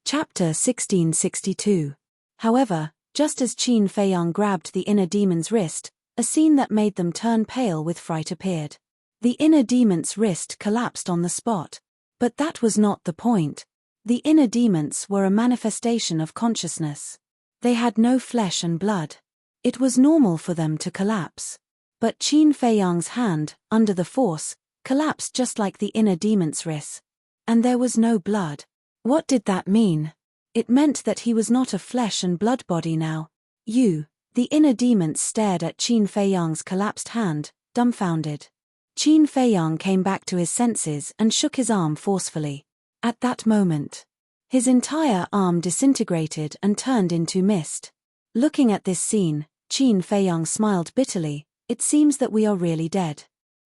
Chapter 1662. However, just as Qin Feiyang grabbed the inner demon's wrist, a scene that made them turn pale with fright appeared. The inner demon's wrist collapsed on the spot. But that was not the point. The inner demons were a manifestation of consciousness. They had no flesh and blood. It was normal for them to collapse. But Qin Feiyang's hand, under the force, collapsed just like the inner demon's wrist. And there was no blood. What did that mean? It meant that he was not a flesh and blood body now. The inner demons stared at Qin Feiyang's collapsed hand, dumbfounded. Qin Feiyang came back to his senses and shook his arm forcefully. At that moment, his entire arm disintegrated and turned into mist. Looking at this scene, Qin Feiyang smiled bitterly. It seems that we are really dead.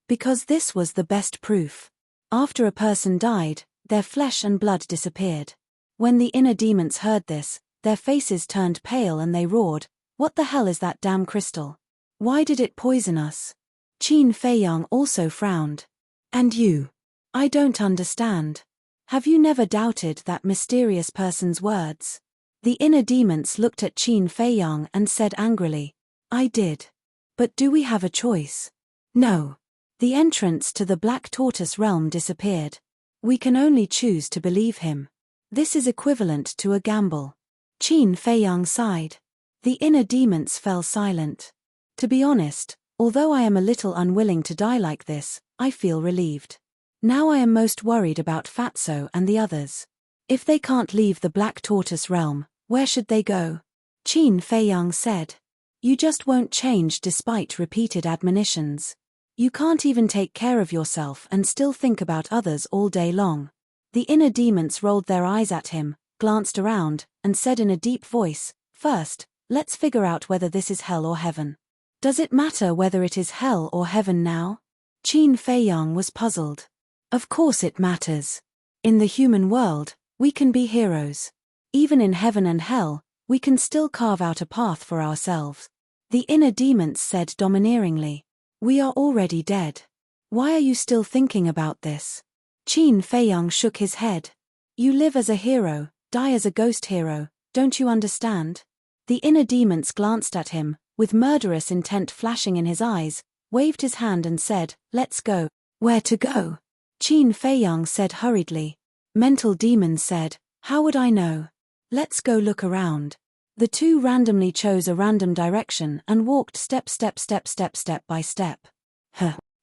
Because this was the best proof. After a person died, their flesh and blood disappeared. When the inner demons heard this, their faces turned pale and they roared, "What the hell is that damn crystal? Why did it poison us?" Qin Feiyang also frowned. "And you? I don't understand. Have you never doubted that mysterious person's words?" The inner demons looked at Qin Feiyang and said angrily, "I did. But do we have a choice?" "No." The entrance to the Black Tortoise realm disappeared. "We can only choose to believe him. This is equivalent to a gamble." Qin Feiyang sighed. The inner demons fell silent. "To be honest, although I am a little unwilling to die like this, I feel relieved. Now I am most worried about Fatso and the others. If they can't leave the Black Tortoise realm, where should they go?" Qin Feiyang said. "You just won't change despite repeated admonitions. You can't even take care of yourself and still think about others all day long." The inner demons rolled their eyes at him, glanced around, and said in a deep voice, "First, let's figure out whether this is hell or heaven." "Does it matter whether it is hell or heaven now?" Qin Feiyang was puzzled. "Of course it matters. In the human world, we can be heroes. Even in heaven and hell, we can still carve out a path for ourselves." The inner demons said domineeringly, "We are already dead. Why are you still thinking about this?" Qin Feiyang shook his head. "You live as a hero, die as a ghost hero, don't you understand?" The inner demons glanced at him, with murderous intent flashing in his eyes, waved his hand and said, "Let's go." "Where to go?" Qin Feiyang said hurriedly. Mental demons said, "How would I know? Let's go look around." The two randomly chose a random direction and walked step by step.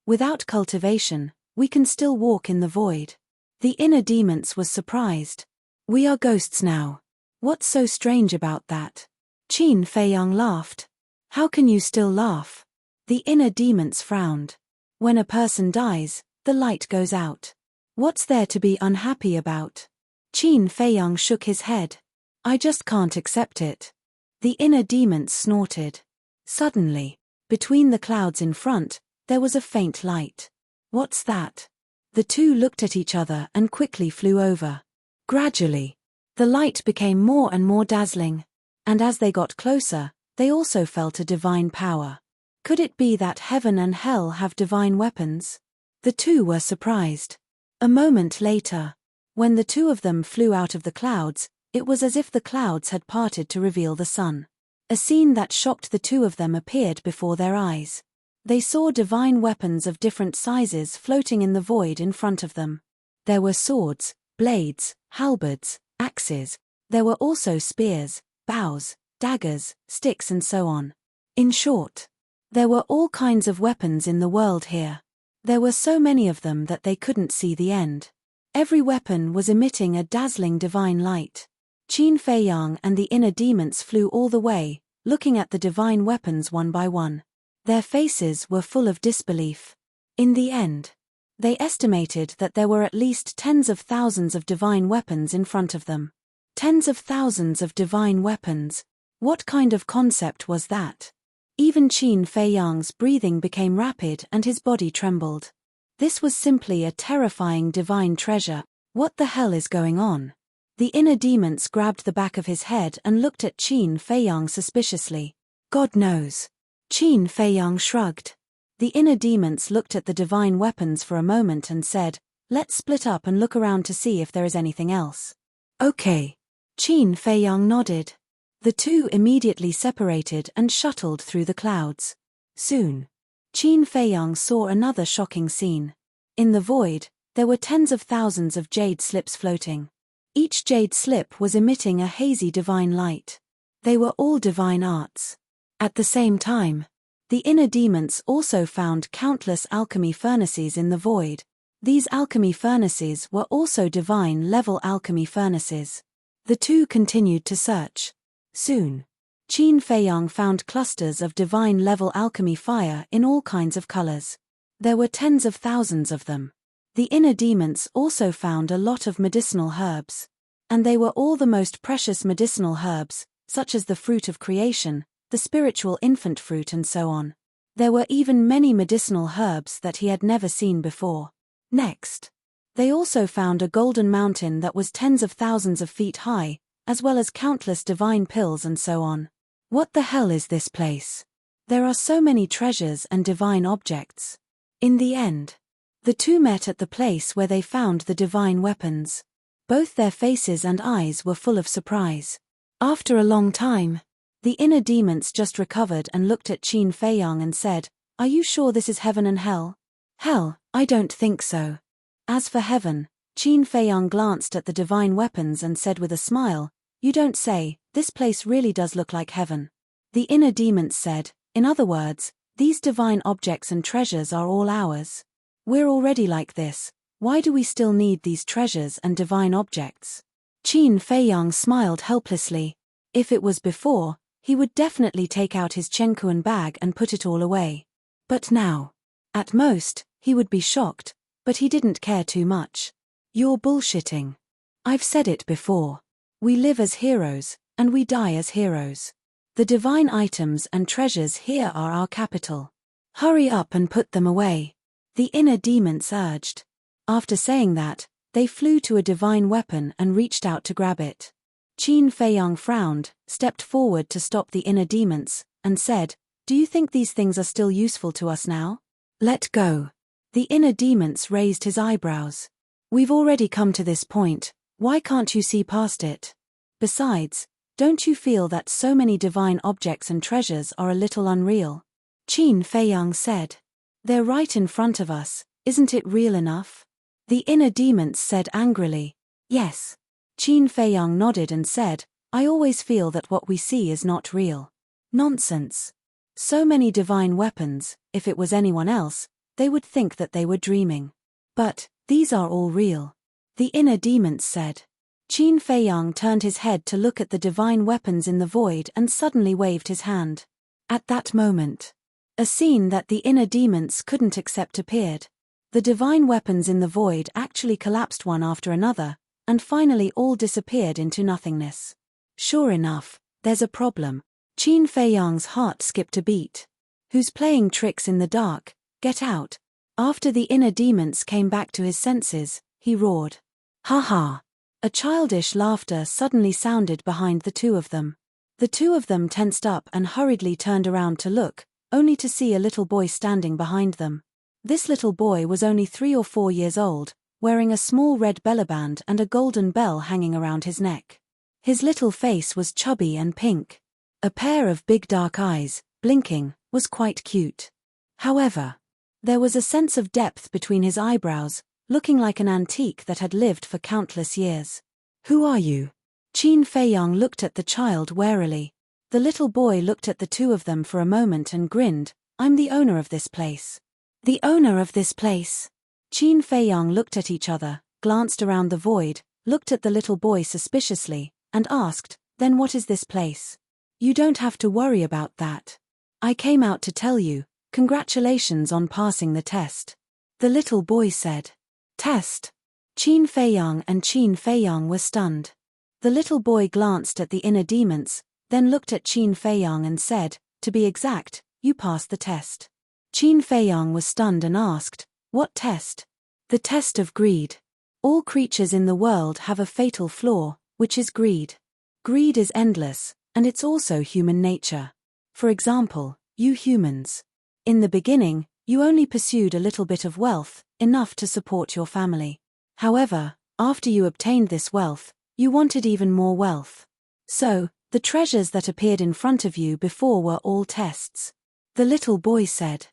Without cultivation, we can still walk in the void. The inner demons was surprised. "We are ghosts now. What's so strange about that?" Qin Feiyang laughed. "How can you still laugh?" The inner demons frowned. "When a person dies, the light goes out. What's there to be unhappy about?" Qin Feiyang shook his head. "I just can't accept it." The inner demons snorted. Suddenly, between the clouds in front, there was a faint light. "What's that?" The two looked at each other and quickly flew over. Gradually, the light became more and more dazzling. And as they got closer, they also felt a divine power. Could it be that heaven and hell have divine weapons? The two were surprised. A moment later, when the two of them flew out of the clouds, it was as if the clouds had parted to reveal the sun. A scene that shocked the two of them appeared before their eyes. They saw divine weapons of different sizes floating in the void in front of them. There were swords, blades, halberds, axes. There were also spears, bows, daggers, sticks and so on. In short, there were all kinds of weapons in the world here. There were so many of them that they couldn't see the end. Every weapon was emitting a dazzling divine light. Qin Feiyang and the inner demons flew all the way, looking at the divine weapons one by one. Their faces were full of disbelief. In the end, they estimated that there were at least tens of thousands of divine weapons in front of them. Tens of thousands of divine weapons. What kind of concept was that? Even Qin Feiyang's breathing became rapid and his body trembled. This was simply a terrifying divine treasure. What the hell is going on? The inner demons grabbed the back of his head and looked at Qin Feiyang suspiciously. "God knows." Qin Feiyang shrugged. The inner demons looked at the divine weapons for a moment and said, "Let's split up and look around to see if there is anything else." "Okay." Qin Feiyang nodded. The two immediately separated and shuttled through the clouds. Soon, Qin Feiyang saw another shocking scene. In the void, there were tens of thousands of jade slips floating. Each jade slip was emitting a hazy divine light. They were all divine arts. At the same time, the inner demons also found countless alchemy furnaces in the void. These alchemy furnaces were also divine-level alchemy furnaces. The two continued to search. Soon, Qin Feiyang found clusters of divine-level alchemy fire in all kinds of colors. There were tens of thousands of them. The inner demons also found a lot of medicinal herbs. And they were all the most precious medicinal herbs, such as the fruit of creation, the spiritual infant fruit and so on. There were even many medicinal herbs that he had never seen before. Next, they also found a golden mountain that was tens of thousands of feet high, as well as countless divine pills and so on. What the hell is this place? There are so many treasures and divine objects. In the end, the two met at the place where they found the divine weapons. Both their faces and eyes were full of surprise. After a long time, the inner demons just recovered and looked at Qin Feiyang and said, "Are you sure this is heaven and hell?" "Hell, I don't think so." As for heaven, Qin Feiyang glanced at the divine weapons and said with a smile, "You don't say, this place really does look like heaven." The inner demons said, "In other words, these divine objects and treasures are all ours. We're already like this, why do we still need these treasures and divine objects?" Qin Feiyang smiled helplessly. If it was before, he would definitely take out his Chenkuan bag and put it all away. But now, at most, he would be shocked, but he didn't care too much. "You're bullshitting. I've said it before. We live as heroes, and we die as heroes. The divine items and treasures here are our capital. Hurry up and put them away," the inner demons urged. After saying that, they flew to a divine weapon and reached out to grab it. Qin Feiyang frowned, stepped forward to stop the inner demons, and said, "Do you think these things are still useful to us now?" "Let go." The inner demons raised his eyebrows. "We've already come to this point, why can't you see past it? Besides, don't you feel that so many divine objects and treasures are a little unreal?" Qin Feiyang said. "They're right in front of us, isn't it real enough?" The inner demons said angrily. "Yes." Qin Feiyang nodded and said, "I always feel that what we see is not real." "Nonsense. So many divine weapons, if it was anyone else, they would think that they were dreaming. But, these are all real," the inner demons said. Qin Feiyang turned his head to look at the divine weapons in the void and suddenly waved his hand. At that moment, a scene that the inner demons couldn't accept appeared. The divine weapons in the void actually collapsed one after another, and finally all disappeared into nothingness. Sure enough, there's a problem. Qin Feiyang's heart skipped a beat. "Who's playing tricks in the dark? Get out." After the inner demons came back to his senses, he roared. "Ha ha!" A childish laughter suddenly sounded behind the two of them. The two of them tensed up and hurriedly turned around to look, only to see a little boy standing behind them. This little boy was only 3 or 4 years old, wearing a small red bellaband and a golden bell hanging around his neck. His little face was chubby and pink. A pair of big dark eyes, blinking, was quite cute. However, there was a sense of depth between his eyebrows, looking like an antique that had lived for countless years. "Who are you?" Qin Feiyang looked at the child warily. The little boy looked at the two of them for a moment and grinned. "I'm the owner of this place." "The owner of this place?" Qin Feiyang looked at each other, glanced around the void, looked at the little boy suspiciously, and asked, "Then what is this place?" "You don't have to worry about that. I came out to tell you, congratulations on passing the test," the little boy said. "Test?" Qin Feiyang and Qin Feiyang were stunned. The little boy glanced at the inner demons, then looked at Qin Feiyang and said, "To be exact, you passed the test." Qin Feiyang was stunned and asked, "What test?" "The test of greed. All creatures in the world have a fatal flaw, which is greed. Greed is endless, and it's also human nature. For example, you humans. In the beginning, you only pursued a little bit of wealth, enough to support your family. However, after you obtained this wealth, You wanted even more wealth. So, the treasures that appeared in front of you before were all tests. The little boy said.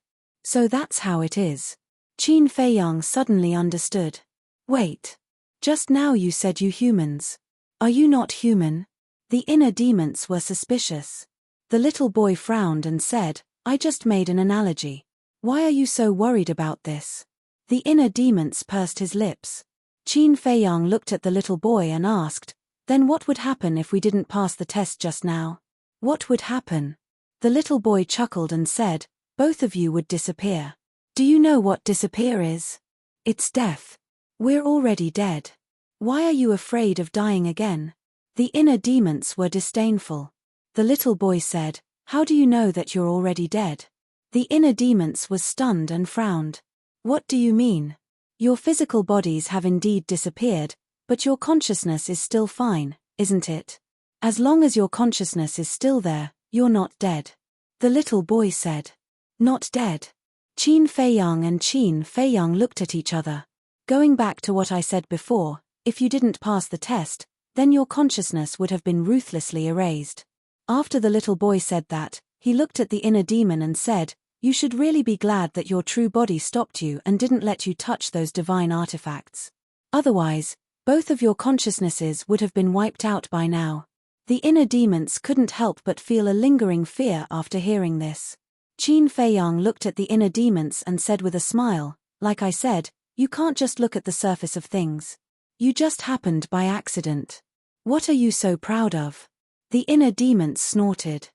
So that's how it is. Qin Feiyang suddenly understood. Wait. Just now you said you humans. Are you not human? The inner demons were suspicious. The little boy frowned and said, I just made an analogy. Why are you so worried about this? The inner demons pursed his lips. Qin Feiyang looked at the little boy and asked, then what would happen if we didn't pass the test just now? What would happen? The little boy chuckled and said, both of you would disappear. Do you know what disappear is? It's death. We're already dead. Why are you afraid of dying again? The inner demons were disdainful. The little boy said, how do you know that you're already dead? The inner demons was stunned and frowned. What do you mean? Your physical bodies have indeed disappeared, but your consciousness is still fine, isn't it? As long as your consciousness is still there, you're not dead. The little boy said. Not dead. Qin Feiyang and Qin Feiyang looked at each other. Going back to what I said before, if you didn't pass the test, then your consciousness would have been ruthlessly erased. After the little boy said that, he looked at the inner demon and said, you should really be glad that your true body stopped you and didn't let you touch those divine artifacts. Otherwise, both of your consciousnesses would have been wiped out by now. The inner demons couldn't help but feel a lingering fear after hearing this. Qin Feiyang looked at the inner demons and said with a smile, like I said, you can't just look at the surface of things. You just happened by accident. What are you so proud of? The inner demons snorted.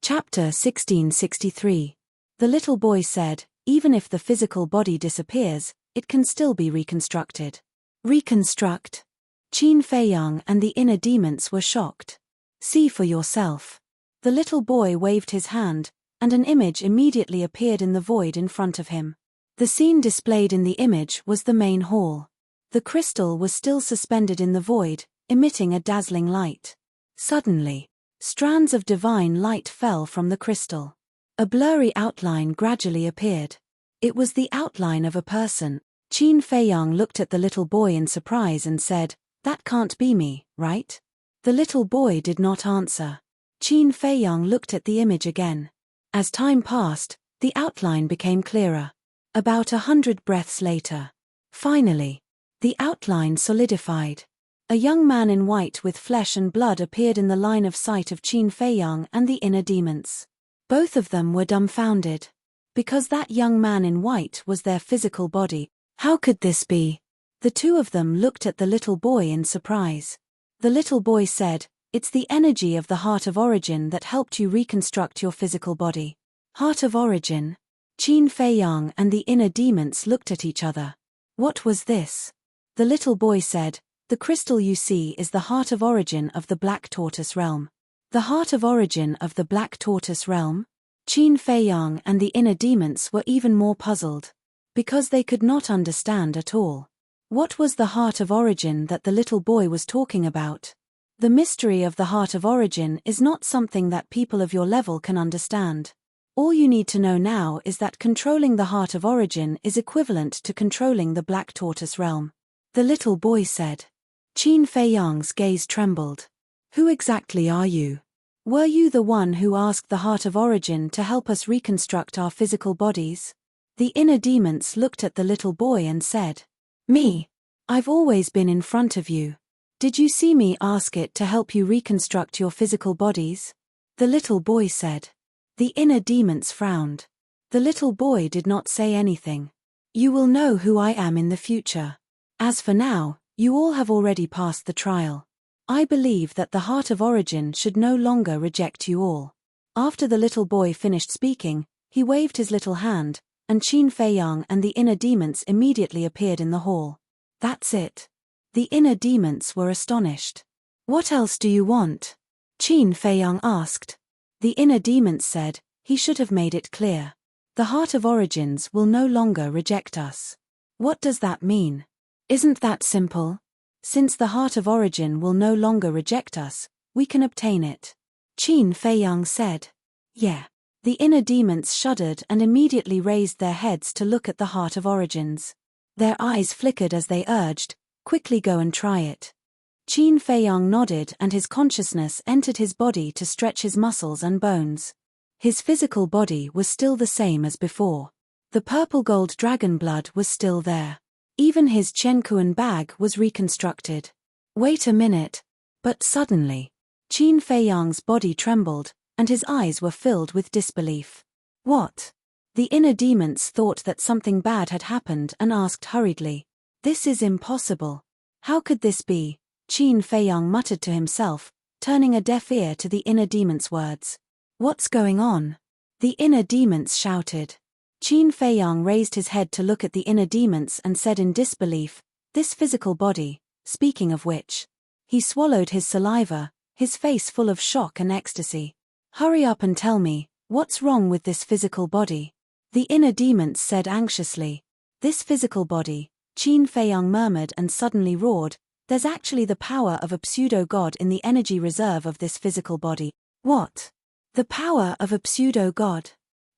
Chapter 1663. The little boy said, even if the physical body disappears, it can still be reconstructed. Reconstruct? Qin Feiyang and the inner demons were shocked. See for yourself. The little boy waved his hand, and an image immediately appeared in the void in front of him. The scene displayed in the image was the main hall. The crystal was still suspended in the void, emitting a dazzling light. Suddenly, strands of divine light fell from the crystal. A blurry outline gradually appeared. It was the outline of a person. Qin Feiyang looked at the little boy in surprise and said, that can't be me, right? The little boy did not answer. Qin Feiyang looked at the image again. As time passed, the outline became clearer. About 100 breaths later. Finally, the outline solidified. A young man in white with flesh and blood appeared in the line of sight of Qin Feiyang and the inner demons. Both of them were dumbfounded. Because that young man in white was their physical body, how could this be? The two of them looked at the little boy in surprise. The little boy said, it's the energy of the heart of origin that helped you reconstruct your physical body. Heart of origin? Qin Feiyang and the inner demons looked at each other. What was this? The little boy said, the crystal you see is the heart of origin of the Black Tortoise realm. The heart of origin of the Black Tortoise realm? Qin Feiyang and the inner demons were even more puzzled. Because they could not understand at all. What was the heart of origin that the little boy was talking about? The mystery of the heart of origin is not something that people of your level can understand. All you need to know now is that controlling the heart of origin is equivalent to controlling the Black Tortoise realm. The little boy said. Qin Feiyang's gaze trembled. Who exactly are you? Were you the one who asked the heart of origin to help us reconstruct our physical bodies? The inner demons looked at the little boy and said, me. I've always been in front of you. Did you see me ask it to help you reconstruct your physical bodies? The little boy said. The inner demons frowned. The little boy did not say anything. You will know who I am in the future. As for now, you all have already passed the trial. I believe that the heart of origin should no longer reject you all. After the little boy finished speaking, he waved his little hand, and Qin Feiyang and the inner demons immediately appeared in the hall. That's it. The inner demons were astonished. What else do you want? Qin Feiyang asked. The inner demons said, he should have made it clear. The heart of origins will no longer reject us. What does that mean? Isn't that simple? Since the heart of origin will no longer reject us, we can obtain it. Qin Feiyang said. Yeah. The inner demons shuddered and immediately raised their heads to look at the heart of origins. Their eyes flickered as they urged, quickly go and try it. Qin Feiyang nodded and his consciousness entered his body to stretch his muscles and bones. His physical body was still the same as before. The purple gold dragon blood was still there. Even his Chenkuan bag was reconstructed. Wait a minute. But suddenly, Qin Feiyang's body trembled, and his eyes were filled with disbelief. What? The inner demons thought that something bad had happened and asked hurriedly. This is impossible. How could this be? Qin Feiyang muttered to himself, turning a deaf ear to the inner demon's words. What's going on? The inner demons shouted. Qin Feiyang raised his head to look at the inner demons and said in disbelief, this physical body, speaking of which. He swallowed his saliva, his face full of shock and ecstasy. Hurry up and tell me, what's wrong with this physical body? The inner demons said anxiously. This physical body, Qin Feiyang murmured and suddenly roared, there's actually the power of a pseudo-god in the energy reserve of this physical body. What? The power of a pseudo-god?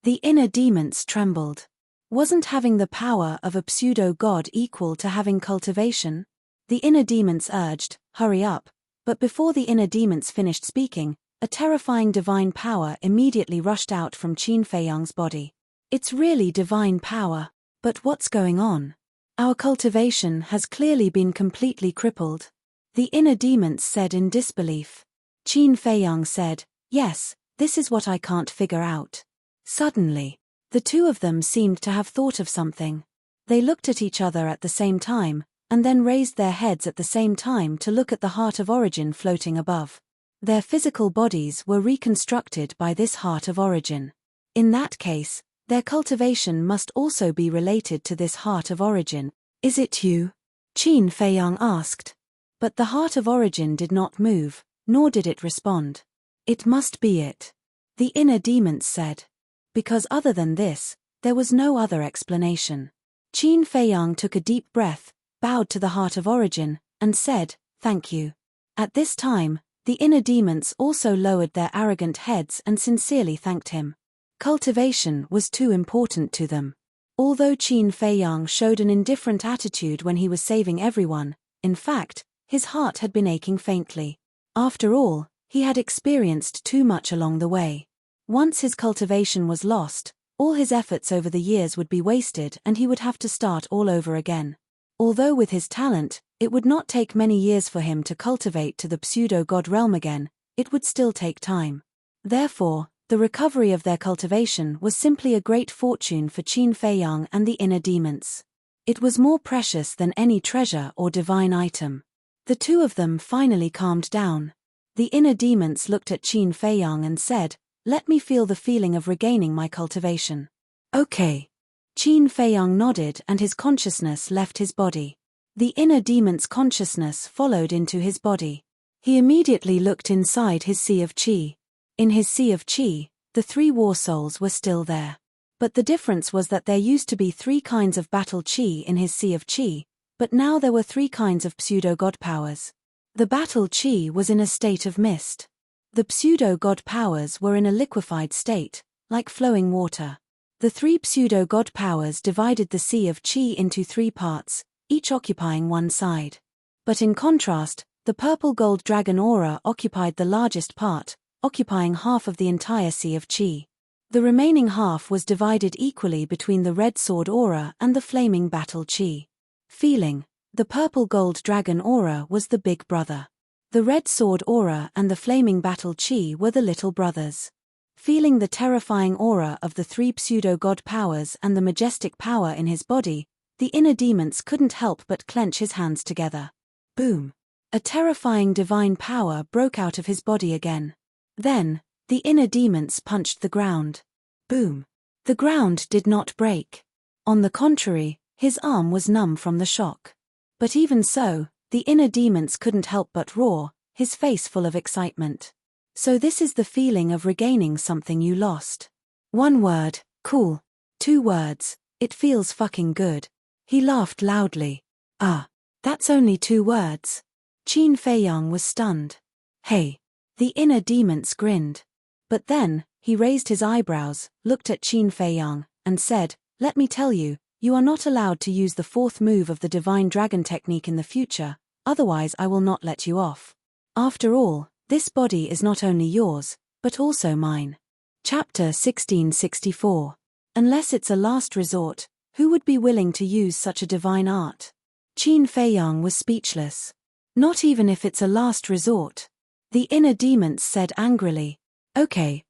The inner demons trembled. Wasn't having the power of a pseudo-god equal to having cultivation? The inner demons urged, hurry up, but before the inner demons finished speaking, a terrifying divine power immediately rushed out from Qin Feiyang's body. It's really divine power. But what's going on? Our cultivation has clearly been completely crippled. The inner demons said in disbelief. Qin Feiyang said, yes, this is what I can't figure out. Suddenly, the two of them seemed to have thought of something. They looked at each other at the same time, and then raised their heads at the same time to look at the heart of origin floating above. Their physical bodies were reconstructed by this heart of origin. In that case, their cultivation must also be related to this heart of origin. Is it you? Qin Feiyang asked. But the heart of origin did not move, nor did it respond. It must be it. The inner demons said. Because other than this, there was no other explanation. Qin Feiyang took a deep breath, bowed to the heart of origin, and said, thank you. At this time, the inner demons also lowered their arrogant heads and sincerely thanked him. Cultivation was too important to them. Although Qin Feiyang showed an indifferent attitude when he was saving everyone, in fact, his heart had been aching faintly. After all, he had experienced too much along the way. Once his cultivation was lost, all his efforts over the years would be wasted and he would have to start all over again. Although with his talent, it would not take many years for him to cultivate to the pseudo-god realm again, it would still take time. Therefore, the recovery of their cultivation was simply a great fortune for Qin Feiyang and the inner demons. It was more precious than any treasure or divine item. The two of them finally calmed down. The inner demons looked at Qin Feiyang and said, let me feel the feeling of regaining my cultivation. Okay. Qin Feiyang nodded and his consciousness left his body. The inner demon's consciousness followed into his body. He immediately looked inside his sea of qi. In his sea of qi, the three war souls were still there. But the difference was that there used to be 3 kinds of battle qi in his sea of qi, but now there were 3 kinds of pseudo-god powers. The battle qi was in a state of mist. The pseudo-god powers were in a liquefied state, like flowing water. The 3 pseudo-god powers divided the sea of qi into 3 parts, each occupying one side. But in contrast, the purple gold dragon aura occupied the largest part, occupying half of the entire sea of qi. The remaining half was divided equally between the red sword aura and the flaming battle qi. Feeling, the purple gold dragon aura was the big brother. The red sword aura and the flaming battle qi were the little brothers. Feeling the terrifying aura of the 3 pseudo-god powers and the majestic power in his body, the inner demons couldn't help but clench his hands together. Boom! A terrifying divine power broke out of his body again. Then, the inner demons punched the ground. Boom! The ground did not break. On the contrary, his arm was numb from the shock. But even so, the inner demons couldn't help but roar, his face full of excitement. So this is the feeling of regaining something you lost. 1 word, cool. 2 words, it feels fucking good. He laughed loudly. Ah, that's only 2 words. Qin Feiyang was stunned. Hey. The inner demons grinned. But then, he raised his eyebrows, looked at Qin Feiyang, and said, let me tell you, you are not allowed to use the 4th move of the divine dragon technique in the future, otherwise I will not let you off. After all, this body is not only yours, but also mine. Chapter 1664. Unless it's a last resort, who would be willing to use such a divine art? Qin Feiyang was speechless. Not even if it's a last resort. The inner demons said angrily. Okay,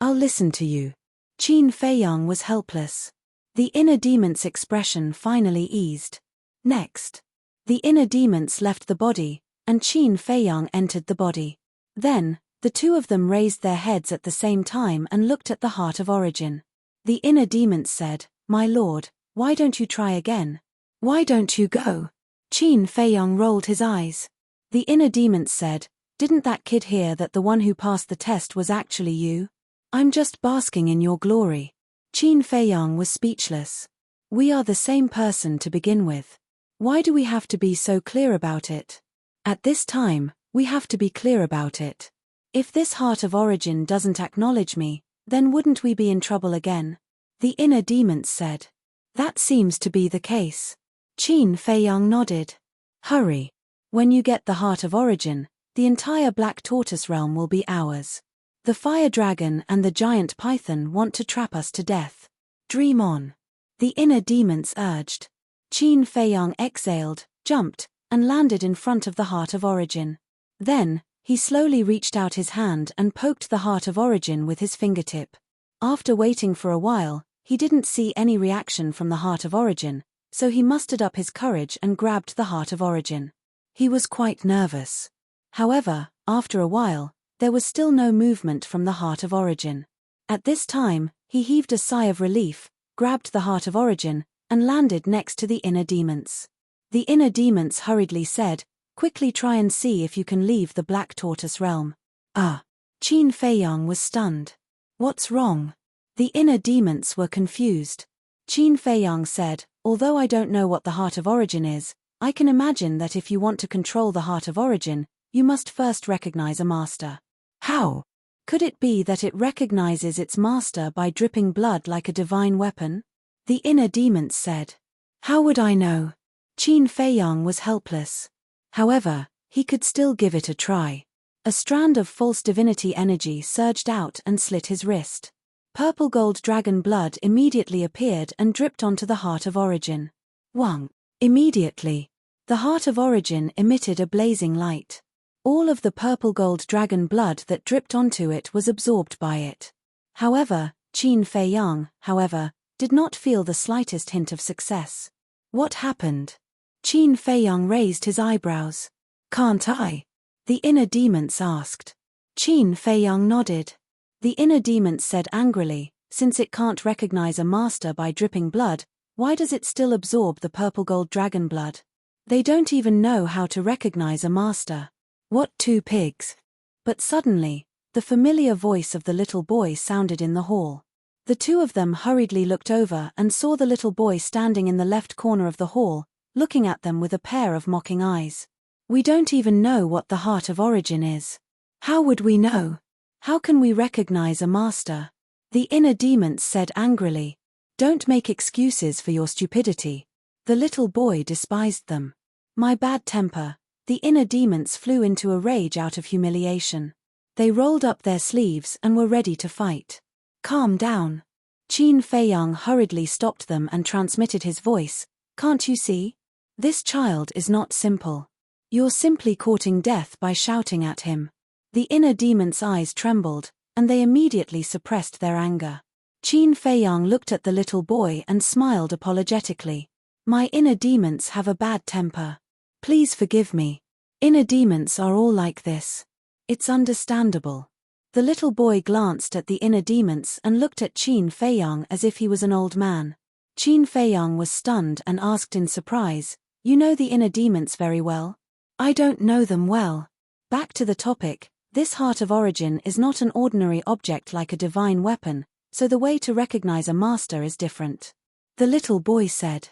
I'll listen to you. Qin Feiyang was helpless. The inner demon's expression finally eased. Next. The inner demons left the body, and Qin Feiyang entered the body. Then, the two of them raised their heads at the same time and looked at the heart of origin. The inner demons said, "My lord, why don't you try again? Why don't you go?" Qin Feiyang rolled his eyes. The inner demons said, "Didn't that kid hear that the one who passed the test was actually you? I'm just basking in your glory." Qin Feiyang was speechless. We are the same person to begin with. Why do we have to be so clear about it? At this time, we have to be clear about it. If this heart of origin doesn't acknowledge me, then wouldn't we be in trouble again? The inner demons said. That seems to be the case. Qin Feiyang nodded. Hurry. When you get the heart of origin, the entire Black Tortoise realm will be ours. The fire dragon and the giant python want to trap us to death. Dream on. The inner demons urged. Qin Feiyang exhaled, jumped, and landed in front of the heart of origin. Then, he slowly reached out his hand and poked the heart of origin with his fingertip. After waiting for a while, he didn't see any reaction from the heart of origin, so he mustered up his courage and grabbed the heart of origin. He was quite nervous. However, after a while, there was still no movement from the heart of origin. At this time, he heaved a sigh of relief, grabbed the heart of origin, and landed next to the inner demons. The inner demons hurriedly said, "Quickly try and see if you can leave the Black Tortoise realm." Qin Feiyang was stunned. What's wrong? The inner demons were confused. Qin Feiyang said, "Although I don't know what the heart of origin is, I can imagine that if you want to control the heart of origin, you must first recognize a master." How? Could it be that it recognizes its master by dripping blood like a divine weapon? The inner demons said. How would I know? Qin Feiyang was helpless. However, he could still give it a try. A strand of false divinity energy surged out and slit his wrist. Purple gold dragon blood immediately appeared and dripped onto the heart of origin. Wang. Immediately, the heart of origin emitted a blazing light. All of the purple gold dragon blood that dripped onto it was absorbed by it. However, Qin Feiyang, did not feel the slightest hint of success. What happened? Qin Feiyang raised his eyebrows. Can't I? The inner demons asked. Qin Feiyang nodded. The inner demons said angrily, since it can't recognize a master by dripping blood, why does it still absorb the purple gold dragon blood? They don't even know how to recognize a master. What two pigs? But suddenly, the familiar voice of the little boy sounded in the hall. The two of them hurriedly looked over and saw the little boy standing in the left corner of the hall, looking at them with a pair of mocking eyes. We don't even know what the heart of origin is. How would we know? How can we recognize a master? The inner demons said angrily. Don't make excuses for your stupidity. The little boy despised them. My bad temper. The inner demons flew into a rage out of humiliation. They rolled up their sleeves and were ready to fight. Calm down. Qin Feiyang hurriedly stopped them and transmitted his voice. Can't you see? This child is not simple. You're simply courting death by shouting at him. The inner demons' eyes trembled, and they immediately suppressed their anger. Qin Feiyang looked at the little boy and smiled apologetically. My inner demons have a bad temper. Please forgive me. Inner demons are all like this. It's understandable. The little boy glanced at the inner demons and looked at Qin Feiyang as if he was an old man. Qin Feiyang was stunned and asked in surprise, "You know the inner demons very well?" "I don't know them well." Back to the topic, this heart of origin is not an ordinary object like a divine weapon, so the way to recognize a master is different. The little boy said.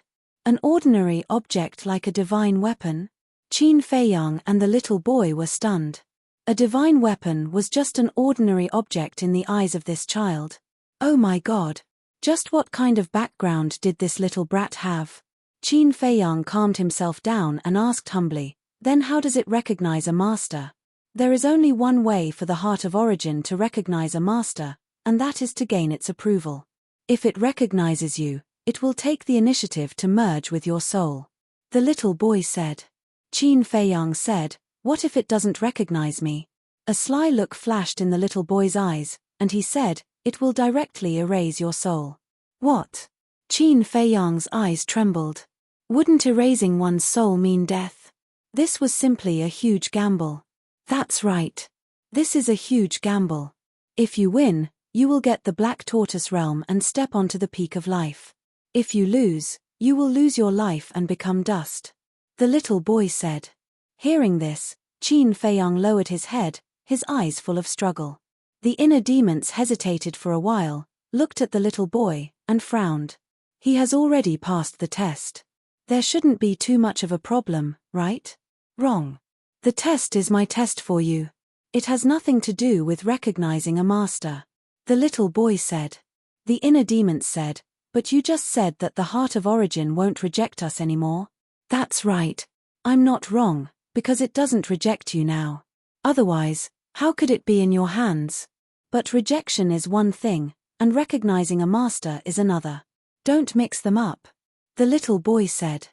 An ordinary object like a divine weapon? Qin Feiyang and the little boy were stunned. A divine weapon was just an ordinary object in the eyes of this child. Oh my God! Just what kind of background did this little brat have? Qin Feiyang calmed himself down and asked humbly, "Then how does it recognize a master?" "There is only one way for the Heart of Origin to recognize a master, and that is to gain its approval. If it recognizes you, it will take the initiative to merge with your soul." The little boy said. Qin Feiyang said, "What if it doesn't recognize me?" A sly look flashed in the little boy's eyes, and he said, "It will directly erase your soul." "What?" Qin Feiyang's eyes trembled. Wouldn't erasing one's soul mean death? This was simply a huge gamble. That's right. This is a huge gamble. If you win, you will get the Black Tortoise realm and step onto the peak of life. If you lose, you will lose your life and become dust. The little boy said. Hearing this, Qin Feiyang lowered his head, his eyes full of struggle. The inner demons hesitated for a while, looked at the little boy, and frowned. He has already passed the test. There shouldn't be too much of a problem, right? Wrong. The test is my test for you. It has nothing to do with recognizing a master. The little boy said. The inner demons said, "But you just said that the Heart of Origin won't reject us anymore." That's right. I'm not wrong, because it doesn't reject you now. Otherwise, how could it be in your hands? But rejection is one thing, and recognizing a master is another. Don't mix them up. The little boy said.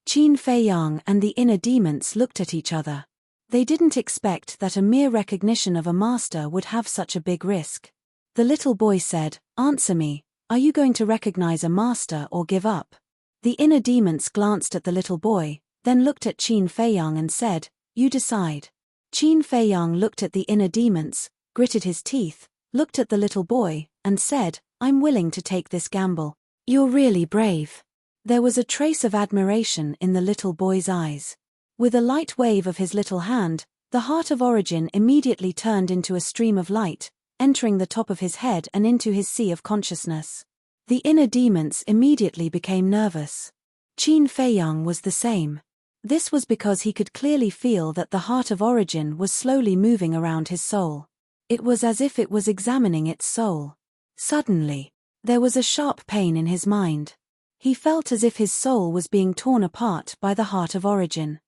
Qin Feiyang and the inner demons looked at each other. They didn't expect that a mere recognition of a master would have such a big risk. The little boy said, "Answer me, are you going to recognize a master or give up?" The inner demons glanced at the little boy, then looked at Qin Feiyang and said, "You decide." Qin Feiyang looked at the inner demons, gritted his teeth, looked at the little boy, and said, "I'm willing to take this gamble. You're really brave." There was a trace of admiration in the little boy's eyes. With a light wave of his little hand, the Heart of Origin immediately turned into a stream of light, entering the top of his head and into his sea of consciousness. The inner demons immediately became nervous. Qin Feiyang was the same. This was because he could clearly feel that the Heart of Origin was slowly moving around his soul. It was as if it was examining its soul. Suddenly, there was a sharp pain in his mind. He felt as if his soul was being torn apart by the Heart of Origin.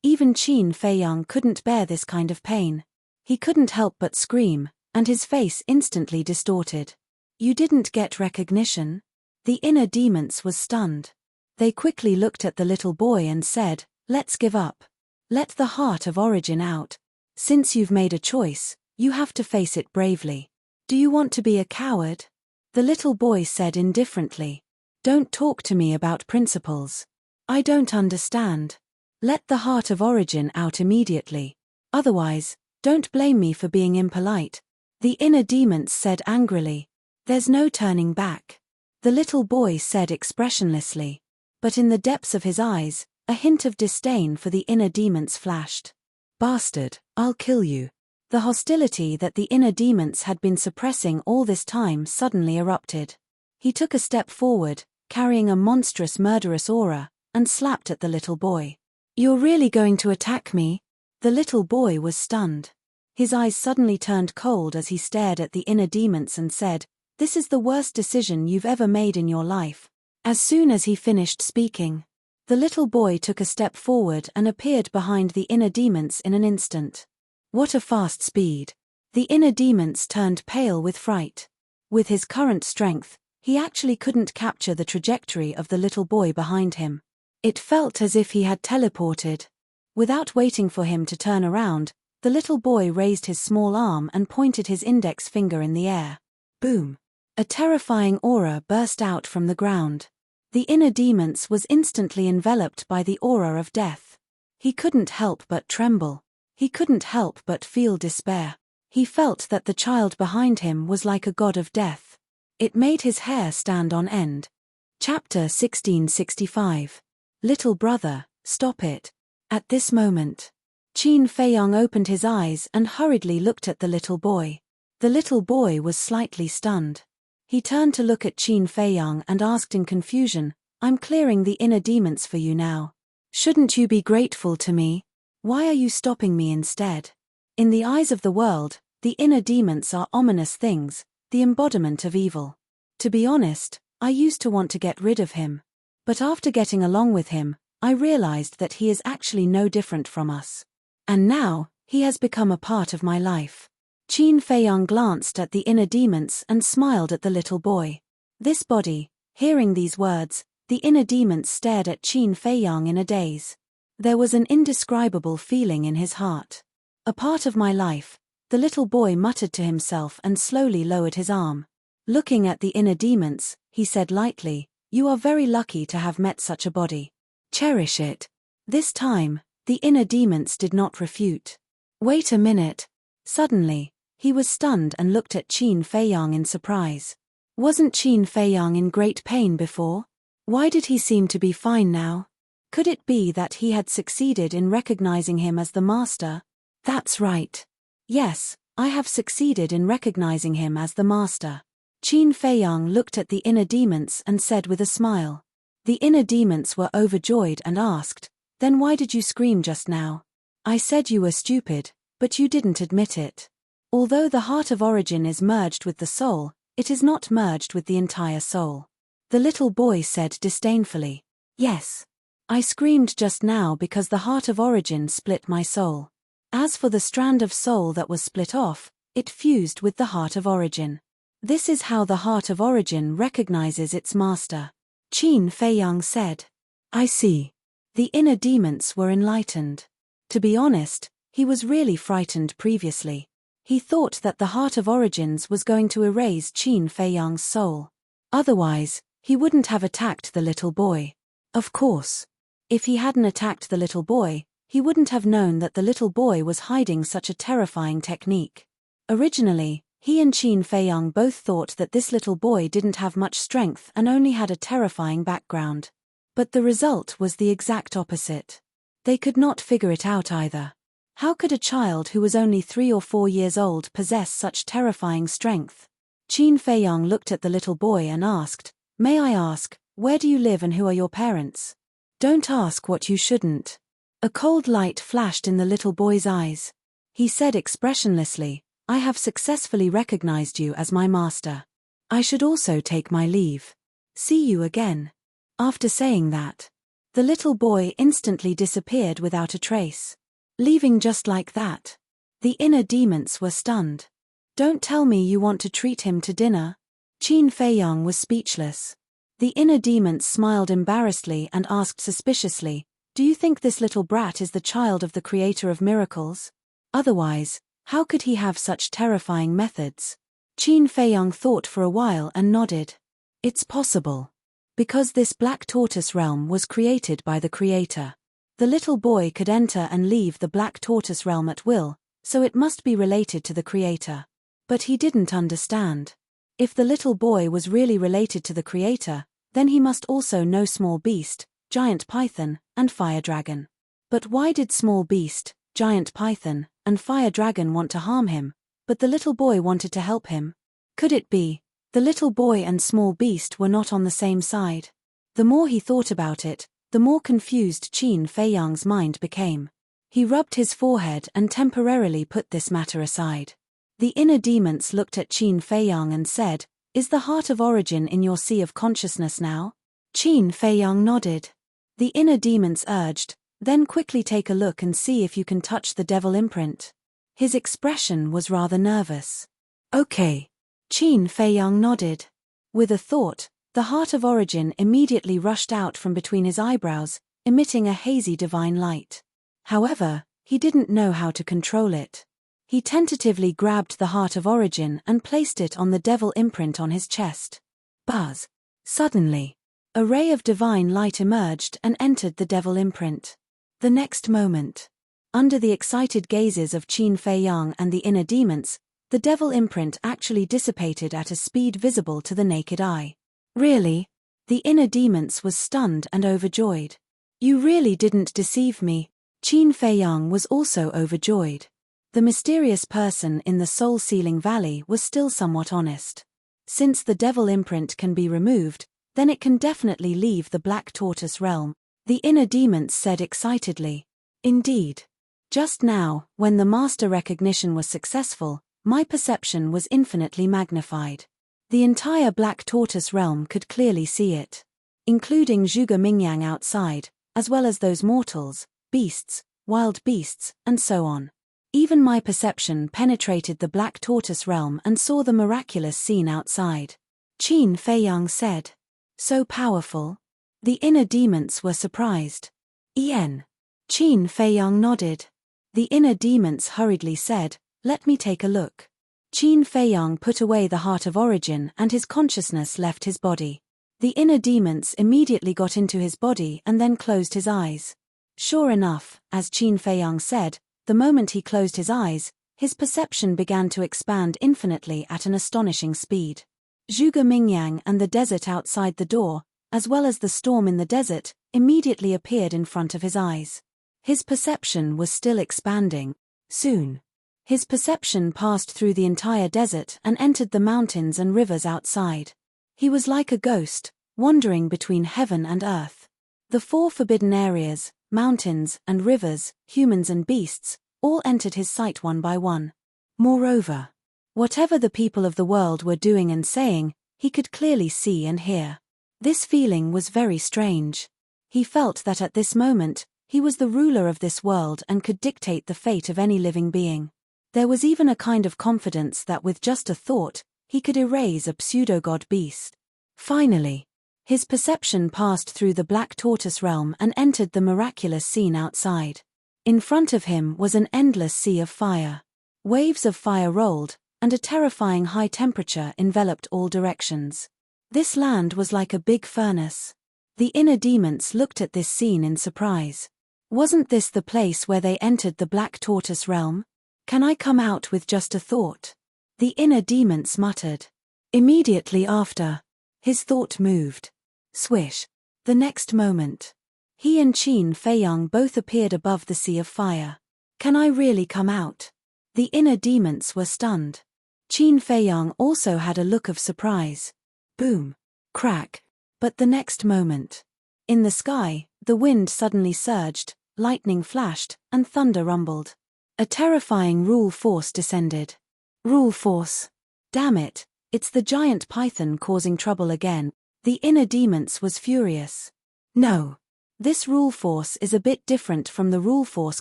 Even Qin Feiyang couldn't bear this kind of pain. He couldn't help but scream, and his face instantly distorted. "You didn't get recognition?" The inner demons was stunned. They quickly looked at the little boy and said, "Let's give up. Let the Heart of Origin out. Since you've made a choice, you have to face it bravely. Do you want to be a coward?" The little boy said indifferently. "Don't talk to me about principles. I don't understand. Let the Heart of Origin out immediately. Otherwise, don't blame me for being impolite." The inner demons said angrily. "There's no turning back." The little boy said expressionlessly. But in the depths of his eyes, a hint of disdain for the inner demons flashed. "Bastard, I'll kill you." The hostility that the inner demons had been suppressing all this time suddenly erupted. He took a step forward, carrying a monstrous murderous aura, and slapped at the little boy. "You're really going to attack me?" The little boy was stunned. His eyes suddenly turned cold as he stared at the inner demons and said, "This is the worst decision you've ever made in your life." As soon as he finished speaking, the little boy took a step forward and appeared behind the inner demons in an instant. What a fast speed! The inner demons turned pale with fright. With his current strength, he actually couldn't capture the trajectory of the little boy behind him. It felt as if he had teleported. Without waiting for him to turn around, the little boy raised his small arm and pointed his index finger in the air. Boom! A terrifying aura burst out from the ground. The inner demons was instantly enveloped by the aura of death. He couldn't help but tremble. He couldn't help but feel despair. He felt that the child behind him was like a god of death. It made his hair stand on end. Chapter 1665. Little brother, stop it. At this moment, Qin Feiyang opened his eyes and hurriedly looked at the little boy. The little boy was slightly stunned. He turned to look at Qin Feiyang and asked in confusion, "I'm clearing the inner demons for you now. Shouldn't you be grateful to me? Why are you stopping me instead?" In the eyes of the world, the inner demons are ominous things, the embodiment of evil. To be honest, I used to want to get rid of him. But after getting along with him, I realized that he is actually no different from us. And now, he has become a part of my life. Qin Feiyang glanced at the inner demons and smiled at the little boy. This body, hearing these words, the inner demons stared at Qin Feiyang in a daze. There was an indescribable feeling in his heart. A part of my life, the little boy muttered to himself and slowly lowered his arm. Looking at the inner demons, he said lightly, "You are very lucky to have met such a body. Cherish it." This time, the inner demons did not refute. Wait a minute. Suddenly, he was stunned and looked at Qin Feiyang in surprise. Wasn't Qin Feiyang in great pain before? Why did he seem to be fine now? Could it be that he had succeeded in recognizing him as the master? That's right. Yes, I have succeeded in recognizing him as the master. Qin Feiyang looked at the inner demons and said with a smile. The inner demons were overjoyed and asked, "Then why did you scream just now?" "I said you were stupid, but you didn't admit it. Although the heart of origin is merged with the soul, it is not merged with the entire soul." The little boy said disdainfully. "Yes. I screamed just now because the heart of origin split my soul. As for the strand of soul that was split off, it fused with the heart of origin. This is how the heart of origin recognizes its master." Qin Feiyang said. "I see." The inner demons were enlightened. To be honest, he was really frightened previously. He thought that the heart of origins was going to erase Qin Feiyang's soul. Otherwise, he wouldn't have attacked the little boy. Of course. If he hadn't attacked the little boy, he wouldn't have known that the little boy was hiding such a terrifying technique. Originally, he and Qin Feiyang both thought that this little boy didn't have much strength and only had a terrifying background. But the result was the exact opposite. They could not figure it out either. How could a child who was only 3 or 4 years old possess such terrifying strength? Qin Feiyang looked at the little boy and asked, "May I ask, where do you live and who are your parents?" "Don't ask what you shouldn't." A cold light flashed in the little boy's eyes. He said expressionlessly, "I have successfully recognized you as my master. I should also take my leave. See you again." After saying that, the little boy instantly disappeared without a trace. Leaving just like that. The inner demons were stunned. "Don't tell me you want to treat him to dinner?" Qin Feiyang was speechless. The inner demons smiled embarrassedly and asked suspiciously, "Do you think this little brat is the child of the creator of miracles? Otherwise, how could he have such terrifying methods?" Qin Feiyang thought for a while and nodded. "It's possible. Because this black tortoise realm was created by the creator. The little boy could enter and leave the black tortoise realm at will, so it must be related to the creator." But he didn't understand. If the little boy was really related to the creator, then he must also know small beast, giant python, and fire dragon. But why did small beast, giant python, and fire dragon want to harm him, but the little boy wanted to help him? Could it be the little boy and small beast were not on the same side? The more he thought about it, the more confused Qin Feiyang's mind became. He rubbed his forehead and temporarily put this matter aside. The inner demons looked at Qin Feiyang and said, "Is the heart of origin in your sea of consciousness now?" Qin Feiyang nodded. The inner demons urged, "Then quickly take a look and see if you can touch the devil imprint." His expression was rather nervous. "Okay." Qin Feiyang nodded. With a thought, the heart of origin immediately rushed out from between his eyebrows, emitting a hazy divine light. However, he didn't know how to control it. He tentatively grabbed the heart of origin and placed it on the devil imprint on his chest. Buzz! Suddenly, a ray of divine light emerged and entered the devil imprint. The next moment, under the excited gazes of Qin Feiyang and the inner demons, the devil imprint actually dissipated at a speed visible to the naked eye. "Really?" The inner demons was stunned and overjoyed. "You really didn't deceive me." Qin Feiyang was also overjoyed. The mysterious person in the soul-sealing valley was still somewhat honest. Since the devil imprint can be removed, then it can definitely leave the black tortoise realm, the inner demons said excitedly. "Indeed. Just now, when the master recognition was successful, my perception was infinitely magnified. The entire black tortoise realm could clearly see it. including Zhuge Mingyang outside, as well as those mortals, beasts, wild beasts, and so on. Even my perception penetrated the Black Tortoise realm and saw the miraculous scene outside. Qin Feiyang said. So powerful? The inner demons were surprised. Yen. Qin Feiyang nodded. The inner demons hurriedly said, "Let me take a look." Qin Feiyang put away the heart of origin and his consciousness left his body. The inner demons immediately got into his body and then closed his eyes. Sure enough, as Qin Feiyang said, the moment he closed his eyes, his perception began to expand infinitely at an astonishing speed. Zhuge Mingyang and the desert outside the door, as well as the storm in the desert, immediately appeared in front of his eyes. His perception was still expanding. Soon, his perception passed through the entire desert and entered the mountains and rivers outside. He was like a ghost, wandering between heaven and earth. The 4 forbidden areas, mountains and rivers, humans and beasts, all entered his sight one by one. Moreover, whatever the people of the world were doing and saying, he could clearly see and hear. This feeling was very strange. He felt that at this moment, he was the ruler of this world and could dictate the fate of any living being. There was even a kind of confidence that with just a thought, he could erase a pseudo-god beast. Finally, his perception passed through the Black Tortoise realm and entered the miraculous scene outside. In front of him was an endless sea of fire. Waves of fire rolled, and a terrifying high temperature enveloped all directions. This land was like a big furnace. The inner demons looked at this scene in surprise. Wasn't this the place where they entered the Black Tortoise realm? Can I come out with just a thought? The inner demons muttered. Immediately after, his thought moved. Swish. The next moment, he and Qin Feiyang both appeared above the sea of fire. Can I really come out? The inner demons were stunned. Qin Feiyang also had a look of surprise. Boom. Crack. But the next moment, in the sky, the wind suddenly surged, lightning flashed, and thunder rumbled. A terrifying rule force descended. Rule force. Damn it, it's the giant python causing trouble again. The inner demons was furious. No. This rule force is a bit different from the rule force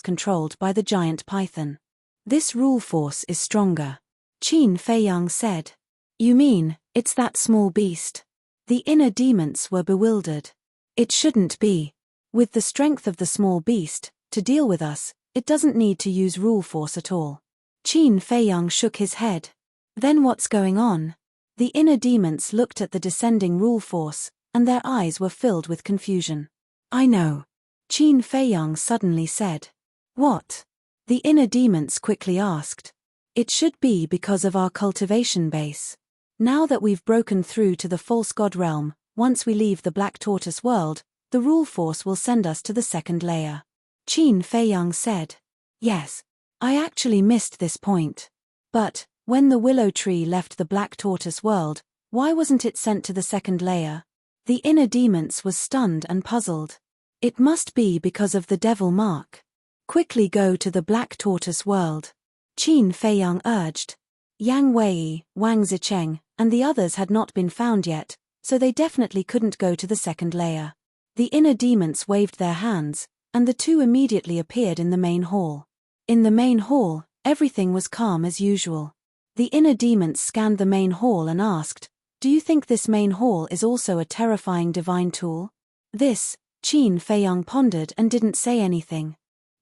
controlled by the giant python. This rule force is stronger. Qin Feiyang said. You mean, it's that small beast? The inner demons were bewildered. It shouldn't be. With the strength of the small beast, to deal with us, it doesn't need to use rule force at all. Qin Feiyang shook his head. Then what's going on? The inner demons looked at the descending rule force, and their eyes were filled with confusion. I know. Qin Feiyang suddenly said. What? The inner demons quickly asked. It should be because of our cultivation base. Now that we've broken through to the false god realm, once we leave the Black Tortoise world, the rule force will send us to the second layer. Qin Feiyang said. Yes. I actually missed this point. But, when the willow tree left the Black Tortoise world, why wasn't it sent to the second layer? The inner demons was stunned and puzzled. It must be because of the devil mark. Quickly go to the Black Tortoise world. Qin Feiyang urged. Yang Wei, Wang Zicheng, and the others had not been found yet, so they definitely couldn't go to the second layer. The inner demons waved their hands, and the two immediately appeared in the main hall. In the main hall, everything was calm as usual. The inner demons scanned the main hall and asked, do you think this main hall is also a terrifying divine tool? This, Qin Feiyang pondered and didn't say anything.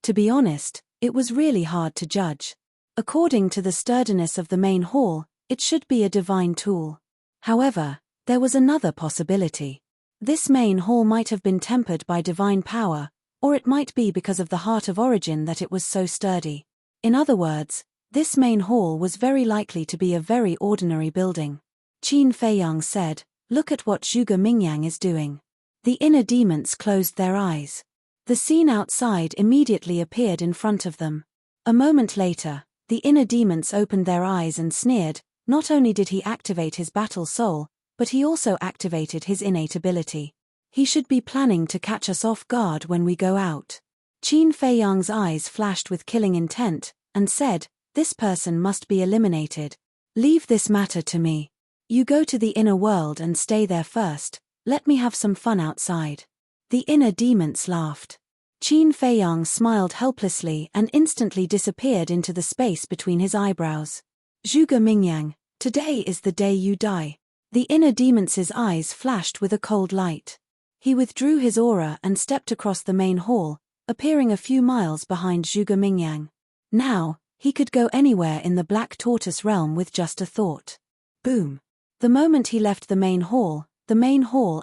To be honest, it was really hard to judge. According to the sturdiness of the main hall, it should be a divine tool. However, there was another possibility. This main hall might have been tempered by divine power, or it might be because of the heart of origin that it was so sturdy. In other words, this main hall was very likely to be a very ordinary building. Qin Feiyang said, look at what Zhuge Mingyang is doing. The inner demons closed their eyes. The scene outside immediately appeared in front of them. A moment later, the inner demons opened their eyes and sneered. Not only did he activate his battle soul, but he also activated his innate ability. He should be planning to catch us off guard when we go out. Qin Feiyang's eyes flashed with killing intent, and said, this person must be eliminated. Leave this matter to me. You go to the inner world and stay there first, Let me have some fun outside. The inner demons laughed. Qin Feiyang smiled helplessly and instantly disappeared into the space between his eyebrows. Zhuge Mingyang, today is the day you die. The inner demon's eyes flashed with a cold light. He withdrew his aura and stepped across the main hall, appearing a few miles behind Zhuge Mingyang. Now, he could go anywhere in the Black Tortoise realm with just a thought. Boom! The moment he left the main hall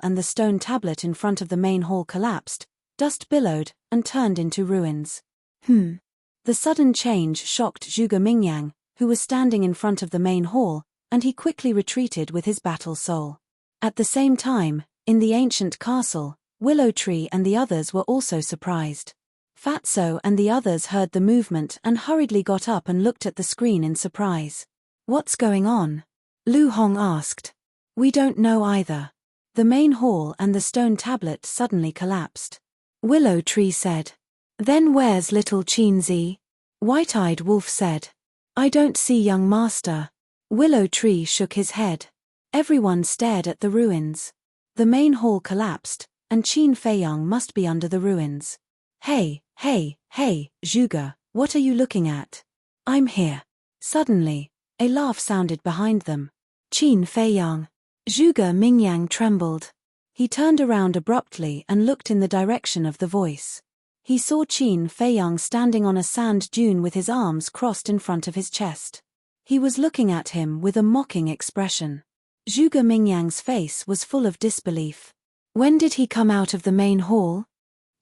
and the stone tablet in front of the main hall collapsed, dust billowed, and turned into ruins. The sudden change shocked Zhuge Mingyang, who was standing in front of the main hall, and he quickly retreated with his battle soul. At the same time, in the ancient castle, Willow Tree and the others were also surprised. Fatso and the others heard the movement and hurriedly got up and looked at the screen in surprise. What's going on? Lu Hong asked. We don't know either. The main hall and the stone tablet suddenly collapsed. Willow Tree said. Then where's little Qinzi? White-eyed Wolf said. I don't see young master. Willow Tree shook his head. Everyone stared at the ruins. The main hall collapsed, and Qin Feiyang must be under the ruins. Hey, Zhuge, what are you looking at? I'm here. Suddenly, a laugh sounded behind them. Qin Feiyang. Zhuge Mingyang trembled. He turned around abruptly and looked in the direction of the voice. He saw Qin Feiyang standing on a sand dune with his arms crossed in front of his chest. He was looking at him with a mocking expression. Zhuge Mingyang's face was full of disbelief. When did he come out of the main hall?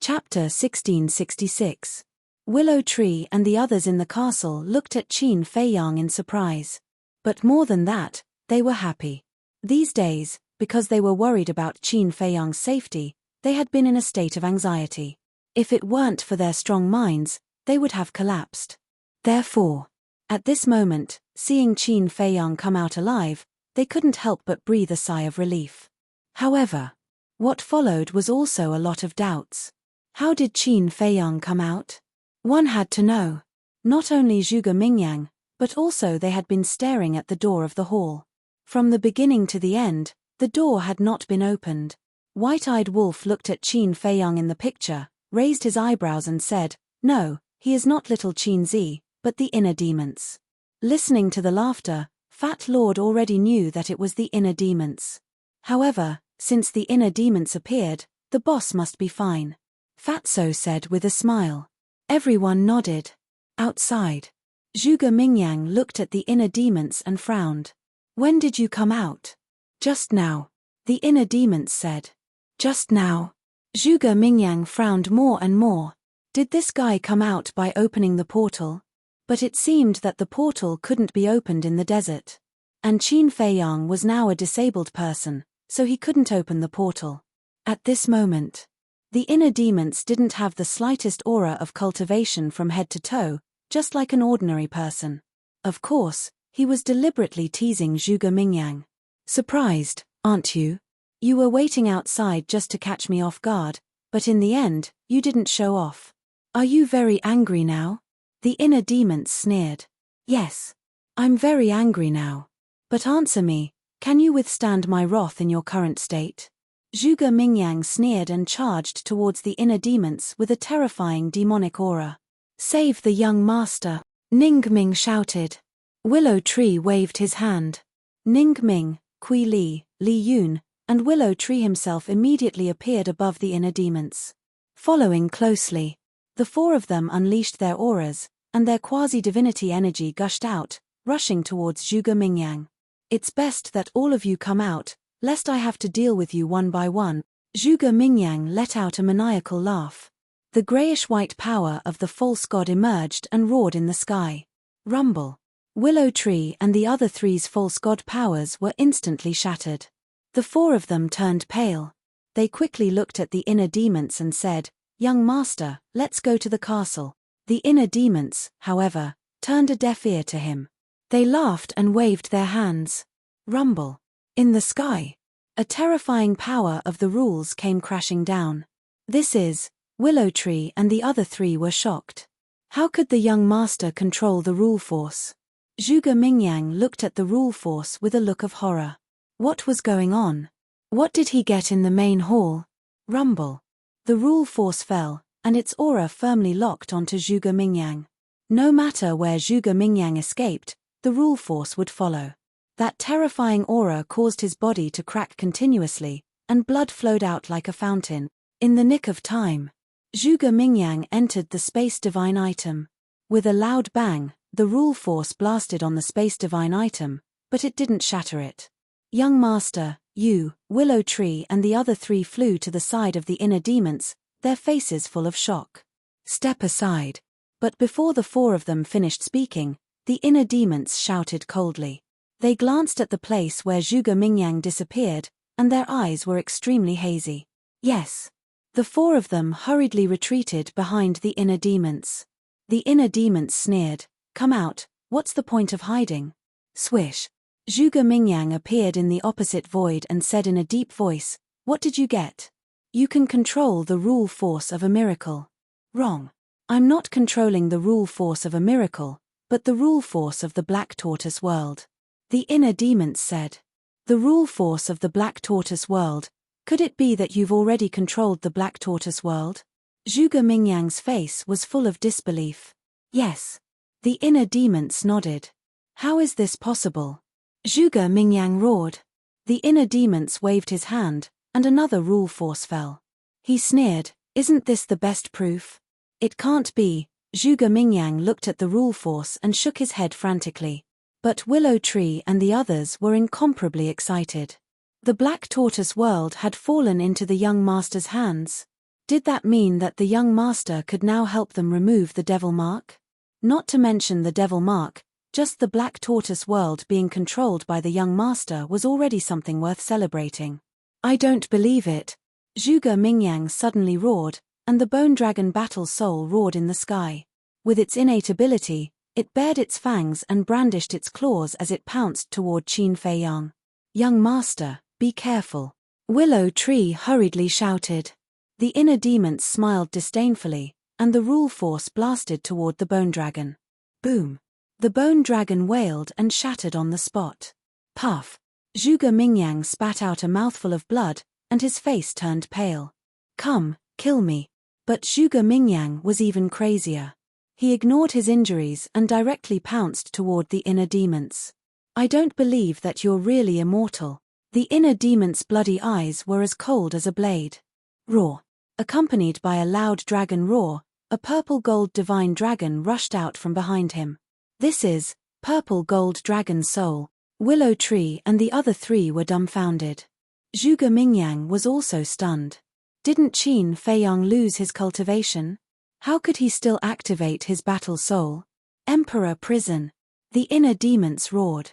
Chapter 1666. Willow Tree and the others in the castle looked at Qin Feiyang in surprise. But more than that, they were happy. These days, because they were worried about Qin Feiyang's safety, they had been in a state of anxiety. If it weren't for their strong minds, they would have collapsed. Therefore, at this moment, seeing Qin Feiyang come out alive, they couldn't help but breathe a sigh of relief. However, what followed was also a lot of doubts. How did Qin Feiyang come out? One had to know. Not only Zhuge Mingyang, but also they had been staring at the door of the hall. From the beginning to the end, the door had not been opened. White-eyed Wolf looked at Qin Feiyang in the picture, raised his eyebrows and said, No, he is not little Qinzi, but the inner demons. Listening to the laughter, Fat Lord already knew that it was the inner demons. However, since the inner demons appeared, the boss must be fine. Fatso said with a smile. Everyone nodded. Outside, Zhuge Mingyang looked at the inner demons and frowned. When did you come out? Just now. The inner demons said. Just now. Zhuge Mingyang frowned more and more. Did this guy come out by opening the portal? But it seemed that the portal couldn't be opened in the desert. And Qin Feiyang was now a disabled person, so he couldn't open the portal. At this moment, the inner demons didn't have the slightest aura of cultivation from head to toe, just like an ordinary person. Of course, he was deliberately teasing Zhuge Mingyang. Surprised, aren't you? You were waiting outside just to catch me off guard, but in the end, you didn't show off. Are you very angry now? The inner demons sneered. Yes. I'm very angry now. But answer me, can you withstand my wrath in your current state? Zhuge Mingyang sneered and charged towards the inner demons with a terrifying demonic aura. Save the young master, Ningming shouted. Willow Tree waved his hand. Ningming, Kui Li, Li Yun, and Willow Tree himself immediately appeared above the inner demons. Following closely, the four of them unleashed their auras, and their quasi-divinity energy gushed out, rushing towards Zhuge Mingyang. It's best that all of you come out, lest I have to deal with you one by one. Zhuge Mingyang let out a maniacal laugh. The greyish-white power of the false god emerged and roared in the sky. Rumble. Willow Tree and the other three's false god powers were instantly shattered. The four of them turned pale. They quickly looked at the inner demons and said, Young master, let's go to the castle. The inner demons, however, turned a deaf ear to him. They laughed and waved their hands. Rumble. In the sky. A terrifying power of the rules came crashing down. This is, Willow Tree and the other three were shocked. How could the young master control the rule force? Zhuge Mingyang looked at the rule force with a look of horror. What was going on? What did he get in the main hall? Rumble. The rule force fell, and its aura firmly locked onto Zhuge Mingyang. No matter where Zhuge Mingyang escaped, the rule force would follow. That terrifying aura caused his body to crack continuously, and blood flowed out like a fountain. In the nick of time, Zhuge Mingyang entered the Space Divine item. With a loud bang, the rule force blasted on the Space Divine item, but it didn't shatter it. Young Master, you, Willow Tree and the other three flew to the side of the inner demons, their faces full of shock. Step aside. But before the four of them finished speaking, the inner demons shouted coldly. They glanced at the place where Zhuge Mingyang disappeared, and their eyes were extremely hazy. Yes. The four of them hurriedly retreated behind the inner demons. The inner demons sneered, "Come out, what's the point of hiding?" Swish. Zhuge Mingyang appeared in the opposite void and said in a deep voice, "What did you get?" "You can control the rule force of a miracle." "Wrong. I'm not controlling the rule force of a miracle, but the rule force of the Black Tortoise world." The inner demons said. "The rule force of the Black Tortoise world? Could it be that you've already controlled the Black Tortoise world?" Zhuge Mingyang's face was full of disbelief. "Yes." The inner demons nodded. "How is this possible?" Zhuge Mingyang roared. The inner demons waved his hand, and another rule force fell. He sneered, "Isn't this the best proof?" "It can't be." Zhuge Mingyang looked at the rule force and shook his head frantically. But Willow Tree and the others were incomparably excited. The Black Tortoise world had fallen into the young master's hands. Did that mean that the young master could now help them remove the devil mark? Not to mention the devil mark, just the Black Tortoise world being controlled by the young master was already something worth celebrating. "I don't believe it." Zhuge Mingyang suddenly roared, and the Bone Dragon Battle Soul roared in the sky. With its innate ability, it bared its fangs and brandished its claws as it pounced toward Qin Fei Yang. "Young master, be careful." Willow Tree hurriedly shouted. The inner demons smiled disdainfully, and the rule force blasted toward the Bone Dragon. Boom. The Bone Dragon wailed and shattered on the spot. Puff. Zhuge Mingyang spat out a mouthful of blood, and his face turned pale. "Come, kill me." But Zhuge Mingyang was even crazier. He ignored his injuries and directly pounced toward the inner demons. "I don't believe that you're really immortal." The inner demon's bloody eyes were as cold as a blade. Roar. Accompanied by a loud dragon roar, a purple-gold divine dragon rushed out from behind him. "This is purple-gold dragon soul." Willow Tree and the other three were dumbfounded. Zhuge Mingyang was also stunned. Didn't Qin Fei Yang lose his cultivation? How could he still activate his battle soul? Emperor Prison. The inner demons roared.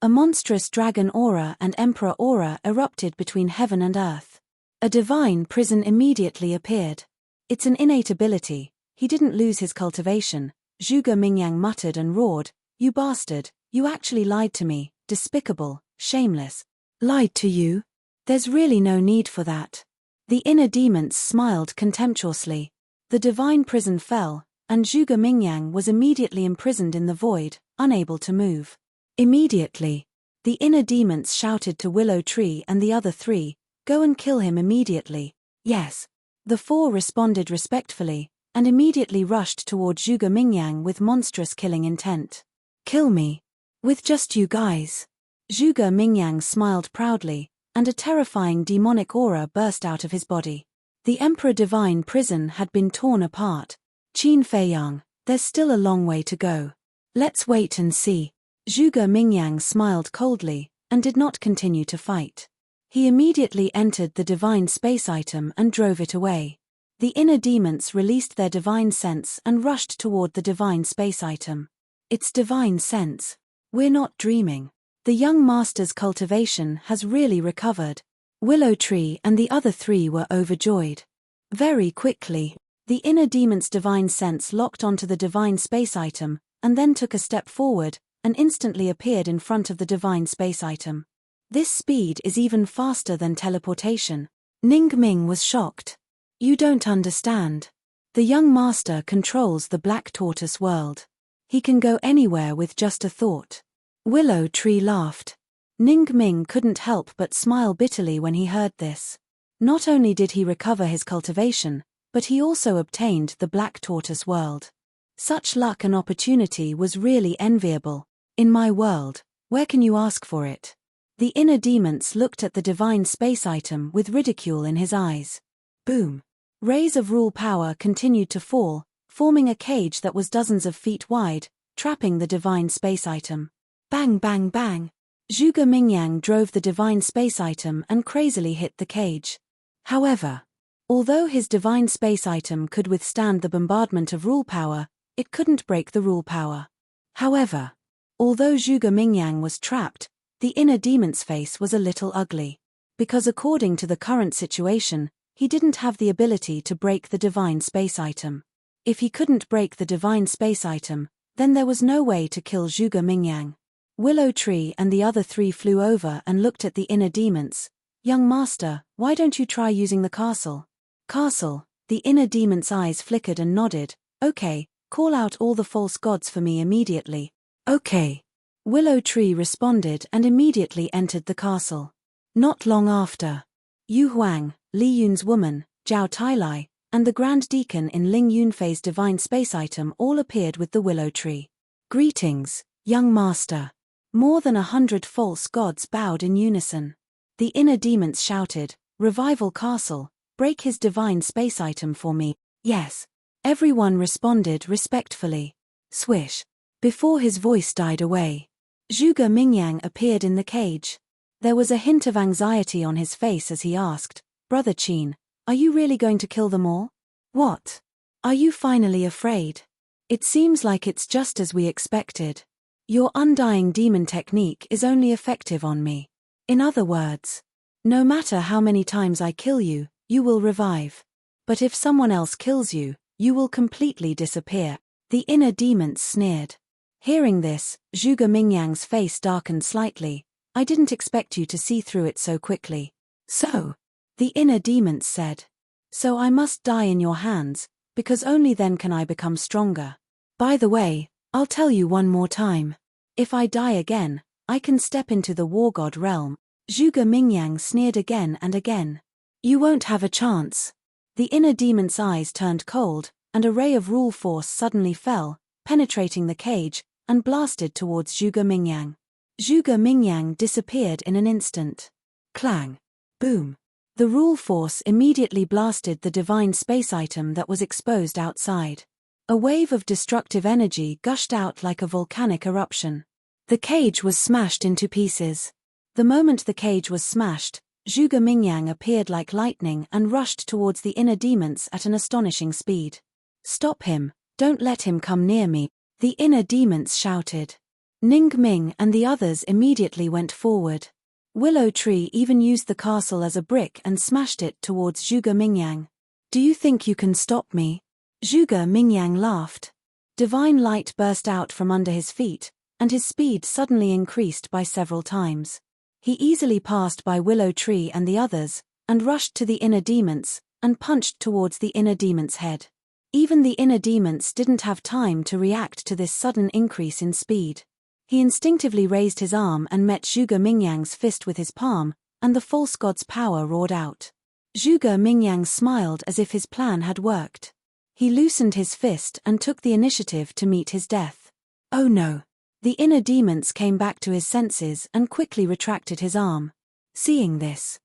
A monstrous dragon aura and emperor aura erupted between heaven and earth. A divine prison immediately appeared. "It's an innate ability, he didn't lose his cultivation." Zhuge Mingyang muttered and roared, "You bastard, you actually lied to me, despicable, shameless." "Lied to you? There's really no need for that." The inner demons smiled contemptuously. The divine prison fell, and Zhuge Mingyang was immediately imprisoned in the void, unable to move. Immediately, the inner demons shouted to Willow Tree and the other three, "Go and kill him immediately." "Yes." The four responded respectfully, and immediately rushed toward Zhuge Mingyang with monstrous killing intent. "Kill me? With just you guys?" Zhuge Mingyang smiled proudly, and a terrifying demonic aura burst out of his body. The Emperor Divine Prison had been torn apart. "Qin Fei Yang, there's still a long way to go. Let's wait and see." Zhuge Mingyang smiled coldly, and did not continue to fight. He immediately entered the divine space item and drove it away. The inner demons released their divine sense and rushed toward the divine space item. "It's divine sense. We're not dreaming. The young master's cultivation has really recovered." Willow Tree and the other three were overjoyed. Very quickly, the inner demon's divine sense locked onto the divine space item, and then took a step forward, and instantly appeared in front of the divine space item. "This speed is even faster than teleportation." Ning Ming was shocked. "You don't understand. The young master controls the Black Tortoise world. He can go anywhere with just a thought." Willow Tree laughed. Ning Ming couldn't help but smile bitterly when he heard this. Not only did he recover his cultivation, but he also obtained the Black Tortoise world. Such luck and opportunity was really enviable. In my world, where can you ask for it? The inner demons looked at the divine space item with ridicule in his eyes. Boom. Rays of rule power continued to fall, forming a cage that was dozens of feet wide, trapping the divine space item. Bang bang bang. Zhuge Mingyang drove the divine space item and crazily hit the cage. However, although his divine space item could withstand the bombardment of rule power, it couldn't break the rule power. However, although Zhuge Mingyang was trapped, the inner demon's face was a little ugly. Because according to the current situation, he didn't have the ability to break the divine space item. If he couldn't break the divine space item, then there was no way to kill Zhuge Mingyang. Willow Tree and the other three flew over and looked at the inner demons. Young master, why don't you try using the castle? Castle, the inner demon's eyes flickered and nodded. Okay, call out all the false gods for me immediately. Okay. Willow Tree responded and immediately entered the castle. Not long after, Yu Huang, Li Yun's woman, Zhao Tailai, and the Grand Deacon in Ling Yunfei's divine space item all appeared with the Willow Tree. Greetings, young master. More than 100 false gods bowed in unison. The inner demons shouted, Revival Castle, break his divine space item for me. Yes. Everyone responded respectfully. Swish. Before his voice died away, Zhuge Mingyang appeared in the cage. There was a hint of anxiety on his face as he asked, Brother Qin, are you really going to kill them all? What? Are you finally afraid? It seems like it's just as we expected. Your undying demon technique is only effective on me. In other words, no matter how many times I kill you, you will revive. But if someone else kills you, you will completely disappear. The inner demons sneered. Hearing this, Zhuge Mingyang's face darkened slightly. I didn't expect you to see through it so quickly. So, the inner demons said. So I must die in your hands, because only then can I become stronger. By the way, I'll tell you one more time. If I die again, I can step into the war god realm. Zhuge Mingyang sneered again and again. You won't have a chance. The inner demon's eyes turned cold, and a ray of rule force suddenly fell, penetrating the cage, and blasted towards Zhuge Mingyang. Zhuge Mingyang disappeared in an instant. Clang. Boom. The rule force immediately blasted the divine space item that was exposed outside. A wave of destructive energy gushed out like a volcanic eruption. The cage was smashed into pieces. The moment the cage was smashed, Zhuge Mingyang appeared like lightning and rushed towards the inner demons at an astonishing speed. Stop him, don't let him come near me, the inner demons shouted. Ning Ming and the others immediately went forward. Willow Tree even used the castle as a brick and smashed it towards Zhuge Mingyang. Do you think you can stop me? Zhuge Mingyang laughed. Divine light burst out from under his feet, and his speed suddenly increased by several times. He easily passed by Willow Tree and the others, and rushed to the inner demons, and punched towards the inner demon's head. Even the inner demons didn't have time to react to this sudden increase in speed. He instinctively raised his arm and met Zhuge Mingyang's fist with his palm, and the false god's power roared out. Zhuge Mingyang smiled as if his plan had worked. He loosened his fist and took the initiative to meet his death. Oh no! The inner demons came back to his senses and quickly retracted his arm. Seeing this.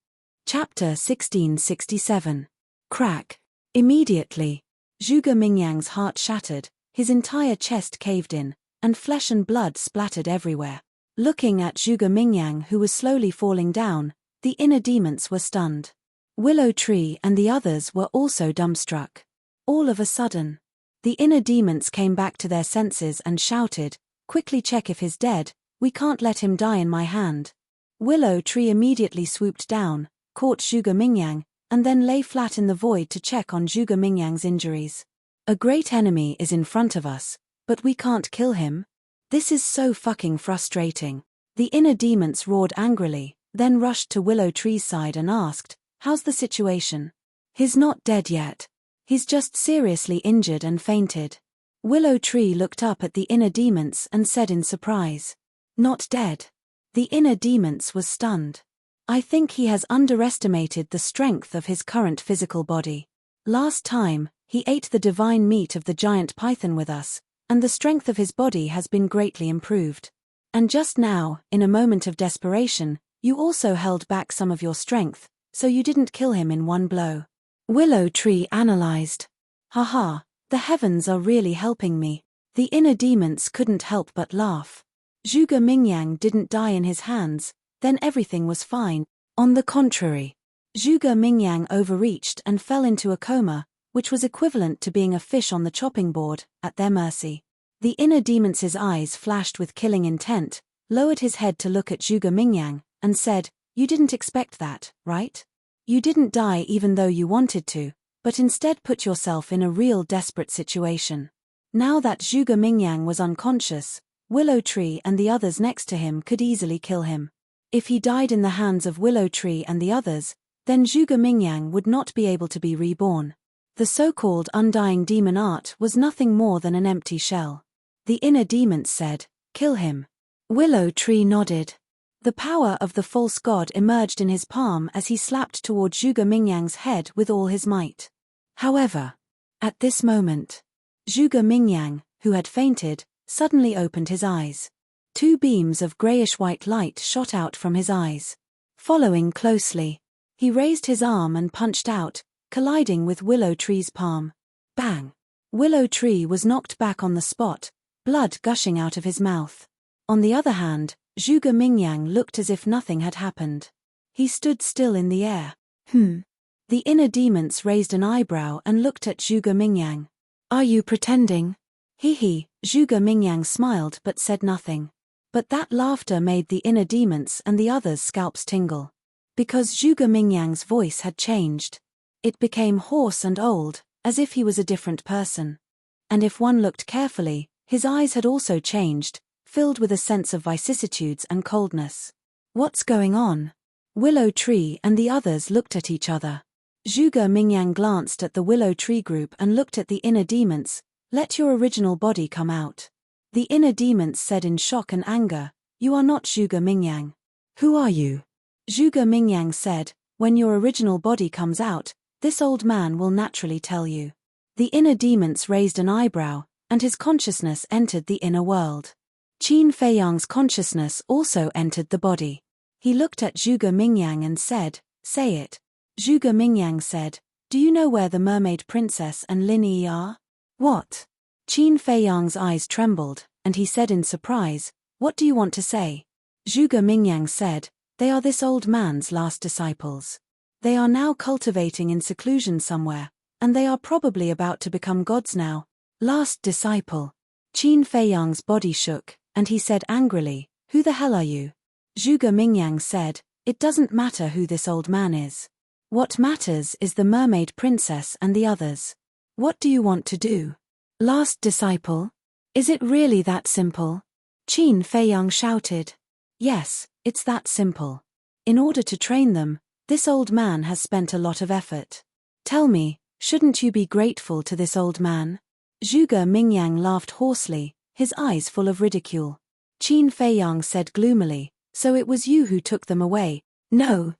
Chapter 1667. Crack. Immediately, Zhuge Mingyang's heart shattered, his entire chest caved in, and flesh and blood splattered everywhere. Looking at Zhuge Mingyang who was slowly falling down, the inner demons were stunned. Willow Tree and the others were also dumbstruck. All of a sudden, the inner demons came back to their senses and shouted, Quickly check if he's dead, we can't let him die in my hand. Willow Tree immediately swooped down, caught Zhuge Mingyang, and then lay flat in the void to check on Zhuge Mingyang's injuries. A great enemy is in front of us, but we can't kill him? This is so fucking frustrating. The inner demons roared angrily, then rushed to Willow Tree's side and asked, How's the situation? He's not dead yet. He's just seriously injured and fainted. Willow Tree looked up at the inner demons and said in surprise, Not dead. The inner demons was stunned. I think he has underestimated the strength of his current physical body. Last time, he ate the divine meat of the giant python with us, and the strength of his body has been greatly improved. And just now, in a moment of desperation, you also held back some of your strength, so you didn't kill him in one blow. Willow Tree analyzed. Haha, the heavens are really helping me. The inner demons couldn't help but laugh. Zhuge Mingyang didn't die in his hands, then everything was fine. On the contrary, Zhuge Mingyang overreached and fell into a coma, which was equivalent to being a fish on the chopping board, at their mercy. The inner demon's eyes flashed with killing intent, lowered his head to look at Zhuge Mingyang, and said, "You didn't expect that, right? You didn't die even though you wanted to, but instead put yourself in a real desperate situation." Now that Zhuge Mingyang was unconscious, Willow Tree and the others next to him could easily kill him. If he died in the hands of Willow Tree and the others, then Zhuge Mingyang would not be able to be reborn. The so-called undying demon art was nothing more than an empty shell. The inner demons said, "Kill him." Willow Tree nodded. The power of the false god emerged in his palm as he slapped toward Zhuge Mingyang's head with all his might. However, at this moment, Zhuge Mingyang, who had fainted, suddenly opened his eyes. Two beams of grayish-white light shot out from his eyes. Following closely, he raised his arm and punched out, colliding with Willow Tree's palm. Bang! Willow Tree was knocked back on the spot, blood gushing out of his mouth. On the other hand, Zhuge Mingyang looked as if nothing had happened. He stood still in the air. The inner demons raised an eyebrow and looked at Zhuge Mingyang. "Are you pretending?" Hee, Zhuge Mingyang smiled but said nothing. But that laughter made the inner demons and the others' scalps tingle. Because Zhuge Mingyang's voice had changed. It became hoarse and old, as if he was a different person. And if one looked carefully, his eyes had also changed, filled with a sense of vicissitudes and coldness. What's going on? Willow Tree and the others looked at each other. Zhuge Mingyang glanced at the Willow Tree group and looked at the inner demons. "Let your original body come out." The inner demons said in shock and anger, "You are not Zhuge Mingyang. Who are you?" Zhuge Mingyang said, "When your original body comes out, this old man will naturally tell you." The inner demons raised an eyebrow, and his consciousness entered the inner world. Qin Feiyang's consciousness also entered the body. He looked at Zhuge Mingyang and said, "Say it." Zhuge Mingyang said, "Do you know where the mermaid princess and Lin Yi are?" "What?" Qin Feiyang's eyes trembled, and he said in surprise, "What do you want to say?" Zhuge Mingyang said, "They are this old man's last disciples. They are now cultivating in seclusion somewhere, and they are probably about to become gods now." Last disciple. Qin Feiyang's body shook, and he said angrily, "Who the hell are you?" Zhuge Mingyang said, "It doesn't matter who this old man is. What matters is the mermaid princess and the others. What do you want to do?" Last disciple? Is it really that simple? Qin Feiyang shouted. Yes, it's that simple. In order to train them, this old man has spent a lot of effort. Tell me, shouldn't you be grateful to this old man? Zhuge Mingyang laughed hoarsely, his eyes full of ridicule. Qin Feiyang said gloomily, "So it was you who took them away?" No.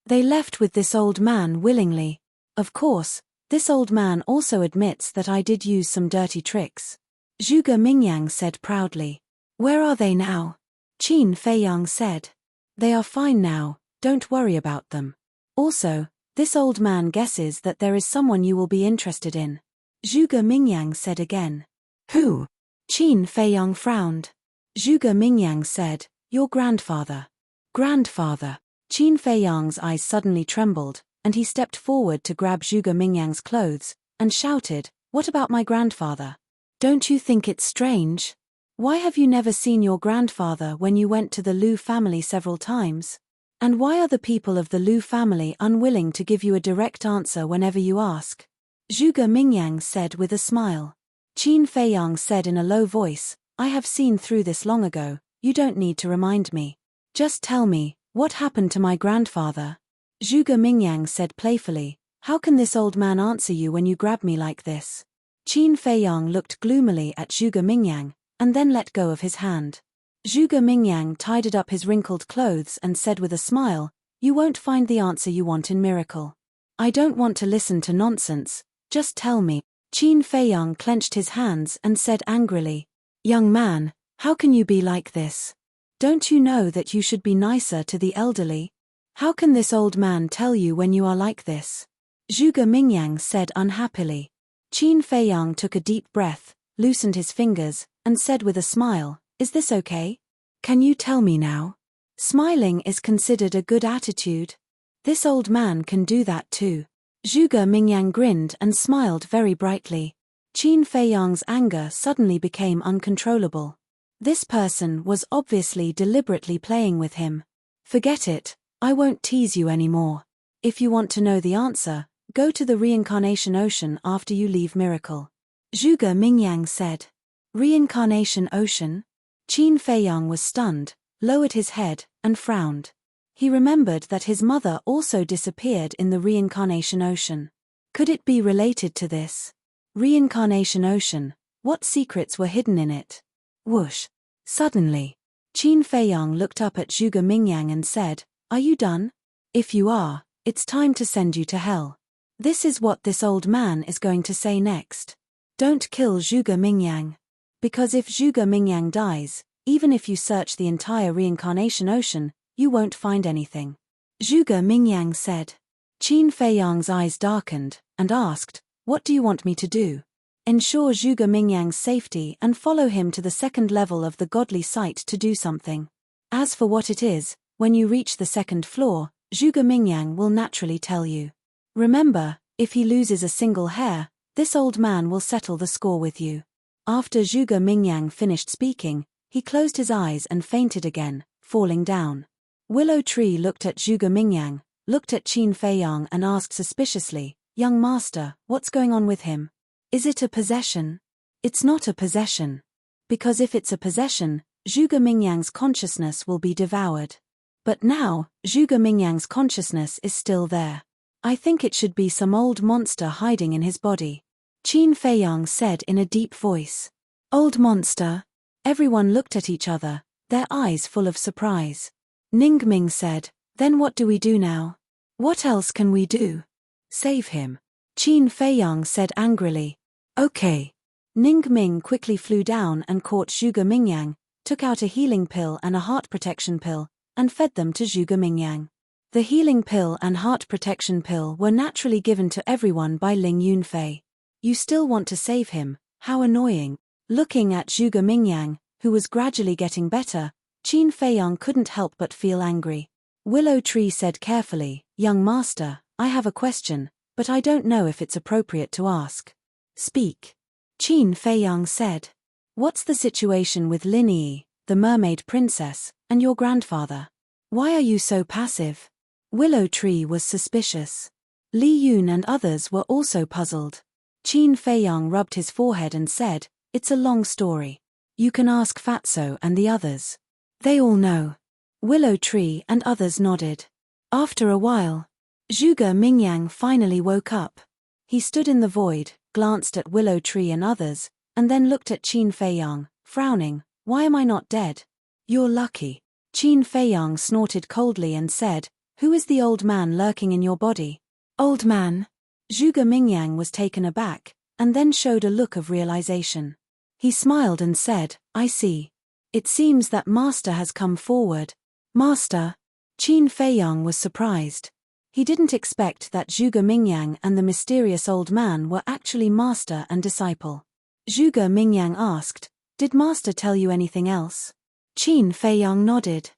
They left with this old man willingly. Of course, this old man also admits that I did use some dirty tricks. Zhuge Mingyang said proudly. Where are they now? Qin Feiyang said. They are fine now, don't worry about them. Also, this old man guesses that there is someone you will be interested in. Zhuge Mingyang said again. Who? Qin Feiyang frowned. Zhuge Mingyang said, your grandfather. Grandfather. Qin Feiyang's eyes suddenly trembled, and he stepped forward to grab Zhuge Mingyang's clothes, and shouted, what about my grandfather? Don't you think it's strange? Why have you never seen your grandfather when you went to the Lu family several times? And why are the people of the Lu family unwilling to give you a direct answer whenever you ask? Zhuge Mingyang said with a smile. Qin Feiyang said in a low voice, I have seen through this long ago, you don't need to remind me. Just tell me, what happened to my grandfather? Zhuge Mingyang said playfully, how can this old man answer you when you grab me like this? Qin Feiyang looked gloomily at Zhuge Mingyang, and then let go of his hand. Zhuge Mingyang tidied up his wrinkled clothes and said with a smile, "You won't find the answer you want in miracle. I don't want to listen to nonsense, just tell me." Qin Feiyang clenched his hands and said angrily, "Young man, how can you be like this? Don't you know that you should be nicer to the elderly? How can this old man tell you when you are like this?" Zhuge Mingyang said unhappily. Qin Feiyang took a deep breath, loosened his fingers, and said with a smile, "Is this okay? Can you tell me now? Smiling is considered a good attitude. This old man can do that too." Zhuge Mingyang grinned and smiled very brightly. Qin Feiyang's anger suddenly became uncontrollable. This person was obviously deliberately playing with him. "Forget it, I won't tease you anymore. If you want to know the answer, go to the reincarnation ocean after you leave miracle." Zhuge Mingyang said. Reincarnation ocean? Qin Feiyang was stunned, lowered his head, and frowned. He remembered that his mother also disappeared in the reincarnation ocean. Could it be related to this? Reincarnation ocean, what secrets were hidden in it? Whoosh! Suddenly, Qin Feiyang looked up at Zhuge Mingyang and said, "Are you done? If you are, it's time to send you to hell." This is what this old man is going to say next. Don't kill Zhuge Mingyang. Because if Zhuge Mingyang dies, even if you search the entire reincarnation ocean, you won't find anything. Zhuge Mingyang said. Qin Feiyang's eyes darkened, and asked, "What do you want me to do?" Ensure Zhuge Mingyang's safety and follow him to the second level of the godly site to do something. As for what it is, when you reach the second floor, Zhuge Mingyang will naturally tell you. Remember, if he loses a single hair, this old man will settle the score with you. After Zhuge Mingyang finished speaking, he closed his eyes and fainted again, falling down. Willow Tree looked at Zhuge Mingyang, looked at Qin Feiyang and asked suspiciously, "Young master, what's going on with him? Is it a possession?" "It's not a possession. Because if it's a possession, Zhuge Mingyang's consciousness will be devoured. But now, Zhuge Mingyang's consciousness is still there. I think it should be some old monster hiding in his body," Qin Feiyang said in a deep voice. "Old monster?" Everyone looked at each other, their eyes full of surprise. Ningming said, "Then what do we do now? What else can we do?" "Save him," Qin Feiyang said angrily. "Okay." Ningming quickly flew down and caught Zhuge Mingyang, took out a healing pill and a heart protection pill, and fed them to Zhuge Mingyang. The healing pill and heart protection pill were naturally given to everyone by Ling Yunfei. "You still want to save him, how annoying." Looking at Zhuge Mingyang, who was gradually getting better, Qin Feiyang couldn't help but feel angry. Willow Tree said carefully, "Young master, I have a question, but I don't know if it's appropriate to ask." "Speak." Qin Feiyang said. "What's the situation with Lin Yi, the mermaid princess, and your grandfather? Why are you so passive?" Willow Tree was suspicious. Li Yun and others were also puzzled. Qin Feiyang rubbed his forehead and said, "It's a long story. You can ask Fatso and the others. They all know." Willow Tree and others nodded. After a while, Zhuge Mingyang finally woke up. He stood in the void, glanced at Willow Tree and others, and then looked at Qin Feiyang, frowning, "Why am I not dead?" "You're lucky." Qin Feiyang snorted coldly and said, "Who is the old man lurking in your body?" "Old man?" Zhuge Mingyang was taken aback, and then showed a look of realization. He smiled and said, "I see. It seems that Master has come forward." "Master?" Qin Feiyang was surprised. He didn't expect that Zhuge Mingyang and the mysterious old man were actually master and disciple. Zhuge Mingyang asked, "Did Master tell you anything else?" Qin Feiyang nodded.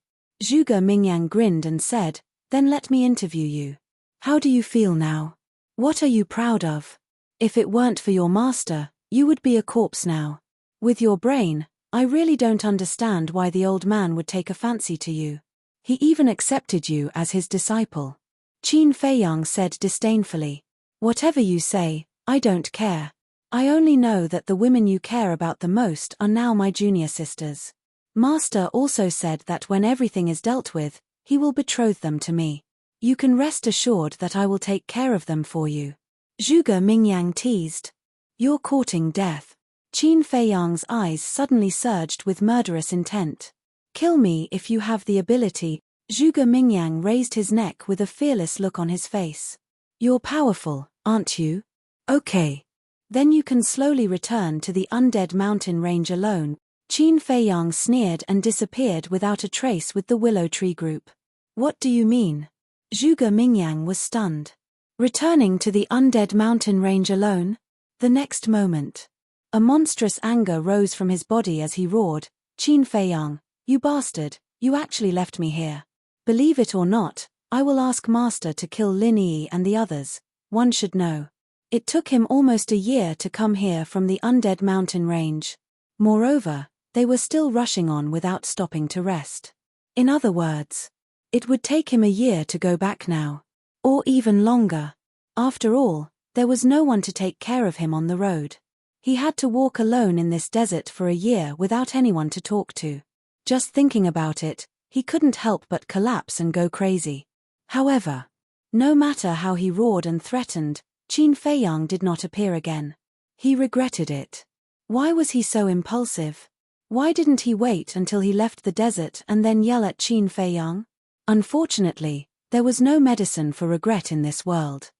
Zhuge Mingyang grinned and said, "Then let me interview you. How do you feel now? What are you proud of? If it weren't for your master, you would be a corpse now. With your brain, I really don't understand why the old man would take a fancy to you. He even accepted you as his disciple." Qin Feiyang said disdainfully, "Whatever you say, I don't care. I only know that the women you care about the most are now my junior sisters. Master also said that when everything is dealt with, he will betroth them to me. You can rest assured that I will take care of them for you." Zhuge Mingyang teased, "You're courting death." Qin Feiyang's eyes suddenly surged with murderous intent. Kill me if you have the ability. Zhuge Mingyang raised his neck with a fearless look on his face. You're powerful, aren't you? Okay. Then you can slowly return to the undead mountain range alone. Qin Feiyang sneered and disappeared without a trace with the willow tree group. What do you mean? Zhuge Mingyang was stunned. Returning to the undead mountain range alone? The next moment, a monstrous anger rose from his body as he roared, Qin Feiyang, you bastard, you actually left me here. Believe it or not, I will ask Master to kill Lin Yi and the others. One should know. It took him almost a year to come here from the undead mountain range. Moreover, they were still rushing on without stopping to rest. In other words, it would take him a year to go back now. Or even longer. After all, there was no one to take care of him on the road. He had to walk alone in this desert for a year without anyone to talk to. Just thinking about it, he couldn't help but collapse and go crazy. However, no matter how he roared and threatened, Qin Feiyang did not appear again. He regretted it. Why was he so impulsive? Why didn't he wait until he left the desert and then yell at Qin Feiyang? Unfortunately, there was no medicine for regret in this world.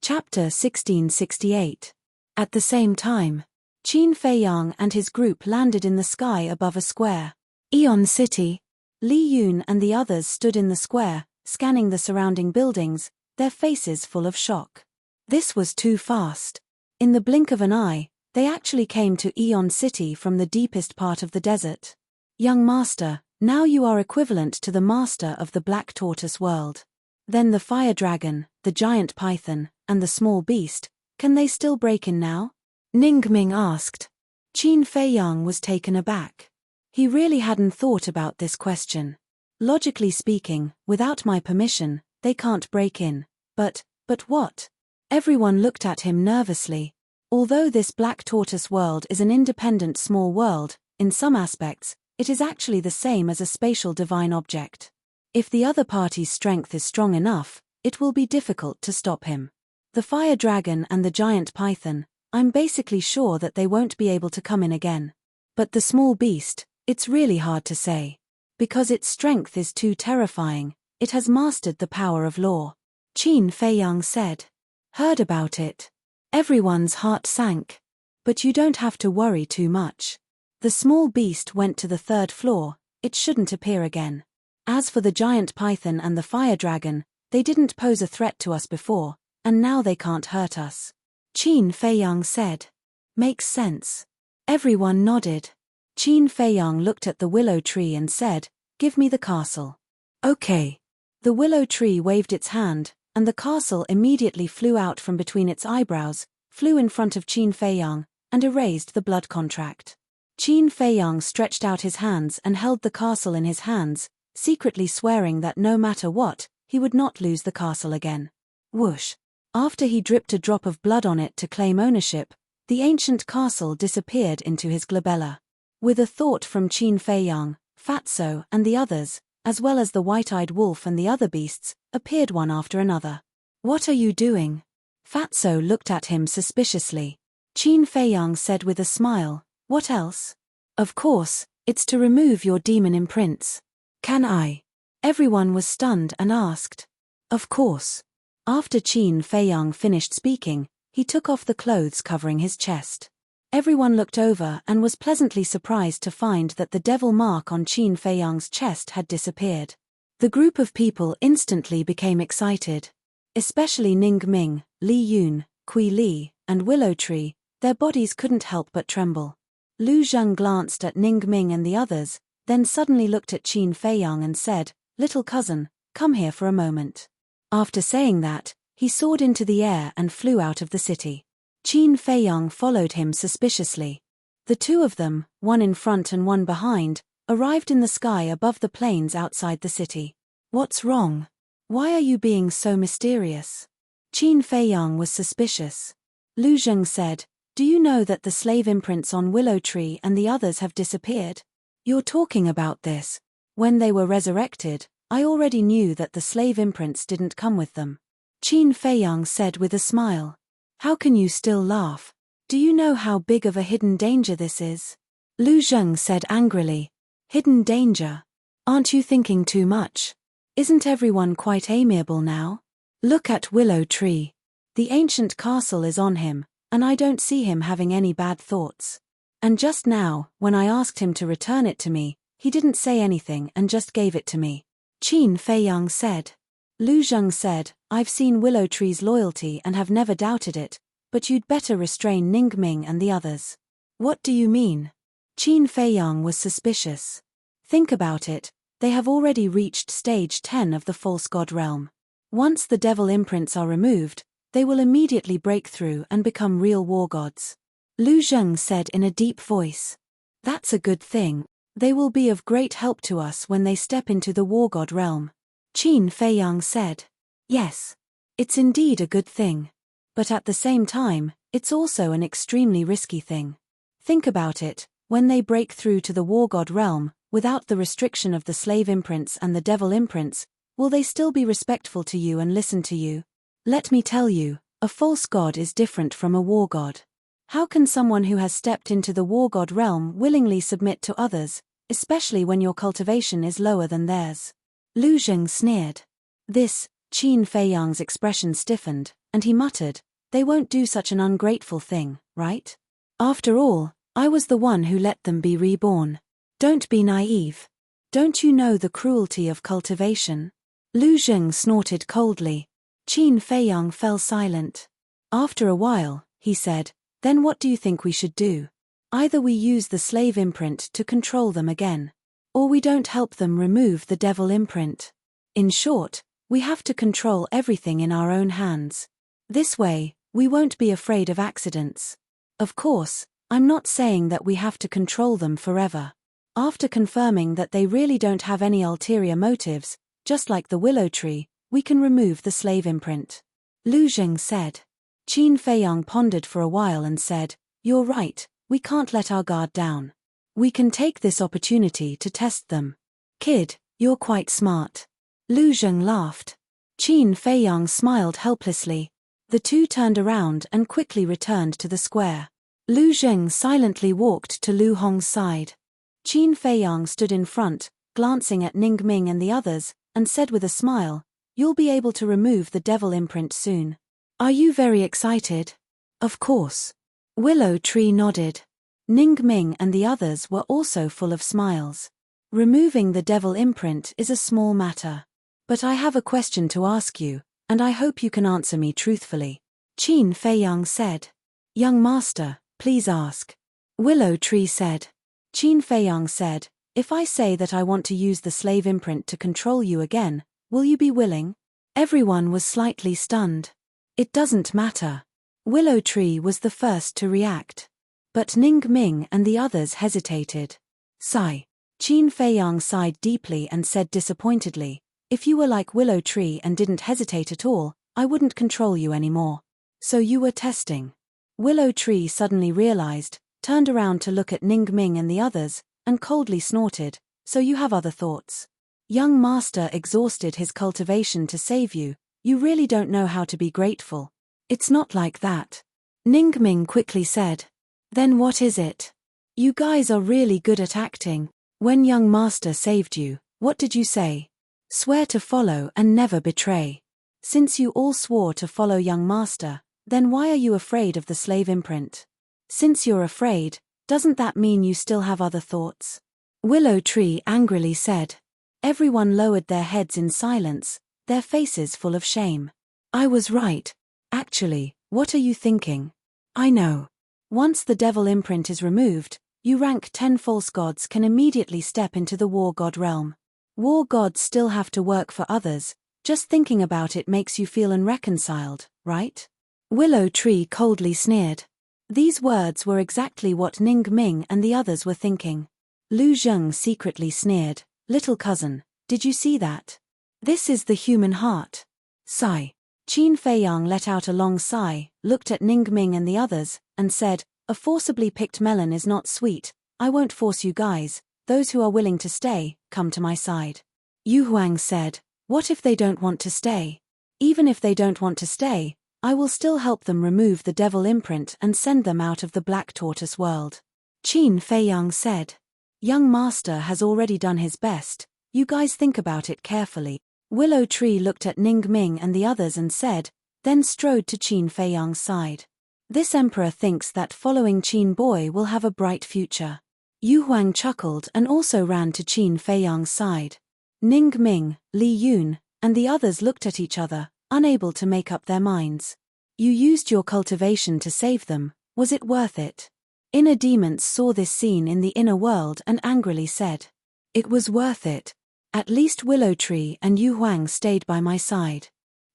Chapter 1668. At the same time, Qin Feiyang and his group landed in the sky above a square. Aeon City. Li Yun and the others stood in the square, scanning the surrounding buildings, their faces full of shock. This was too fast. In the blink of an eye, they actually came to Aeon City from the deepest part of the desert. Young Master, now you are equivalent to the Master of the Black Tortoise world. Then the fire dragon, the giant python, and the small beast, can they still break in now? Ningming asked. Qin Feiyang was taken aback. He really hadn't thought about this question. Logically speaking, without my permission, they can't break in. But what? Everyone looked at him nervously. Although this Black Tortoise world is an independent small world, in some aspects, it is actually the same as a spatial divine object. If the other party's strength is strong enough, it will be difficult to stop him. The fire dragon and the giant python, I'm basically sure that they won't be able to come in again. But the small beast, it's really hard to say. Because its strength is too terrifying, it has mastered the power of law. Qin Feiyang said. Heard about it. Everyone's heart sank. But you don't have to worry too much. The small beast went to the 3rd floor, it shouldn't appear again. As for the giant python and the fire dragon, they didn't pose a threat to us before, and now they can't hurt us. Qin Feiyang said. Makes sense. Everyone nodded. Qin Feiyang looked at the willow tree and said, give me the castle. Okay. The willow tree waved its hand, and the castle immediately flew out from between its eyebrows, flew in front of Qin Feiyang, and erased the blood contract. Qin Feiyang stretched out his hands and held the castle in his hands, secretly swearing that no matter what, he would not lose the castle again. Whoosh. After he dripped a drop of blood on it to claim ownership, the ancient castle disappeared into his glabella. With a thought from Qin Feiyang, Fatso and the others, as well as the white-eyed wolf and the other beasts, appeared one after another. What are you doing? Fatso looked at him suspiciously. Qin Feiyang said with a smile, what else? Of course, it's to remove your demon imprints. Can I? Everyone was stunned and asked. Of course. After Qin Feiyang finished speaking, he took off the clothes covering his chest. Everyone looked over and was pleasantly surprised to find that the devil mark on Qin Feiyang's chest had disappeared. The group of people instantly became excited. Especially Ning Ming, Li Yun, Kui Li, and Willow Tree, their bodies couldn't help but tremble. Lu Zheng glanced at Ning Ming and the others, then suddenly looked at Qin Feiyang and said, little cousin, come here for a moment. After saying that, he soared into the air and flew out of the city. Qin Feiyang followed him suspiciously. The two of them, one in front and one behind, arrived in the sky above the plains outside the city. What's wrong? Why are you being so mysterious? Qin Feiyang was suspicious. Lu Zheng said, do you know that the slave imprints on Willow Tree and the others have disappeared? You're talking about this. When they were resurrected, I already knew that the slave imprints didn't come with them. Qin Feiyang said with a smile. How can you still laugh? Do you know how big of a hidden danger this is? Lu Zheng said angrily. Hidden danger? Aren't you thinking too much? Isn't everyone quite amiable now? Look at Willow Tree. The ancient castle is on him, and I don't see him having any bad thoughts. And just now, when I asked him to return it to me, he didn't say anything and just gave it to me. Qin Feiyang said. Lu Zheng said, I've seen Willow Tree's loyalty and have never doubted it, but you'd better restrain Ningming and the others. What do you mean? Qin Feiyang was suspicious. Think about it, they have already reached stage 10 of the false god realm. Once the devil imprints are removed, they will immediately break through and become real war gods. Lu Zheng said in a deep voice. That's a good thing. They will be of great help to us when they step into the war god realm. Qin Feiyang said. Yes. It's indeed a good thing. But at the same time, it's also an extremely risky thing. Think about it, when they break through to the war god realm, without the restriction of the slave imprints and the devil imprints, will they still be respectful to you and listen to you? Let me tell you, a false god is different from a war god. How can someone who has stepped into the war god realm willingly submit to others, especially when your cultivation is lower than theirs? Lu Zheng sneered. This, Qin Feiyang's expression stiffened, and he muttered, they won't do such an ungrateful thing, right? After all, I was the one who let them be reborn. Don't be naive. Don't you know the cruelty of cultivation? Lu Zheng snorted coldly. Qin Feiyang fell silent. After a while, he said, then what do you think we should do? Either we use the slave imprint to control them again, or we don't help them remove the devil imprint. In short, we have to control everything in our own hands. This way, we won't be afraid of accidents. Of course, I'm not saying that we have to control them forever. After confirming that they really don't have any ulterior motives, just like the willow tree, we can remove the slave imprint. Lu Zheng said. Qin Feiyang pondered for a while and said, you're right, we can't let our guard down. We can take this opportunity to test them. Kid, you're quite smart. Lu Zheng laughed. Qin Feiyang smiled helplessly. The two turned around and quickly returned to the square. Lu Zheng silently walked to Lu Hong's side. Qin Feiyang stood in front, glancing at Ningming and the others, and said with a smile, you'll be able to remove the devil imprint soon. Are you very excited? Of course. Willow Tree nodded. Ningming and the others were also full of smiles. Removing the devil imprint is a small matter. But I have a question to ask you, and I hope you can answer me truthfully. Qin Feiyang said. Young master, please ask. Willow Tree said. Qin Feiyang said, if I say that I want to use the slave imprint to control you again, will you be willing? Everyone was slightly stunned. It doesn't matter. Willow Tree was the first to react. But Ningming and the others hesitated. Sigh. Qin Feiyang sighed deeply and said disappointedly, if you were like Willow Tree and didn't hesitate at all, I wouldn't control you anymore. So you were testing. Willow Tree suddenly realized, turned around to look at Ningming and the others, and coldly snorted, so you have other thoughts. Young master exhausted his cultivation to save you, you really don't know how to be grateful. It's not like that. Ningming quickly said. Then what is it? You guys are really good at acting. When young master saved you, what did you say? Swear to follow and never betray. Since you all swore to follow young master, then why are you afraid of the slave imprint? Since you're afraid, doesn't that mean you still have other thoughts? Willow Tree angrily said. Everyone lowered their heads in silence, their faces full of shame. I was right. Actually, what are you thinking? I know. Once the devil imprint is removed, you rank 10 false gods can immediately step into the war god realm. War gods still have to work for others, just thinking about it makes you feel unreconciled, right? Willow Tree coldly sneered. These words were exactly what Ningming and the others were thinking. Lu Zheng secretly sneered, little cousin, did you see that? This is the human heart. Sigh. Qin Feiyang let out a long sigh, looked at Ningming and the others, and said, a forcibly picked melon is not sweet, I won't force you guys, those who are willing to stay, come to my side. Yu Huang said, what if they don't want to stay? Even if they don't want to stay, I will still help them remove the devil imprint and send them out of the Black Tortoise world. Qin Feiyang said. Young master has already done his best, You guys think about it carefully. Willow Tree looked at Ning Ming and the others and said, then strode to Qin Feiyang's side. This emperor thinks that following Qin Boy will have a bright future. Yu Huang chuckled and also ran to Qin Feiyang's side. Ning Ming, Li Yun, and the others looked at each other, unable to make up their minds. You used your cultivation to save them, was it worth it? Inner demons saw this scene in the inner world and angrily said, it was worth it. At least Willow Tree and Yu Huang stayed by my side.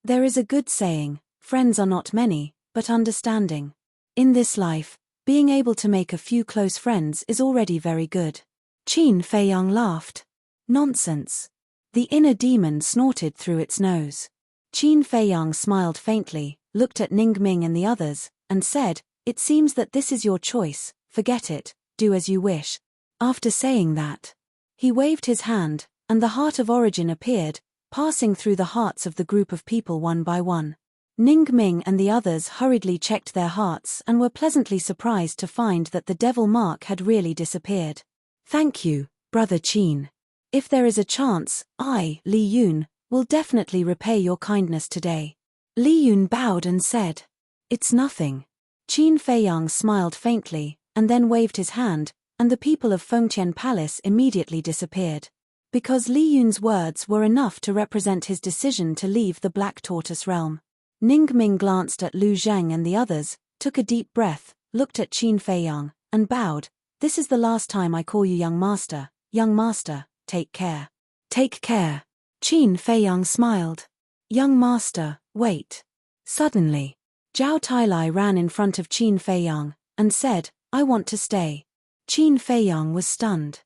There is a good saying, friends are not many, but understanding. In this life, being able to make a few close friends is already very good. Qin Feiyang laughed. Nonsense. The inner demon snorted through its nose. Qin Feiyang smiled faintly, looked at Ning Ming and the others, and said, it seems that this is your choice, forget it, do as you wish. After saying that, he waved his hand, and the Heart of Origin appeared, passing through the hearts of the group of people one by one. Ning Ming and the others hurriedly checked their hearts and were pleasantly surprised to find that the devil mark had really disappeared. Thank you, Brother Qin. If there is a chance, I, Li Yun, will definitely repay your kindness today. Li Yun bowed and said, it's nothing. Qin Feiyang smiled faintly, and then waved his hand, and the people of Fengtian Palace immediately disappeared. Because Li Yun's words were enough to represent his decision to leave the Black Tortoise realm. Ning Ming glanced at Lu Zheng and the others, took a deep breath, looked at Qin Feiyang, and bowed. This is the last time I call you young master. Young master, take care. Take care. Qin Feiyang smiled. Young master, wait. Suddenly, Zhao Tailai ran in front of Qin Feiyang, and said, I want to stay. Qin Feiyang was stunned.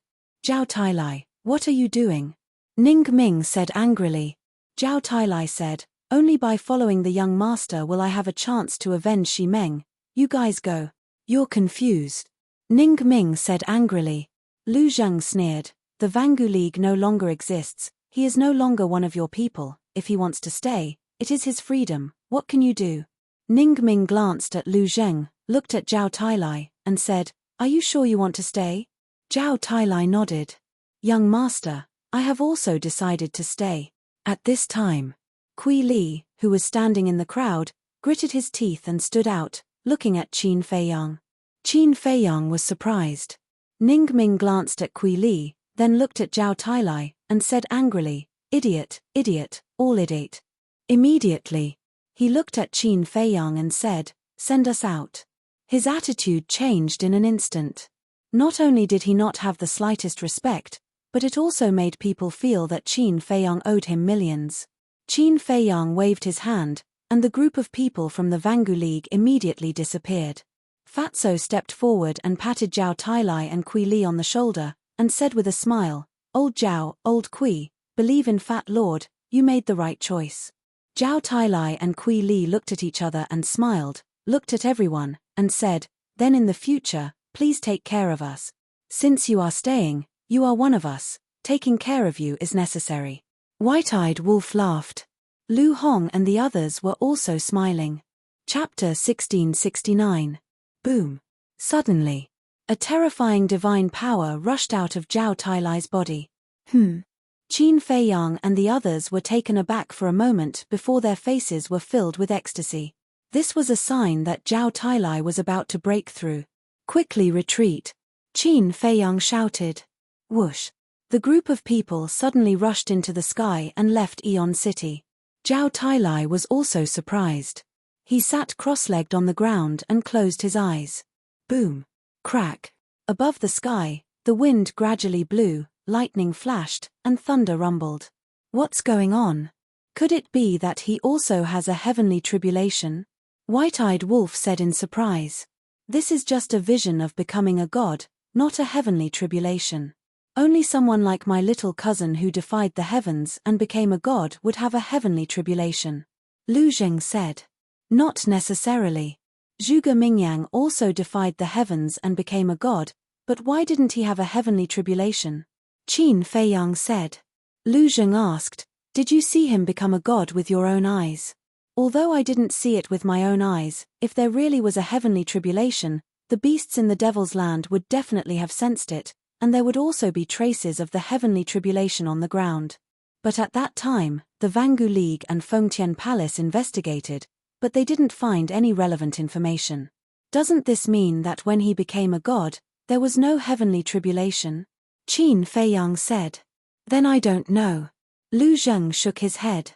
Zhao Tailai, what are you doing? Ning Ming said angrily. Zhao Tailai said, only by following the young master will I have a chance to avenge Xi Meng. You guys go. You're confused. Ning Ming said angrily. Lu Zheng sneered, the Vangu League no longer exists, he is no longer one of your people, if he wants to stay, it is his freedom, what can you do? Ning Ming glanced at Lu Zheng, looked at Zhao Tailai, and said, are you sure you want to stay? Zhao Tailai nodded. Young master, I have also decided to stay. At this time, Kui Li, who was standing in the crowd, gritted his teeth and stood out, looking at Qin Feiyang. Qin Feiyang was surprised. Ning Ming glanced at Kui Li, then looked at Zhao Tailai, and said angrily, idiot, idiot, all idiot. Immediately, he looked at Qin Feiyang and said, send us out. His attitude changed in an instant. Not only did he not have the slightest respect, but it also made people feel that Qin Feiyang owed him millions. Qin Feiyang waved his hand, and the group of people from the Vangu League immediately disappeared. Fatso stepped forward and patted Zhao Tailai and Kui Li on the shoulder, and said with a smile, old Zhao, old Kui, believe in Fat Lord, you made the right choice. Zhao Tailai and Kui Li looked at each other and smiled, looked at everyone, and said, then in the future, please take care of us. Since you are staying, you are one of us, taking care of you is necessary. White-eyed Wolf laughed. Lu Hong and the others were also smiling. Chapter 1669. Boom. Suddenly, a terrifying divine power rushed out of Zhao Tailai's body. Qin Feiyang and the others were taken aback for a moment before their faces were filled with ecstasy. This was a sign that Zhao Tailai was about to break through. Quickly retreat. Qin Feiyang shouted. Whoosh. The group of people suddenly rushed into the sky and left Aeon City. Zhao Tailai was also surprised. He sat cross-legged on the ground and closed his eyes. Boom. Crack. Above the sky, the wind gradually blew, lightning flashed, and thunder rumbled. What's going on? Could it be that he also has a heavenly tribulation? White-eyed Wolf said in surprise. This is just a vision of becoming a god, not a heavenly tribulation. Only someone like my little cousin who defied the heavens and became a god would have a heavenly tribulation. Lu Zheng said. Not necessarily. Zhuge Mingyang also defied the heavens and became a god, but why didn't he have a heavenly tribulation? Qin Feiyang said. Lu Zheng asked, did you see him become a god with your own eyes? Although I didn't see it with my own eyes, if there really was a heavenly tribulation, the beasts in the Devil's Land would definitely have sensed it, and there would also be traces of the heavenly tribulation on the ground. But at that time, the Vangu League and Fengtian Palace investigated, but they didn't find any relevant information. Doesn't this mean that when he became a god, there was no heavenly tribulation? Qin Feiyang said. Then I don't know. Lu Zheng shook his head.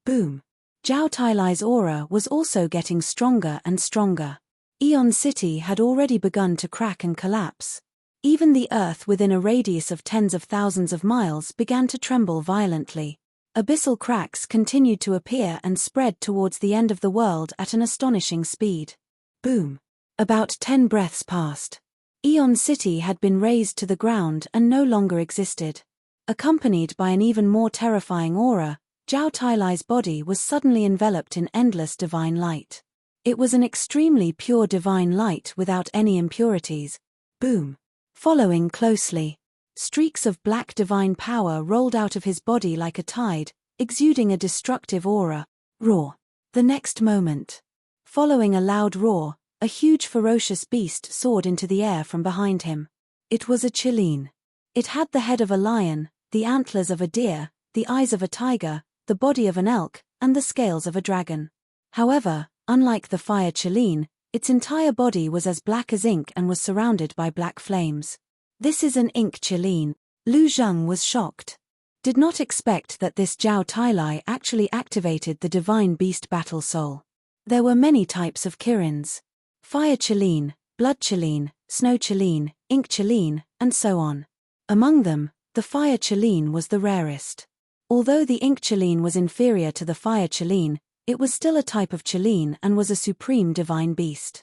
Boom. Zhao Tailai's aura was also getting stronger and stronger. Aeon City had already begun to crack and collapse. Even the earth within a radius of tens of thousands of miles began to tremble violently. Abyssal cracks continued to appear and spread towards the end of the world at an astonishing speed. Boom. About 10 breaths passed. Aeon City had been razed to the ground and no longer existed. Accompanied by an even more terrifying aura, Zhao Tailai's body was suddenly enveloped in endless divine light. It was an extremely pure divine light without any impurities. Boom. Following closely, streaks of black divine power rolled out of his body like a tide, exuding a destructive aura. Roar. The next moment. Following a loud roar, a huge ferocious beast soared into the air from behind him. It was a Qilin. It had the head of a lion, the antlers of a deer, the eyes of a tiger, the body of an elk, and the scales of a dragon. However, unlike the fire Qilin, its entire body was as black as ink and was surrounded by black flames. This is an ink Qilin. Lu Zheng was shocked. Did not expect that this Zhao Tailai actually activated the divine beast battle soul. There were many types of Qilins. Fire Qilin, blood Qilin, snow Qilin, ink Qilin, and so on. Among them, the fire Qilin was the rarest. Although the ink Qilin was inferior to the fire Qilin, it was still a type of Qilin and was a supreme divine beast.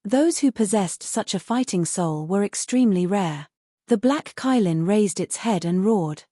Those who possessed such a fighting soul were extremely rare. The black Qilin raised its head and roared.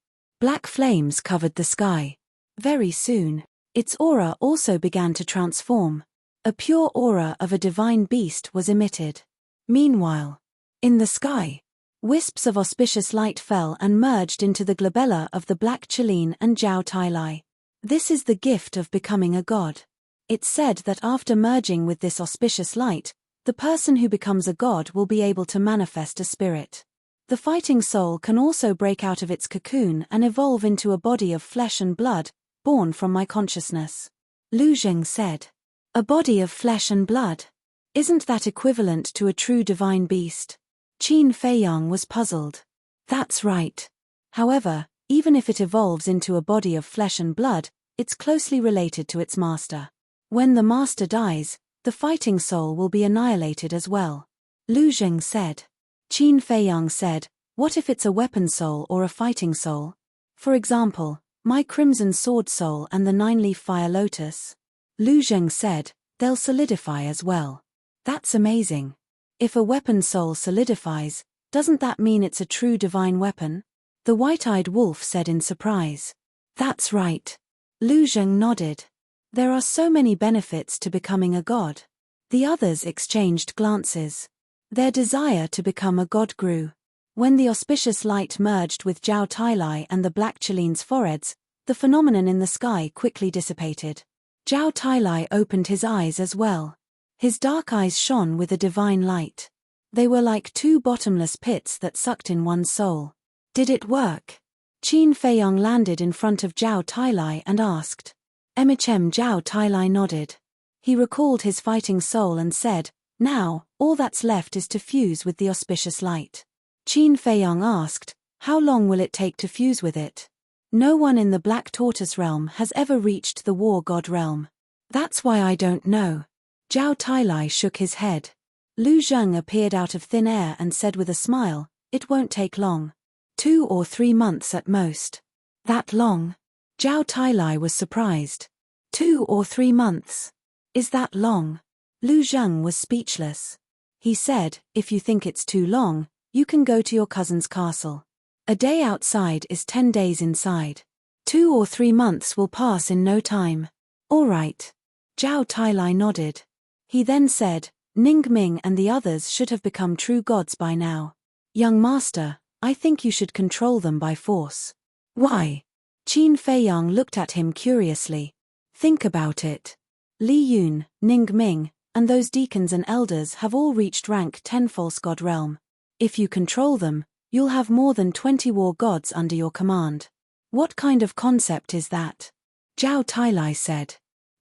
Black flames covered the sky. Very soon, its aura also began to transform. A pure aura of a divine beast was emitted. Meanwhile, in the sky, wisps of auspicious light fell and merged into the glabella of the black Qilin and Zhao Tailai. This is the gift of becoming a god. It's said that after merging with this auspicious light, the person who becomes a god will be able to manifest a spirit. The fighting soul can also break out of its cocoon and evolve into a body of flesh and blood, born from my consciousness. Lu Zheng said. A body of flesh and blood? Isn't that equivalent to a true divine beast? Qin Feiyang was puzzled. That's right. However, even if it evolves into a body of flesh and blood, it's closely related to its master. When the master dies, the fighting soul will be annihilated as well. Lu Zheng said. Qin Feiyang said, what if it's a weapon soul or a fighting soul? For example, my crimson sword soul and the 9-leaf fire lotus? Lu Zheng said, they'll solidify as well. That's amazing. If a weapon soul solidifies, doesn't that mean it's a true divine weapon? The white-eyed wolf said in surprise. That's right. Lu Zheng nodded. There are so many benefits to becoming a god. The others exchanged glances. Their desire to become a god grew. When the auspicious light merged with Zhao Tailai and the black Qilin's foreheads, the phenomenon in the sky quickly dissipated. Zhao Tailai opened his eyes as well. His dark eyes shone with a divine light. They were like two bottomless pits that sucked in one's soul. Did it work? Qin Feiyang landed in front of Zhao Tailai and asked. Zhao Tailai nodded. He recalled his fighting soul and said, now, all that's left is to fuse with the auspicious light. Qin Feiyang asked, how long will it take to fuse with it? No one in the Black Tortoise realm has ever reached the War God realm. That's why I don't know. Zhao Tailai shook his head. Lu Zheng appeared out of thin air and said with a smile, it won't take long. 2 or 3 months at most. That long? Zhao Tailai was surprised. 2 or 3 months? Is that long? Lu Zheng was speechless. He said, if you think it's too long, you can go to your cousin's castle. A day outside is 10 days inside. 2 or 3 months will pass in no time. All right. Zhao Tailai nodded. He then said, Ning Ming and the others should have become true gods by now. Young master, I think you should control them by force. Why? Qin Feiyang looked at him curiously. Think about it. Li Yun, Ning Ming, and those deacons and elders have all reached rank 10 false god realm. If you control them, You'll have more than 20 war gods under your command. What kind of concept is that? Zhao Tailai said.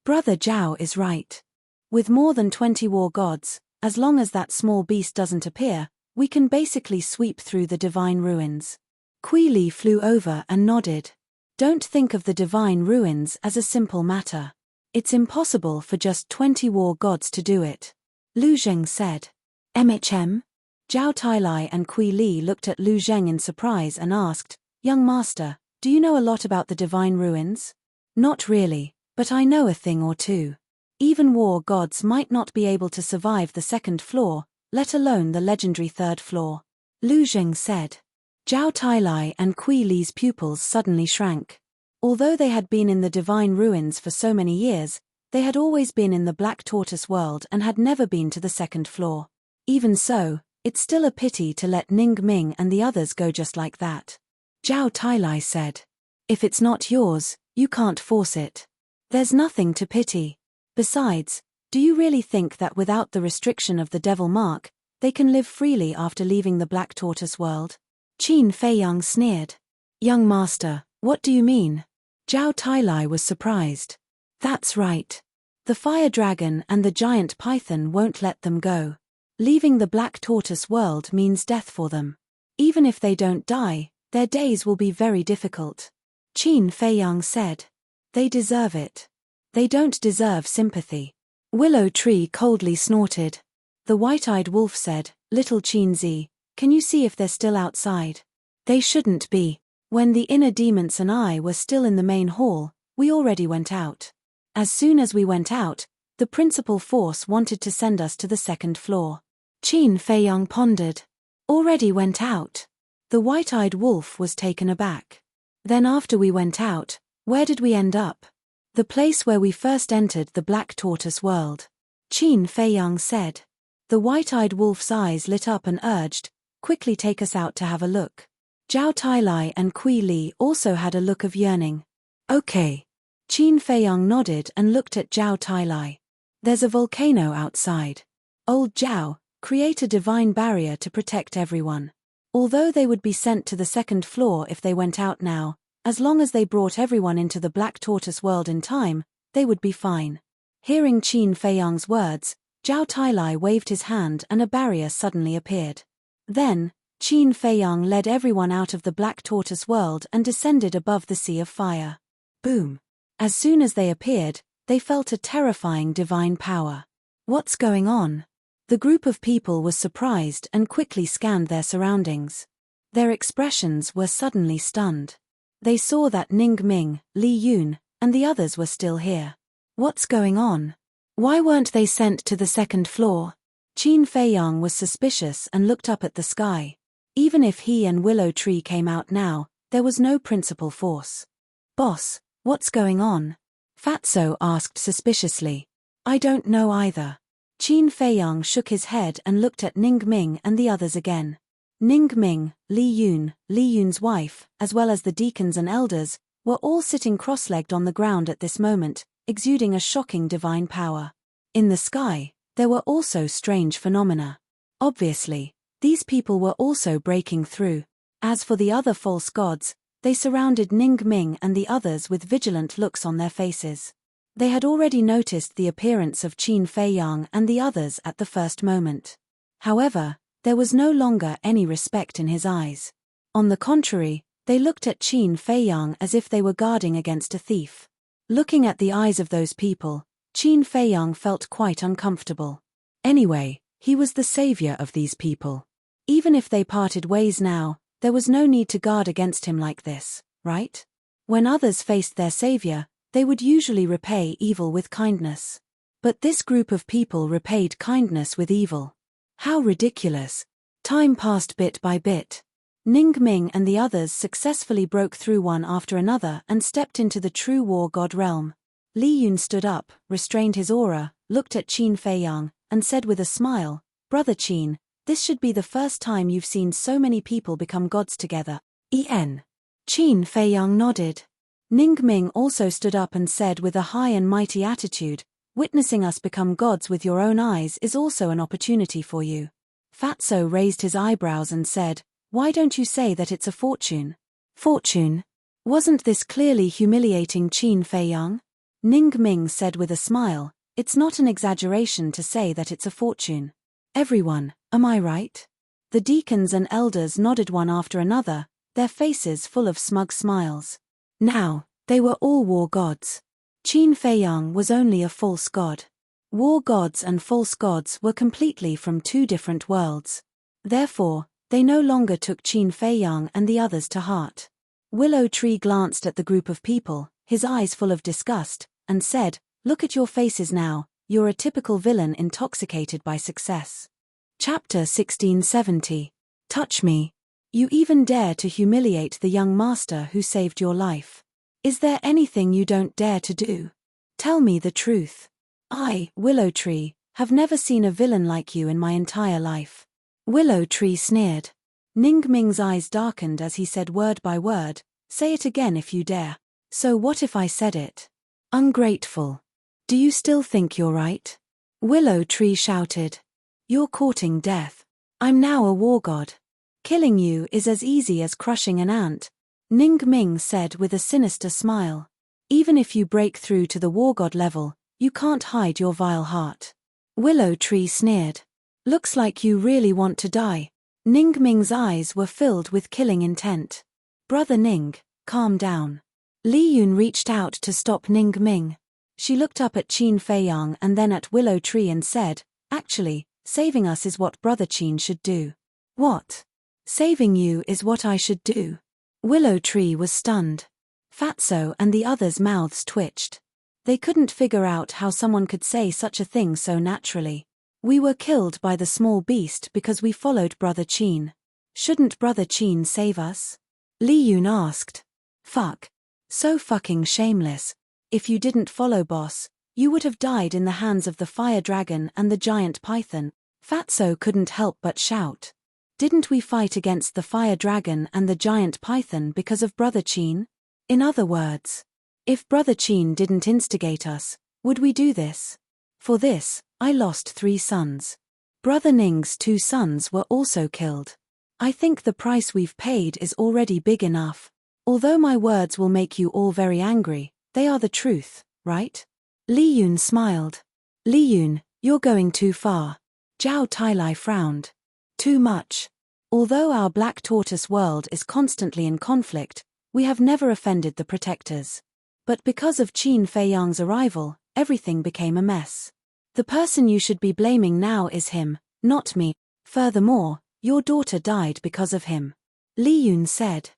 Brother Zhao is right. With more than 20 war gods, as long as that small beast doesn't appear, we can basically sweep through the divine ruins. Kui Li flew over and nodded. Don't think of the divine ruins as a simple matter. It's impossible for just 20 war gods to do it. Lu Zheng said. MHM? Zhao Tailai and Kui Li looked at Lu Zheng in surprise and asked, Young master, do you know a lot about the divine ruins? Not really, but I know a thing or two. Even war gods might not be able to survive the second floor, let alone the legendary third floor. Lu Zheng said. Zhao Tailai and Kui Li's pupils suddenly shrank. Although they had been in the divine ruins for so many years, they had always been in the Black Tortoise world and had never been to the second floor. Even so, it's still a pity to let Ning Ming and the others go just like that. Zhao Tailai said. If it's not yours, you can't force it. There's nothing to pity. Besides, do you really think that without the restriction of the devil mark, they can live freely after leaving the Black Tortoise world? Qin Feiyang sneered. Young master, what do you mean? Zhao Tailai was surprised. That's right. The fire dragon and the giant python won't let them go. Leaving the Black Tortoise world means death for them. Even if they don't die, their days will be very difficult. Qin Feiyang said. They deserve it. They don't deserve sympathy. Willow Tree coldly snorted. The white-eyed wolf said, Little Qin Zi, can you see if they're still outside? They shouldn't be. When the inner demons and I were still in the main hall, we already went out. As soon as we went out, the principal force wanted to send us to the second floor. Qin Feiyang pondered. Already went out. The white-eyed wolf was taken aback. Then after we went out, where did we end up? The place where we first entered the Black Tortoise world. Qin Feiyang said. The white-eyed wolf's eyes lit up and urged, quickly take us out to have a look. Zhao Tailai and Kui Li also had a look of yearning. Okay. Qin Feiyang nodded and looked at Zhao Tailai. There's a volcano outside. Old Zhao, create a divine barrier to protect everyone. Although they would be sent to the second floor if they went out now, as long as they brought everyone into the Black Tortoise world in time, they would be fine. Hearing Qin Feiyang's words, Zhao Tailai waved his hand and a barrier suddenly appeared. Then, Qin Feiyang led everyone out of the Black Tortoise world and descended above the sea of fire. Boom! As soon as they appeared, they felt a terrifying divine power. What's going on? The group of people was surprised and quickly scanned their surroundings. Their expressions were suddenly stunned. They saw that Ning Ming, Li Yun, and the others were still here. What's going on? Why weren't they sent to the second floor? Qin Feiyang was suspicious and looked up at the sky. Even if he and Willow Tree came out now, there was no principal force. Boss, what's going on? Fatso asked suspiciously. I don't know either. Qin Feiyang shook his head and looked at Ning Ming and the others again. Ning Ming, Li Yun's wife, as well as the deacons and elders, were all sitting cross-legged on the ground at this moment, exuding a shocking divine power. In the sky, there were also strange phenomena. Obviously, these people were also breaking through. As for the other false gods, they surrounded Ning Ming and the others with vigilant looks on their faces. They had already noticed the appearance of Qin Feiyang and the others at the first moment. However, there was no longer any respect in his eyes. On the contrary, they looked at Qin Feiyang as if they were guarding against a thief. Looking at the eyes of those people, Qin Feiyang felt quite uncomfortable. Anyway, he was the savior of these people. Even if they parted ways now, there was no need to guard against him like this, right? When others faced their savior, they would usually repay evil with kindness. But this group of people repaid kindness with evil. How ridiculous. Time passed bit by bit. Ning Ming and the others successfully broke through one after another and stepped into the true war god realm. Li Yun stood up, restrained his aura, looked at Qin Feiyang, and said with a smile, Brother Qin, this should be the first time you've seen so many people become gods together. Qin Feiyang nodded. Ning Ming also stood up and said with a high and mighty attitude, witnessing us become gods with your own eyes is also an opportunity for you. Fatso raised his eyebrows and said, Why don't you say that it's a fortune? Fortune? Wasn't this clearly humiliating Qin Feiyang? Ning Ming said with a smile, it's not an exaggeration to say that it's a fortune. Everyone, am I right? The deacons and elders nodded one after another, their faces full of smug smiles. Now, they were all war gods. Qin Feiyang was only a false god. War gods and false gods were completely from two different worlds. Therefore, they no longer took Qin Feiyang and the others to heart. Willow Tree glanced at the group of people, his eyes full of disgust, and said, look at your faces now, you're a typical villain intoxicated by success. Chapter 1670. Touch me. You even dare to humiliate the young master who saved your life. Is there anything you don't dare to do? Tell me the truth. I, Willow Tree, have never seen a villain like you in my entire life. Willow Tree sneered. Ning Ming's eyes darkened as he said word by word, say it again if you dare. So what if I said it? Ungrateful. Do you still think you're right? Willow Tree shouted. You're courting death. I'm now a war god. Killing you is as easy as crushing an ant, Ning Ming said with a sinister smile. Even if you break through to the war god level, you can't hide your vile heart. Willow Tree sneered. Looks like you really want to die. Ning Ming's eyes were filled with killing intent. Brother Ning, calm down. Li Yun reached out to stop Ning Ming. She looked up at Qin Feiyang and then at Willow Tree and said, actually, saving us is what Brother Qin should do. What? Saving you is what I should do? Willow Tree was stunned. Fatso and the others' mouths twitched. They couldn't figure out how someone could say such a thing so naturally. We were killed by the small beast because we followed Brother Qin. Shouldn't Brother Qin save us? Li Yun asked. Fuck. So fucking shameless. If you didn't follow boss, you would have died in the hands of the fire dragon and the giant python. Fatso couldn't help but shout. Didn't we fight against the fire dragon and the giant python because of Brother Qin? In other words, if Brother Qin didn't instigate us, would we do this? For this, I lost 3 sons. Brother Ning's 2 sons were also killed. I think the price we've paid is already big enough. Although my words will make you all very angry, they are the truth, right? Li Yun smiled. Li Yun, you're going too far. Zhao Tailai frowned. Too much. Although our Black Tortoise world is constantly in conflict, we have never offended the protectors. But because of Qin Feiyang's arrival, everything became a mess. The person you should be blaming now is him, not me. Furthermore, your daughter died because of him. Li Yun said.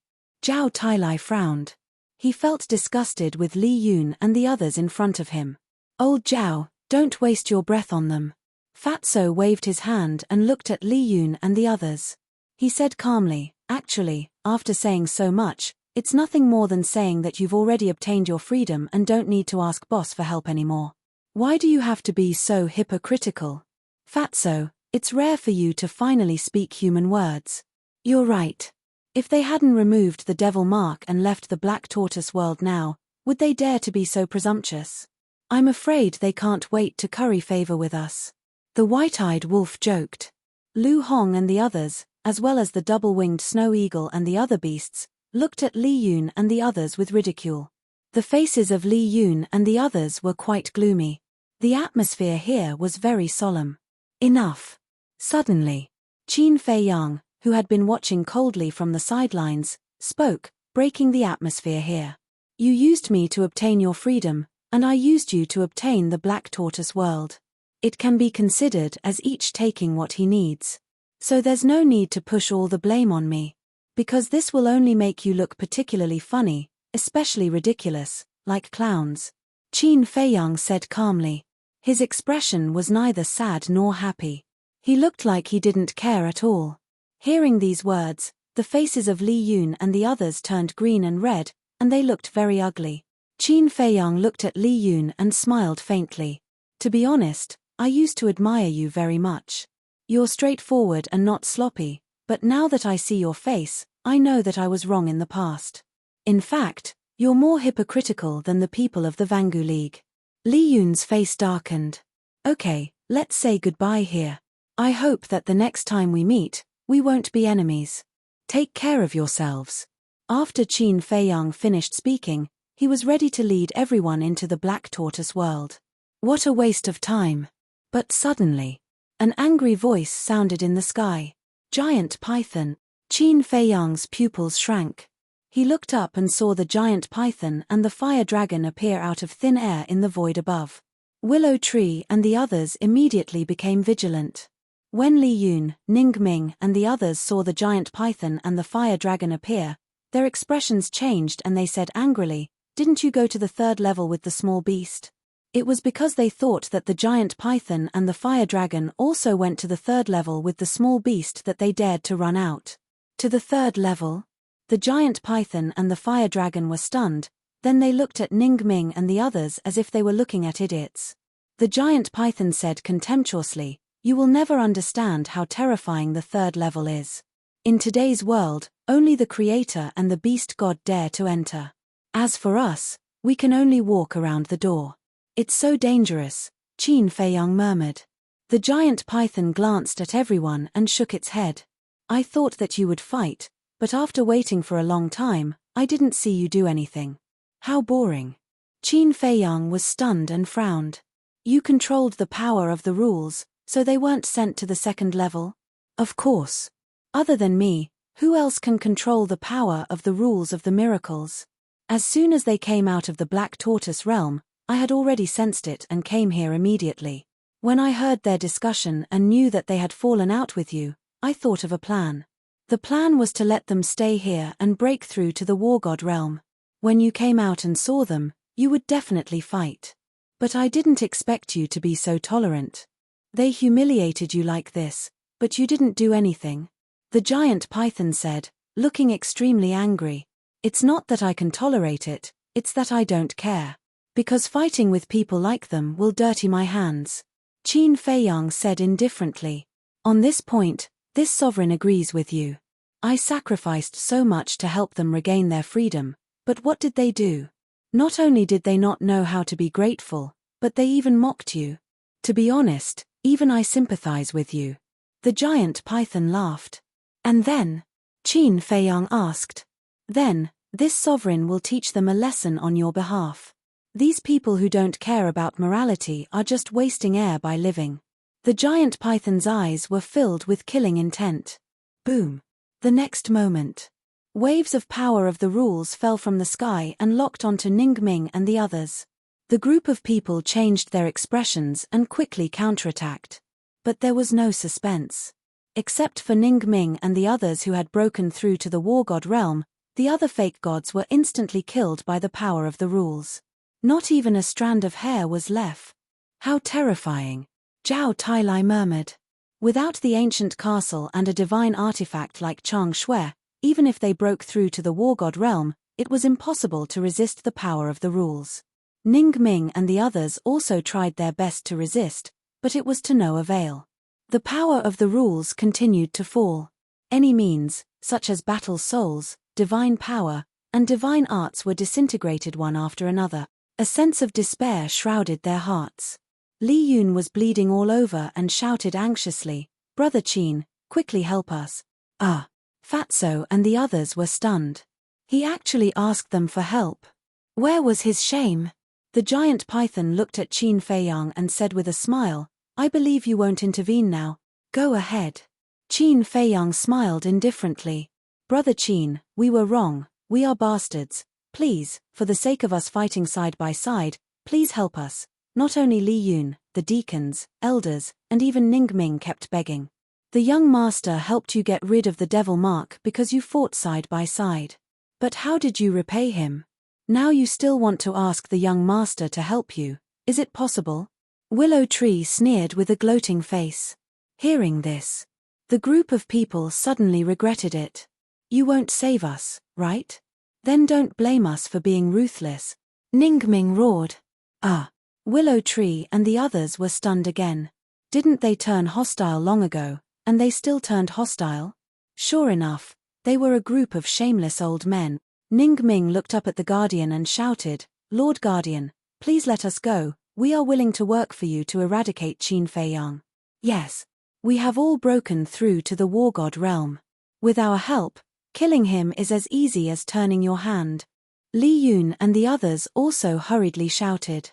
Zhao Tailai frowned. He felt disgusted with Li Yun and the others in front of him. Old Zhao, don't waste your breath on them. Fatso waved his hand and looked at Li Yun and the others. He said calmly, actually, after saying so much, it's nothing more than saying that you've already obtained your freedom and don't need to ask boss for help anymore. Why do you have to be so hypocritical? Fatso, it's rare for you to finally speak human words. You're right. If they hadn't removed the devil mark and left the Black Tortoise world now, would they dare to be so presumptuous? I'm afraid they can't wait to curry favor with us. The white-eyed wolf joked. Lu Hong and the others, as well as the double-winged snow eagle and the other beasts, looked at Li Yun and the others with ridicule. The faces of Li Yun and the others were quite gloomy. The atmosphere here was very solemn. Enough. Suddenly, Qin Feiyang, who had been watching coldly from the sidelines, spoke, breaking the atmosphere here. You used me to obtain your freedom, and I used you to obtain the Black Tortoise world. It can be considered as each taking what he needs. So there's no need to push all the blame on me. Because this will only make you look particularly funny, especially ridiculous, like clowns. Qin Feiyang said calmly. His expression was neither sad nor happy. He looked like he didn't care at all. Hearing these words, the faces of Li Yun and the others turned green and red, and they looked very ugly. Qin Feiyang looked at Li Yun and smiled faintly. To be honest, I used to admire you very much. You're straightforward and not sloppy, but now that I see your face, I know that I was wrong in the past. In fact, you're more hypocritical than the people of the Vangu League. Li Yun's face darkened. Okay, let's say goodbye here. I hope that the next time we meet, we won't be enemies. Take care of yourselves. After Qin Feiyang finished speaking, he was ready to lead everyone into the Black Tortoise world. What a waste of time. But suddenly, an angry voice sounded in the sky. Giant python. Qin Feiyang's pupils shrank. He looked up and saw the giant python and the fire dragon appear out of thin air in the void above. Willow Tree and the others immediately became vigilant. When Li Yun, Ning Ming and the others saw the giant python and the fire dragon appear, their expressions changed and they said angrily, "Didn't you go to the third level with the small beast?" It was because they thought that the giant python and the fire dragon also went to the third level with the small beast that they dared to run out. To the third level? The giant python and the fire dragon were stunned, then they looked at Ning Ming and the others as if they were looking at idiots. The giant python said contemptuously, "You will never understand how terrifying the third level is. In today's world, only the Creator and the Beast God dare to enter. As for us, we can only walk around the door." "It's so dangerous," Qin Feiyang murmured. The giant python glanced at everyone and shook its head. "I thought that you would fight, but after waiting for a long time, I didn't see you do anything. How boring." Qin Feiyang was stunned and frowned. "You controlled the power of the rules, so they weren't sent to the second level?" "Of course. Other than me, who else can control the power of the rules of the miracles?" "As soon as they came out of the Black Tortoise realm, I had already sensed it and came here immediately. When I heard their discussion and knew that they had fallen out with you, I thought of a plan. The plan was to let them stay here and break through to the War God realm. When you came out and saw them, you would definitely fight. But I didn't expect you to be so tolerant. They humiliated you like this, but you didn't do anything." The giant python said, looking extremely angry. "It's not that I can tolerate it, it's that I don't care. Because fighting with people like them will dirty my hands." Qin Feiyang said indifferently. "On this point, this sovereign agrees with you. I sacrificed so much to help them regain their freedom, but what did they do? Not only did they not know how to be grateful, but they even mocked you. To be honest, even I sympathize with you." The giant python laughed. "And then?" Qin Feiyang asked. "Then, this sovereign will teach them a lesson on your behalf. These people who don't care about morality are just wasting air by living." The giant python's eyes were filled with killing intent. Boom. The next moment, waves of power of the rules fell from the sky and locked onto Ning Ming and the others. The group of people changed their expressions and quickly counterattacked. But there was no suspense. Except for Ning Ming and the others who had broken through to the War God realm, the other fake gods were instantly killed by the power of the rules. Not even a strand of hair was left. "How terrifying," Zhao Tailai murmured. Without the ancient castle and a divine artifact like Chang Shui, even if they broke through to the War God realm, it was impossible to resist the power of the rules. Ning Ming and the others also tried their best to resist, but it was to no avail. The power of the rules continued to fall. Any means, such as battle souls, divine power, and divine arts were disintegrated one after another. A sense of despair shrouded their hearts. Li Yun was bleeding all over and shouted anxiously, "Brother Qin, quickly help us." Fatso and the others were stunned. He actually asked them for help. Where was his shame? The giant python looked at Qin Feiyang and said with a smile, "I believe you won't intervene now. Go ahead." Qin Feiyang smiled indifferently. "Brother Qin, we were wrong, we are bastards. Please, for the sake of us fighting side by side, please help us." Not only Li Yun, the deacons, elders, and even Ning Ming kept begging. "The young master helped you get rid of the devil mark because you fought side by side. But how did you repay him? Now you still want to ask the young master to help you, is it possible?" Willow Tree sneered with a gloating face. Hearing this, the group of people suddenly regretted it. "You won't save us, right? Then don't blame us for being ruthless," Ning Ming roared. Willow Tree and the others were stunned again. Didn't they turn hostile long ago, and they still turned hostile? Sure enough, they were a group of shameless old men. Ning Ming looked up at the Guardian and shouted, "Lord Guardian, please let us go, we are willing to work for you to eradicate Qin Feiyang. Yes. We have all broken through to the War God realm. With our help, Killing him is as easy as turning your hand. Li Yun and the others also hurriedly shouted.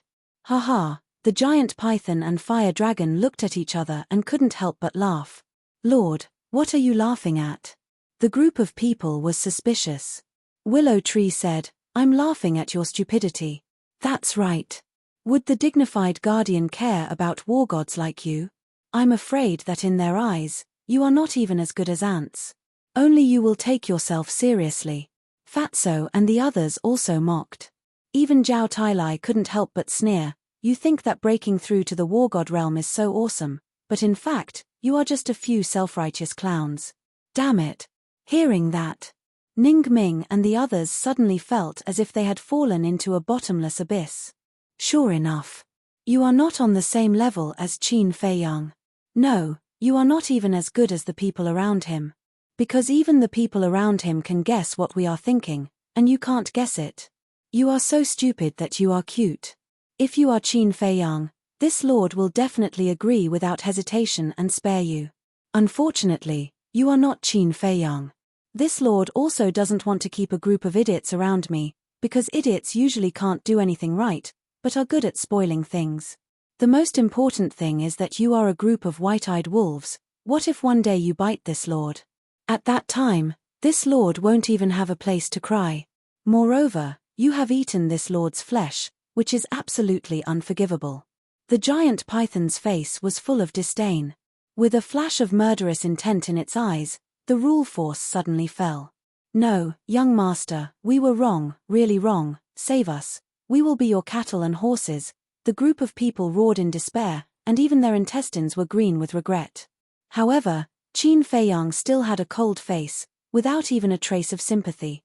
Ha ha, the giant python and fire dragon looked at each other and couldn't help but laugh. Lord, what are you laughing at? The group of people was suspicious. Willow Tree said, I'm laughing at your stupidity. That's right. Would the dignified guardian care about war gods like you? I'm afraid that in their eyes, you are not even as good as ants. Only you will take yourself seriously. Fatso and the others also mocked. Even Zhao Tailai couldn't help but sneer. You think that breaking through to the war god realm is so awesome, but in fact, you are just a few self-righteous clowns. Damn it. Hearing that, Ning Ming and the others suddenly felt as if they had fallen into a bottomless abyss. Sure enough. You are not on the same level as Qin Feiyang. No, you are not even as good as the people around him. Because even the people around him can guess what we are thinking, and you can't guess it. You are so stupid that you are cute. If you are Qin Feiyang, this lord will definitely agree without hesitation and spare you. Unfortunately, you are not Qin Feiyang. This lord also doesn't want to keep a group of idiots around me, because idiots usually can't do anything right, but are good at spoiling things. The most important thing is that you are a group of white-eyed wolves. What if one day you bite this lord? At that time, this lord won't even have a place to cry. Moreover, you have eaten this lord's flesh, which is absolutely unforgivable. The giant python's face was full of disdain. With a flash of murderous intent in its eyes, the rule force suddenly fell. No, young master, we were wrong, really wrong, save us. We will be your cattle and horses. The group of people roared in despair, and even their intestines were green with regret. However, Qin Feiyang still had a cold face, without even a trace of sympathy.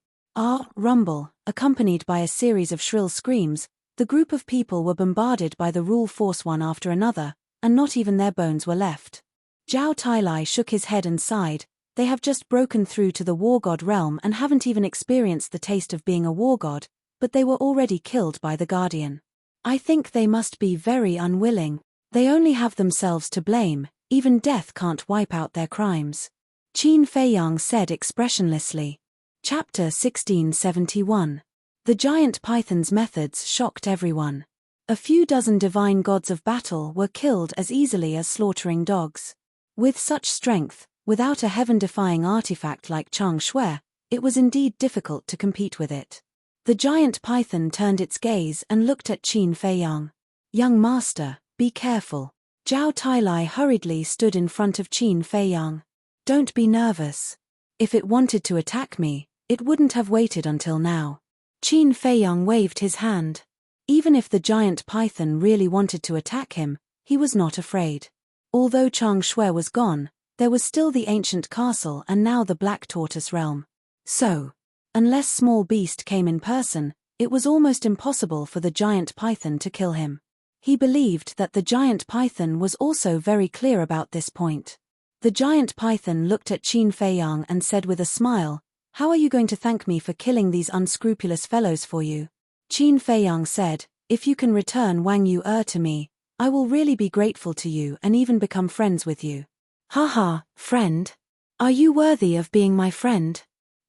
Rumble, accompanied by a series of shrill screams, the group of people were bombarded by the rule force one after another, and not even their bones were left. Zhao Tailai shook his head and sighed. They have just broken through to the war god realm and haven't even experienced the taste of being a war god, but they were already killed by the guardian. I think they must be very unwilling. They only have themselves to blame. Even death can't wipe out their crimes. Qin Feiyang said expressionlessly. Chapter 1671. The giant python's methods shocked everyone. A few dozen divine gods of battle were killed as easily as slaughtering dogs. With such strength, without a heaven-defying artifact like Chang Shui, it was indeed difficult to compete with it. The giant python turned its gaze and looked at Qin Feiyang. Young master, be careful. Zhao Tailai hurriedly stood in front of Qin Feiyang. Don't be nervous. If it wanted to attack me, it wouldn't have waited until now. Qin Feiyang waved his hand. Even if the giant python really wanted to attack him, he was not afraid. Although Chang Shui was gone, there was still the ancient castle and now the Black Tortoise realm. So, unless Small Beast came in person, it was almost impossible for the giant python to kill him. He believed that the giant python was also very clear about this point. The giant python looked at Qin Feiyang and said with a smile, "How are you going to thank me for killing these unscrupulous fellows for you?" Qin Feiyang said, "If you can return Wang Yu to me, I will really be grateful to you and even become friends with you." Haha, friend? Are you worthy of being my friend?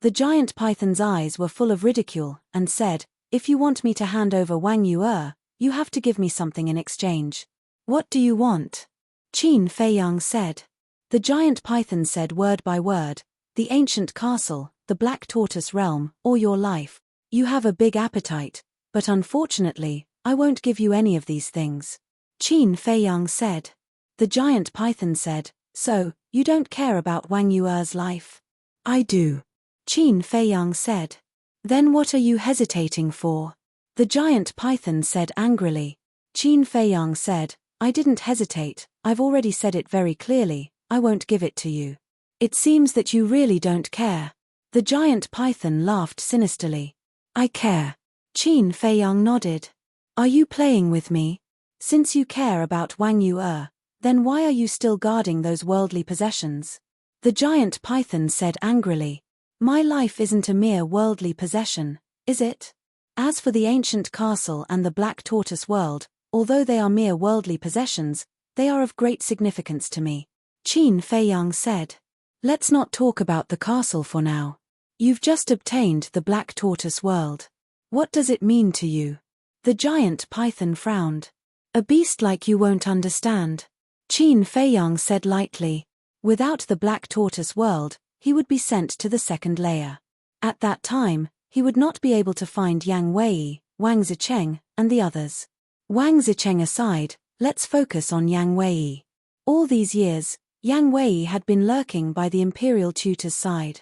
The giant python's eyes were full of ridicule, and said, "If you want me to hand over Wang Yu, you have to give me something in exchange." "What do you want?" Qin Feiyang said. The giant python said word by word, "The ancient castle, the Black Tortoise realm, or your life. You have a big appetite, but unfortunately, I won't give you any of these things." Qin Feiyang said. The giant python said, "So, you don't care about Wang Yu's life?" "I do." Qin Feiyang said. "Then what are you hesitating for?" The giant python said angrily. Qin Feiyang said, "I didn't hesitate, I've already said it very clearly, I won't give it to you." "It seems that you really don't care." The giant python laughed sinisterly. "I care." Qin Feiyang nodded. "Are you playing with me? Since you care about Wang Yu, then why are you still guarding those worldly possessions?" The giant python said angrily. "My life isn't a mere worldly possession, is it? As for the ancient castle and the Black Tortoise world, although they are mere worldly possessions, they are of great significance to me." Qin Feiyang said. "Let's not talk about the castle for now. You've just obtained the Black Tortoise world. What does it mean to you? The giant python frowned. A beast like you won't understand. Qin Feiyang said lightly. Without the Black Tortoise world, he would be sent to the second layer. At that time, he would not be able to find Yang Wei, Wang Zicheng, and the others. Wang Zicheng aside, let's focus on Yang Wei. All these years, Yang Wei had been lurking by the imperial tutor's side.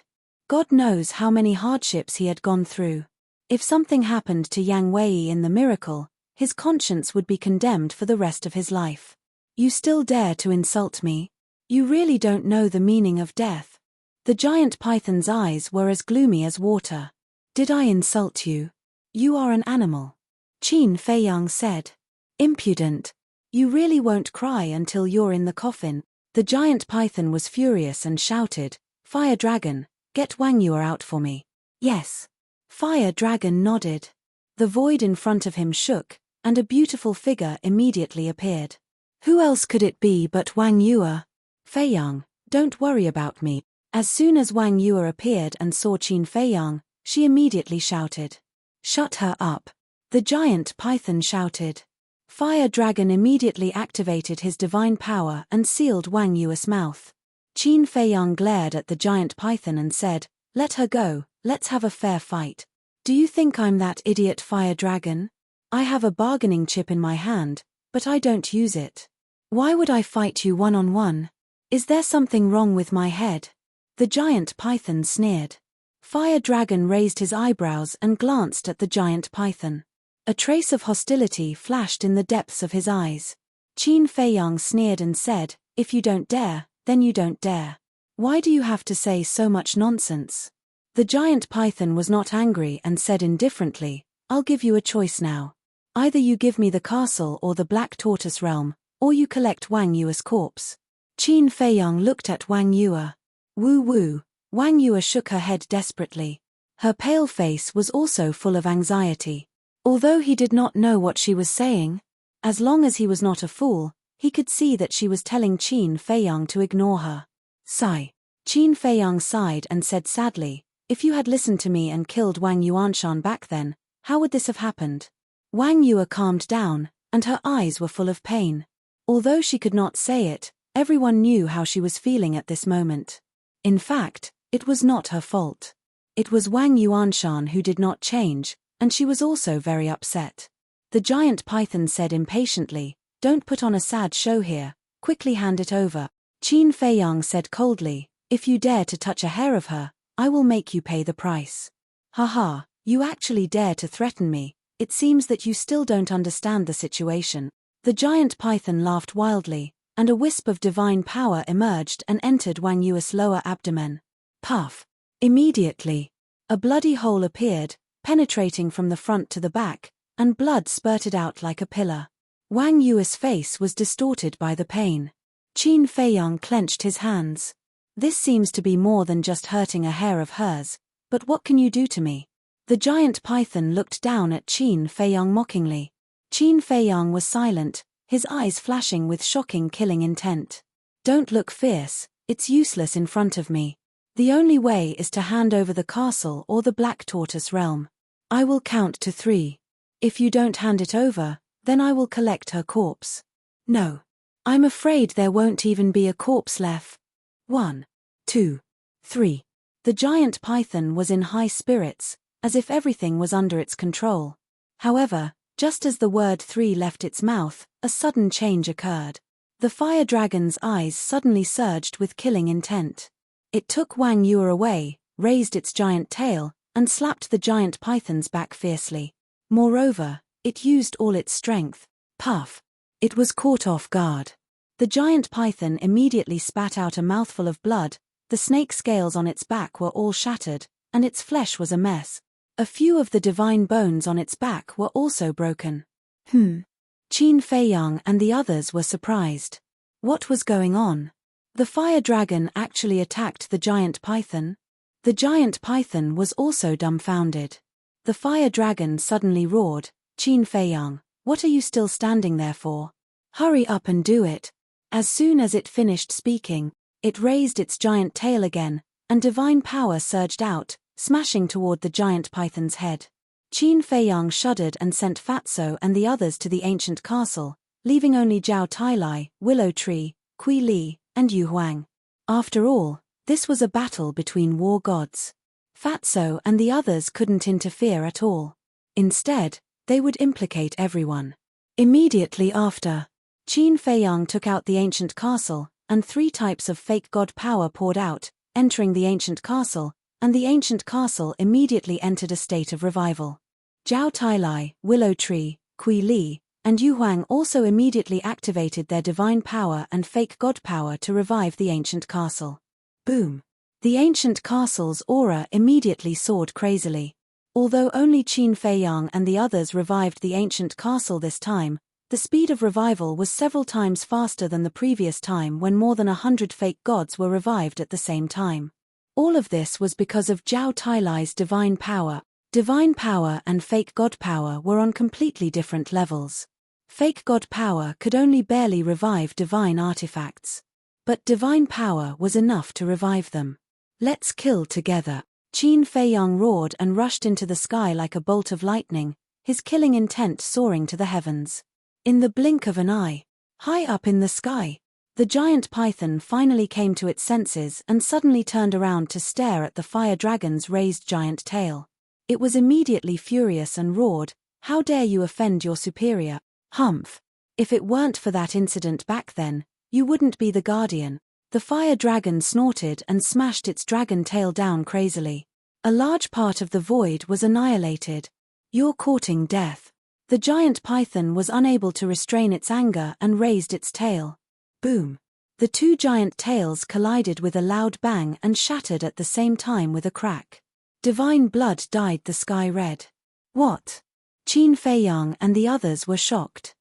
God knows how many hardships he had gone through. If something happened to Yang Wei in the miracle, his conscience would be condemned for the rest of his life. You still dare to insult me? You really don't know the meaning of death. The giant python's eyes were as gloomy as water. Did I insult you? You are an animal. Qin Feiyang said. Impudent. You really won't cry until you're in the coffin. The giant python was furious and shouted, Fire Dragon, get Wang Yue out for me. Yes. Fire Dragon nodded. The void in front of him shook, and a beautiful figure immediately appeared. Who else could it be but Wang Yue? Feiyang, don't worry about me. As soon as Wang Yue appeared and saw Qin Feiyang, she immediately shouted. Shut her up. The giant python shouted. Fire Dragon immediately activated his divine power and sealed Wang Yue's mouth. Qin Feiyang glared at the giant python and said, Let her go, let's have a fair fight. Do you think I'm that idiot Fire Dragon? I have a bargaining chip in my hand, but I don't use it. Why would I fight you one-on-one? Is there something wrong with my head? The giant python sneered. Fire Dragon raised his eyebrows and glanced at the giant python. A trace of hostility flashed in the depths of his eyes. Qin Feiyang sneered and said, If you don't dare, then you don't dare. Why do you have to say so much nonsense? The giant python was not angry and said indifferently, I'll give you a choice now. Either you give me the castle or the Black Tortoise realm, or you collect Wang Yue's corpse. Qin Feiyang looked at Wang Yue. Woo-woo. Wang Yue shook her head desperately. Her pale face was also full of anxiety. Although he did not know what she was saying, as long as he was not a fool, he could see that she was telling Qin Feiyang to ignore her. Sigh. Qin Feiyang sighed and said sadly, If you had listened to me and killed Wang Yuanshan back then, how would this have happened? Wang Yue calmed down, and her eyes were full of pain. Although she could not say it, everyone knew how she was feeling at this moment. In fact, it was not her fault. It was Wang Yuanshan who did not change, and she was also very upset. The giant python said impatiently, Don't put on a sad show here, quickly hand it over. Qin Feiyang said coldly, If you dare to touch a hair of her, I will make you pay the price. Haha, you actually dare to threaten me. It seems that you still don't understand the situation. The giant python laughed wildly, and a wisp of divine power emerged and entered Wang Yue's lower abdomen. Puff. Immediately, a bloody hole appeared, penetrating from the front to the back, and blood spurted out like a pillar. Wang Yue's face was distorted by the pain. Qin Feiyang clenched his hands. This seems to be more than just hurting a hair of hers, but what can you do to me? The giant python looked down at Qin Feiyang mockingly. Qin Feiyang was silent, his eyes flashing with shocking killing intent. Don't look fierce, it's useless in front of me. The only way is to hand over the castle or the Black Tortoise realm. I will count to 3. If you don't hand it over, then I will collect her corpse. No. I'm afraid there won't even be a corpse left. 1, 2, 3. The giant python was in high spirits, as if everything was under its control. However, just as the word 3 left its mouth, a sudden change occurred. The fire dragon's eyes suddenly surged with killing intent. It took Wang Yue away, raised its giant tail, and slapped the giant python's back fiercely. Moreover, it used all its strength. Puff. It was caught off guard. The giant python immediately spat out a mouthful of blood, the snake scales on its back were all shattered, and its flesh was a mess. A few of the divine bones on its back were also broken. Qin Feiyang and the others were surprised. What was going on? The fire dragon actually attacked the giant python? The giant python was also dumbfounded. The fire dragon suddenly roared, Qin Feiyang, what are you still standing there for? Hurry up and do it. As soon as it finished speaking, it raised its giant tail again, and divine power surged out, smashing toward the giant python's head. Qin Feiyang shuddered and sent Fatso and the others to the ancient castle, leaving only Zhao Tailai, Willow Tree, Kui Li, and Yu Huang. After all, this was a battle between war gods. Fatso and the others couldn't interfere at all. Instead, they would implicate everyone. Immediately after, Qin Feiyang took out the ancient castle, and 3 types of fake god power poured out, entering the ancient castle, and the ancient castle immediately entered a state of revival. Zhao Tailai, Willow Tree, Kui Li, and Yu Huang also immediately activated their divine power and fake god power to revive the ancient castle. Boom! The ancient castle's aura immediately soared crazily. Although only Qin Feiyang and the others revived the ancient castle this time, the speed of revival was several times faster than the previous time when more than 100 fake gods were revived at the same time. All of this was because of Zhao Tailai's divine power. Divine power and fake god power were on completely different levels. Fake god power could only barely revive divine artifacts. But divine power was enough to revive them. Let's kill together. Qin Feiyang roared and rushed into the sky like a bolt of lightning, his killing intent soaring to the heavens. In the blink of an eye, high up in the sky, the giant python finally came to its senses and suddenly turned around to stare at the fire dragon's raised giant tail. It was immediately furious and roared, "How dare you offend your superior? Humph! If it weren't for that incident back then, you wouldn't be the guardian." The fire dragon snorted and smashed its dragon tail down crazily. A large part of the void was annihilated. "You're courting death." The giant python was unable to restrain its anger and raised its tail. Boom! The 2 giant tails collided with a loud bang and shattered at the same time with a crack. Divine blood dyed the sky red. What? Qin Feiyang and the others were shocked.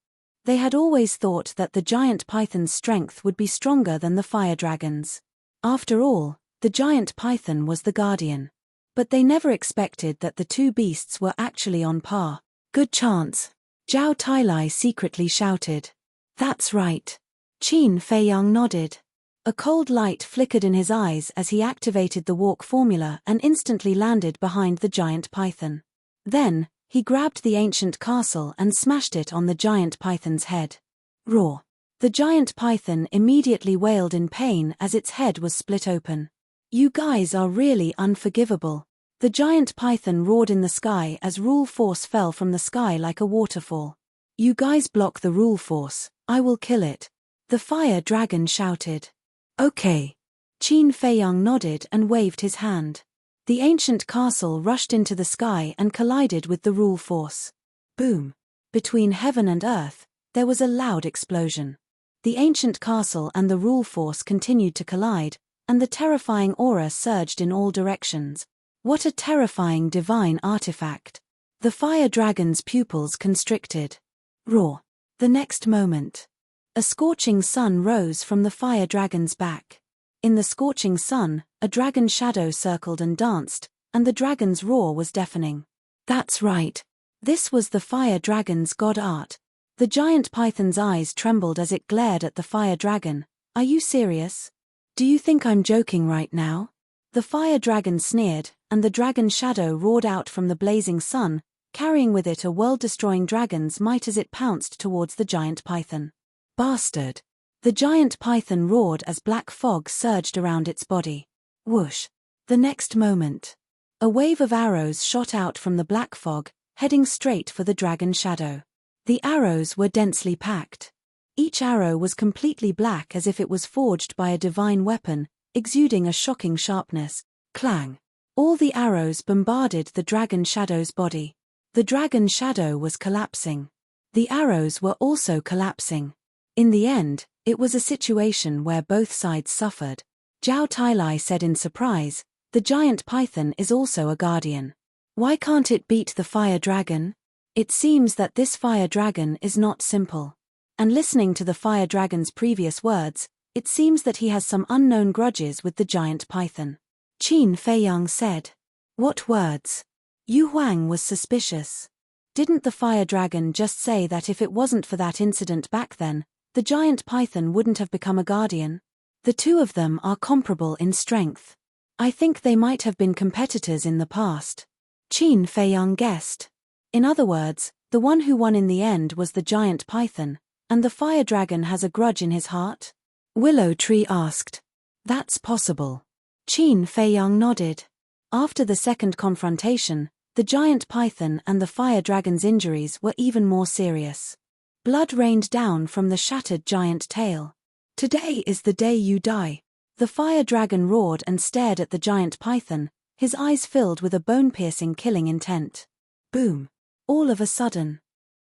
They had always thought that the giant python's strength would be stronger than the fire dragon's. After all, the giant python was the guardian. But they never expected that the 2 beasts were actually on par. "Good chance," Zhao Tailai secretly shouted. "That's right." Qin Feiyang nodded. A cold light flickered in his eyes as he activated the walk formula and instantly landed behind the giant python. Then, he grabbed the ancient castle and smashed it on the giant python's head. Roar! The giant python immediately wailed in pain as its head was split open. "You guys are really unforgivable." The giant python roared in the sky as rule force fell from the sky like a waterfall. "You guys block the rule force, I will kill it," the fire dragon shouted. "Okay." Qin Feiyang nodded and waved his hand. The ancient castle rushed into the sky and collided with the rule force. Boom! Between heaven and earth, there was a loud explosion. The ancient castle and the rule force continued to collide, and the terrifying aura surged in all directions. What a terrifying divine artifact! The fire dragon's pupils constricted. Roar! The next moment, a scorching sun rose from the fire dragon's back. In the scorching sun, a dragon shadow circled and danced, and the dragon's roar was deafening. That's right. This was the fire dragon's god art. The giant python's eyes trembled as it glared at the fire dragon. "Are you serious? Do you think I'm joking right now?" The fire dragon sneered, and the dragon shadow roared out from the blazing sun, carrying with it a world-destroying dragon's might as it pounced towards the giant python. "Bastard!" The giant python roared as black fog surged around its body. Whoosh! The next moment, a wave of arrows shot out from the black fog, heading straight for the dragon shadow. The arrows were densely packed. Each arrow was completely black as if it was forged by a divine weapon, exuding a shocking sharpness. Clang! All the arrows bombarded the dragon shadow's body. The dragon shadow was collapsing. The arrows were also collapsing. In the end, it was a situation where both sides suffered. Zhao Tailai said in surprise, "The giant python is also a guardian. Why can't it beat the fire dragon? It seems that this fire dragon is not simple." And listening to the fire dragon's previous words, it seems that he has some unknown grudges with the giant python. Qin Feiyang said. "What words?" Yu Huang was suspicious. Didn't the fire dragon just say that if it wasn't for that incident back then, the giant python wouldn't have become a guardian? The 2 of them are comparable in strength. I think they might have been competitors in the past. Qin Feiyang guessed. In other words, the one who won in the end was the giant python, and the fire dragon has a grudge in his heart? Willow Tree asked. That's possible. Qin Feiyang nodded. After the second confrontation, the giant python and the fire dragon's injuries were even more serious. Blood rained down from the shattered giant tail. Today is the day you die. The fire dragon roared and stared at the giant python, his eyes filled with a bone-piercing killing intent. Boom. All of a sudden.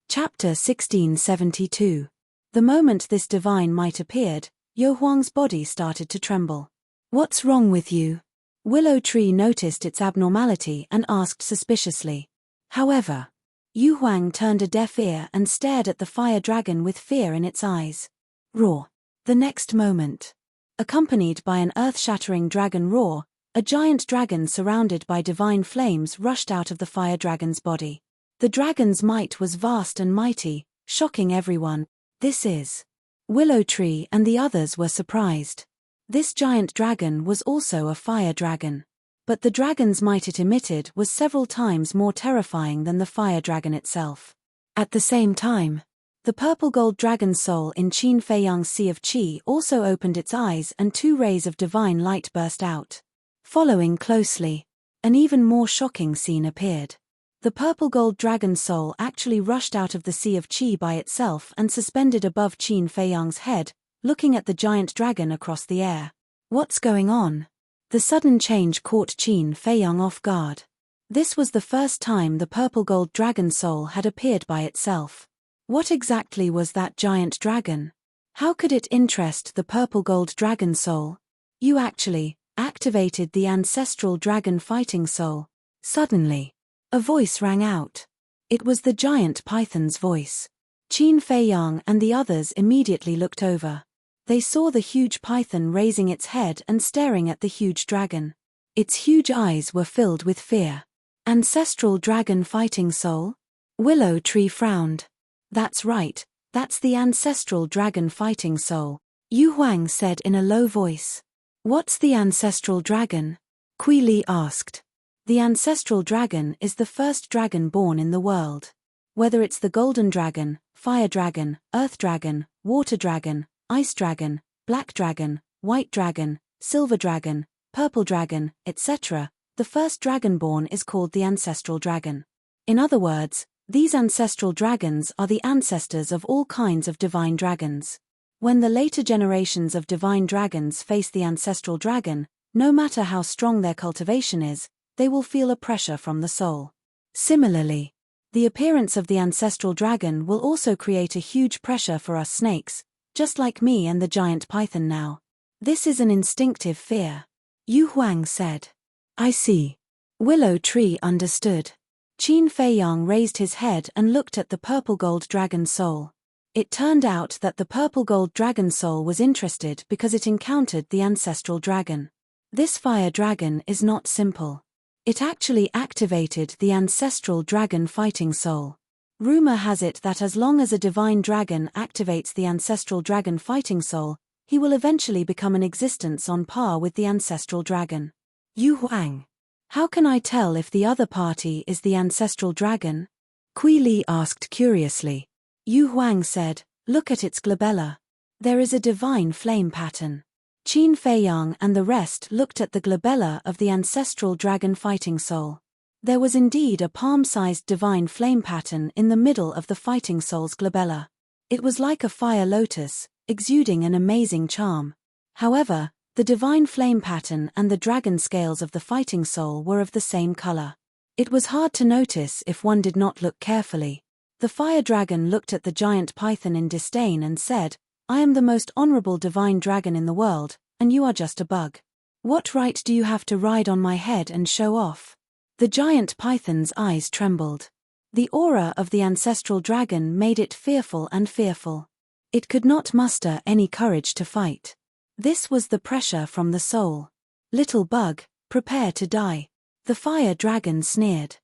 Chapter 1672. The moment this divine might appeared, Yu Huang's body started to tremble. What's wrong with you? Willow Tree noticed its abnormality and asked suspiciously. However, Yu Huang turned a deaf ear and stared at the fire dragon with fear in its eyes. Roar. The next moment. Accompanied by an earth-shattering dragon roar, a giant dragon surrounded by divine flames rushed out of the fire dragon's body. The dragon's might was vast and mighty, shocking everyone. This is. Willow Tree and the others were surprised. This giant dragon was also a fire dragon. But the dragon's might it emitted was several times more terrifying than the fire dragon itself. At the same time, the purple gold dragon soul in Qin Feiyang's Sea of Qi also opened its eyes and two rays of divine light burst out. Following closely, an even more shocking scene appeared. The purple gold dragon soul actually rushed out of the Sea of Qi by itself and suspended above Qin Feiyang's head, looking at the giant dragon across the air. What's going on? The sudden change caught Qin Feiyang off guard. This was the first time the purple gold dragon soul had appeared by itself. What exactly was that giant dragon? How could it interest the purple gold dragon soul? You actually activated the ancestral dragon fighting soul. Suddenly, a voice rang out. It was the giant python's voice. Qin Feiyang and the others immediately looked over. They saw the huge python raising its head and staring at the huge dragon. Its huge eyes were filled with fear. Ancestral dragon fighting soul? Willow Tree frowned. That's right, that's the ancestral dragon fighting soul, Yu Huang said in a low voice. What's the ancestral dragon? Kui Li asked. The ancestral dragon is the first dragon born in the world. Whether it's the golden dragon, fire dragon, earth dragon, water dragon, ice dragon, black dragon, white dragon, silver dragon, purple dragon, etc., the first dragonborn is called the ancestral dragon. In other words, these ancestral dragons are the ancestors of all kinds of divine dragons. When the later generations of divine dragons face the ancestral dragon, no matter how strong their cultivation is, they will feel a pressure from the soul. Similarly, the appearance of the ancestral dragon will also create a huge pressure for us snakes, just like me and the giant python now. This is an instinctive fear. Yu Huang said. I see. Willow Tree understood. Qin Feiyang raised his head and looked at the purple gold dragon soul. It turned out that the purple gold dragon soul was interested because it encountered the ancestral dragon. This fire dragon is not simple. It actually activated the ancestral dragon fighting soul. Rumor has it that as long as a divine dragon activates the ancestral dragon fighting soul, he will eventually become an existence on par with the ancestral dragon. Yu Huang. How can I tell if the other party is the ancestral dragon? Kui Li asked curiously. Yu Huang said, look at its glabella. There is a divine flame pattern. Qin Feiyang and the rest looked at the glabella of the ancestral dragon fighting soul. There was indeed a palm-sized divine flame pattern in the middle of the fighting soul's glabella. It was like a fire lotus, exuding an amazing charm. However, the divine flame pattern and the dragon scales of the fighting soul were of the same color. It was hard to notice if one did not look carefully. The fire dragon looked at the giant python in disdain and said, I am the most honorable divine dragon in the world, and you are just a bug. What right do you have to ride on my head and show off? The giant python's eyes trembled. The aura of the ancestral dragon made it fearful and fearful. It could not muster any courage to fight. This was the pressure from the soul. Little bug, prepare to die. The fire dragon sneered.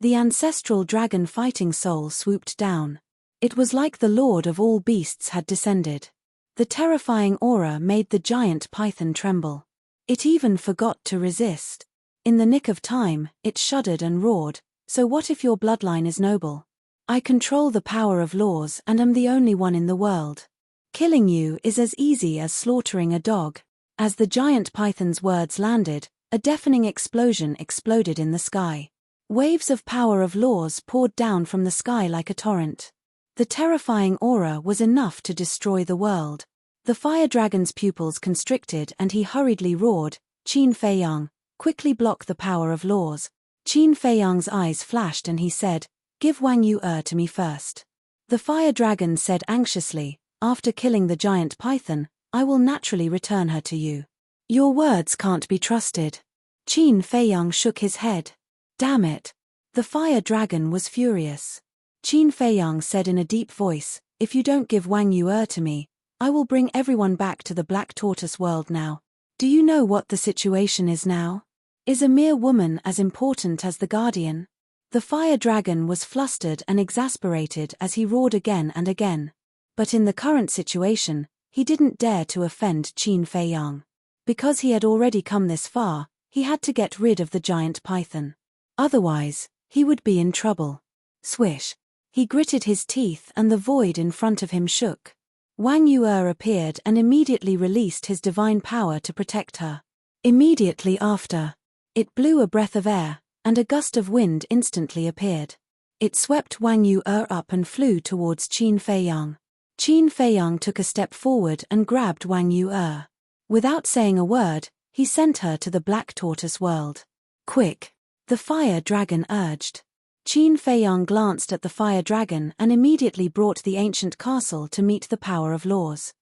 The ancestral dragon fighting soul swooped down. It was like the lord of all beasts had descended. The terrifying aura made the giant python tremble. It even forgot to resist. In the nick of time, it shuddered and roared, "So what if your bloodline is noble? I control the power of laws and am the only one in the world. Killing you is as easy as slaughtering a dog." As the giant python's words landed, a deafening explosion exploded in the sky. Waves of power of laws poured down from the sky like a torrent. The terrifying aura was enough to destroy the world. The fire dragon's pupils constricted and he hurriedly roared, "Qin Feiyang, quickly block the power of laws." Qin Feiyang's eyes flashed and he said, "Give Wang Yu to me first." The fire dragon said anxiously, "After killing the giant python, I will naturally return her to you. Your words can't be trusted." Qin Feiyang shook his head. "Damn it." The fire dragon was furious. Qin Feiyang said in a deep voice, "If you don't give Wang Yu to me, I will bring everyone back to the Black Tortoise world now. Do you know what the situation is now? Is a mere woman as important as the Guardian?" The fire dragon was flustered and exasperated as he roared again and again. But in the current situation, he didn't dare to offend Qin Feiyang. Because he had already come this far, he had to get rid of the giant python. Otherwise, he would be in trouble. Swish. He gritted his teeth and the void in front of him shook. Wang Yu appeared and immediately released his divine power to protect her. Immediately after, it blew a breath of air, and a gust of wind instantly appeared. It swept Wang Yu up and flew towards Qin Feiyang. Qin Feiyang took a step forward and grabbed Wang Yu. Without saying a word, he sent her to the Black Tortoise world. "Quick!" the fire dragon urged. Qin Feiyang glanced at the fire dragon and immediately brought the ancient castle to meet the power of laws.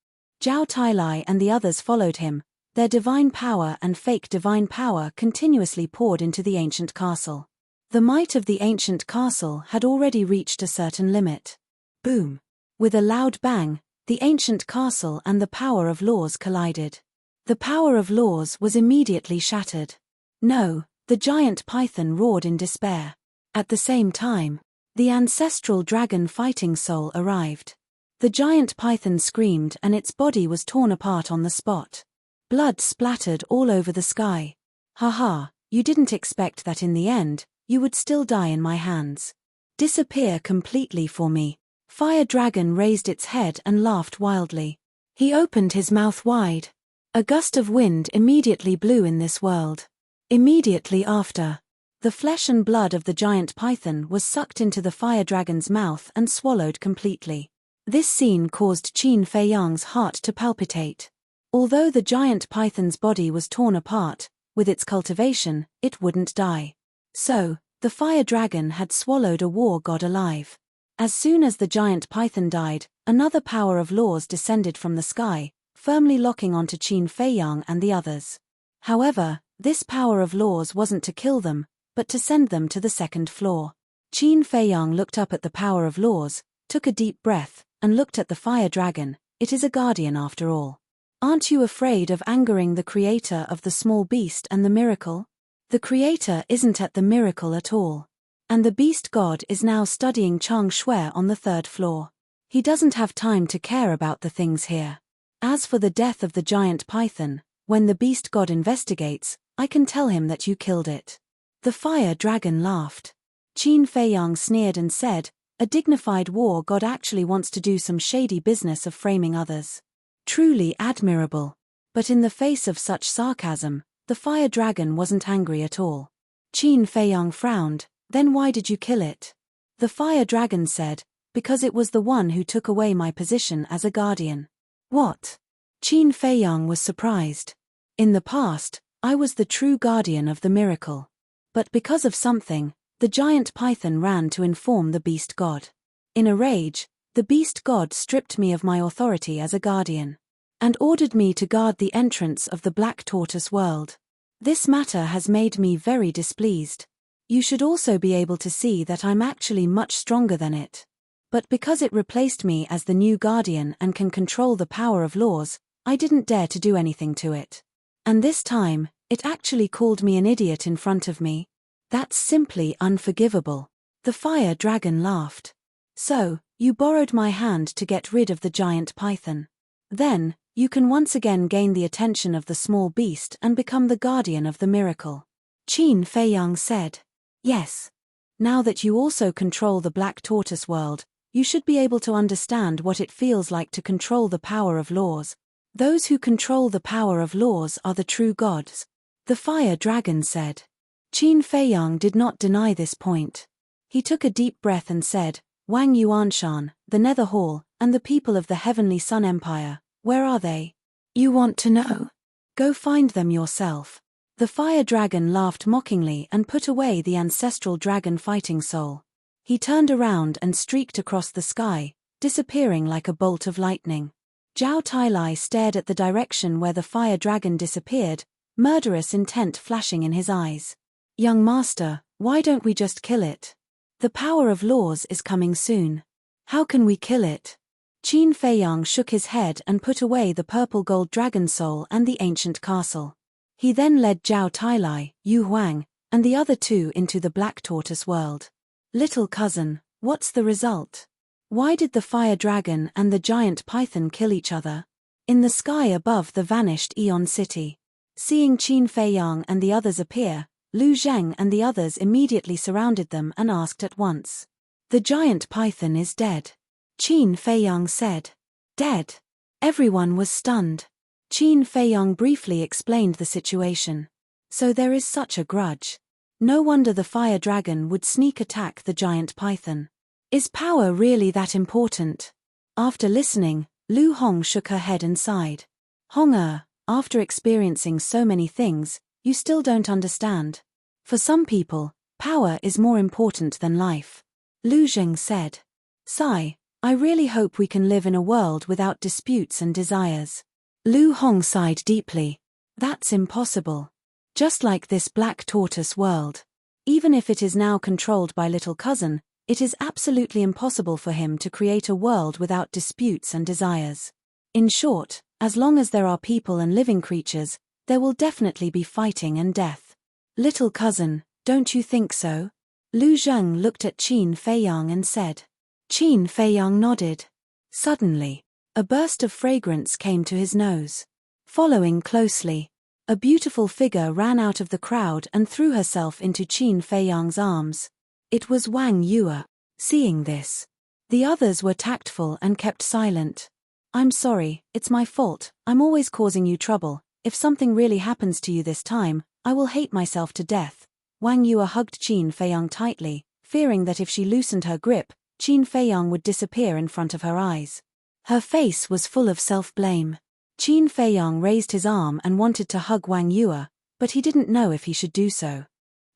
Zhao Tailai and the others followed him. Their divine power and fake divine power continuously poured into the ancient castle. The might of the ancient castle had already reached a certain limit. Boom! With a loud bang, the ancient castle and the power of laws collided. The power of laws was immediately shattered. "No!" the giant python roared in despair. At the same time, the ancestral dragon fighting soul arrived. The giant python screamed and its body was torn apart on the spot. Blood splattered all over the sky. "Haha, you didn't expect that in the end, you would still die in my hands. Disappear completely for me." Fire dragon raised its head and laughed wildly. He opened his mouth wide. A gust of wind immediately blew in this world. Immediately after, the flesh and blood of the giant python was sucked into the fire dragon's mouth and swallowed completely. This scene caused Qin Feiyang's heart to palpitate. Although the giant python's body was torn apart, with its cultivation, it wouldn't die. So, the fire dragon had swallowed a war god alive. As soon as the giant python died, another power of laws descended from the sky, firmly locking onto Qin Feiyang and the others. However, this power of laws wasn't to kill them, but to send them to the second floor. Qin Feiyang looked up at the power of laws, took a deep breath, and looked at the fire dragon. "It is a guardian after all. Aren't you afraid of angering the creator of the small beast and the miracle? The creator isn't at the miracle at all. And the beast god is now studying Chang Shui on the third floor. He doesn't have time to care about the things here. As for the death of the giant python, when the beast god investigates, I can tell him that you killed it." The fire dragon laughed. Qin Feiyang sneered and said, "A dignified war god actually wants to do some shady business of framing others. Truly admirable." But in the face of such sarcasm, the fire dragon wasn't angry at all. Qin Feiyang frowned. "Then why did you kill it?" The fire dragon said, "Because it was the one who took away my position as a guardian." "What?" Qin Feiyang was surprised. "In the past, I was the true guardian of the miracle. But because of something, the giant python ran to inform the beast god. In a rage, the beast god stripped me of my authority as a guardian, and ordered me to guard the entrance of the Black Tortoise world. This matter has made me very displeased. You should also be able to see that I'm actually much stronger than it. But because it replaced me as the new guardian and can control the power of laws, I didn't dare to do anything to it. And this time, it actually called me an idiot in front of me. That's simply unforgivable." The fire dragon laughed. "So, you borrowed my hand to get rid of the giant python. Then, you can once again gain the attention of the small beast and become the guardian of the miracle. Qin Feiyang said. Yes. Now that you also control the Black Tortoise world, you should be able to understand what it feels like to control the power of laws. Those who control the power of laws are the true gods. The fire dragon said. Qin Feiyang did not deny this point. He took a deep breath and said, Wang Yuanshan, the Nether Hall, and the people of the Heavenly Sun Empire, where are they? You want to know? Go find them yourself. The fire dragon laughed mockingly and put away the ancestral dragon fighting soul. He turned around and streaked across the sky, disappearing like a bolt of lightning. Zhao Tailai stared at the direction where the fire dragon disappeared, murderous intent flashing in his eyes. Young master, why don't we just kill it? The power of laws is coming soon. How can we kill it? Qin Feiyang shook his head and put away the purple gold dragon soul and the ancient castle. He then led Zhao Tailai, Yu Huang, and the other two into the Black Tortoise world. Little cousin, what's the result? Why did the fire dragon and the giant python kill each other? In the sky above the vanished Eon City. Seeing Qin Feiyang and the others appear, Lu Zheng and the others immediately surrounded them and asked at once. The giant python is dead. Qin Feiyang said. Dead? Everyone was stunned. Qin Feiyang briefly explained the situation. So there is such a grudge. No wonder the fire dragon would sneak attack the giant python. Is power really that important? After listening, Lu Hong shook her head and sighed. Hong after experiencing so many things, you still don't understand. For some people, power is more important than life. Lu Zheng said. Sigh, I really hope we can live in a world without disputes and desires. Lu Hong sighed deeply. That's impossible. Just like this Black Tortoise world. Even if it is now controlled by Little Cousin, it is absolutely impossible for him to create a world without disputes and desires. In short, as long as there are people and living creatures, there will definitely be fighting and death. Little cousin, don't you think so? Lu Zheng looked at Qin Feiyang and said. Qin Feiyang nodded. Suddenly, a burst of fragrance came to his nose. Following closely, a beautiful figure ran out of the crowd and threw herself into Qin Feiyang's arms. It was Wang Yue. Seeing this, the others were tactful and kept silent. I'm sorry, it's my fault, I'm always causing you trouble. If something really happens to you this time, I will hate myself to death. Wang Yue hugged Qin Feiyang tightly, fearing that if she loosened her grip, Qin Feiyang would disappear in front of her eyes. Her face was full of self-blame. Qin Feiyang raised his arm and wanted to hug Wang Yue, but he didn't know if he should do so.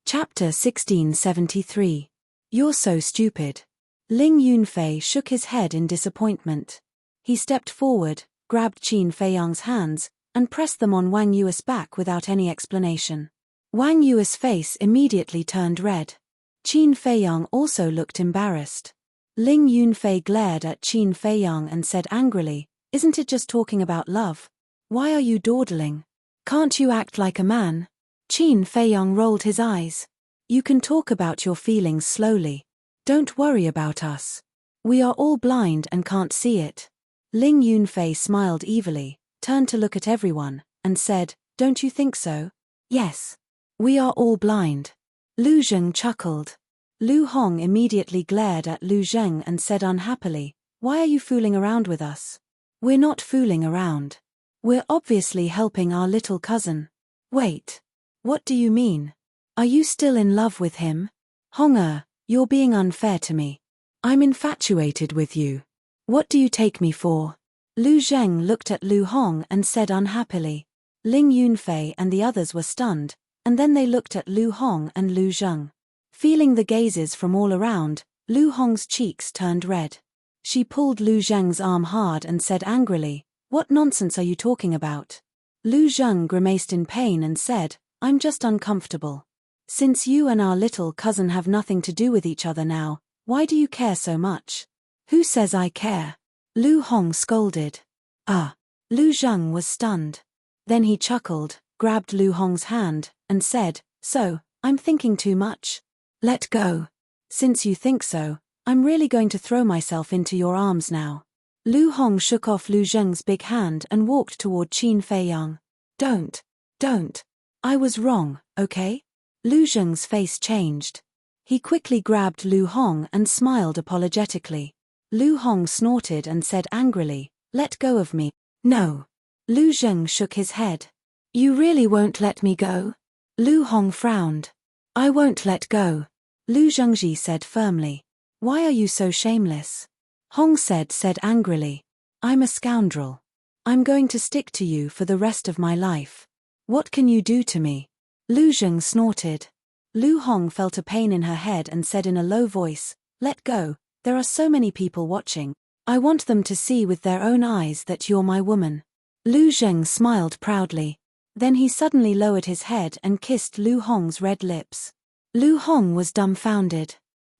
Chapter 1673. You're so stupid. Ling Yunfei shook his head in disappointment. He stepped forward, grabbed Qin Feiyang's hands, and pressed them on Wang Yue's back without any explanation. Wang Yue's face immediately turned red. Qin Feiyang also looked embarrassed. Ling Yunfei glared at Qin Feiyang and said angrily, Isn't it just talking about love? Why are you dawdling? Can't you act like a man? Qin Feiyang rolled his eyes. You can talk about your feelings slowly. Don't worry about us. We are all blind and can't see it. Ling Yunfei smiled evilly, turned to look at everyone, and said, Don't you think so? Yes. We are all blind. Lu Zheng chuckled. Lu Hong immediately glared at Lu Zheng and said unhappily, Why are you fooling around with us? We're not fooling around. We're obviously helping our little cousin. Wait. What do you mean? Are you still in love with him? Hong you're being unfair to me. I'm infatuated with you. What do you take me for? Lu Zheng looked at Lu Hong and said unhappily. Ling Yunfei and the others were stunned, and then they looked at Lu Hong and Lu Zheng. Feeling the gazes from all around, Lu Hong's cheeks turned red. She pulled Lu Zheng's arm hard and said angrily, What nonsense are you talking about? Lu Zheng grimaced in pain and said, I'm just uncomfortable. Since you and our little cousin have nothing to do with each other now, why do you care so much? Who says I care? Lu Hong scolded. Lu Zheng was stunned. Then he chuckled, grabbed Lu Hong's hand, and said, So, I'm thinking too much? Let go. Since you think so, I'm really going to throw myself into your arms now. Lu Hong shook off Lu Zheng's big hand and walked toward Qin Feiyang. Don't. I was wrong, okay? Lu Zheng's face changed. He quickly grabbed Lu Hong and smiled apologetically. Lu Hong snorted and said angrily, "Let go of me." "No." Lu Zheng shook his head. "You really won't let me go?" Lu Hong frowned. "I won't let go," Lu Zhengji said firmly. "Why are you so shameless?" Hong said angrily. "I'm a scoundrel. I'm going to stick to you for the rest of my life. What can you do to me?" Lu Zheng snorted. Lu Hong felt a pain in her head and said in a low voice, "Let go, there are so many people watching. I want them to see with their own eyes that you're my woman." Lu Zheng smiled proudly. Then he suddenly lowered his head and kissed Lu Hong's red lips. Lu Hong was dumbfounded.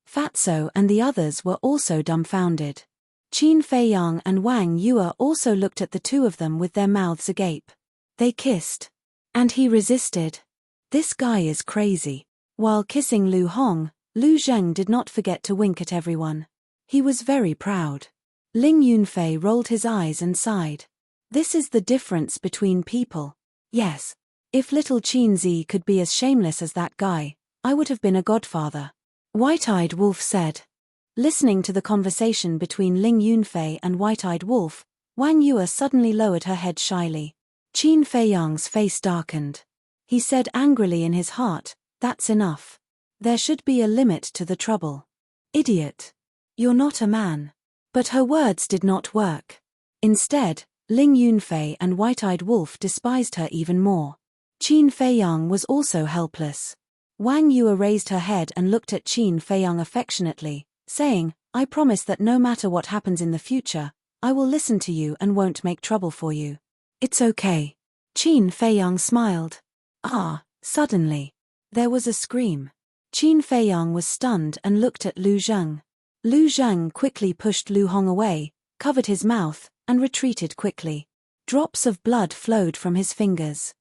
Fatso and the others were also dumbfounded. Qin Feiyang and Wang Yue also looked at the two of them with their mouths agape. They kissed. And he resisted. This guy is crazy. While kissing Lu Hong, Lu Zheng did not forget to wink at everyone. He was very proud. Ling Yunfei rolled his eyes and sighed. This is the difference between people. Yes. If little Qin Zi could be as shameless as that guy, I would have been a godfather. White-Eyed Wolf said. Listening to the conversation between Ling Yunfei and White-Eyed Wolf, Wang Yue suddenly lowered her head shyly. Qin Feiyang's face darkened. He said angrily in his heart, "That's enough. There should be a limit to the trouble. Idiot. You're not a man." But her words did not work. Instead, Ling Yunfei and White-Eyed Wolf despised her even more. Qin Feiyang was also helpless. Wang Yue raised her head and looked at Qin Feiyang affectionately, saying, "I promise that no matter what happens in the future, I will listen to you and won't make trouble for you." "It's okay." Qin Feiyang smiled. Suddenly. There was a scream. Qin Feiyang was stunned and looked at Lu Zheng. Lu Zheng quickly pushed Lu Hong away, covered his mouth, and retreated quickly. Drops of blood flowed from his fingers.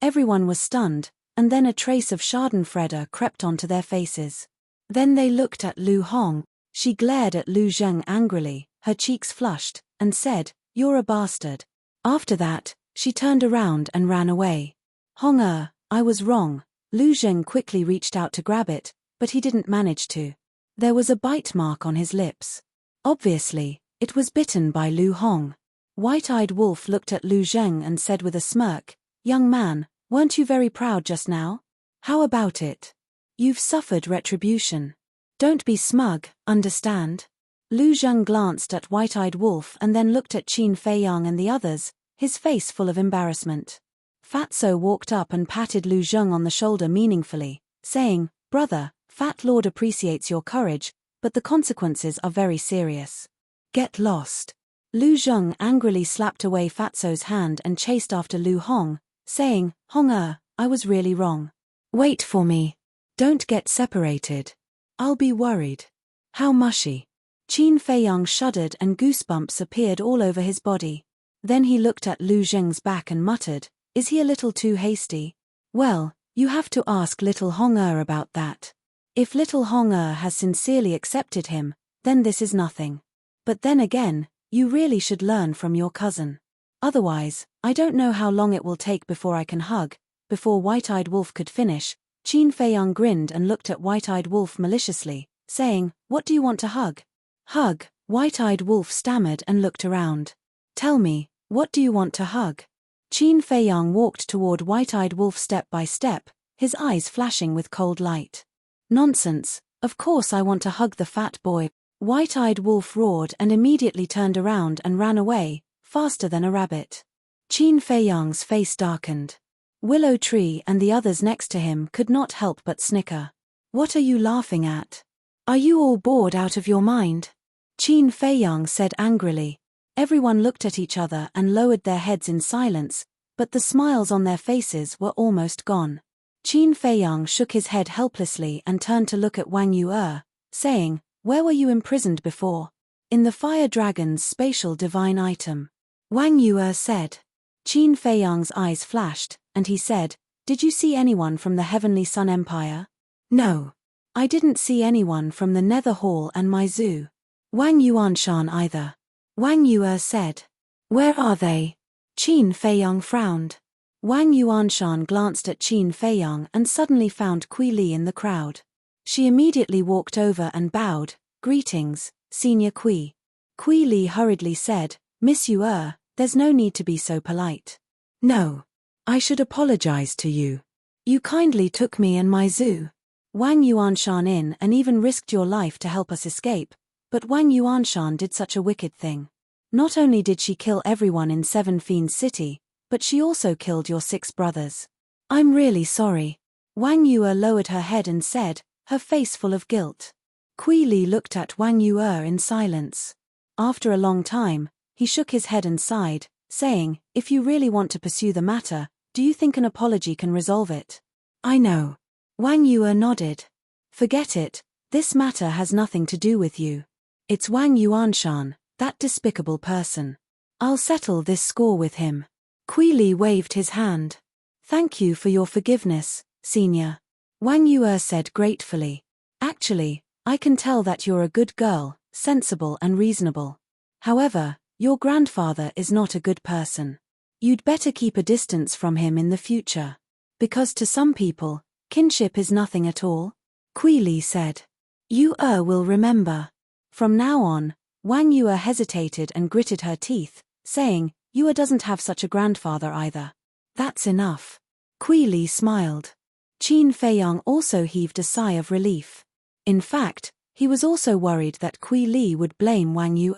Everyone was stunned, and then a trace of schadenfreude crept onto their faces. Then they looked at Lu Hong. She glared at Lu Zheng angrily, her cheeks flushed, and said, "You're a bastard." After that, she turned around and ran away. "Hong-er, I was wrong." Lu Zheng quickly reached out to grab it, but he didn't manage to. There was a bite mark on his lips. Obviously, it was bitten by Lu Hong. White-Eyed Wolf looked at Lu Zheng and said with a smirk, "Young man, weren't you very proud just now? How about it? You've suffered retribution. Don't be smug, understand?" Lu Zheng glanced at White-Eyed Wolf and then looked at Qin Feiyang and the others, his face full of embarrassment. Fatso walked up and patted Lu Zheng on the shoulder meaningfully, saying, "Brother, Fat Lord appreciates your courage, but the consequences are very serious. Get lost." Lu Zheng angrily slapped away Fatso's hand and chased after Lu Hong, saying, "Hong-er, I was really wrong. Wait for me. Don't get separated. I'll be worried." How mushy. Qin Feiyang shuddered and goosebumps appeared all over his body. Then he looked at Lu Zheng's back and muttered, "Is he a little too hasty? Well, you have to ask little Hong-er about that. If little Hong-er has sincerely accepted him, then this is nothing. But then again, you really should learn from your cousin. Otherwise, I don't know how long it will take before I can hug." Before White-Eyed Wolf could finish, Qin Feiyang grinned and looked at White-Eyed Wolf maliciously, saying, "What do you want to hug?" "Hug," White-Eyed Wolf stammered and looked around. "Tell me, what do you want to hug?" Qin Feiyang walked toward White-Eyed Wolf step by step, his eyes flashing with cold light. "Nonsense, of course I want to hug the fat boy." White-Eyed Wolf roared and immediately turned around and ran away, faster than a rabbit. Qin Feiyang's face darkened. Willow Tree and the others next to him could not help but snicker. "What are you laughing at? Are you all bored out of your mind?" Qin Feiyang said angrily. Everyone looked at each other and lowered their heads in silence, but the smiles on their faces were almost gone. Qin Feiyang shook his head helplessly and turned to look at Wang Yue, saying, "Where were you imprisoned before?" "In the Fire Dragon's spatial divine item," Wang Yue said. Qin Feiyang's eyes flashed, and he said, "Did you see anyone from the Heavenly Sun Empire?" "No. I didn't see anyone from the Nether Hall and my zoo. Wang Yuanshan either." Wang Yue said. Where are they? Qin Feiyang frowned. Wang Yuanshan glanced at Qin Feiyang and suddenly found Kui Li in the crowd. She immediately walked over and bowed. Greetings, Senior Kui. Kui Li hurriedly said, Miss Yue, there's no need to be so polite. No. I should apologize to you. You kindly took me and my zoo. Wang Yuanshan in and even risked your life to help us escape, but Wang Yuanshan did such a wicked thing. Not only did she kill everyone in Seven Fiends City, but she also killed your 6 brothers. I'm really sorry. Wang Yue lowered her head and said, her face full of guilt. Kui Li looked at Wang Yue in silence. After a long time, he shook his head and sighed, saying, if you really want to pursue the matter, do you think an apology can resolve it? I know. Wang Yue nodded. Forget it, this matter has nothing to do with you. It's Wang Yuanshan, that despicable person. I'll settle this score with him. Kui Li waved his hand. Thank you for your forgiveness, Senior. Wang Yue said gratefully. Actually, I can tell that you're a good girl, sensible and reasonable. However, your grandfather is not a good person. You'd better keep a distance from him in the future. Because to some people, kinship is nothing at all. Kui Li said. Yue will remember. From now on, Wang Yue hesitated and gritted her teeth, saying, Yue doesn't have such a grandfather either. That's enough. Kui Li smiled. Qin Feiyang also heaved a sigh of relief. In fact, he was also worried that Kui Li would blame Wang Yue.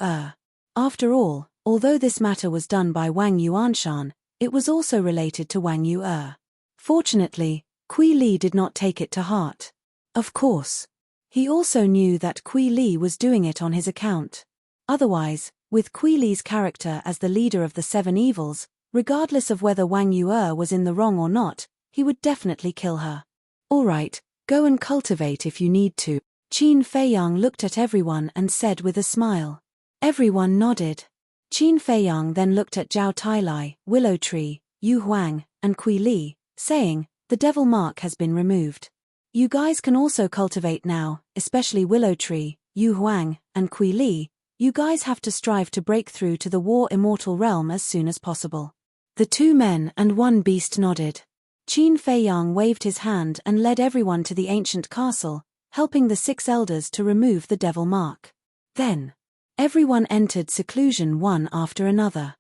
After all, although this matter was done by Wang Yuanshan, it was also related to Wang Yue. Fortunately, Kui Li did not take it to heart. Of course. He also knew that Kui Li was doing it on his account. Otherwise, with Kui Li's character as the leader of the 7 evils, regardless of whether Wang Yue was in the wrong or not, he would definitely kill her. All right, go and cultivate if you need to. Qin Feiyang looked at everyone and said with a smile. Everyone nodded. Qin Feiyang then looked at Zhao Tailai, Willow Tree, Yu Huang, and Kui Li, saying, the devil mark has been removed. You guys can also cultivate now, especially Willow Tree, Yu Huang, and Kui Li. You guys have to strive to break through to the War Immortal Realm as soon as possible. The 2 men and 1 beast nodded. Qin Feiyang waved his hand and led everyone to the ancient castle, helping the 6 elders to remove the devil mark. Then, everyone entered seclusion one after another.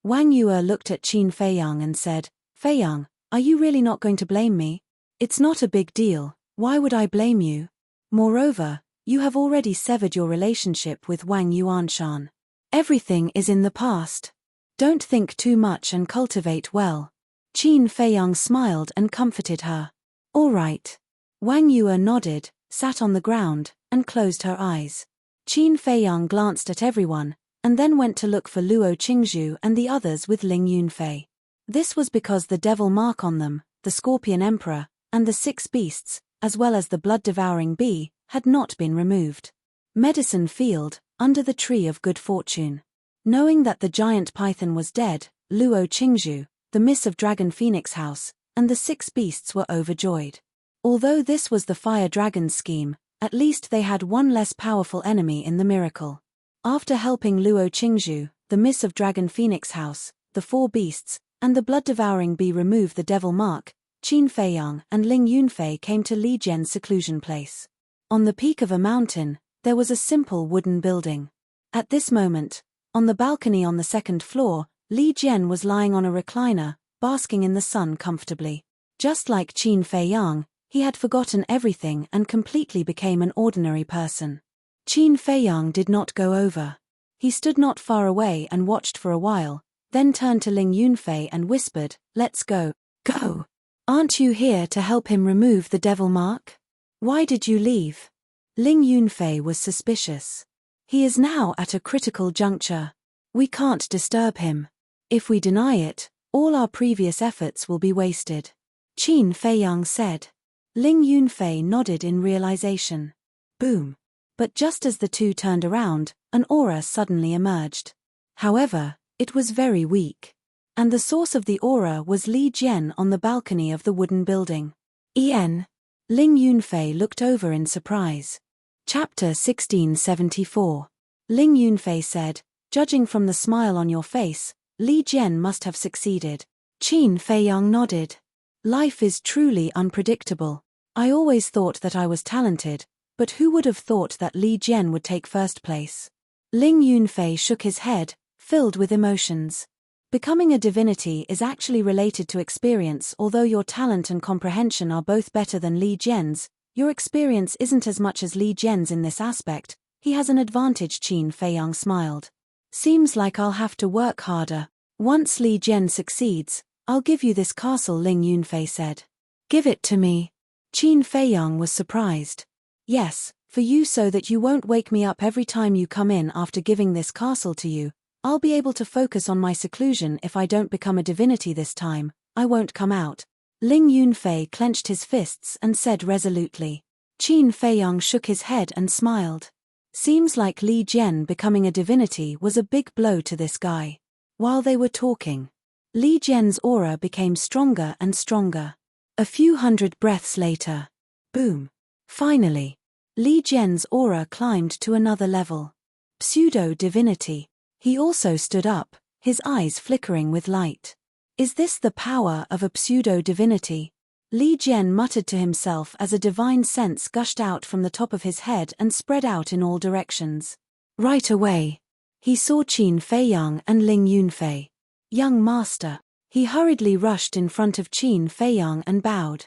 Wang Yue looked at Qin Feiyang and said, Feiyang, are you really not going to blame me? It's not a big deal, why would I blame you? Moreover, you have already severed your relationship with Wang Yuanshan. Everything is in the past. Don't think too much and cultivate well. Qin Feiyang smiled and comforted her. All right. Wang Yue nodded, sat on the ground, and closed her eyes. Qin Feiyang glanced at everyone, and then went to look for Luo Qingzhu and the others with Ling Yunfei. This was because the devil mark on them, the Scorpion Emperor, and the 6 beasts, as well as the blood-devouring bee, had not been removed. Medicine Field, under the Tree of Good Fortune. Knowing that the giant python was dead, Luo Qingzhu, the Miss of Dragon Phoenix House, and the 6 beasts were overjoyed. Although this was the Fire Dragon's scheme, at least they had one less powerful enemy in the miracle. After helping Luo Qingzhu, the Miss of Dragon Phoenix House, the 4 beasts, and the blood-devouring bee remove the devil mark, Qin Feiyang and Ling Yunfei came to Li Jian's seclusion place. On the peak of a mountain, there was a simple wooden building. At this moment, on the balcony on the 2nd floor, Li Jian was lying on a recliner, basking in the sun comfortably. Just like Qin Feiyang, he had forgotten everything and completely became an ordinary person. Qin Feiyang did not go over. He stood not far away and watched for a while, then turned to Ling Yunfei and whispered, "Let's go." "Go? Aren't you here to help him remove the devil mark? Why did you leave?" Ling Yunfei was suspicious. "He is now at a critical juncture. We can't disturb him. If we deny it, all our previous efforts will be wasted," Qin Feiyang said. Ling Yunfei nodded in realization. Boom. But just as the 2 turned around, an aura suddenly emerged. However, it was very weak. And the source of the aura was Li Jian on the balcony of the wooden building. Ling Yunfei looked over in surprise. Chapter 1674. Ling Yunfei said, Judging from the smile on your face, Li Jian must have succeeded. Qin Feiyang nodded. Life is truly unpredictable. I always thought that I was talented, but who would have thought that Li Jian would take first place? Ling Yunfei shook his head, filled with emotions. Becoming a divinity is actually related to experience. Although your talent and comprehension are both better than Li Jian's, your experience isn't as much as Li Jian's in this aspect. He has an advantage. Qin Feiyang smiled. Seems like I'll have to work harder. Once Li Jian succeeds, I'll give you this castle, Ling Yunfei said. Give it to me. Qin Feiyang was surprised. Yes, for you, so that you won't wake me up every time you come in. After giving this castle to you, I'll be able to focus on my seclusion. If I don't become a divinity this time, I won't come out. Ling Yunfei clenched his fists and said resolutely. Qin Feiyang shook his head and smiled. Seems like Li Jian becoming a divinity was a big blow to this guy. While they were talking, Li Jian's aura became stronger and stronger. A few hundred breaths later, boom. Finally, Li Jian's aura climbed to another level. Pseudo-divinity. He also stood up, his eyes flickering with light. Is this the power of a pseudo-divinity? Li Jian muttered to himself as a divine sense gushed out from the top of his head and spread out in all directions. Right away, he saw Qin Feiyang and Ling Yunfei. Young master. He hurriedly rushed in front of Qin Feiyang and bowed.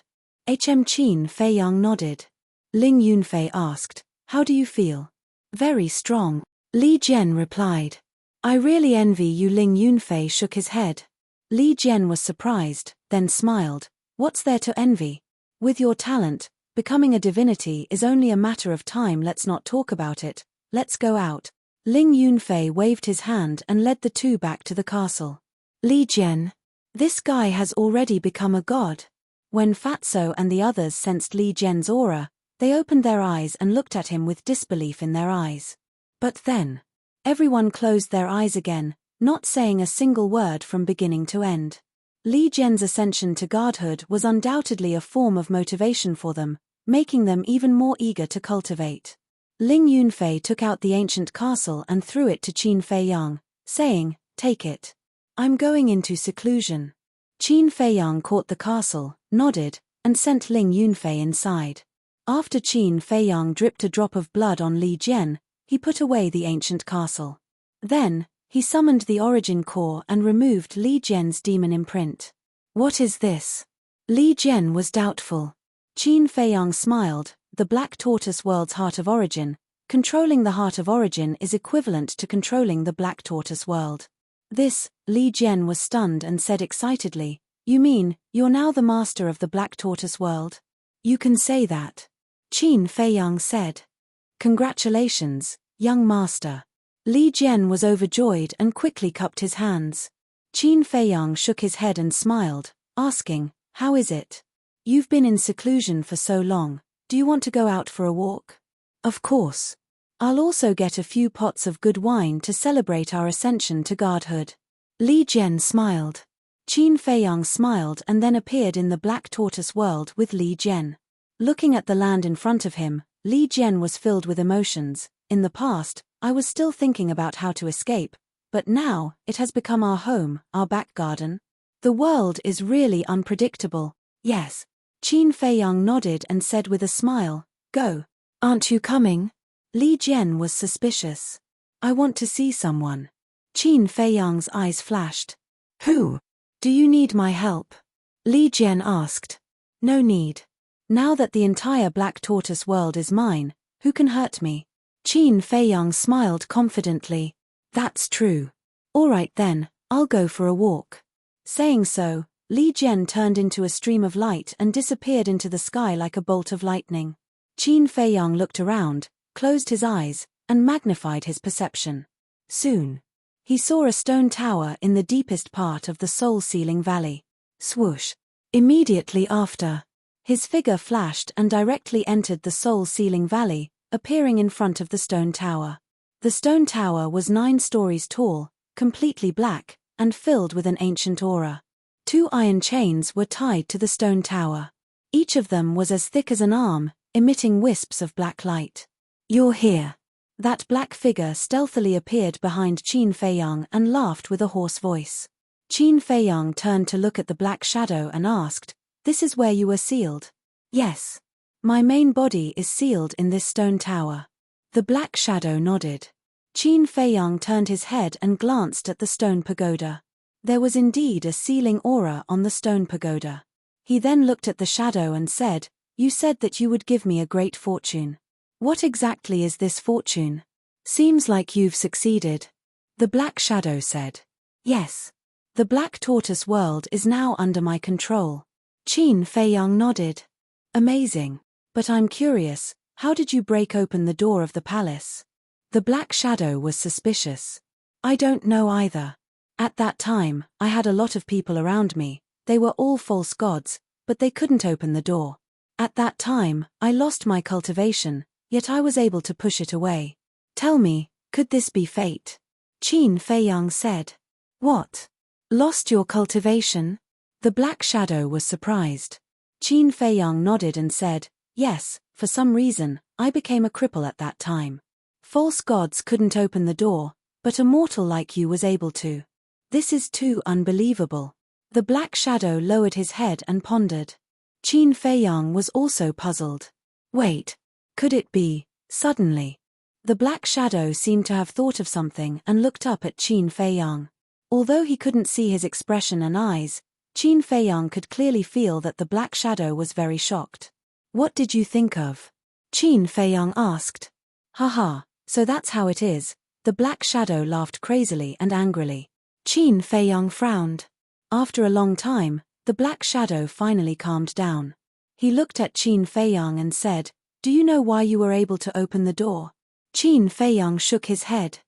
Qin Feiyang nodded. Ling Yunfei asked, "How do you feel?" "Very strong," Li Jian replied. "I really envy you." Ling Yunfei shook his head. Li Jian was surprised, then smiled. "What's there to envy? With your talent, becoming a divinity is only a matter of time. Let's not talk about it. Let's go out." Ling Yunfei waved his hand and led the two back to the castle. Li Jian. This guy has already become a god. When Fatso and the others sensed Li Jian's aura, they opened their eyes and looked at him with disbelief in their eyes. But then, everyone closed their eyes again, not saying a single word from beginning to end. Li Jian's ascension to godhood was undoubtedly a form of motivation for them, making them even more eager to cultivate. Ling Yunfei took out the ancient castle and threw it to Qin Feiyang, saying, "Take it. I'm going into seclusion." Qin Feiyang caught the castle, nodded, and sent Ling Yunfei inside. After Qin Feiyang dripped a drop of blood on Li Jian, he put away the ancient castle. Then, he summoned the origin core and removed Li Jian's demon imprint. "What is this?" Li Jian was doubtful. Qin Feiyang smiled. "The Black Tortoise World's Heart of Origin. Controlling the Heart of Origin is equivalent to controlling the Black Tortoise World." This, Li Jian was stunned and said excitedly, "You mean, you're now the master of the Black Tortoise World?" "You can say that," Qin Feiyang said. "Congratulations, young master." Li Jian was overjoyed and quickly cupped his hands. Qin Feiyang shook his head and smiled, asking, "How is it? You've been in seclusion for so long, do you want to go out for a walk?" "Of course. I'll also get a few pots of good wine to celebrate our ascension to godhood." Li Jian smiled. Qin Feiyang smiled and then appeared in the Black Tortoise World with Li Jian. Looking at the land in front of him, Li Jian was filled with emotions. "In the past, I was still thinking about how to escape, but now, it has become our home, our back garden. The world is really unpredictable." "Yes." Qin Feiyang nodded and said with a smile, "Go. Aren't you coming?" Li Jian was suspicious. "I want to see someone." Qin Feiyang's eyes flashed. "Who? Do you need my help?" Li Jian asked. "No need. Now that the entire Black Tortoise World is mine, who can hurt me?" Qin Feiyang smiled confidently. "That's true. All right then, I'll go for a walk." Saying so, Li Jian turned into a stream of light and disappeared into the sky like a bolt of lightning. Qin Feiyang looked around, closed his eyes, and magnified his perception. Soon, he saw a stone tower in the deepest part of the soul-sealing valley. Swoosh! Immediately after, his figure flashed and directly entered the soul-sealing valley, appearing in front of the stone tower. The stone tower was 9 stories tall, completely black, and filled with an ancient aura. 2 iron chains were tied to the stone tower. Each of them was as thick as an arm, emitting wisps of black light. "You're here." That black figure stealthily appeared behind Qin Feiyang and laughed with a hoarse voice. Qin Feiyang turned to look at the black shadow and asked, "This is where you were sealed?" "Yes. My main body is sealed in this stone tower." The black shadow nodded. Qin Feiyang turned his head and glanced at the stone pagoda. There was indeed a sealing aura on the stone pagoda. He then looked at the shadow and said, "You said that you would give me a great fortune. What exactly is this fortune? Seems like you've succeeded." The black shadow said, "Yes. The black tortoise world is now under my control." Qin Feiyang nodded. "Amazing. But I'm curious, how did you break open the door of the palace?" The black shadow was suspicious. "I don't know either. At that time, I had a lot of people around me. They were all false gods, but they couldn't open the door. At that time, I lost my cultivation, yet I was able to push it away. Tell me, could this be fate?" Qin Feiyang said. "What? Lost your cultivation?" The black shadow was surprised. Qin Feiyang nodded and said, "Yes, for some reason, I became a cripple at that time. False gods couldn't open the door, but a mortal like you was able to. This is too unbelievable." The black shadow lowered his head and pondered. Qin Feiyang was also puzzled. Wait, could it be, suddenly? The black shadow seemed to have thought of something and looked up at Qin Feiyang. Although he couldn't see his expression and eyes, Qin Feiyang could clearly feel that the black shadow was very shocked. "What did you think of?" Qin Feiyang asked. "Haha, so that's how it is." The black shadow laughed crazily and angrily. Qin Feiyang frowned. After a long time, the black shadow finally calmed down. He looked at Qin Feiyang and said, "Do you know why you were able to open the door?" Qin Feiyang shook his head.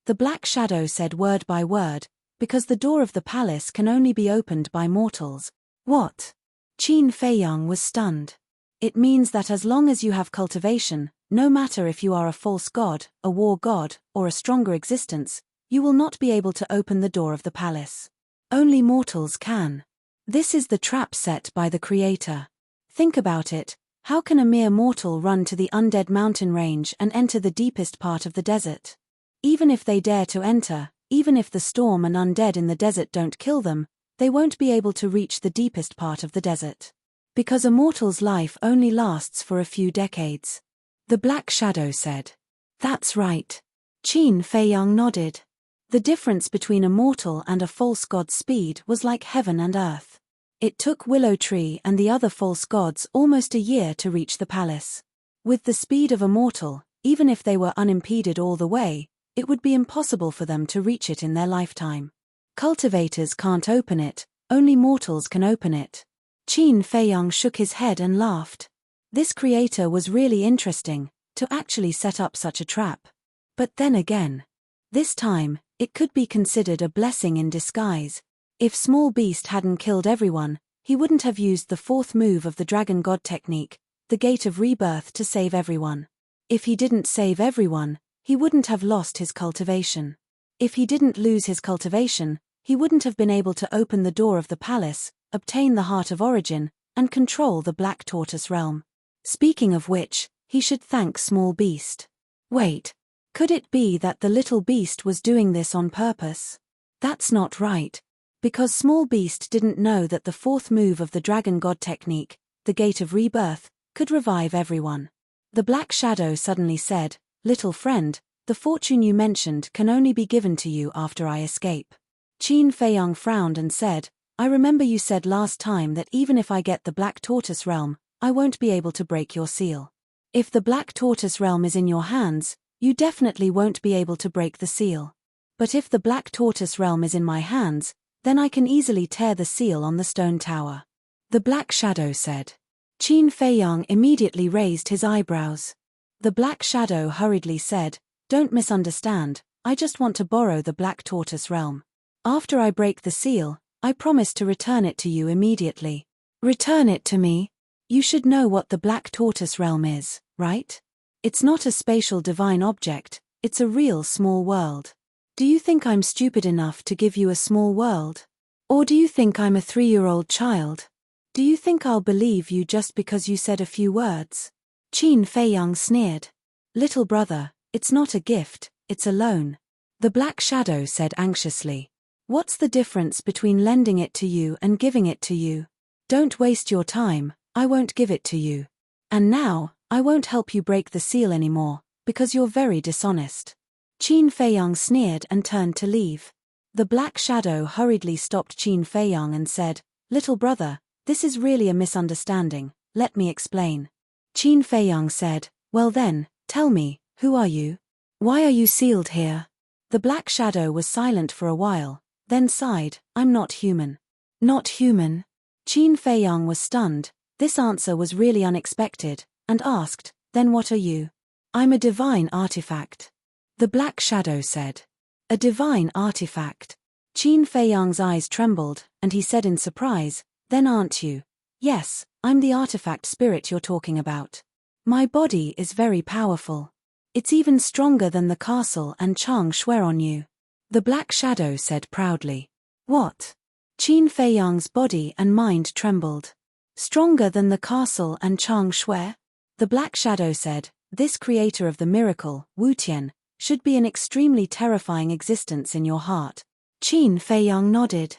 The black shadow said word by word, "Because the door of the palace can only be opened by mortals." "What?" Qin Feiyang was stunned. "It means that as long as you have cultivation, no matter if you are a false god, a war god, or a stronger existence, you will not be able to open the door of the palace. Only mortals can. This is the trap set by the Creator. Think about it, how can a mere mortal run to the undead mountain range and enter the deepest part of the desert? Even if they dare to enter, even if the storm and undead in the desert don't kill them, they won't be able to reach the deepest part of the desert. Because a mortal's life only lasts for a few decades." The black shadow said. "That's right." Qin Feiyang nodded. The difference between a mortal and a false god's speed was like heaven and earth. It took Willow Tree and the other false gods almost a year to reach the palace. With the speed of a mortal, even if they were unimpeded all the way, it would be impossible for them to reach it in their lifetime. Cultivators can't open it, only mortals can open it. Qin Feiyang shook his head and laughed. This creator was really interesting, to actually set up such a trap. But then again, this time, it could be considered a blessing in disguise. If Small Beast hadn't killed everyone, he wouldn't have used the fourth move of the Dragon God technique, the Gate of Rebirth, to save everyone. If he didn't save everyone, he wouldn't have lost his cultivation. If he didn't lose his cultivation, he wouldn't have been able to open the door of the palace, obtain the Heart of Origin, and control the Black Tortoise realm. Speaking of which, he should thank Small Beast. Wait, could it be that the little beast was doing this on purpose? That's not right. Because Small Beast didn't know that the fourth move of the Dragon God technique, the Gate of Rebirth, could revive everyone. The Black Shadow suddenly said, "Little friend, the fortune you mentioned can only be given to you after I escape." Qin Feiyang frowned and said, "I remember you said last time that even if I get the Black Tortoise realm, I won't be able to break your seal. If the Black Tortoise realm is in your hands, you definitely won't be able to break the seal. But if the Black Tortoise realm is in my hands, then I can easily tear the seal on the stone tower." The Black Shadow said. Qin Feiyang immediately raised his eyebrows. The Black Shadow hurriedly said, "Don't misunderstand, I just want to borrow the Black Tortoise realm. After I break the seal, I promise to return it to you immediately." "Return it to me? You should know what the Black Tortoise realm is, right? It's not a spatial divine object, it's a real small world. Do you think I'm stupid enough to give you a small world? Or do you think I'm a 3-year-old child? Do you think I'll believe you just because you said a few words?" Qin Feiyang sneered. "Little brother, It's not a gift, it's a loan. The Black Shadow said anxiously. What's the difference between lending it to you and giving it to you? Don't waste your time, I won't give it to you. And now, I won't help you break the seal anymore, because you're very dishonest. Qin Feiyang sneered and turned to leave. The Black Shadow hurriedly stopped Qin Feiyang and said, Little brother, this is really a misunderstanding, let me explain. Qin Feiyang said, Well then, tell me, who are you? Why are you sealed here? The Black Shadow was silent for a while, then sighed, I'm not human. Not human? Qin Feiyang was stunned, this answer was really unexpected, and asked, Then what are you? I'm a divine artifact. The Black Shadow said. A divine artifact. Qin Feiyang's eyes trembled, and he said in surprise, Then aren't you? Yes, I'm the artifact spirit you're talking about. My body is very powerful. It's even stronger than the castle and Chang Shui on you. The Black Shadow said proudly. What? Qin Feiyang's body and mind trembled. Stronger than the castle and Chang Shui? The Black Shadow said, This creator of the miracle, Wu Tian, should be an extremely terrifying existence in your heart. Qin Feiyang nodded.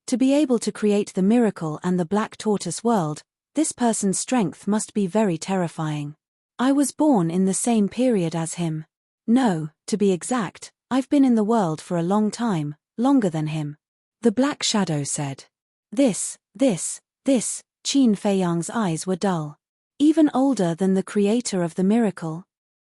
To be able to create the miracle and the Black Tortoise world, this person's strength must be very terrifying. I was born in the same period as him. No, to be exact, I've been in the world for a long time, longer than him. The Black Shadow said. This, Qin Feiyang's eyes were dull. Even older than the creator of the miracle?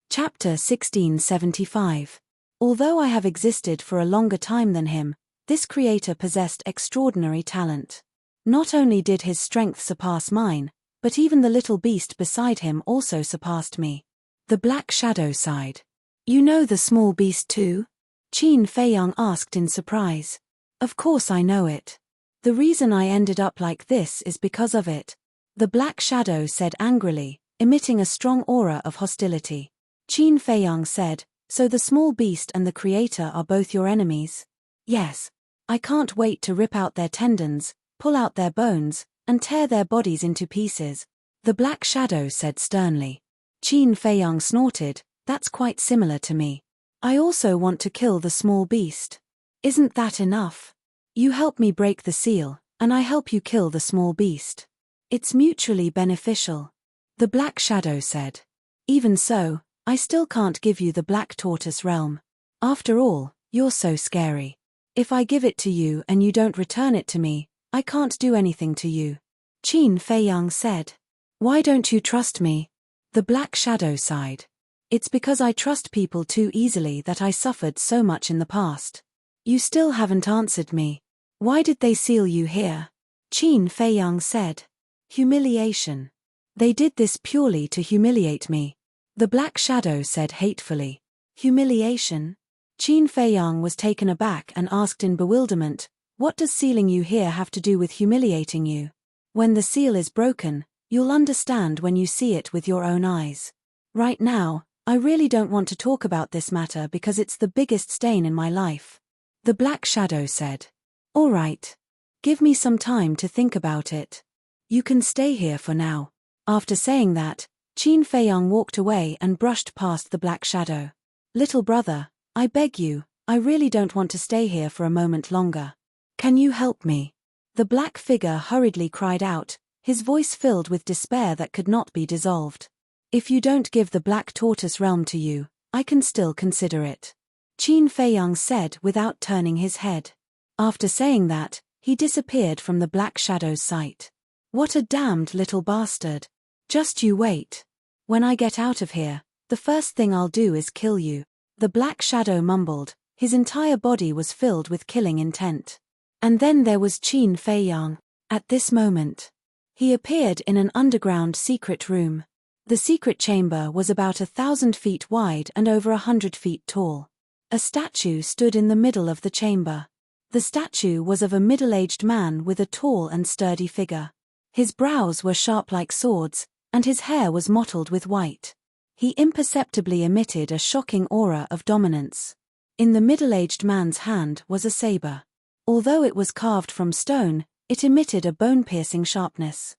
Chapter 1675. Although I have existed for a longer time than him, this creator possessed extraordinary talent. Not only did his strength surpass mine, but even the little beast beside him also surpassed me. The Black Shadow sighed. You know the small beast too? Qin Feiyang asked in surprise. Of course I know it. The reason I ended up like this is because of it. The Black Shadow said angrily, emitting a strong aura of hostility. Qin Feiyang said, So the small beast and the creator are both your enemies? Yes. I can't wait to rip out their tendons, pull out their bones, and tear their bodies into pieces. The Black Shadow said sternly. Qin Feiyang snorted, That's quite similar to me. I also want to kill the small beast. Isn't that enough? You help me break the seal, and I help you kill the small beast. It's mutually beneficial. The Black Shadow said. Even so, I still can't give you the Black Tortoise realm. After all, you're so scary. If I give it to you and you don't return it to me, I can't do anything to you. Qin Feiyang said. Why don't you trust me? The Black Shadow sighed. It's because I trust people too easily that I suffered so much in the past. You still haven't answered me. Why did they seal you here? Qin Feiyang said. Humiliation. They did this purely to humiliate me. The Black Shadow said hatefully. Humiliation? Qin Feiyang was taken aback and asked in bewilderment, What does sealing you here have to do with humiliating you? When the seal is broken, you'll understand when you see it with your own eyes. Right now, I really don't want to talk about this matter because it's the biggest stain in my life. The Black Shadow said. All right. Give me some time to think about it. You can stay here for now. After saying that, Qin Feiyang walked away and brushed past the Black Shadow. Little brother, I beg you, I really don't want to stay here for a moment longer. Can you help me? The black figure hurriedly cried out, his voice filled with despair that could not be dissolved. If you don't give the Black Tortoise realm to you, I can still consider it. Qin Feiyang said without turning his head. After saying that, he disappeared from the Black Shadow's sight. What a damned little bastard. Just you wait. When I get out of here, the first thing I'll do is kill you. The Black Shadow mumbled, his entire body was filled with killing intent. And then there was Qin Feiyang. At this moment, he appeared in an underground secret room. The secret chamber was about 1,000 feet wide and over 100 feet tall. A statue stood in the middle of the chamber. The statue was of a middle-aged man with a tall and sturdy figure. His brows were sharp like swords, and his hair was mottled with white. He imperceptibly emitted a shocking aura of dominance. In the middle-aged man's hand was a saber. Although it was carved from stone, it emitted a bone-piercing sharpness.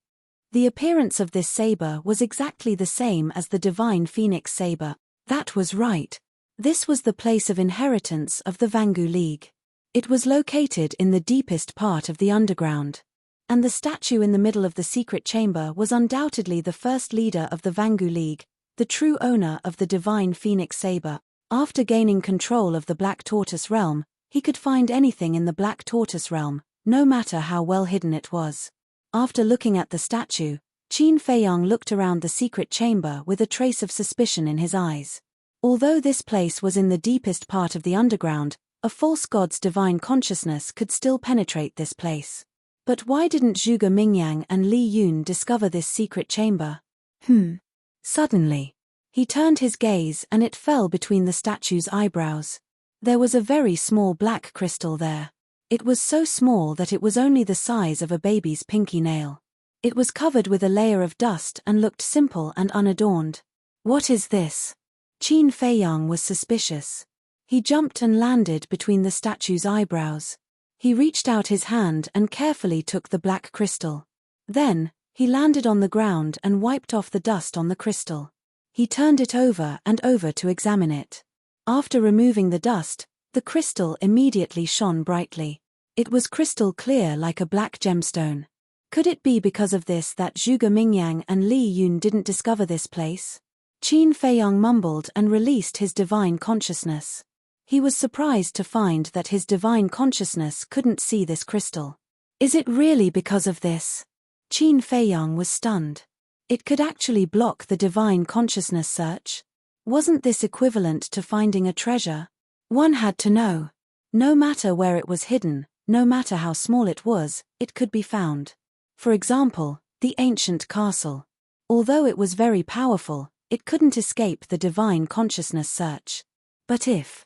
The appearance of this saber was exactly the same as the divine phoenix saber. That was right. This was the place of inheritance of the Vangu League. It was located in the deepest part of the underground. And the statue in the middle of the secret chamber was undoubtedly the first leader of the Vangu League, the true owner of the divine phoenix saber. After gaining control of the Black Tortoise realm, he could find anything in the Black Tortoise realm, no matter how well hidden it was. After looking at the statue, Qin Feiyang looked around the secret chamber with a trace of suspicion in his eyes. Although this place was in the deepest part of the underground, a false god's divine consciousness could still penetrate this place. But why didn't Zhuge Mingyang and Li Yun discover this secret chamber? Suddenly, he turned his gaze and it fell between the statue's eyebrows. There was a very small black crystal there. It was so small that it was only the size of a baby's pinky nail. It was covered with a layer of dust and looked simple and unadorned. What is this? Qin Feiyang was suspicious. He jumped and landed between the statue's eyebrows. He reached out his hand and carefully took the black crystal. Then, he landed on the ground and wiped off the dust on the crystal. He turned it over and over to examine it. After removing the dust, the crystal immediately shone brightly. It was crystal clear like a black gemstone. Could it be because of this that Zhuge Mingyang and Li Yun didn't discover this place? Qin Feiyang mumbled and released his divine consciousness. He was surprised to find that his divine consciousness couldn't see this crystal. Is it really because of this? Qin Feiyang was stunned. It could actually block the divine consciousness search? Wasn't this equivalent to finding a treasure? One had to know. No matter where it was hidden, no matter how small it was, it could be found. For example, the ancient castle. Although it was very powerful, it couldn't escape the divine consciousness search. But if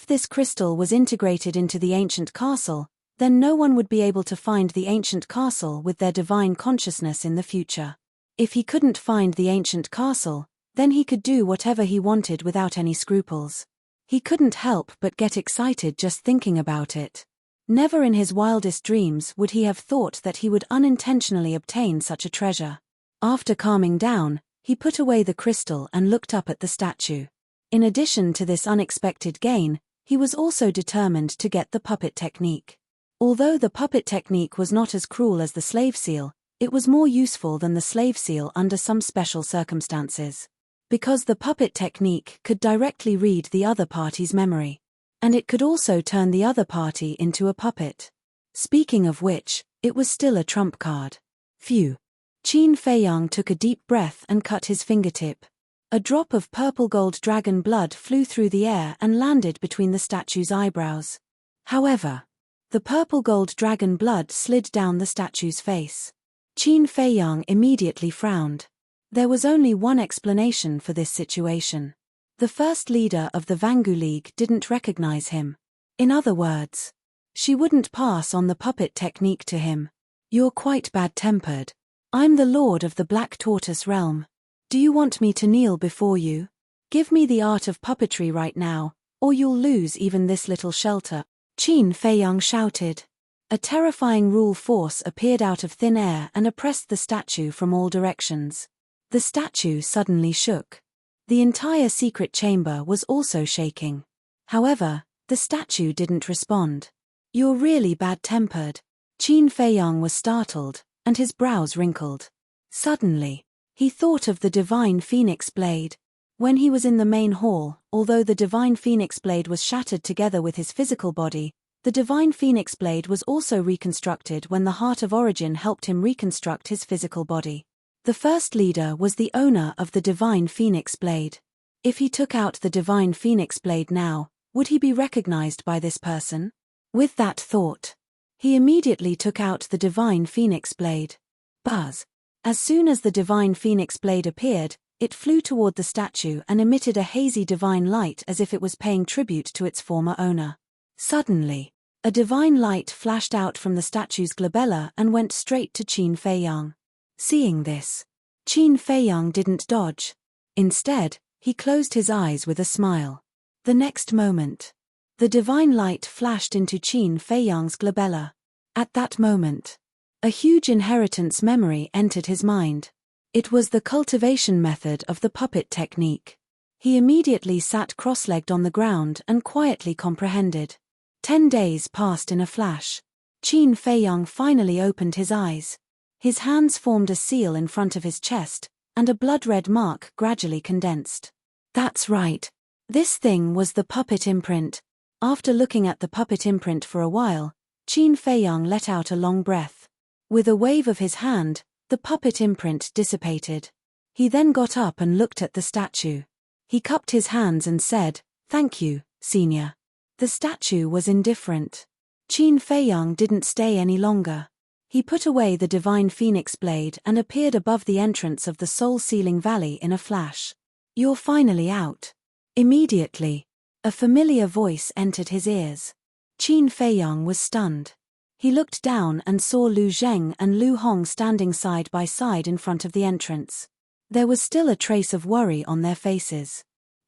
this crystal was integrated into the ancient castle, then no one would be able to find the ancient castle with their divine consciousness in the future. If he couldn't find the ancient castle, then he could do whatever he wanted without any scruples. He couldn't help but get excited just thinking about it. Never in his wildest dreams would he have thought that he would unintentionally obtain such a treasure. After calming down, he put away the crystal and looked up at the statue. In addition to this unexpected gain, he was also determined to get the puppet technique. Although the puppet technique was not as cruel as the slave seal, it was more useful than the slave seal under some special circumstances. Because the puppet technique could directly read the other party's memory. And it could also turn the other party into a puppet. Speaking of which, it was still a trump card. Phew. Qin Feiyang took a deep breath and cut his fingertip. A drop of purple gold dragon blood flew through the air and landed between the statue's eyebrows. However, the purple gold dragon blood slid down the statue's face. Qin Feiyang immediately frowned. There was only one explanation for this situation. The first leader of the Vangu League didn't recognize him. In other words, she wouldn't pass on the puppet technique to him. You're quite bad-tempered. I'm the lord of the Black Tortoise realm. Do you want me to kneel before you? Give me the art of puppetry right now, or you'll lose even this little shelter. Qin Feiyang shouted. A terrifying rule force appeared out of thin air and oppressed the statue from all directions. The statue suddenly shook. The entire secret chamber was also shaking. However, the statue didn't respond. You're really bad-tempered. Qin Feiyang was startled, and his brows wrinkled. Suddenly, he thought of the divine phoenix blade. When he was in the main hall, although the divine phoenix blade was shattered together with his physical body, the divine phoenix blade was also reconstructed when the Heart of Origin helped him reconstruct his physical body. The first leader was the owner of the divine phoenix blade. If he took out the divine phoenix blade now, would he be recognized by this person? With that thought, he immediately took out the divine phoenix blade. Buzz! As soon as the divine phoenix blade appeared, it flew toward the statue and emitted a hazy divine light as if it was paying tribute to its former owner. Suddenly, a divine light flashed out from the statue's glabella and went straight to Qin Feiyang. Seeing this, Qin Feiyang didn't dodge. Instead, he closed his eyes with a smile. The next moment, the divine light flashed into Qin Feiyang's glabella. At that moment, a huge inheritance memory entered his mind. It was the cultivation method of the puppet technique. He immediately sat cross-legged on the ground and quietly comprehended. 10 days passed in a flash. Qin Feiyang finally opened his eyes. His hands formed a seal in front of his chest, and a blood-red mark gradually condensed. That's right. This thing was the puppet imprint. After looking at the puppet imprint for a while, Qin Feiyang let out a long breath. With a wave of his hand, the puppet imprint dissipated. He then got up and looked at the statue. He cupped his hands and said, "Thank you, Senior." The statue was indifferent. Qin Feiyang didn't stay any longer. He put away the divine phoenix blade and appeared above the entrance of the soul-sealing valley in a flash. "You're finally out." Immediately, a familiar voice entered his ears. Qin Feiyang was stunned. He looked down and saw Lu Zheng and Lu Hong standing side by side in front of the entrance. There was still a trace of worry on their faces.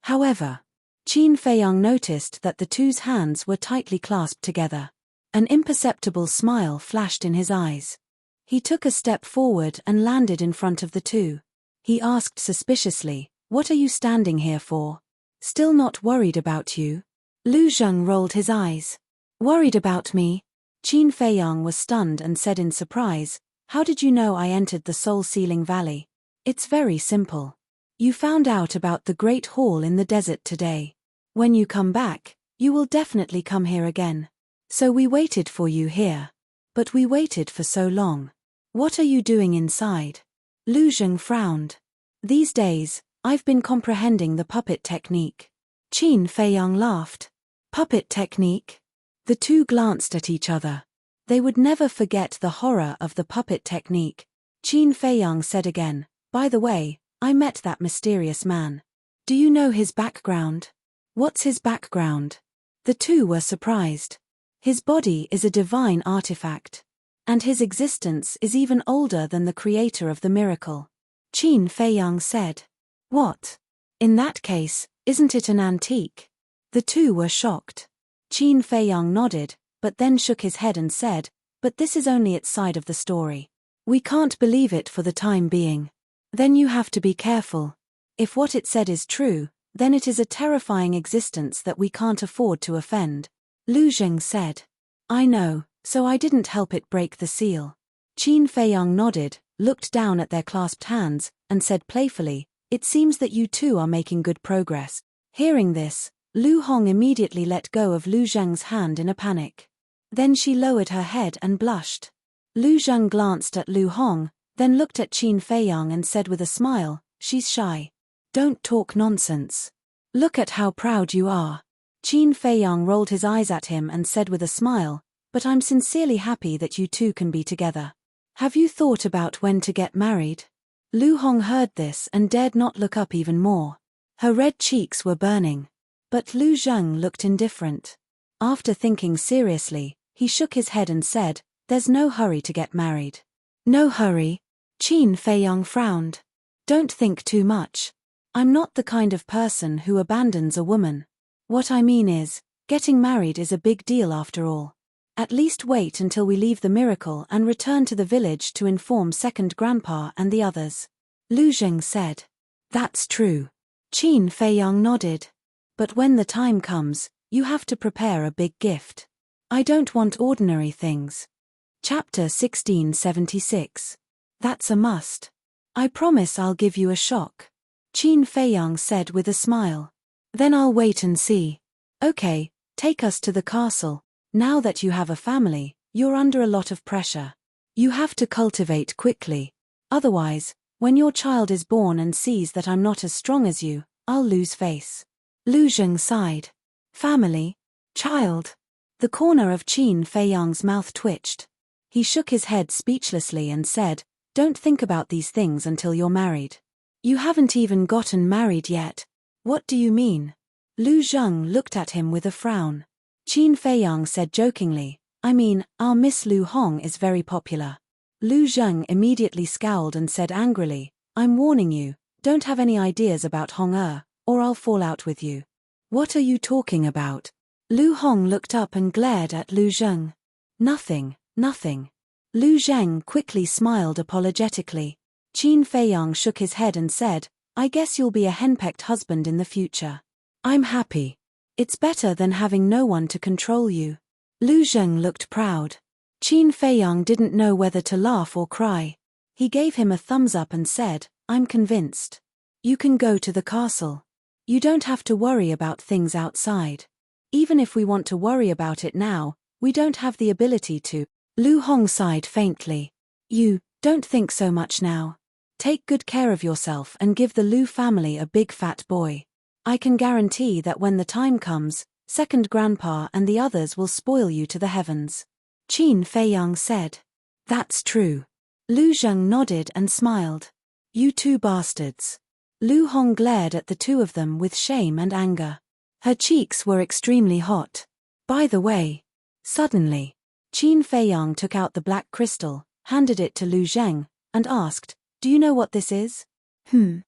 However, Qin Feiyang noticed that the two's hands were tightly clasped together. An imperceptible smile flashed in his eyes. He took a step forward and landed in front of the two. He asked suspiciously, "What are you standing here for? Still not worried about you?" Lu Zheng rolled his eyes. "Worried about me?" Qin Feiyang was stunned and said in surprise, "How did you know I entered the soul-sealing valley?" "It's very simple. You found out about the Great Hall in the desert today. When you come back, you will definitely come here again. So we waited for you here. But we waited for so long. What are you doing inside?" Lu Zheng frowned. "These days, I've been comprehending the puppet technique." Qin Feiyang laughed. "Puppet technique?" The two glanced at each other. They would never forget the horror of the puppet technique. Qin Feiyang said again, "By the way, I met that mysterious man. Do you know his background?" "What's his background?" The two were surprised. "His body is a divine artifact. And his existence is even older than the creator of the miracle." Qin Feiyang said. "What? In that case, isn't it an antique?" The two were shocked. Qin Feiyang nodded, but then shook his head and said, "But this is only its side of the story. We can't believe it for the time being." "Then you have to be careful. If what it said is true, then it is a terrifying existence that we can't afford to offend." Lu Zheng said. "I know, so I didn't help it break the seal." Qin Feiyang nodded, looked down at their clasped hands, and said playfully, "It seems that you two are making good progress." Hearing this, Lu Hong immediately let go of Lu Zheng's hand in a panic. Then she lowered her head and blushed. Lu Zheng glanced at Lu Hong, then looked at Qin Feiyang and said with a smile, "She's shy. Don't talk nonsense. Look at how proud you are." Qin Feiyang rolled his eyes at him and said with a smile, "But I'm sincerely happy that you two can be together. Have you thought about when to get married?" Lu Hong heard this and dared not look up even more. Her red cheeks were burning. But Lu Zheng looked indifferent. After thinking seriously, he shook his head and said, "There's no hurry to get married." "No hurry?" Qin Feiyang frowned. "Don't think too much. I'm not the kind of person who abandons a woman. What I mean is, getting married is a big deal after all. At least wait until we leave the miracle and return to the village to inform second grandpa and the others." Lu Zheng said. "That's true." Qin Feiyang nodded. "But when the time comes, you have to prepare a big gift. I don't want ordinary things." Chapter 1676. "That's a must. I promise I'll give you a shock." Qin Feiyang said with a smile. "Then I'll wait and see." "Okay, take us to the castle. Now that you have a family, you're under a lot of pressure. You have to cultivate quickly. Otherwise, when your child is born and sees that I'm not as strong as you, I'll lose face." Lu Zheng sighed. "Family? Child?" The corner of Qin Feiyang's mouth twitched. He shook his head speechlessly and said, "Don't think about these things until you're married. You haven't even gotten married yet." "What do you mean?" Lu Zheng looked at him with a frown. Qin Feiyang said jokingly, "I mean, our Miss Lu Hong is very popular." Lu Zheng immediately scowled and said angrily, "I'm warning you, don't have any ideas about Hong or I'll fall out with you." "What are you talking about?" Lu Hong looked up and glared at Lu Zheng. Nothing. Lu Zheng quickly smiled apologetically. Qin Feiyang shook his head and said, I guess you'll be a henpecked husband in the future. I'm happy. It's better than having no one to control you. Lu Zheng looked proud. Qin Feiyang didn't know whether to laugh or cry. He gave him a thumbs up and said, I'm convinced. You can go to the castle. You don't have to worry about things outside. Even if we want to worry about it now, we don't have the ability to. Lu Hong sighed faintly. You don't think so much now. Take good care of yourself and give the Lu family a big fat boy. I can guarantee that when the time comes, second grandpa and the others will spoil you to the heavens. Qin Feiyang said. That's true. Lu Zheng nodded and smiled. You two bastards. Lu Hong glared at the two of them with shame and anger. Her cheeks were extremely hot. By the way. Suddenly, Qin Feiyang took out the black crystal, handed it to Lu Zheng, and asked, Do you know what this is? Lu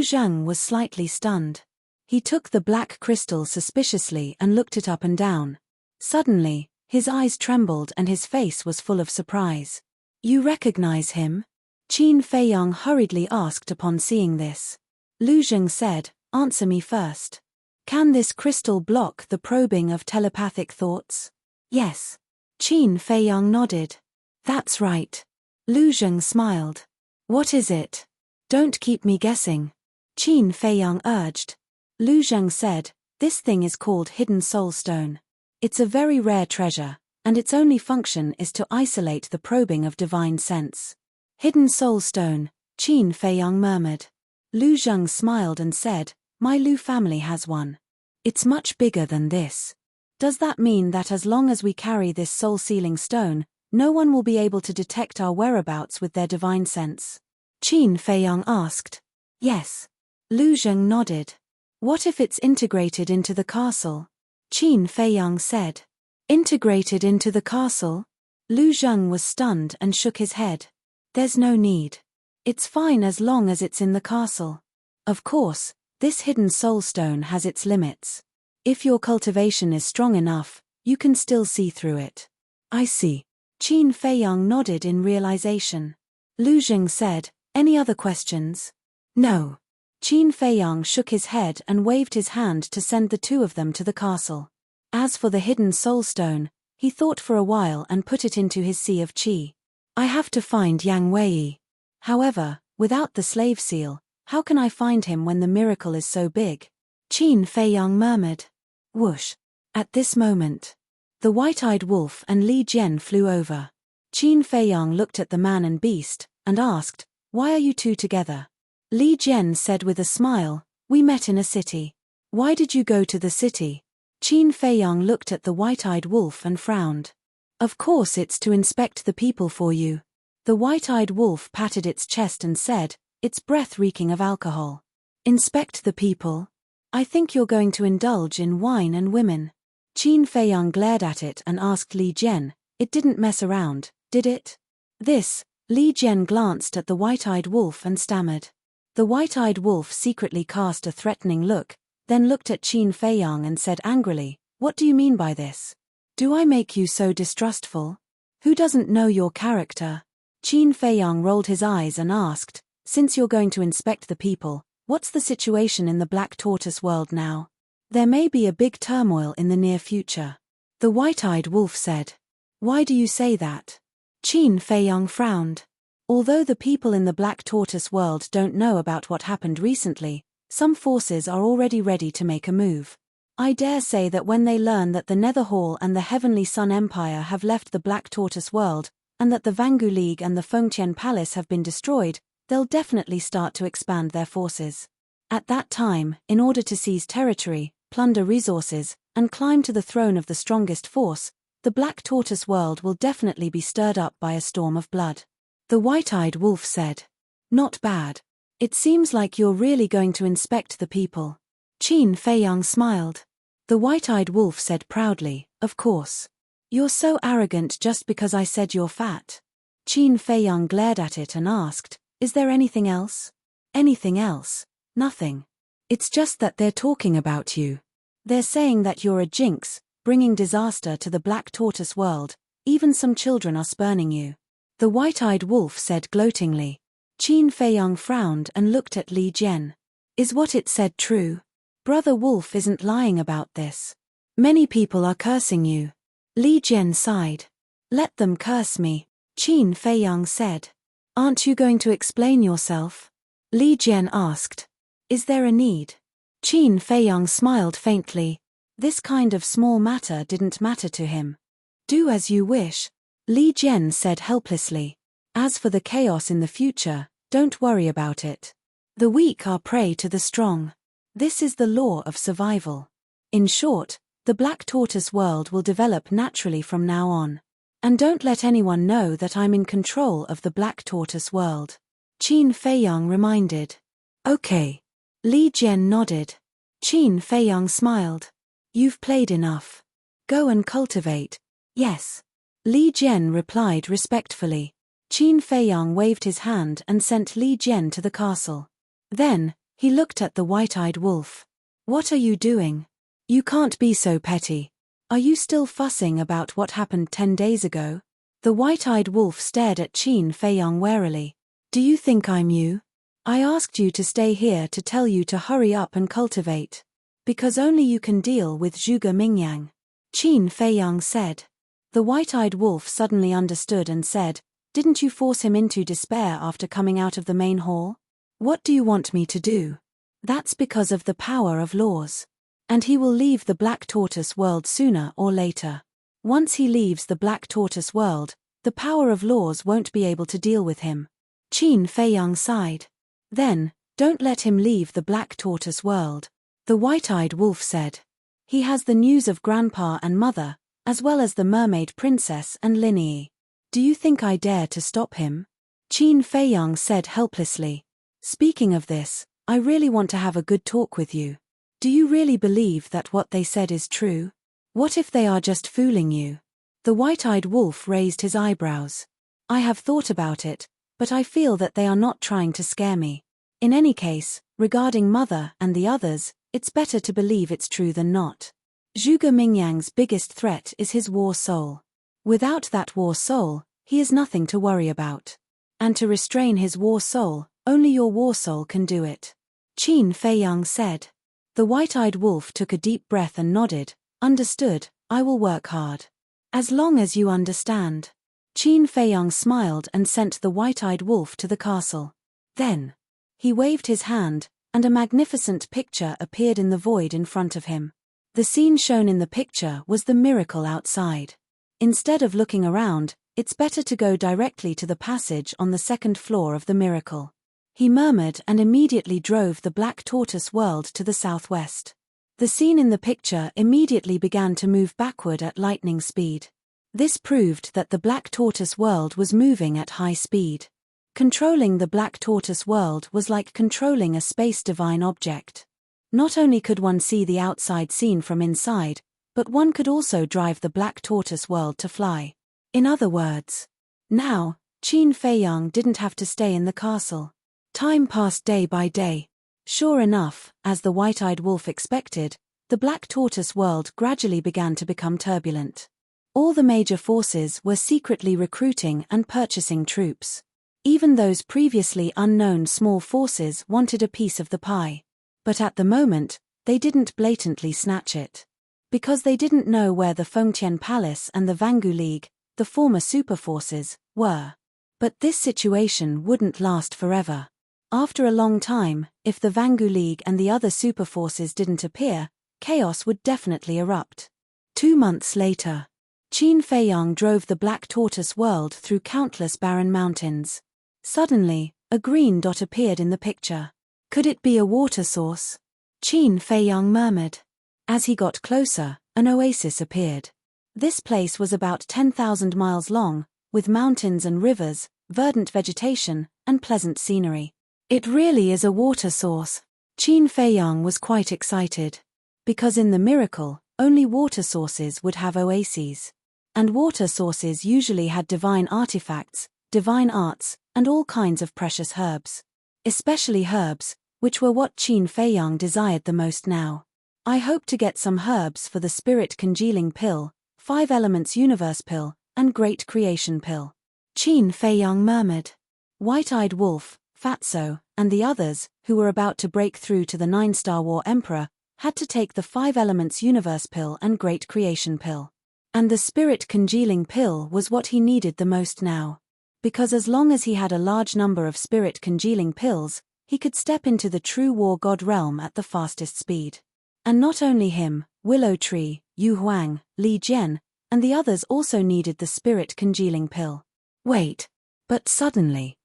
Zheng was slightly stunned. He took the black crystal suspiciously and looked it up and down. Suddenly, his eyes trembled and his face was full of surprise. You recognize him? Qin Feiyang hurriedly asked upon seeing this. Lu Zheng said, Answer me first. Can this crystal block the probing of telepathic thoughts? Yes. Qin Feiyang nodded. That's right. Lu Zheng smiled. What is it? Don't keep me guessing. Qin Feiyang urged. Lu Zheng said, This thing is called Hidden Soul Stone. It's a very rare treasure, and its only function is to isolate the probing of divine sense. Hidden Soul Stone, Qin Feiyang murmured. Lu Zheng smiled and said, My Lu family has one. It's much bigger than this. Does that mean that as long as we carry this soul-sealing stone, no one will be able to detect our whereabouts with their divine sense? Qin Feiyang asked. Yes. Lu Zheng nodded. What if it's integrated into the castle? Qin Feiyang said. Integrated into the castle? Lu Zheng was stunned and shook his head. There's no need. It's fine as long as it's in the castle. Of course, this hidden soul stone has its limits. If your cultivation is strong enough, you can still see through it. I see. Qin Feiyang nodded in realization. Lu Zheng said, Any other questions? No. Qin Feiyang shook his head and waved his hand to send the two of them to the castle. As for the hidden soul stone, he thought for a while and put it into his sea of qi. I have to find Yang Wei. However, without the slave seal, how can I find him when the miracle is so big? Qin Feiyang murmured. Whoosh. At this moment, the white-eyed wolf and Li Jian flew over. Qin Feiyang looked at the man and beast, and asked, Why are you two together? Li Jian said with a smile, We met in a city. Why did you go to the city? Qin Feiyang looked at the white-eyed wolf and frowned. Of course it's to inspect the people for you. The white-eyed wolf patted its chest and said, Its breath reeking of alcohol. Inspect the people? I think you're going to indulge in wine and women. Qin Feiyang glared at it and asked Li Jian, It didn't mess around, did it? This, Li Jian glanced at the white-eyed wolf and stammered. The white-eyed wolf secretly cast a threatening look, then looked at Qin Feiyang and said angrily, What do you mean by this? Do I make you so distrustful? Who doesn't know your character? Qin Feiyang rolled his eyes and asked, Since you're going to inspect the people, what's the situation in the Black Tortoise world now? There may be a big turmoil in the near future. The white-eyed wolf said. Why do you say that? Qin Feiyang frowned. Although the people in the Black Tortoise world don't know about what happened recently, some forces are already ready to make a move. I dare say that when they learn that the Nether Hall and the Heavenly Sun Empire have left the Black Tortoise world, and that the Vangu League and the Fengtian Palace have been destroyed, they'll definitely start to expand their forces. At that time, in order to seize territory, plunder resources, and climb to the throne of the strongest force, the Black Tortoise world will definitely be stirred up by a storm of blood. The white-eyed wolf said. Not bad. It seems like you're really going to inspect the people. Qin Feiyang smiled. The white-eyed wolf said proudly, Of course. You're so arrogant just because I said you're fat. Qin Feiyang glared at it and asked, Is there anything else? Anything else? Nothing. It's just that they're talking about you. They're saying that you're a jinx, bringing disaster to the Black Tortoise world, even some children are spurning you. The white-eyed wolf said gloatingly. Qin Feiyang frowned and looked at Li Jian. Is what it said true? Brother Wolf isn't lying about this. Many people are cursing you. Li Jian sighed. Let them curse me, Qin Feiyang said. Aren't you going to explain yourself? Li Jian asked. Is there a need? Qin Feiyang smiled faintly. This kind of small matter didn't matter to him. Do as you wish, Li Jian said helplessly. As for the chaos in the future, don't worry about it. The weak are prey to the strong. This is the law of survival. In short, the Black Tortoise world will develop naturally from now on. And don't let anyone know that I'm in control of the Black Tortoise world. Qin Feiyang reminded. Okay. Li Jian nodded. Qin Feiyang smiled. You've played enough. Go and cultivate. Yes. Li Jian replied respectfully. Qin Feiyang waved his hand and sent Li Jian to the castle. Then, he looked at the white-eyed wolf. What are you doing? You can't be so petty. Are you still fussing about what happened 10 days ago? The white-eyed wolf stared at Qin Feiyang warily. Do you think I'm you? I asked you to stay here to tell you to hurry up and cultivate. Because only you can deal with Zhuge Mingyang. Qin Feiyang said. The white-eyed wolf suddenly understood and said, Didn't you force him into despair after coming out of the main hall? What do you want me to do? That's because of the power of laws. And he will leave the Black Tortoise world sooner or later. Once he leaves the Black Tortoise world, the power of laws won't be able to deal with him. Qin Feiyang sighed. Then, don't let him leave the Black Tortoise world, the white-eyed wolf said. He has the news of Grandpa and Mother, as well as the Mermaid Princess and Linyi. Do you think I dare to stop him? Qin Feiyang said helplessly. Speaking of this, I really want to have a good talk with you. Do you really believe that what they said is true? What if they are just fooling you? The white-eyed wolf raised his eyebrows. I have thought about it, but I feel that they are not trying to scare me. In any case, regarding Mother and the others, it's better to believe it's true than not. Zhuge Mingyang's biggest threat is his war soul. Without that war soul, he is nothing to worry about. And to restrain his war soul, only your war soul can do it. Qin Feiyang said. The white-eyed wolf took a deep breath and nodded. Understood, I will work hard. As long as you understand. Qin Feiyang smiled and sent the white-eyed wolf to the castle. Then, he waved his hand, and a magnificent picture appeared in the void in front of him. The scene shown in the picture was the miracle outside. Instead of looking around, it's better to go directly to the passage on the second floor of the miracle. He murmured and immediately drove the Black Tortoise world to the southwest. The scene in the picture immediately began to move backward at lightning speed. This proved that the Black Tortoise world was moving at high speed. Controlling the Black Tortoise world was like controlling a space-divine object. Not only could one see the outside scene from inside, but one could also drive the Black Tortoise world to fly. In other words, now, Qin Feiyang didn't have to stay in the castle. Time passed day by day. Sure enough, as the white-eyed wolf expected, the Black Tortoise world gradually began to become turbulent. All the major forces were secretly recruiting and purchasing troops. Even those previously unknown small forces wanted a piece of the pie. But at the moment, they didn't blatantly snatch it. Because they didn't know where the Fengtian Palace and the Vangu League, the former superforces, were. But this situation wouldn't last forever. After a long time, if the Vangu League and the other superforces didn't appear, chaos would definitely erupt. 2 months later, Qin Feiyang drove the Black Tortoise world through countless barren mountains. Suddenly, a green dot appeared in the picture. Could it be a water source? Qin Feiyang murmured. As he got closer, an oasis appeared. This place was about 10,000 miles long, with mountains and rivers, verdant vegetation, and pleasant scenery. It really is a water source. Qin Feiyang was quite excited. Because in the miracle, only water sources would have oases. And water sources usually had divine artifacts, divine arts, and all kinds of precious herbs. Especially herbs, which were what Qin Feiyang desired the most now. I hope to get some herbs for the Spirit Congealing Pill, 5 Elements Universe Pill, and Great Creation Pill. Qin Feiyang murmured. White-eyed wolf, Fatso, and the others, who were about to break through to the 9-star War Emperor, had to take the 5 Elements Universe Pill and Great Creation Pill. And the Spirit Congealing Pill was what he needed the most now. Because as long as he had a large number of Spirit Congealing Pills, he could step into the true War God realm at the fastest speed. And not only him, Willow Tree, Yu Huang, Li Jian, and the others also needed the Spirit Congealing Pill. Wait. But suddenly.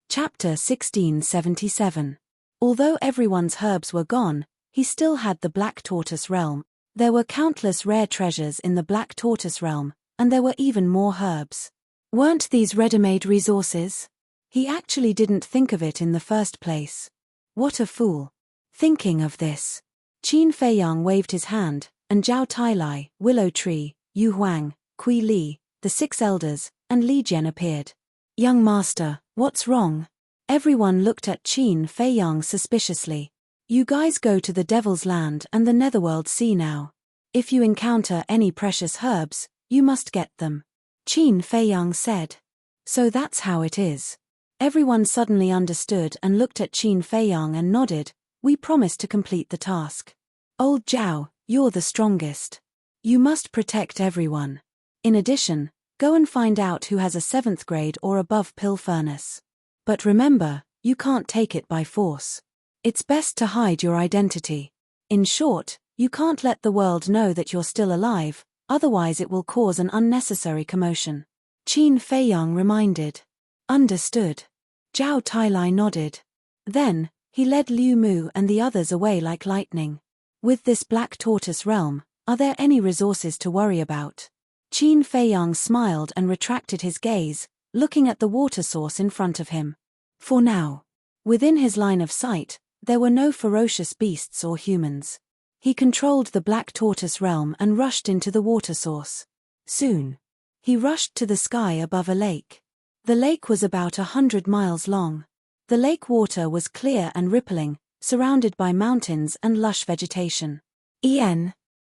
Chapter 1677. Although everyone's herbs were gone, he still had the Black Tortoise realm. There were countless rare treasures in the Black Tortoise realm, and there were even more herbs. Weren't these ready-made resources? He actually didn't think of it in the first place. What a fool. Thinking of this, Qin Feiyang waved his hand, and Zhao Tailai, Willow Tree, Yu Huang, Kui Li, the 6 elders, and Li Jian appeared. Young master, what's wrong? Everyone looked at Qin Feiyang suspiciously. You guys go to the Devil's Land and the Netherworld Sea now. If you encounter any precious herbs, you must get them. Qin Feiyang said. So that's how it is. Everyone suddenly understood and looked at Qin Feiyang and nodded. We promise to complete the task. Old Zhao, you're the strongest. You must protect everyone. In addition, go and find out who has a 7th grade or above pill furnace. But remember, you can't take it by force. It's best to hide your identity. In short, you can't let the world know that you're still alive, otherwise it will cause an unnecessary commotion. Qin Feiyang reminded. Understood. Zhao Tailai nodded. Then, he led Liu Mu and the others away like lightning. With this Black Tortoise realm, are there any resources to worry about? Qin Feiyang smiled and retracted his gaze, looking at the water source in front of him. For now. Within his line of sight, there were no ferocious beasts or humans. He controlled the Black Tortoise realm and rushed into the water source. Soon. He rushed to the sky above a lake. The lake was about 100 miles long. The lake water was clear and rippling, surrounded by mountains and lush vegetation.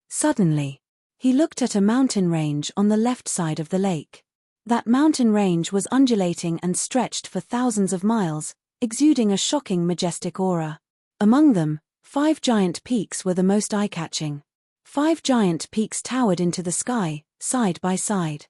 Suddenly, he looked at a mountain range on the left side of the lake. That mountain range was undulating and stretched for thousands of miles, exuding a shocking majestic aura. Among them, 5 giant peaks were the most eye-catching. 5 giant peaks towered into the sky, side by side.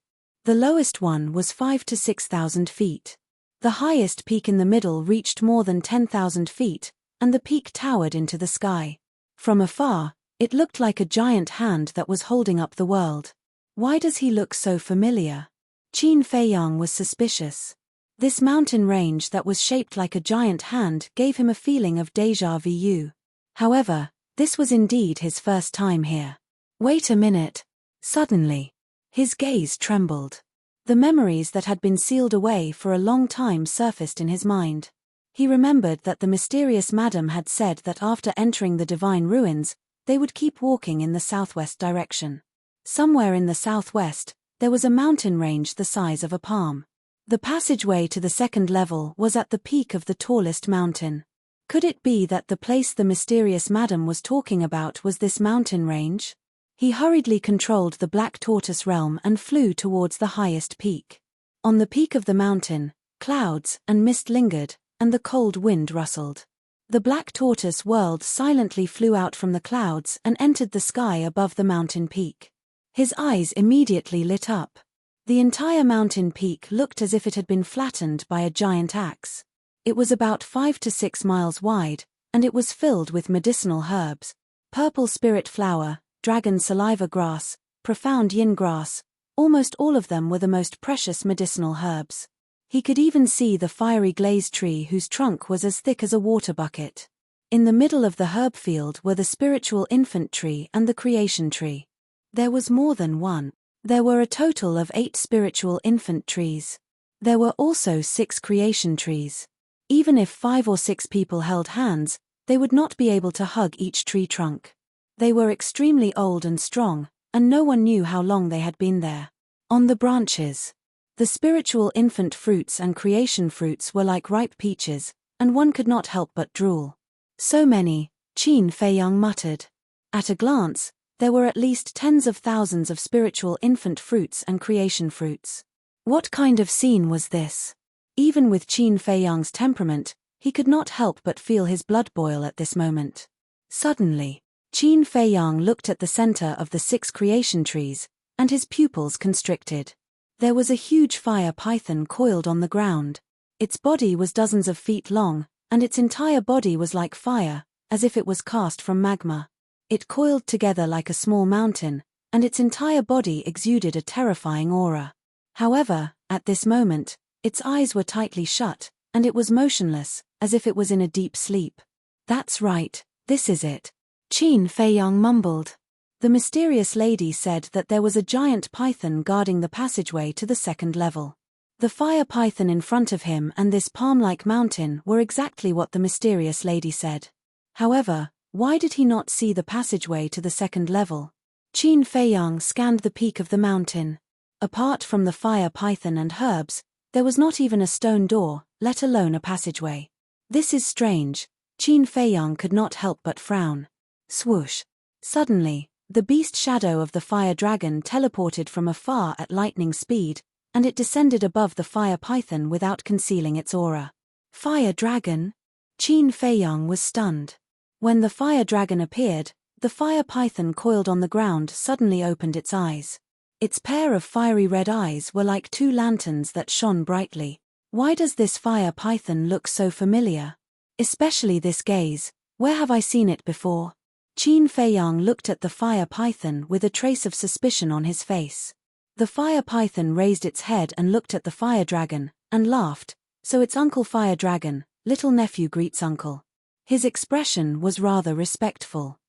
The lowest one was 5 to 6,000 feet. The highest peak in the middle reached more than 10,000 feet, and the peak towered into the sky. From afar, it looked like a giant hand that was holding up the world. Why does he look so familiar? Qin Feiyang was suspicious. This mountain range that was shaped like a giant hand gave him a feeling of déjà vu. However, this was indeed his first time here. Wait a minute. Suddenly, his gaze trembled. The memories that had been sealed away for a long time surfaced in his mind. He remembered that the mysterious madam had said that after entering the divine ruins, they would keep walking in the southwest direction. Somewhere in the southwest, there was a mountain range the size of a palm. The passageway to the 2nd level was at the peak of the tallest mountain. Could it be that the place the mysterious madam was talking about was this mountain range? He hurriedly controlled the Black Tortoise realm and flew towards the highest peak. On the peak of the mountain, clouds and mist lingered, and the cold wind rustled. The Black Tortoise world silently flew out from the clouds and entered the sky above the mountain peak. His eyes immediately lit up. The entire mountain peak looked as if it had been flattened by a giant axe. It was about 5 to 6 miles wide, and it was filled with medicinal herbs, purple spirit flower, dragon saliva grass, profound yin grass. Almost all of them were the most precious medicinal herbs. He could even see the fiery glaze tree whose trunk was as thick as a water bucket. In the middle of the herb field were the spiritual infant tree and the creation tree. There was more than one. There were a total of 8 spiritual infant trees. There were also 6 creation trees. Even if 5 or 6 people held hands, they would not be able to hug each tree trunk. They were extremely old and strong, and no one knew how long they had been there. On the branches, the spiritual infant fruits and creation fruits were like ripe peaches, and one could not help but drool. So many, Qin Feiyang muttered. At a glance, there were at least tens of thousands of spiritual infant fruits and creation fruits. What kind of scene was this? Even with Qin Feiyang's temperament, He could not help but feel his blood boil at this moment. Suddenly, Qin Fei Yang looked at the center of the 6 creation trees, and his pupils constricted. There was a huge fire python coiled on the ground. Its body was dozens of feet long, and its entire body was like fire, as if it was cast from magma. It coiled together like a small mountain, and its entire body exuded a terrifying aura. However, at this moment, its eyes were tightly shut, and it was motionless, as if it was in a deep sleep. "That's right, this is it," Qin Fei Yang mumbled. The mysterious lady said that there was a giant python guarding the passageway to the 2nd level. The fire python in front of him and this palm-like mountain were exactly what the mysterious lady said. However, why did he not see the passageway to the 2nd level? Qin Fei Yang scanned the peak of the mountain. Apart from the fire python and herbs, there was not even a stone door, let alone a passageway. "This is strange," Qin Fei Yang could not help but frown. Swoosh! Suddenly, the beast shadow of the fire dragon teleported from afar at lightning speed, and it descended above the fire python without concealing its aura. "Fire dragon?" Qin Fei Yang was stunned. When the fire dragon appeared, the fire python coiled on the ground suddenly opened its eyes. Its pair of fiery red eyes were like 2 lanterns that shone brightly. Why does this fire python look so familiar? Especially this gaze, where have I seen it before? Qin Fei Yang looked at the fire python with a trace of suspicion on his face. The fire python raised its head and looked at the fire dragon, and laughed. "So it's Uncle Fire Dragon, little nephew greets uncle." His expression was rather respectful.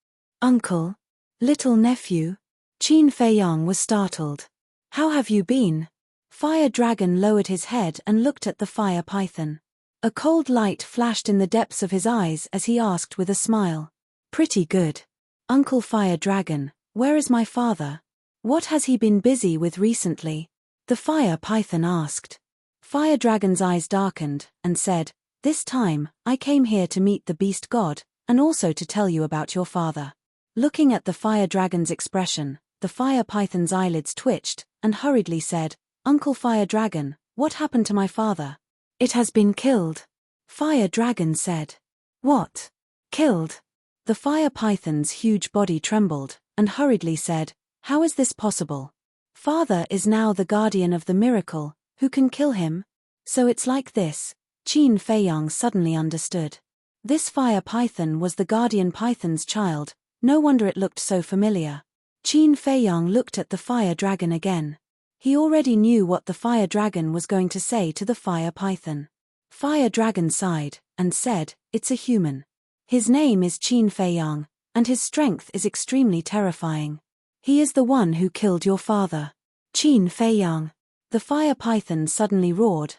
"Uncle? Little nephew?" Qin Fei Yang was startled. "How have you been?" Fire Dragon lowered his head and looked at the fire python. A cold light flashed in the depths of his eyes as he asked with a smile. "Pretty good. Uncle Fire Dragon, where is my father? What has he been busy with recently?" the fire python asked. Fire Dragon's eyes darkened, and said, "This time, I came here to meet the beast god, and also to tell you about your father." Looking at the fire dragon's expression, the fire python's eyelids twitched, and hurriedly said, "Uncle Fire Dragon, what happened to my father?" "It has been killed," Fire Dragon said. "What? Killed?" The fire python's huge body trembled, and hurriedly said, "How is this possible? Father is now the guardian of the miracle, who can kill him?" "So it's like this," Qin Fei Yang suddenly understood. This fire python was the guardian python's child, no wonder it looked so familiar. Qin Fei Yang looked at the fire dragon again. He already knew what the fire dragon was going to say to the fire python. Fire Dragon sighed, and said, "It's a human. His name is Qin Fei Yang, and his strength is extremely terrifying. He is the one who killed your father." "Qin Fei Yang." The fire python suddenly roared,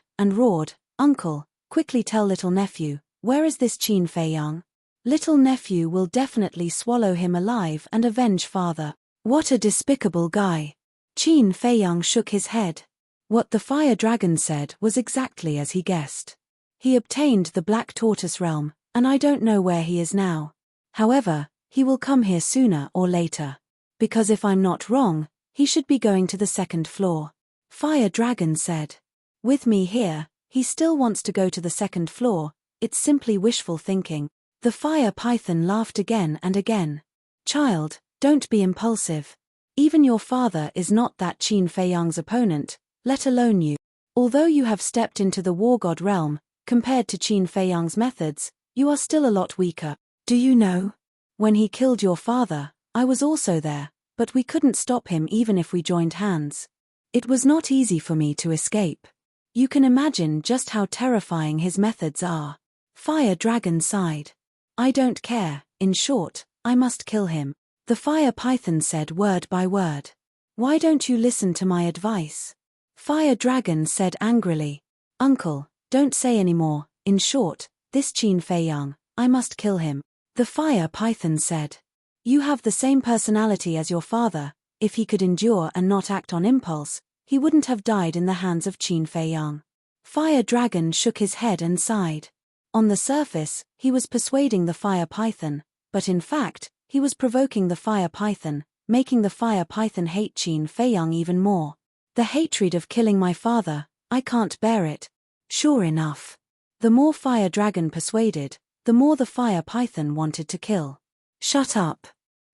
"Uncle, quickly tell little nephew, where is this Qin Fei Yang? Little nephew will definitely swallow him alive and avenge father." "What a despicable guy." Qin Fei Yang shook his head. What the fire dragon said was exactly as he guessed. He obtained the Black Tortoise realm, and I don't know where he is now. However, he will come here sooner or later. Because if I'm not wrong, he should be going to the 2nd floor. Fire Dragon said. With me here, he still wants to go to the 2nd floor, it's simply wishful thinking. The fire python laughed again and again. "Child, don't be impulsive. Even your father is not that Qin Fei Yang's opponent, let alone you. Although you have stepped into the war god realm, compared to Qin Fei Yang's methods, you are still a lot weaker. Do you know? When he killed your father, I was also there, but we couldn't stop him even if we joined hands. It was not easy for me to escape. You can imagine just how terrifying his methods are." Fire Dragon sighed. "I don't care, in short, I must kill him." The fire python said word by word. "Why don't you listen to my advice?" Fire Dragon said angrily. "Uncle, don't say any more, in short, this Qin Fei Yang, I must kill him." The fire python said. "You have the same personality as your father, if he could endure and not act on impulse, he wouldn't have died in the hands of Qin Fei Yang." Fire Dragon shook his head and sighed. On the surface, he was persuading the fire python, but in fact, he was provoking the fire python, making the fire python hate Qin Fei Yang even more. "The hatred of killing my father, I can't bear it." Sure enough. The more Fire Dragon persuaded, the more the fire python wanted to kill. Shut up.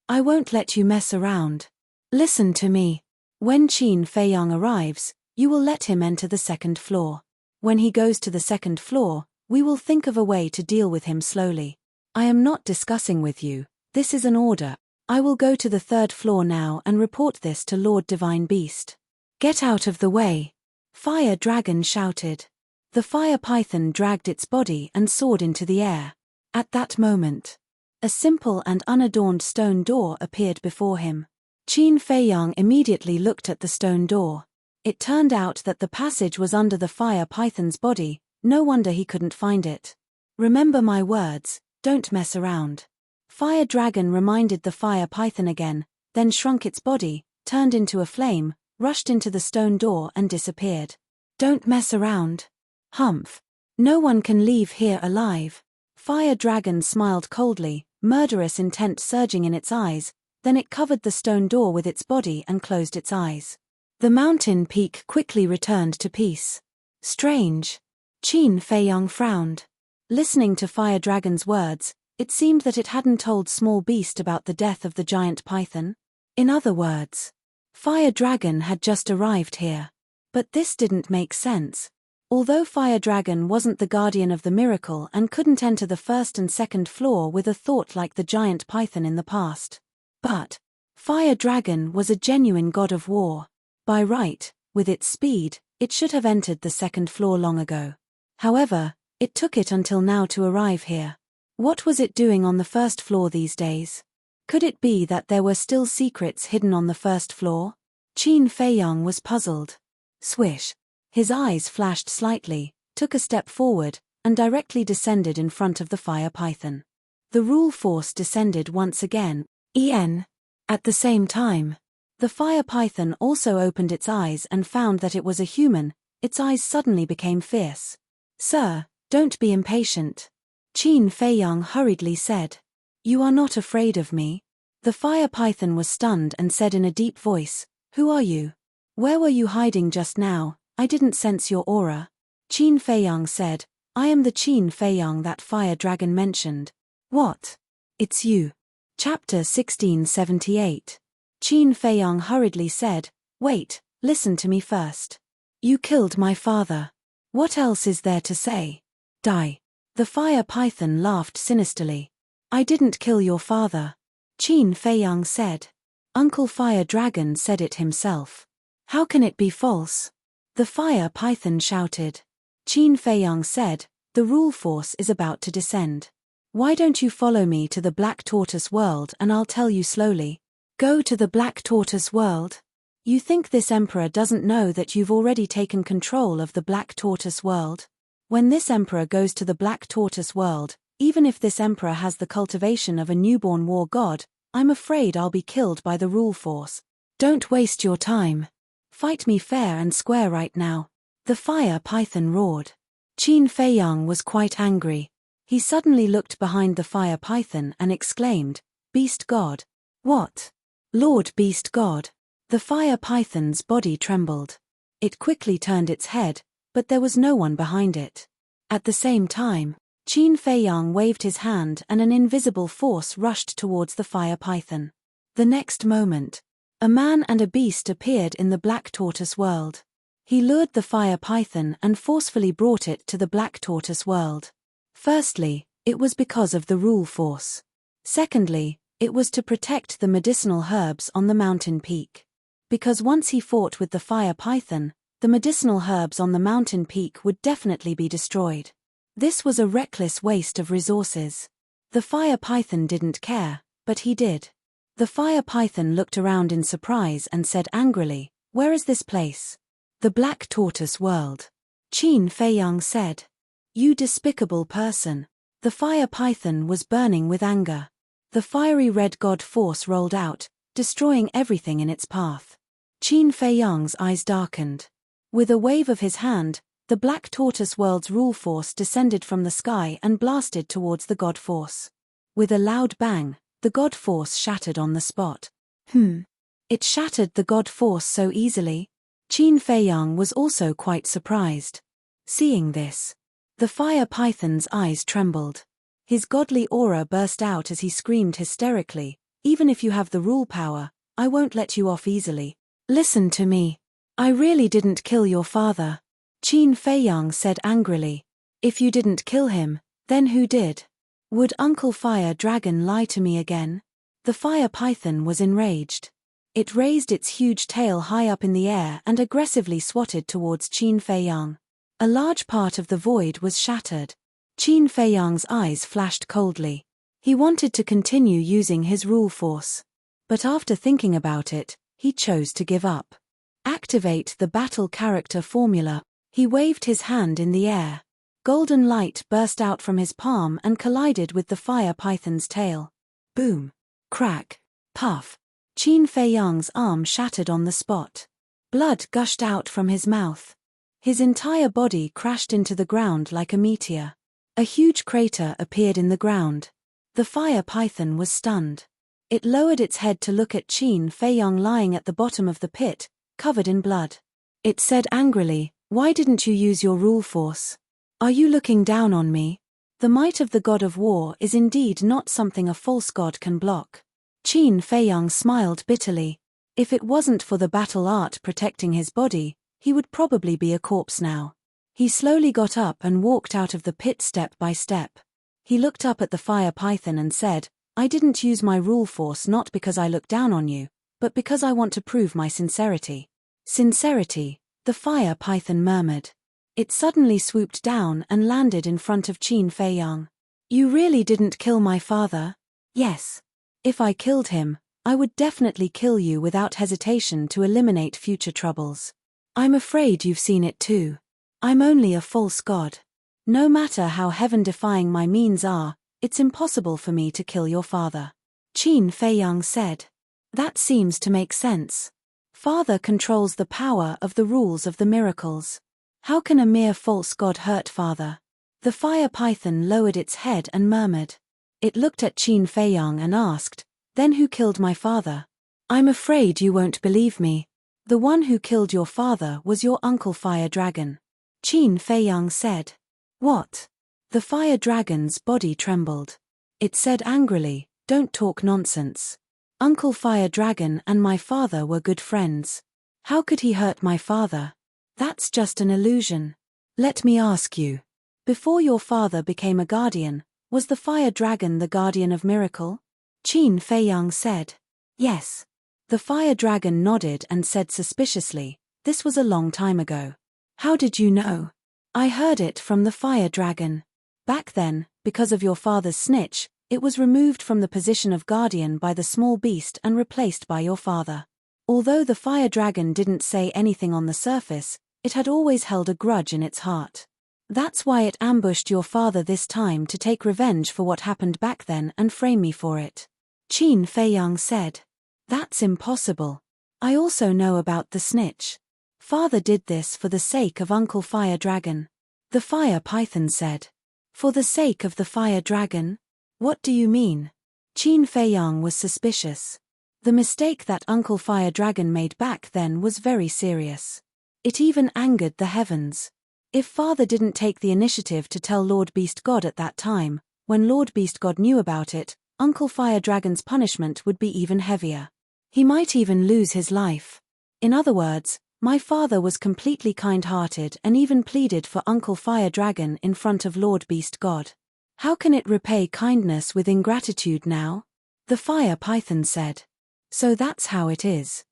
I won't let you mess around. Listen to me. When Qin Feiyang arrives, you will let him enter the second floor. When he goes to the second floor, we will think of a way to deal with him slowly. I am not discussing with you, this is an order. I will go to the third floor now and report this to Lord Divine Beast. Get out of the way. Fire Dragon shouted. The fire python dragged its body and soared into the air. At that moment, a simple and unadorned stone door appeared before him. Qin Feiyang immediately looked at the stone door. It turned out that the passage was under the fire python's body, no wonder he couldn't find it. Remember my words, don't mess around. Fire Dragon reminded the fire python again, then shrunk its body, turned into a flame, rushed into the stone door and disappeared. Don't mess around. Humph. No one can leave here alive. Fire Dragon smiled coldly, murderous intent surging in its eyes, then it covered the stone door with its body and closed its eyes. The mountain peak quickly returned to peace. Strange. Qin Feiyang frowned. Listening to Fire Dragon's words, it seemed that it hadn't told Small Beast about the death of the giant python. In other words, Fire Dragon had just arrived here. But this didn't make sense. Although Fire Dragon wasn't the guardian of the miracle and couldn't enter the first and second floor with a thought like the giant python in the past. But Fire Dragon was a genuine god of war. By right, with its speed, it should have entered the second floor long ago. However, it took it until now to arrive here. What was it doing on the first floor these days? Could it be that there were still secrets hidden on the first floor? Qin Feiyang was puzzled. Swish. His eyes flashed slightly, took a step forward, and directly descended in front of the fire python. The rule force descended once again. At the same time, the fire python also opened its eyes and found that it was a human. Its eyes suddenly became fierce. Sir, don't be impatient. Qin Feiyang hurriedly said. You are not afraid of me? The fire python was stunned and said in a deep voice, Who are you? Where were you hiding just now? I didn't sense your aura. Qin Feiyang said, I am the Qin Feiyang that Fire Dragon mentioned. What? It's you. Chapter 1678. Qin Feiyang hurriedly said, Wait, listen to me first. You killed my father. What else is there to say? Die. The fire python laughed sinisterly. I didn't kill your father. Qin Feiyang said. Uncle Fire Dragon said it himself. How can it be false? The fire python shouted. Qin Feiyang said, The rule force is about to descend. Why don't you follow me to the Black Tortoise world and I'll tell you slowly. Go to the Black Tortoise world? You think this emperor doesn't know that you've already taken control of the Black Tortoise world? When this emperor goes to the Black Tortoise world, even if this emperor has the cultivation of a newborn war god, I'm afraid I'll be killed by the rule force. Don't waste your time. Fight me fair and square right now. The fire python roared. Qin Feiyang was quite angry. He suddenly looked behind the fire python and exclaimed, Beast God. What? Lord Beast God. The fire python's body trembled. It quickly turned its head, but there was no one behind it. At the same time, Qin Feiyang waved his hand and an invisible force rushed towards the fire python. The next moment, a man and a beast appeared in the Black Tortoise world. He lured the fire python and forcefully brought it to the Black Tortoise world. Firstly, it was because of the rule force. Secondly, it was to protect the medicinal herbs on the mountain peak. Because once he fought with the fire python, the medicinal herbs on the mountain peak would definitely be destroyed. This was a reckless waste of resources. The fire python didn't care, but he did. The fire python looked around in surprise and said angrily, Where is this place? The Black Tortoise world. Qin Feiyang said. You despicable person. The fire python was burning with anger. The fiery red god force rolled out, destroying everything in its path. Qin Feiyang's eyes darkened. With a wave of his hand, the Black Tortoise world's rule force descended from the sky and blasted towards the god force. With a loud bang, the god force shattered on the spot. It shattered the god force so easily? Qin Feiyang was also quite surprised. Seeing this, The fire python's eyes trembled. His godly aura burst out as he screamed hysterically, "Even if you have the rule power, I won't let you off easily. Listen to me. I really didn't kill your father," Qin Feiyang said angrily. "If you didn't kill him, then who did? Would Uncle Fire Dragon lie to me again?" The fire python was enraged. It raised its huge tail high up in the air and aggressively swatted towards Qin Feiyang. A large part of the void was shattered. Qin Feiyang's eyes flashed coldly. He wanted to continue using his rule force. But after thinking about it, he chose to give up. Activate the battle character formula. He waved his hand in the air. Golden light burst out from his palm and collided with the fire python's tail. Boom. Crack. Puff. Qin Feiyang's arm shattered on the spot. Blood gushed out from his mouth. His entire body crashed into the ground like a meteor. A huge crater appeared in the ground. The fire python was stunned. It lowered its head to look at Qin Feiyang lying at the bottom of the pit, covered in blood. It said angrily, "Why didn't you use your rule force? Are you looking down on me? The might of the god of war is indeed not something a false god can block." Qin Feiyang smiled bitterly. If it wasn't for the battle art protecting his body, he would probably be a corpse now. He slowly got up and walked out of the pit step by step. He looked up at the fire python and said, "I didn't use my rule force not because I look down on you, but because I want to prove my sincerity." "Sincerity," the fire python murmured. It suddenly swooped down and landed in front of Qin Feiyang. "You really didn't kill my father?" "Yes. If I killed him, I would definitely kill you without hesitation to eliminate future troubles. I'm afraid you've seen it too. I'm only a false god. No matter how heaven-defying my means are, it's impossible for me to kill your father." Qin Feiyang said. "That seems to make sense. Father controls the power of the rules of the miracles. How can a mere false god hurt father?" The fire python lowered its head and murmured. It looked at Qin Feiyang and asked, "Then who killed my father?" "I'm afraid you won't believe me. The one who killed your father was your Uncle Fire Dragon," Qin Feiyang said. "What?" The fire dragon's body trembled. It said angrily, "Don't talk nonsense. Uncle Fire Dragon and my father were good friends. How could he hurt my father? That's just an illusion. Let me ask you. Before your father became a guardian, was the fire dragon the guardian of miracle?" Qin Feiyang said. "Yes." The fire dragon nodded and said suspiciously, "This was a long time ago." "How did you know?" "I heard it from the fire dragon. Back then, because of your father's snitch, it was removed from the position of guardian by the small beast and replaced by your father. Although the fire dragon didn't say anything on the surface, it had always held a grudge in its heart. That's why it ambushed your father this time to take revenge for what happened back then and frame me for it," Qin Feiyang said. "That's impossible. I also know about the snitch. Father did this for the sake of Uncle Fire Dragon," the fire python said. "For the sake of the fire dragon? What do you mean?" Qin Feiyang was suspicious. The mistake that Uncle Fire Dragon made back then was very serious. It even angered the heavens. If Father didn't take the initiative to tell Lord Beast God at that time, when Lord Beast God knew about it, Uncle Fire Dragon's punishment would be even heavier. He might even lose his life. In other words, my father was completely kind-hearted and even pleaded for Uncle Fire Dragon in front of Lord Beast God. How can it repay kindness with ingratitude now? The fire python said. So that's how it is.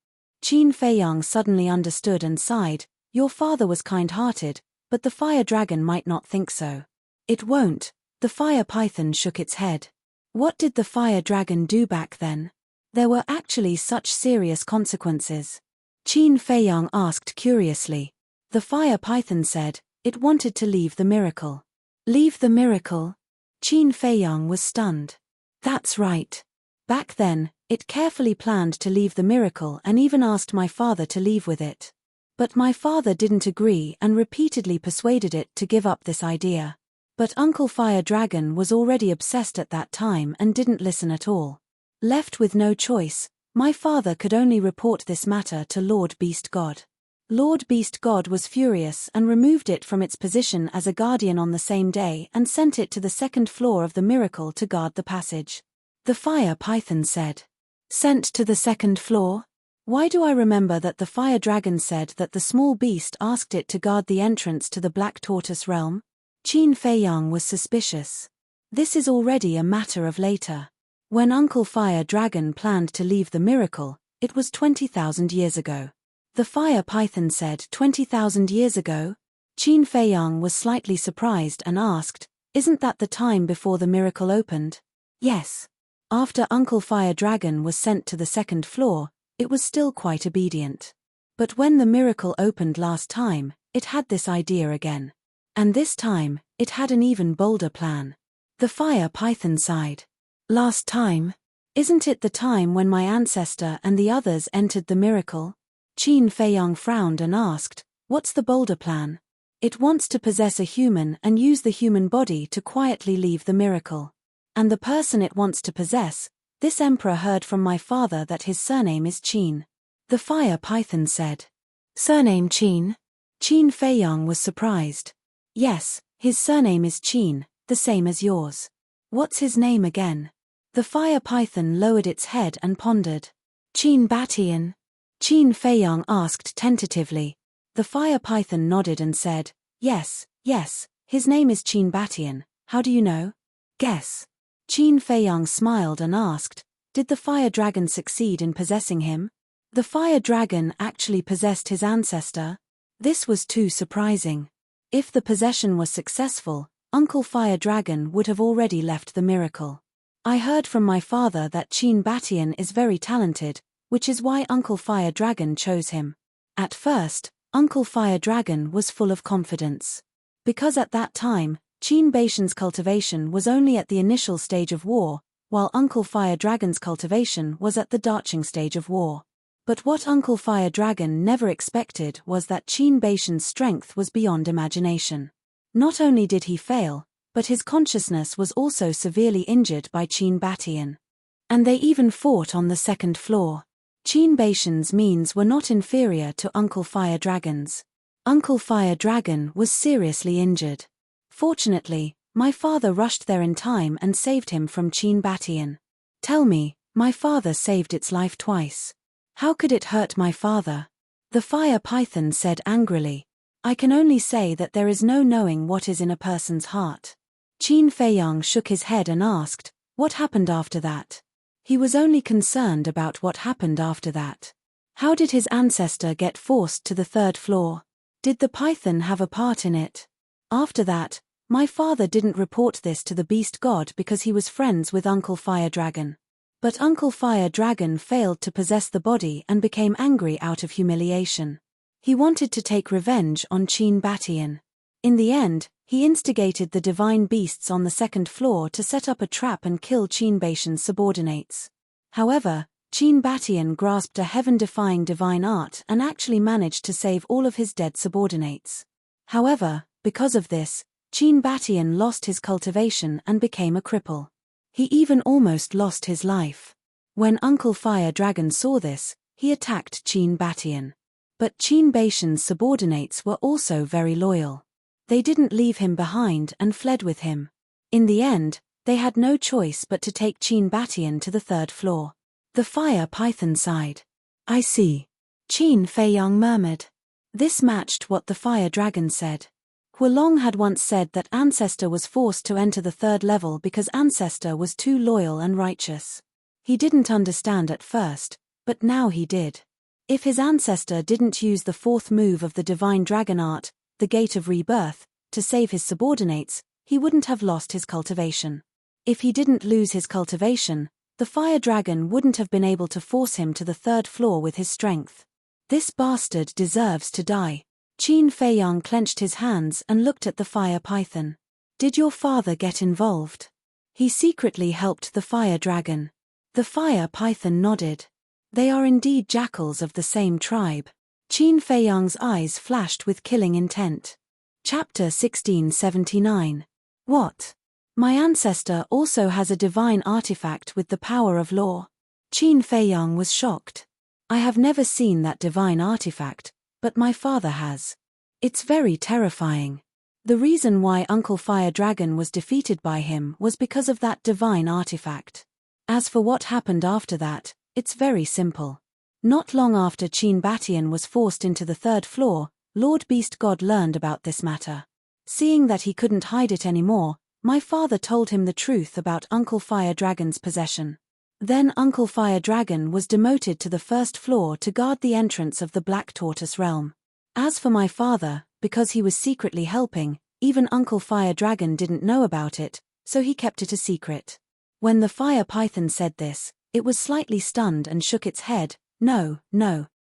Qin Feiyang suddenly understood and sighed. Your father was kind-hearted, but the fire dragon might not think so. It won't. The fire python shook its head. What did the fire dragon do back then? There were actually such serious consequences. Qin Feiyang asked curiously. The fire python said, it wanted to leave the miracle. Leave the miracle? Qin Feiyang was stunned. That's right. Back then, it carefully planned to leave the miracle and even asked my father to leave with it. But my father didn't agree and repeatedly persuaded it to give up this idea. But Uncle Fire Dragon was already obsessed at that time and didn't listen at all. Left with no choice, my father could only report this matter to Lord Beast God. Lord Beast God was furious and removed it from its position as a guardian on the same day and sent it to the second floor of the miracle to guard the passage. The fire python said. Sent to the second floor? Why do I remember that the fire dragon said that the small beast asked it to guard the entrance to the Black Tortoise realm? Qin Feiyang was suspicious. This is already a matter of later. When Uncle Fire Dragon planned to leave the miracle, it was 20,000 years ago. The fire python said 20,000 years ago? Qin Feiyang was slightly surprised and asked, isn't that the time before the miracle opened? Yes. After Uncle Fire Dragon was sent to the second floor, it was still quite obedient. But when the miracle opened last time, it had this idea again. And this time, it had an even bolder plan. The fire python sighed. Last time? Isn't it the time when my ancestor and the others entered the miracle? Qin Feiyang frowned and asked, what's the bolder plan? It wants to possess a human and use the human body to quietly leave the miracle. And the person it wants to possess, this emperor heard from my father that his surname is Qin. The fire python said. Surname Qin? Qin Feiyang was surprised. Yes, his surname is Qin, the same as yours. What's his name again? The fire python lowered its head and pondered. Qin Batian? Qin Feiyang asked tentatively. The fire python nodded and said, yes, his name is Qin Batian. How do you know? Guess. Qin Feiyang smiled and asked, did the fire dragon succeed in possessing him? The fire dragon actually possessed his ancestor? This was too surprising. If the possession was successful, Uncle Fire Dragon would have already left the miracle. I heard from my father that Qin Batian is very talented, which is why Uncle Fire Dragon chose him. At first, Uncle Fire Dragon was full of confidence. Because at that time, Qin Batian's cultivation was only at the initial stage of war, while Uncle Fire Dragon's cultivation was at the darching stage of war. But what Uncle Fire Dragon never expected was that Qin Batian's strength was beyond imagination. Not only did he fail, but his consciousness was also severely injured by Qin Batian. And they even fought on the second floor. Qin Batian's means were not inferior to Uncle Fire Dragon's. Uncle Fire Dragon was seriously injured. Fortunately, my father rushed there in time and saved him from Qin Batian. Tell me, my father saved its life twice. How could it hurt my father? The fire python said angrily. I can only say that there is no knowing what is in a person's heart. Qin Feiyang shook his head and asked, what happened after that? He was only concerned about what happened after that. How did his ancestor get forced to the third floor? Did the python have a part in it? After that, my father didn't report this to the beast god because he was friends with Uncle Fire Dragon. But Uncle Fire Dragon failed to possess the body and became angry out of humiliation. He wanted to take revenge on Qin Batian. In the end, he instigated the divine beasts on the second floor to set up a trap and kill Qin Batian's subordinates. However, Qin Batian grasped a heaven-defying divine art and actually managed to save all of his dead subordinates. However, because of this, Qin Batian lost his cultivation and became a cripple. He even almost lost his life. When Uncle Fire Dragon saw this, he attacked Qin Batian. But Qin Batian's subordinates were also very loyal. They didn't leave him behind and fled with him. In the end, they had no choice but to take Qin Batian to the third floor. The fire python sighed. I see. Qin Feiyang murmured. This matched what the fire dragon said. Huolong had once said that Ancestor was forced to enter the third level because Ancestor was too loyal and righteous. He didn't understand at first, but now he did. If his ancestor didn't use the fourth move of the divine dragon art, the Gate of Rebirth, to save his subordinates, he wouldn't have lost his cultivation. If he didn't lose his cultivation, the fire dragon wouldn't have been able to force him to the third floor with his strength. This bastard deserves to die. Qin Feiyang clenched his hands and looked at the fire python. Did your father get involved? He secretly helped the fire dragon. The fire python nodded. They are indeed jackals of the same tribe. Qin Feiyang's eyes flashed with killing intent. Chapter 1679. What? My ancestor also has a divine artifact with the power of law. Qin Feiyang was shocked. I have never seen that divine artifact, but my father has. It's very terrifying. The reason why Uncle Fire Dragon was defeated by him was because of that divine artifact. As for what happened after that, it's very simple. Not long after Qin Batian was forced into the third floor, Lord Beast God learned about this matter. Seeing that he couldn't hide it anymore, my father told him the truth about Uncle Fire Dragon's possession. Then Uncle Fire Dragon was demoted to the first floor to guard the entrance of the Black Tortoise realm. As for my father, because he was secretly helping, even Uncle Fire Dragon didn't know about it, so he kept it a secret. When the fire python said this, it was slightly stunned and shook its head. No,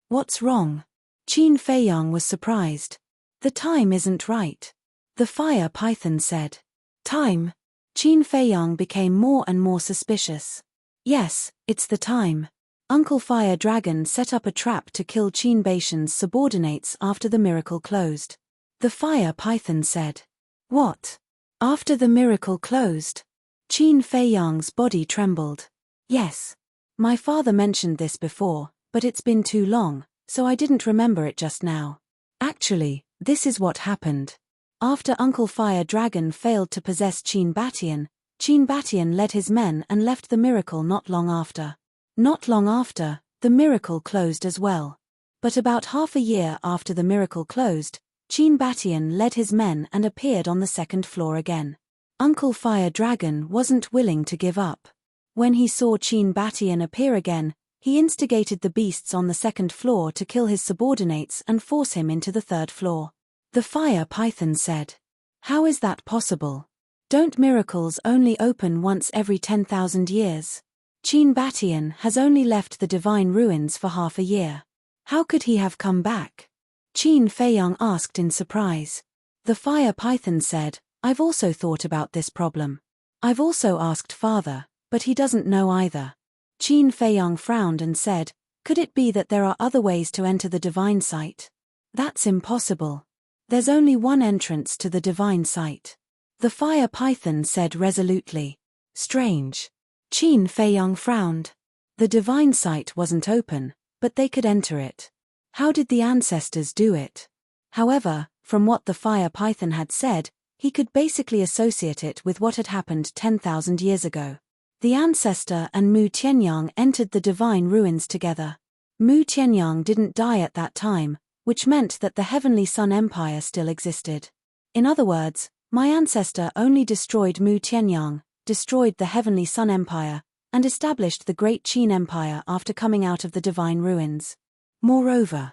what's wrong? Qin Feiyang was surprised. The time isn't right. The fire python said. Time? Qin Feiyang became more and more suspicious. Yes, it's the time. Uncle Fire Dragon set up a trap to kill Qin Batian's subordinates after the miracle closed. The fire python said. What? After the miracle closed? Qin Feiyang's body trembled. Yes. My father mentioned this before, but it's been too long, so I didn't remember it just now. Actually, this is what happened. After Uncle Fire Dragon failed to possess Qin Batian led his men and left the miracle not long after. Not long after, the miracle closed as well. But about half a year after the miracle closed, Qin Batian led his men and appeared on the second floor again. Uncle Fire Dragon wasn't willing to give up. When he saw Qin Batian appear again, he instigated the beasts on the second floor to kill his subordinates and force him into the third floor. The fire python said. How is that possible? Don't miracles only open once every 10,000 years? Qin Batian has only left the divine ruins for half a year. How could he have come back? Qin Feiyang asked in surprise. The fire python said, I've also thought about this problem. I've also asked father, but he doesn't know either. Qin Feiyang frowned and said, could it be that there are other ways to enter the divine site? That's impossible. There's only one entrance to the divine site. The fire python said resolutely. Strange. Qin Feiyang frowned. The divine site wasn't open, but they could enter it. How did the ancestors do it? However, from what the fire python had said, he could basically associate it with what had happened 10,000 years ago. The ancestor and Mu Tianyang entered the divine ruins together. Mu Tianyang didn't die at that time, which meant that the Heavenly Sun Empire still existed. In other words, my ancestor only destroyed Mu Tianyang, destroyed the Heavenly Sun Empire, and established the Great Qin Empire after coming out of the divine ruins. Moreover,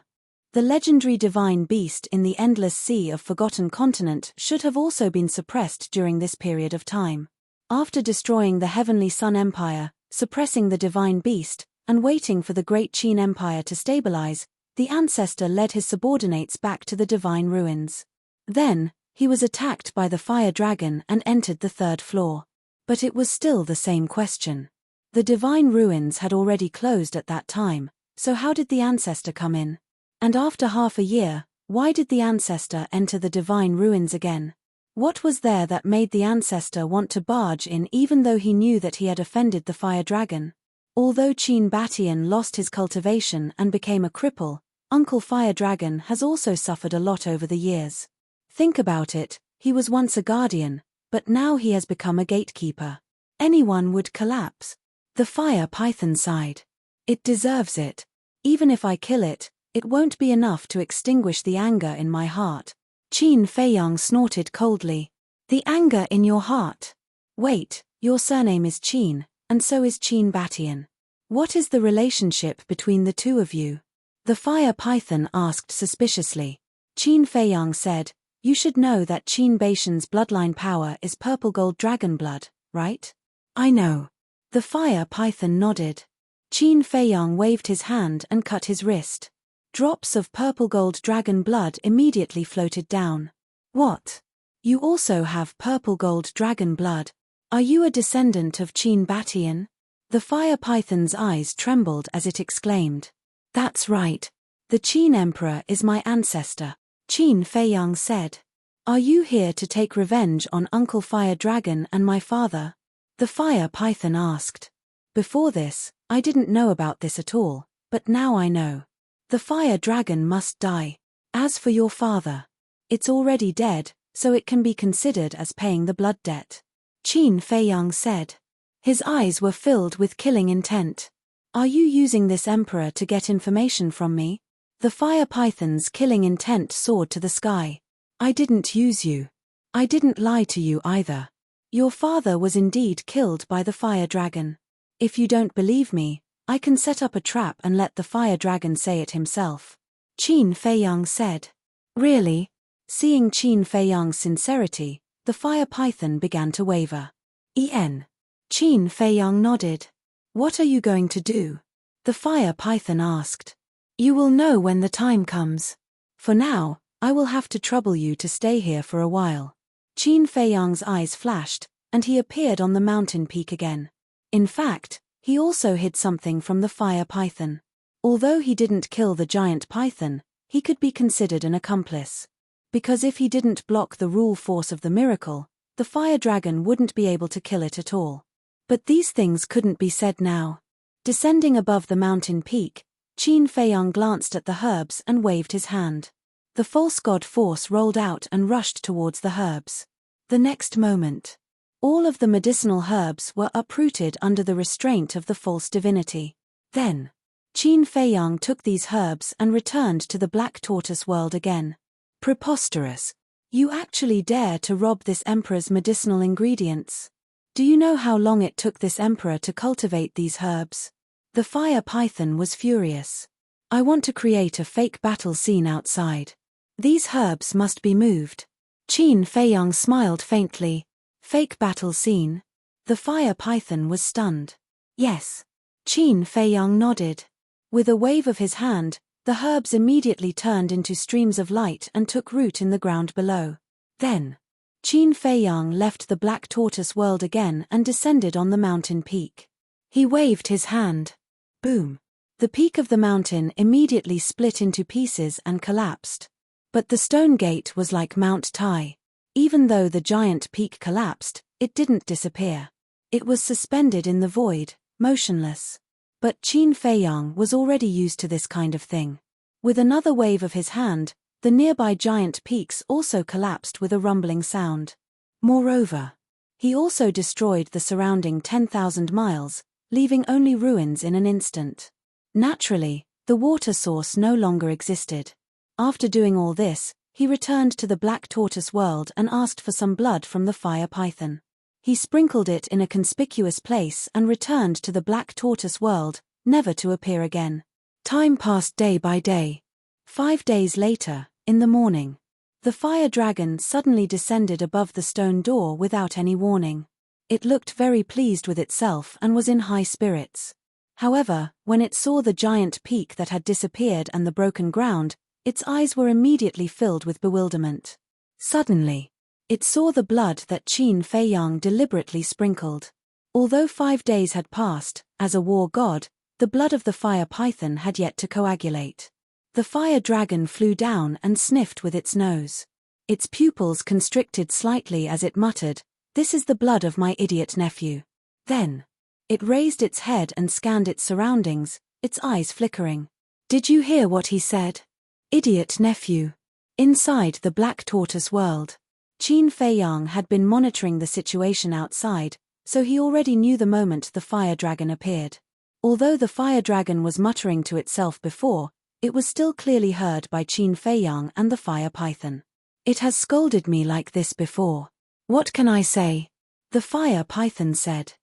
the legendary divine beast in the endless sea of Forgotten Continent should have also been suppressed during this period of time. After destroying the Heavenly Sun Empire, suppressing the divine beast, and waiting for the Great Qin Empire to stabilize, the ancestor led his subordinates back to the divine ruins. Then, he was attacked by the fire dragon and entered the third floor. But it was still the same question. The divine ruins had already closed at that time, so how did the ancestor come in? And after half a year, why did the ancestor enter the divine ruins again? What was there that made the ancestor want to barge in even though he knew that he had offended the fire dragon? Although Qin Batian lost his cultivation and became a cripple, Uncle Fire Dragon has also suffered a lot over the years. Think about it, he was once a guardian, but now he has become a gatekeeper. Anyone would collapse. The fire python sighed. It deserves it. Even if I kill it, it won't be enough to extinguish the anger in my heart. Qin Feiyang snorted coldly. The anger in your heart? Wait, your surname is Qin, and so is Qin Batian. What is the relationship between the two of you? The fire python asked suspiciously. Qin Feiyang said, you should know that Qin Batian's bloodline power is purple gold dragon blood, right? I know. The fire python nodded. Qin Feiyang waved his hand and cut his wrist. Drops of purple gold dragon blood immediately floated down. What? You also have purple gold dragon blood. Are you a descendant of Qin Batian? The fire python's eyes trembled as it exclaimed. That's right. The Qin Emperor is my ancestor, Qin Feiyang said. Are you here to take revenge on Uncle Fire Dragon and my father? The fire python asked. Before this, I didn't know about this at all, but now I know. The fire dragon must die. As for your father, it's already dead, so it can be considered as paying the blood debt, Qin Feiyang said. His eyes were filled with killing intent. Are you using this emperor to get information from me? The fire python's killing intent soared to the sky. I didn't use you. I didn't lie to you either. Your father was indeed killed by the fire dragon. If you don't believe me, I can set up a trap and let the fire dragon say it himself, Qin Feiyang said. Really? Seeing Qin Feiyang's sincerity, the fire python began to waver. Qin Feiyang nodded. What are you going to do? The fire python asked. You will know when the time comes. For now, I will have to trouble you to stay here for a while. Qin Feiyang's eyes flashed, and he appeared on the mountain peak again. In fact, he also hid something from the fire python. Although he didn't kill the giant python, he could be considered an accomplice. Because if he didn't block the rule force of the miracle, the fire dragon wouldn't be able to kill it at all. But these things couldn't be said now. Descending above the mountain peak, Qin Feiyang glanced at the herbs and waved his hand. The false god force rolled out and rushed towards the herbs. The next moment, all of the medicinal herbs were uprooted under the restraint of the false divinity. Then, Qin Feiyang took these herbs and returned to the Black Tortoise world again. Preposterous. You actually dare to rob this emperor's medicinal ingredients? Do you know how long it took this emperor to cultivate these herbs? The fire python was furious. I want to create a fake battle scene outside. These herbs must be moved. Qin Feiyang smiled faintly. Fake battle scene? The fire python was stunned. Yes. Qin Feiyang nodded. With a wave of his hand, the herbs immediately turned into streams of light and took root in the ground below. Then, Qin Feiyang left the Black Tortoise world again and descended on the mountain peak. He waved his hand. Boom. The peak of the mountain immediately split into pieces and collapsed. But the stone gate was like Mount Tai. Even though the giant peak collapsed, it didn't disappear. It was suspended in the void, motionless. But Qin Feiyang was already used to this kind of thing. With another wave of his hand, the nearby giant peaks also collapsed with a rumbling sound. Moreover, he also destroyed the surrounding 10,000 miles, leaving only ruins in an instant. Naturally, the water source no longer existed. After doing all this, he returned to the Black Tortoise world and asked for some blood from the fire python. He sprinkled it in a conspicuous place and returned to the Black Tortoise world, never to appear again. Time passed day by day. 5 days later, in the morning, the fire dragon suddenly descended above the stone door without any warning. It looked very pleased with itself and was in high spirits. However, when it saw the giant peak that had disappeared and the broken ground, its eyes were immediately filled with bewilderment. Suddenly, it saw the blood that Qin Feiyang deliberately sprinkled. Although 5 days had passed, as a war god, the blood of the fire python had yet to coagulate. The fire dragon flew down and sniffed with its nose. Its pupils constricted slightly as it muttered, "This is the blood of my idiot nephew." Then, it raised its head and scanned its surroundings, its eyes flickering. Did you hear what he said? Idiot nephew. Inside the Black Tortoise world, Qin Feiyang had been monitoring the situation outside, so he already knew the moment the fire dragon appeared. Although the fire dragon was muttering to itself before, it was still clearly heard by Qin Feiyang and the fire python. It has scolded me like this before. What can I say? The fire python said.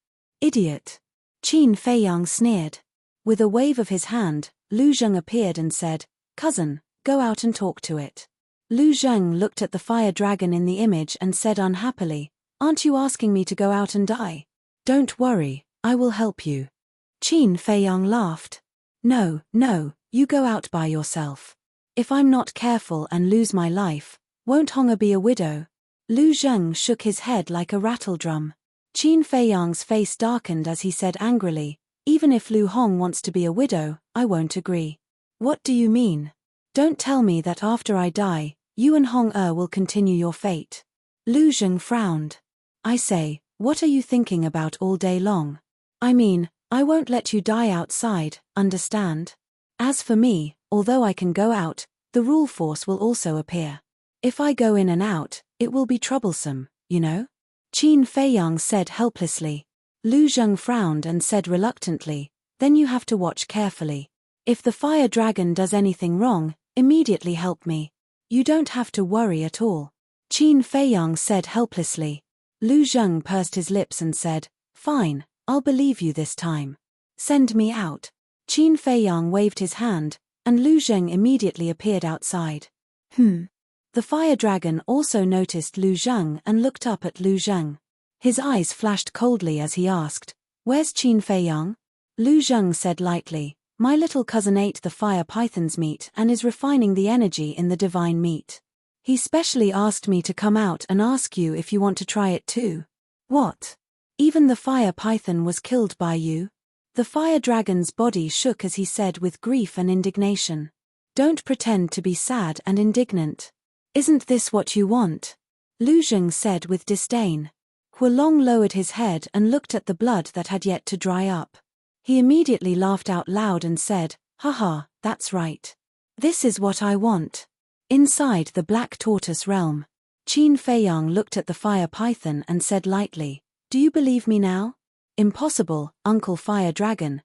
Idiot. Qin Feiyang sneered. With a wave of his hand, Lu Zheng appeared and said, "Cousin, go out and talk to it." Lu Zheng looked at the fire dragon in the image and said unhappily, "Aren't you asking me to go out and die?" "Don't worry, I will help you." Qin Feiyang laughed. No, you go out by yourself. If I'm not careful and lose my life, won't Honga be a widow? Lu Zheng shook his head like a rattle drum. Qin Feiyang's face darkened as he said angrily, "Even if Lu Hong wants to be a widow, I won't agree." "What do you mean? Don't tell me that after I die, you and Hong will continue your fate." Lu Zheng frowned. "I say, what are you thinking about all day long? I mean, I won't let you die outside, understand? As for me, although I can go out, the rule force will also appear. If I go in and out, it will be troublesome, you know? Qin Feiyang said helplessly. Lu Zheng frowned and said reluctantly, then you have to watch carefully. If the fire dragon does anything wrong, immediately help me. You don't have to worry at all. Qin Feiyang said helplessly. Lu Zheng pursed his lips and said, fine, I'll believe you this time. Send me out. Qin Feiyang waved his hand, and Lu Zheng immediately appeared outside. The fire dragon also noticed Lu Zheng and looked up at Lu Zheng. His eyes flashed coldly as he asked, where's Qin Feiyang? Lu Zheng said lightly, my little cousin ate the fire python's meat and is refining the energy in the divine meat. He specially asked me to come out and ask you if you want to try it too. What? Even the fire python was killed by you? The fire dragon's body shook as he said with grief and indignation. Don't pretend to be sad and indignant. Isn't this what you want? Lu Zheng said with disdain. Huolong lowered his head and looked at the blood that had yet to dry up. He immediately laughed out loud and said, haha, that's right. This is what I want. Inside the black tortoise realm, Qin Feiyang looked at the fire python and said lightly, do you believe me now? Impossible, Uncle Fire Dragon.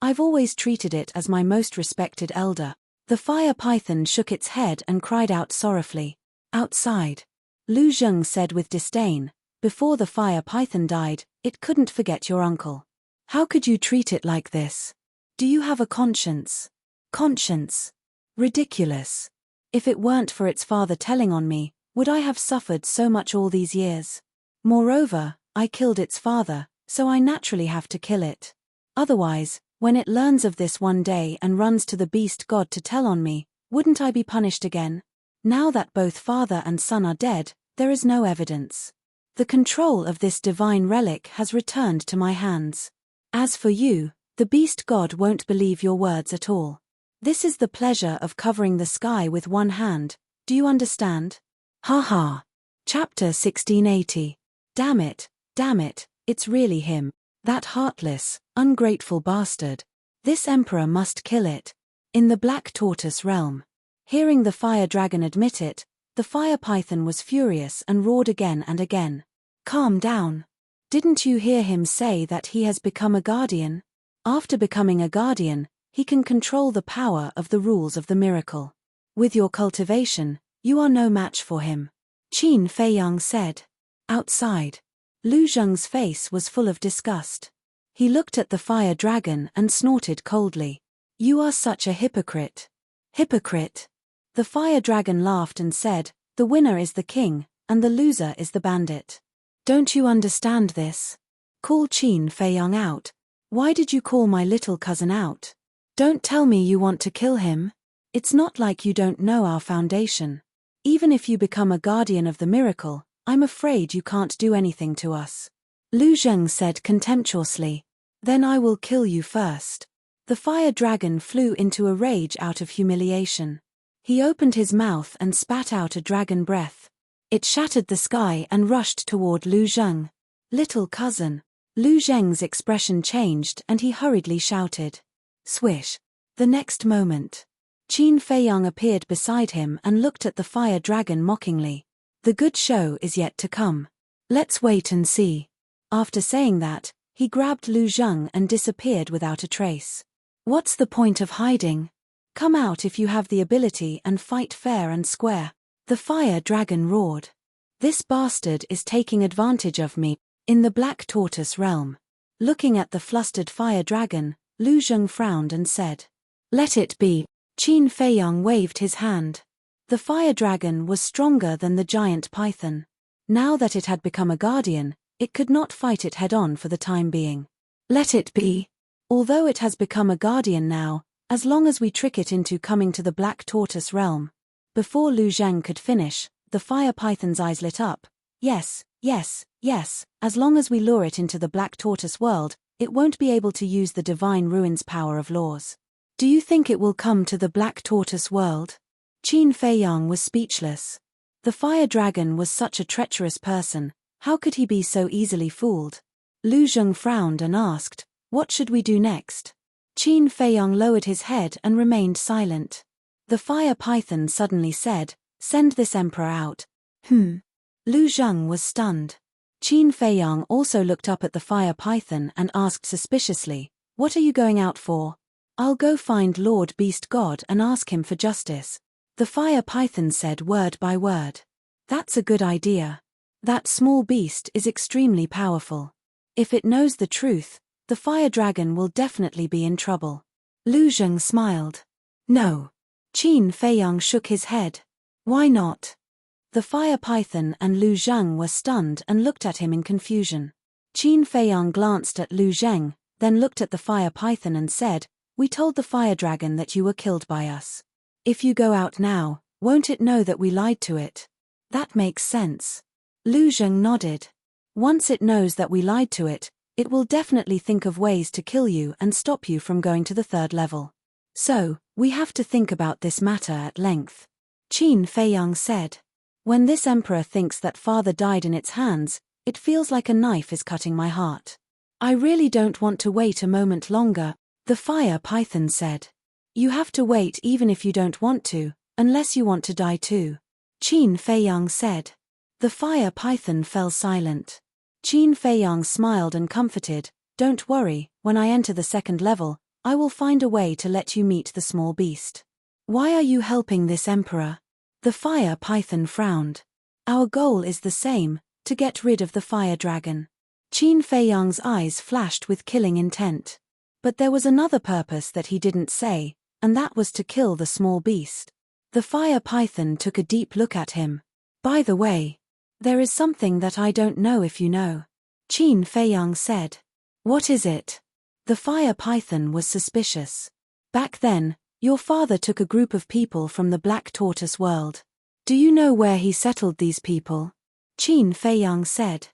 I've always treated it as my most respected elder. The fire python shook its head and cried out sorrowfully. Outside. Lu Zheng said with disdain, before the fire python died, it couldn't forget your uncle. How could you treat it like this? Do you have a conscience? Conscience? Ridiculous. If it weren't for its father telling on me, would I have suffered so much all these years? Moreover, I killed its father, so I naturally have to kill it. Otherwise, when it learns of this one day and runs to the beast god to tell on me, wouldn't I be punished again? Now that both father and son are dead, there is no evidence. The control of this divine relic has returned to my hands. As for you, the beast god won't believe your words at all. This is the pleasure of covering the sky with one hand, do you understand? Ha ha. Chapter 1680. Damn it, it's really him. That heartless, ungrateful bastard. This emperor must kill it. In the black tortoise realm. Hearing the fire dragon admit it, the fire python was furious and roared again and again. Calm down. Didn't you hear him say that he has become a guardian? After becoming a guardian, he can control the power of the rules of the miracle. With your cultivation, you are no match for him. Qin Feiyang said. Outside. Lu Zheng's face was full of disgust. He looked at the fire dragon and snorted coldly. You are such a hypocrite. Hypocrite. The fire dragon laughed and said, the winner is the king, and the loser is the bandit. Don't you understand this? Call Qin Feiyang out. Why did you call my little cousin out? Don't tell me you want to kill him. It's not like you don't know our foundation. Even if you become a guardian of the miracle, I'm afraid you can't do anything to us. Lu Zheng said contemptuously. Then I will kill you first. The fire dragon flew into a rage out of humiliation. He opened his mouth and spat out a dragon breath. It shattered the sky and rushed toward Lu Zheng. Little cousin. Lu Zheng's expression changed and he hurriedly shouted. Swish. The next moment. Qin Feiyang appeared beside him and looked at the fire dragon mockingly. The good show is yet to come. Let's wait and see. After saying that, he grabbed Lu Zheng and disappeared without a trace. What's the point of hiding? Come out if you have the ability and fight fair and square. The fire dragon roared. This bastard is taking advantage of me. In the black tortoise realm. Looking at the flustered fire dragon, Lu Zheng frowned and said. Let it be. Qin Feiyang waved his hand. The fire dragon was stronger than the giant python. Now that it had become a guardian, it could not fight it head-on for the time being. Let it be. Although it has become a guardian now, as long as we trick it into coming to the black tortoise realm. Before Lu Zheng could finish, the fire python's eyes lit up. Yes, as long as we lure it into the black tortoise world, it won't be able to use the divine ruins power of laws. Do you think it will come to the black tortoise world? Qin Feiyang was speechless. The fire dragon was such a treacherous person, how could he be so easily fooled? Lu Zheng frowned and asked, what should we do next? Qin Feiyang lowered his head and remained silent. The fire python suddenly said, "Send this emperor out." Lu Zheng was stunned. Qin Feiyang also looked up at the fire python and asked suspiciously, "What are you going out for?" "I'll go find Lord Beast God and ask him for justice." The fire python said word by word. "That's a good idea. That small beast is extremely powerful. If it knows the truth, the fire dragon will definitely be in trouble." Lu Zheng smiled. "No." Qin Feiyang shook his head. "Why not?" The fire python and Lu Zheng were stunned and looked at him in confusion. Qin Feiyang glanced at Lu Zheng, then looked at the fire python and said, "We told the fire dragon that you were killed by us. If you go out now, won't it know that we lied to it?" "That makes sense." Lu Zheng nodded. "Once it knows that we lied to it, it will definitely think of ways to kill you and stop you from going to the 3rd level. So, we have to think about this matter at length." Qin Feiyang said. "When this emperor thinks that father died in its hands, it feels like a knife is cutting my heart. I really don't want to wait a moment longer," the fire python said. "You have to wait even if you don't want to, unless you want to die too," Qin Feiyang said. The fire python fell silent. Qin Feiyang smiled and comforted, "Don't worry, when I enter the 2nd level, I will find a way to let you meet the small beast." "Why are you helping this emperor?" The fire python frowned. "Our goal is the same, to get rid of the fire dragon." Qin Feiyang's eyes flashed with killing intent. But there was another purpose that he didn't say, and that was to kill the small beast. The fire python took a deep look at him. "By the way, there is something that I don't know if you know," Qin Feiyang said. "What is it?" The fire python was suspicious. "Back then, your father took a group of people from the Black Tortoise world. Do you know where he settled these people?" Qin Feiyang said.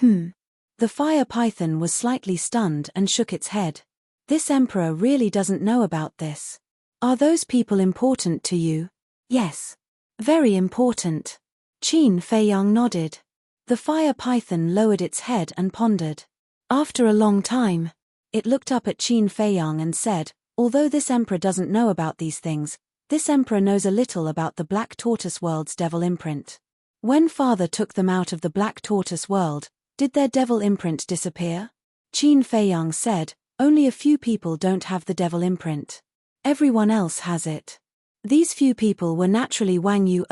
The fire python was slightly stunned and shook its head. "This emperor really doesn't know about this. Are those people important to you?" "Yes. Very important." Qin Feiyang nodded. The fire python lowered its head and pondered. After a long time, it looked up at Qin Feiyang and said, "Although this emperor doesn't know about these things, this emperor knows a little about the Black Tortoise world's devil imprint. When father took them out of the Black Tortoise world, did their devil imprint disappear?" Qin Feiyang said, "Only a few people don't have the devil imprint. Everyone else has it. These few people were naturally Wang Yu,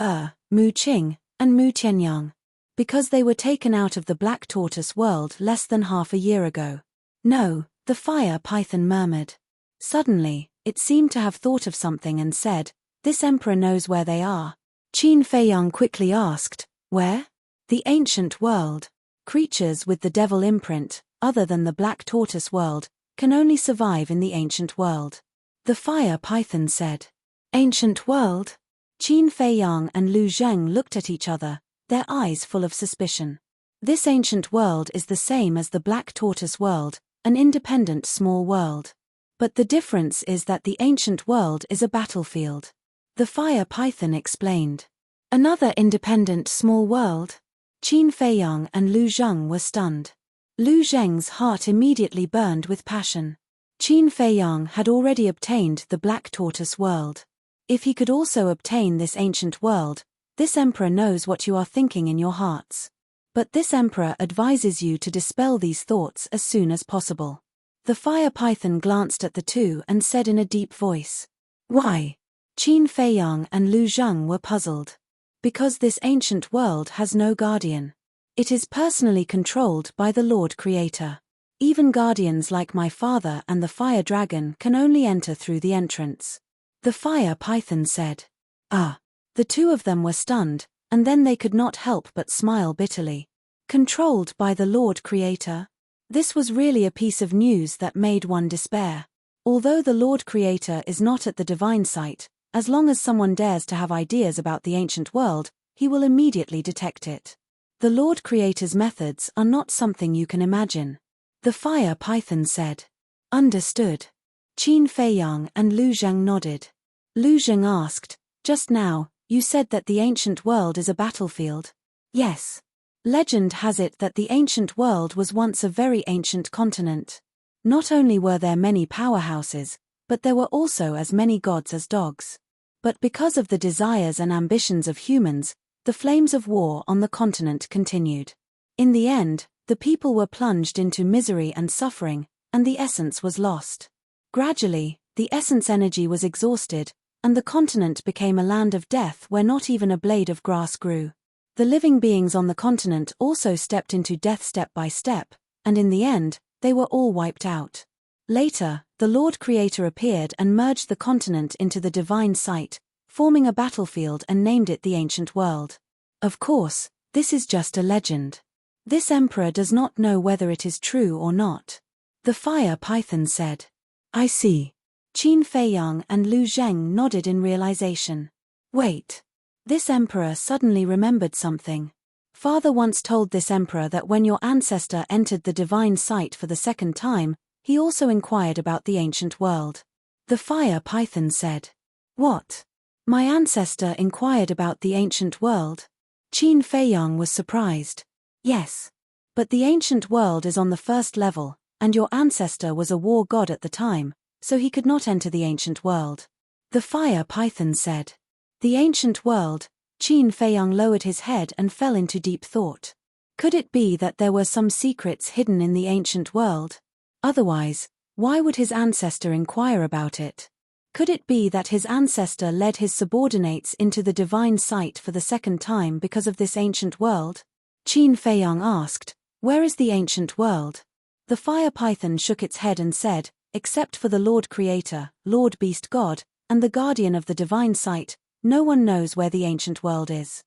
Mu Qing, and Mu Tianyang. Because they were taken out of the Black Tortoise world less than half a year ago." "No," the fire python murmured. Suddenly, it seemed to have thought of something and said, "This emperor knows where they are." Qin Feiyang quickly asked, "Where?" "The ancient world. Creatures with the devil imprint, other than the Black Tortoise world, can only survive in the ancient world." The fire python said. "Ancient world?" Qin Feiyang and Lu Zheng looked at each other, their eyes full of suspicion. "This ancient world is the same as the Black Tortoise world, an independent small world. But the difference is that the ancient world is a battlefield," the fire python explained. "Another independent small world?" Qin Feiyang and Lu Zheng were stunned. Lu Zheng's heart immediately burned with passion. Qin Feiyang had already obtained the Black Tortoise world. If he could also obtain this ancient world, this emperor knows what you are thinking in your hearts. But this emperor advises you to dispel these thoughts as soon as possible. The fire python glanced at the two and said in a deep voice. "Why?" Qin Feiyang and Lu Zheng were puzzled. "Because this ancient world has no guardian. It is personally controlled by the Lord Creator. Even guardians like my father and the fire dragon can only enter through the entrance," the fire python said. The two of them were stunned, and then they could not help but smile bitterly. Controlled by the Lord Creator? This was really a piece of news that made one despair. Although the Lord Creator is not at the divine site, as long as someone dares to have ideas about the ancient world, he will immediately detect it. The Lord Creator's methods are not something you can imagine. The fire python said. Understood. Qin Feiyang and Lu Zheng nodded. Lu Zheng asked, "Just now, you said that the ancient world is a battlefield?" "Yes. Legend has it that the ancient world was once a very ancient continent. Not only were there many powerhouses, but there were also as many gods as dogs. But because of the desires and ambitions of humans, the flames of war on the continent continued. In the end, the people were plunged into misery and suffering, and the essence was lost. Gradually, the essence energy was exhausted, and the continent became a land of death where not even a blade of grass grew. The living beings on the continent also stepped into death step by step, and in the end, they were all wiped out. Later, the Lord Creator appeared and merged the continent into the divine sight, forming a battlefield and named it the Ancient World. Of course, this is just a legend. This emperor does not know whether it is true or not. The fire python said. I see. Qin Feiyang and Lu Zheng nodded in realization. Wait. This emperor suddenly remembered something. Father once told this emperor that when your ancestor entered the divine sight for the second time, he also inquired about the ancient world. The fire python said. What? My ancestor inquired about the ancient world? Qin Feiyang was surprised. Yes. But the ancient world is on the first level, and your ancestor was a war god at the time, so he could not enter the ancient world. The fire python said. The ancient world. Qin Feiyang lowered his head and fell into deep thought. Could it be that there were some secrets hidden in the ancient world? Otherwise, why would his ancestor inquire about it? Could it be that his ancestor led his subordinates into the divine sight for the second time because of this ancient world? Qin Feiyang asked, where is the ancient world? The fire python shook its head and said, except for the Lord Creator, Lord Beast God, and the guardian of the divine sight, no one knows where the ancient world is.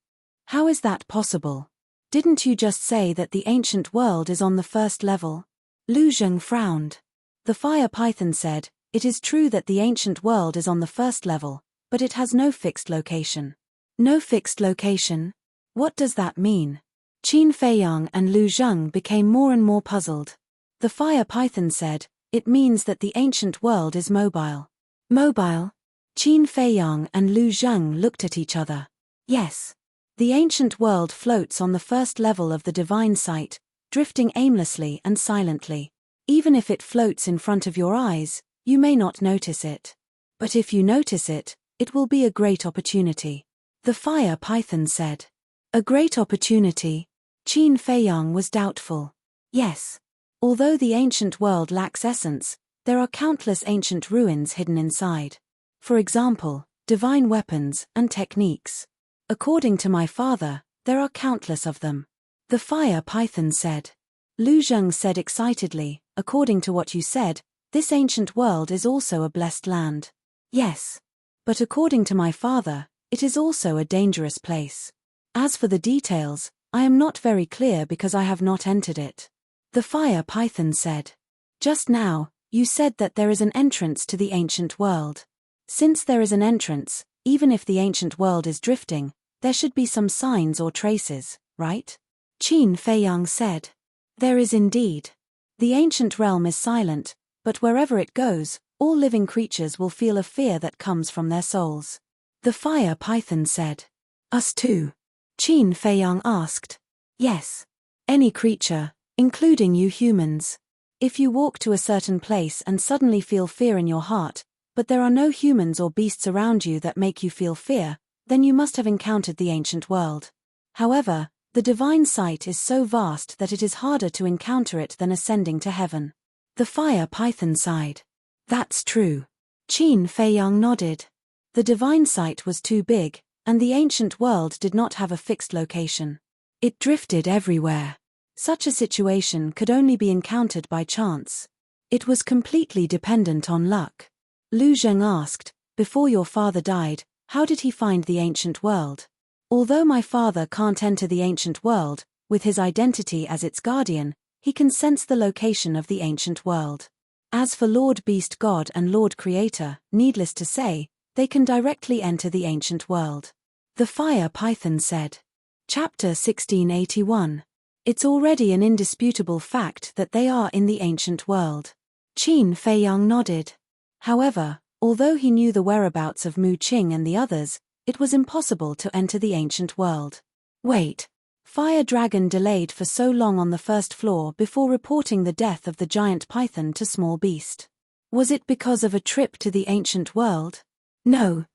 How is that possible? Didn't you just say that the ancient world is on the first level? Lu Zheng frowned. The fire python said, it is true that the ancient world is on the first level, but it has no fixed location. No fixed location? What does that mean? Qin Feiyang and Lu Zheng became more and more puzzled. The fire python said, it means that the ancient world is mobile. Mobile? Qin Feiyang and Lu Zheng looked at each other. Yes. The ancient world floats on the first level of the divine sight, drifting aimlessly and silently. Even if it floats in front of your eyes, you may not notice it. But if you notice it, it will be a great opportunity. The fire python said. A great opportunity? Qin Feiyang was doubtful. Yes. Although the ancient world lacks essence, there are countless ancient ruins hidden inside. For example, divine weapons and techniques. According to my father, there are countless of them. The fire python said. Lu Zheng said excitedly, according to what you said, this ancient world is also a blessed land. Yes. But according to my father, it is also a dangerous place. As for the details, I am not very clear because I have not entered it. The fire python said. Just now, you said that there is an entrance to the ancient world. Since there is an entrance, even if the ancient world is drifting, there should be some signs or traces, right? Qin Feiyang said. There is indeed. The ancient realm is silent, but wherever it goes, all living creatures will feel a fear that comes from their souls. The fire python said. Us too? Qin Feiyang asked. Yes. Any creature, including you humans. If you walk to a certain place and suddenly feel fear in your heart, but there are no humans or beasts around you that make you feel fear, then you must have encountered the ancient world. However, the divine sight is so vast that it is harder to encounter it than ascending to heaven. The fire python sighed. That's true. Qin Feiyang nodded. The divine sight was too big, and the ancient world did not have a fixed location. It drifted everywhere. Such a situation could only be encountered by chance. It was completely dependent on luck. Lu Zheng asked, before your father died, how did he find the ancient world? Although my father can't enter the ancient world, with his identity as its guardian, he can sense the location of the ancient world. As for Lord Beast God and Lord Creator, needless to say, they can directly enter the ancient world. The fire python said. Chapter 1681. It's already an indisputable fact that they are in the ancient world. Qin Feiyang nodded. However, although he knew the whereabouts of Mu Qing and the others, it was impossible to enter the ancient world. Wait. Fire Dragon delayed for so long on the first floor before reporting the death of the giant python to Small Beast. Was it because of a trip to the ancient world? No.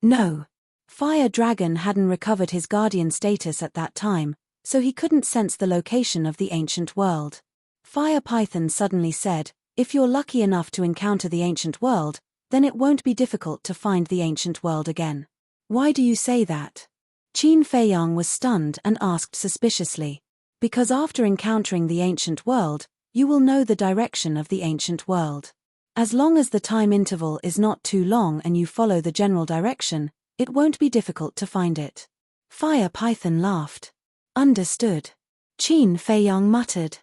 Fire Dragon hadn't recovered his guardian status at that time, so he couldn't sense the location of the ancient world. Fire Python suddenly said, "If you're lucky enough to encounter the ancient world, then it won't be difficult to find the ancient world again." "Why do you say that?" Qin Feiyang was stunned and asked suspiciously. "Because after encountering the ancient world, you will know the direction of the ancient world. As long as the time interval is not too long and you follow the general direction, it won't be difficult to find it." Fire Python laughed. "Understood." Qin Feiyang muttered.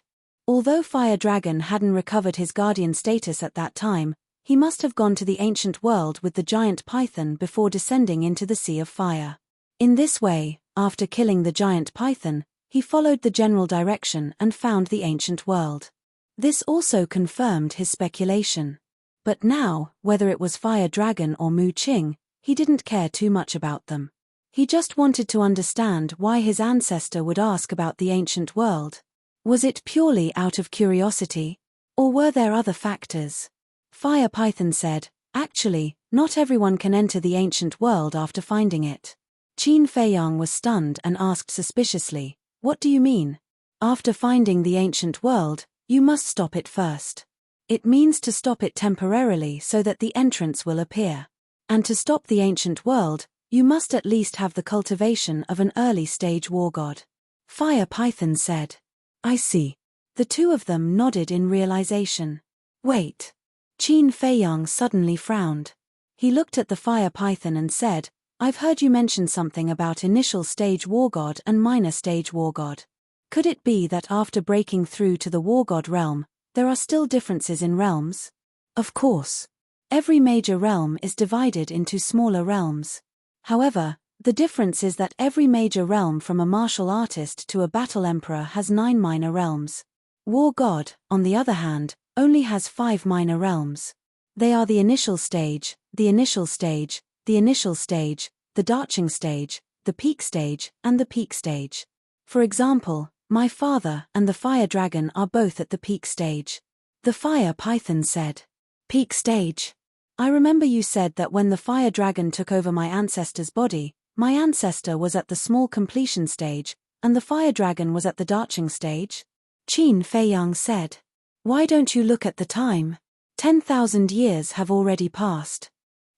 Although Fire Dragon hadn't recovered his guardian status at that time, he must have gone to the ancient world with the giant python before descending into the Sea of Fire. In this way, after killing the giant python, he followed the general direction and found the ancient world. This also confirmed his speculation. But now, whether it was Fire Dragon or Mu Qing, he didn't care too much about them. He just wanted to understand why his ancestor would ask about the ancient world. Was it purely out of curiosity? Or were there other factors? Fire Python said, "Actually, not everyone can enter the ancient world after finding it." Qin Feiyang was stunned and asked suspiciously, "What do you mean? After finding the ancient world, you must stop it first." "It means to stop it temporarily so that the entrance will appear. And to stop the ancient world, you must at least have the cultivation of an early-stage war god." Fire Python said. "I see." The two of them nodded in realization. "Wait." Qin Feiyang suddenly frowned. He looked at the Fire Python and said, "I've heard you mention something about initial stage war god and minor stage war god. Could it be that after breaking through to the war god realm, there are still differences in realms?" "Of course. Every major realm is divided into smaller realms. However, the difference is that every major realm from a martial artist to a battle emperor has 9 minor realms. War god, on the other hand, only has 5 minor realms. They are the initial stage, the initial stage, the initial stage, the darching stage, the peak stage, and the peak stage. For example, my father and the Fire Dragon are both at the peak stage." The Fire Python said. "Peak stage? I remember you said that when the Fire Dragon took over my ancestor's body, my ancestor was at the small completion stage, and the Fire Dragon was at the darching stage?" Qin Feiyang said. "Why don't you look at the time? 10,000 years have already passed.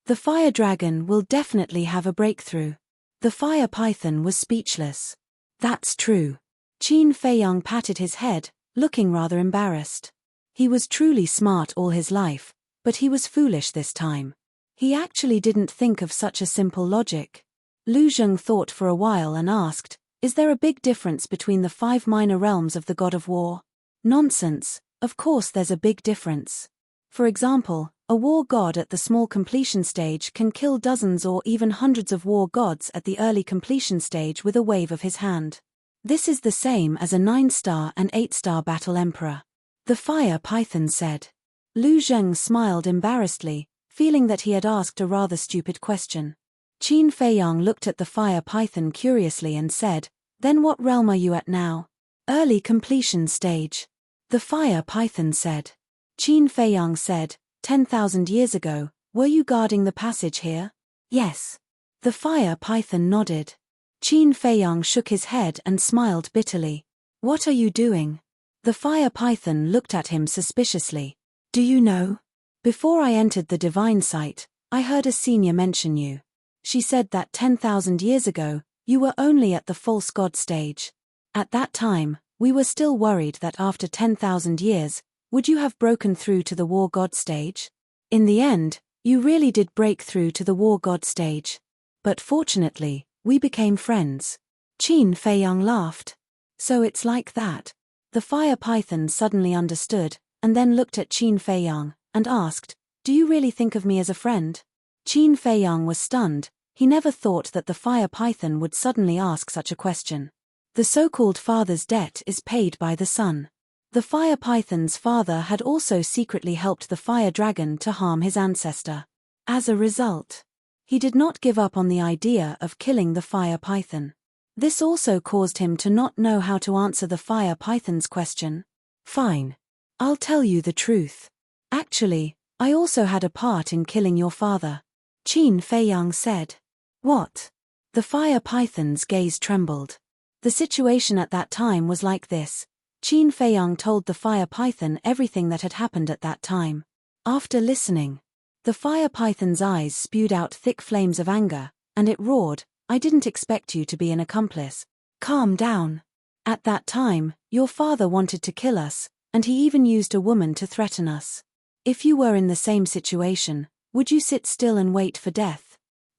The Fire Dragon will definitely have a breakthrough." The Fire Python was speechless. "That's true." Qin Feiyang patted his head, looking rather embarrassed. He was truly smart all his life, but he was foolish this time. He actually didn't think of such a simple logic. Lu Zheng thought for a while and asked, "Is there a big difference between the 5 minor realms of the God of War?" "Nonsense, of course there's a big difference. For example, a war god at the small completion stage can kill dozens or even hundreds of war gods at the early completion stage with a wave of his hand. This is the same as a 9-star and 8-star battle emperor." The Fire Python said. Lu Zheng smiled embarrassedly, feeling that he had asked a rather stupid question. Qin Feiyang looked at the Fire Python curiously and said, "Then what realm are you at now?" "Early completion stage." The Fire Python said. Qin Feiyang said, 10,000 years ago, were you guarding the passage here?" "Yes." The Fire Python nodded. Qin Feiyang shook his head and smiled bitterly. "What are you doing?" The Fire Python looked at him suspiciously. "Do you know? Before I entered the divine site, I heard a senior mention you. She said that 10,000 years ago, you were only at the false god stage. At that time, we were still worried that after 10,000 years, would you have broken through to the war god stage? In the end, you really did break through to the war god stage. But fortunately, we became friends." Qin Feiyang laughed. "So it's like that." The Fire Python suddenly understood, and then looked at Qin Feiyang, and asked, "Do you really think of me as a friend?" Qin Feiyang was stunned. He never thought that the Fire Python would suddenly ask such a question. The so-called father's debt is paid by the son. The Fire Python's father had also secretly helped the Fire Dragon to harm his ancestor. As a result, he did not give up on the idea of killing the Fire Python. This also caused him to not know how to answer the Fire Python's question. "Fine. I'll tell you the truth. Actually, I also had a part in killing your father," Qin Feiyang said. "What?" The fire python's gaze trembled. The situation at that time was like this. Qin Feiyang told the fire python everything that had happened at that time. After listening, the fire python's eyes spewed out thick flames of anger, and it roared, "I didn't expect you to be an accomplice. Calm down. At that time, your father wanted to kill us, and he even used a woman to threaten us. If you were in the same situation, would you sit still and wait for death?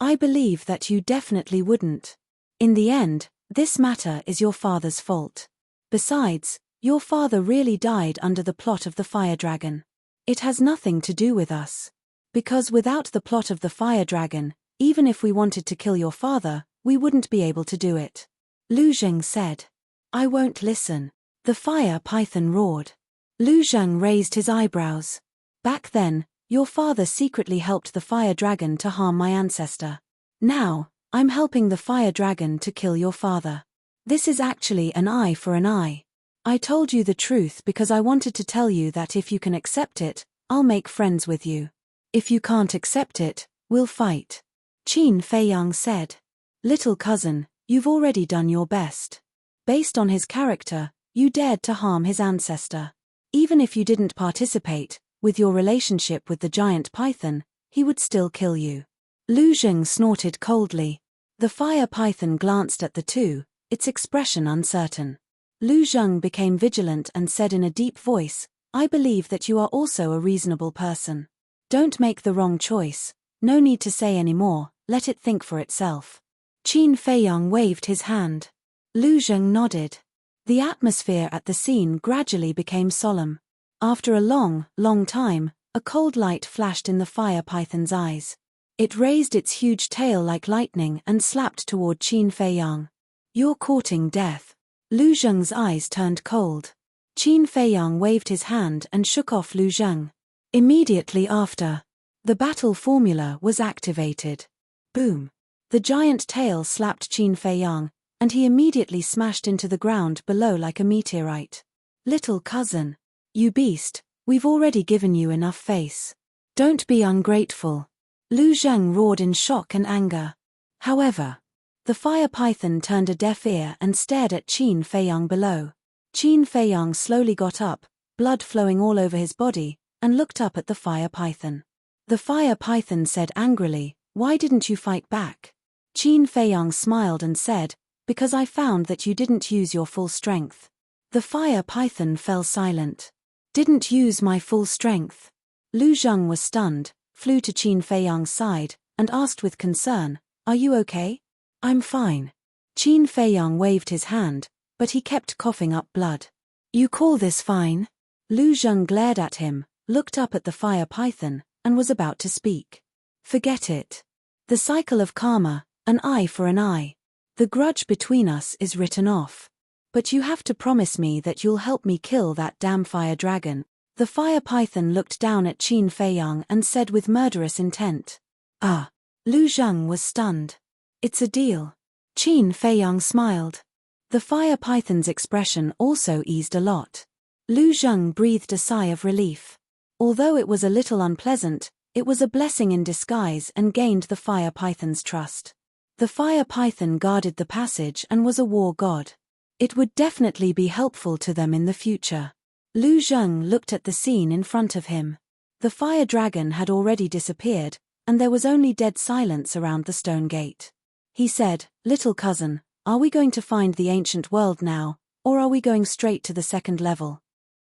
I believe that you definitely wouldn't. In the end, this matter is your father's fault. Besides, your father really died under the plot of the fire dragon. It has nothing to do with us. Because without the plot of the fire dragon, even if we wanted to kill your father, we wouldn't be able to do it." Lu Zheng said. "I won't listen." The fire python roared. Lu Zheng raised his eyebrows. "Back then, your father secretly helped the fire dragon to harm my ancestor. Now, I'm helping the fire dragon to kill your father. This is actually an eye for an eye. I told you the truth because I wanted to tell you that if you can accept it, I'll make friends with you. If you can't accept it, we'll fight." Qin Feiyang said. "Little cousin, you've already done your best. Based on his character, you dared to harm his ancestor. Even if you didn't participate, with your relationship with the giant python, he would still kill you." Lu Zheng snorted coldly. The fire python glanced at the two, its expression uncertain. Lu Zheng became vigilant and said in a deep voice, "I believe that you are also a reasonable person. Don't make the wrong choice. No need to say any more, let it think for itself." Qin Feiyang waved his hand. Lu Zheng nodded. The atmosphere at the scene gradually became solemn. After a long, long time, a cold light flashed in the fire python's eyes. It raised its huge tail like lightning and slapped toward Qin Feiyang. "You're courting death." Lu Zheng's eyes turned cold. Qin Feiyang waved his hand and shook off Lu Zheng. Immediately after, the battle formula was activated. Boom! The giant tail slapped Qin Feiyang, and he immediately smashed into the ground below like a meteorite. "Little cousin. You beast, we've already given you enough face. Don't be ungrateful." Lu Zheng roared in shock and anger. However, the fire python turned a deaf ear and stared at Qin Feiyang below. Qin Feiyang slowly got up, blood flowing all over his body, and looked up at the fire python. The fire python said angrily, "Why didn't you fight back?" Qin Feiyang smiled and said, "Because I found that you didn't use your full strength." The fire python fell silent. "Didn't use my full strength?" Lu Zheng was stunned, flew to Qin Feiyang's side, and asked with concern, "Are you okay?" "I'm fine." Qin Feiyang waved his hand, but he kept coughing up blood. "You call this fine?" Lu Zheng glared at him, looked up at the fire python, and was about to speak. "Forget it. The cycle of karma, an eye for an eye. The grudge between us is written off. But you have to promise me that you'll help me kill that damn fire dragon." The fire python looked down at Qin Feiyang and said with murderous intent. "Ah." Lu Zheng was stunned. "It's a deal." Qin Feiyang smiled. The fire python's expression also eased a lot. Lu Zheng breathed a sigh of relief. Although it was a little unpleasant, it was a blessing in disguise and gained the fire python's trust. The fire python guarded the passage and was a war god. It would definitely be helpful to them in the future. Lu Zheng looked at the scene in front of him. The fire dragon had already disappeared, and there was only dead silence around the stone gate. He said, "Little cousin, are we going to find the ancient world now, or are we going straight to the second level?"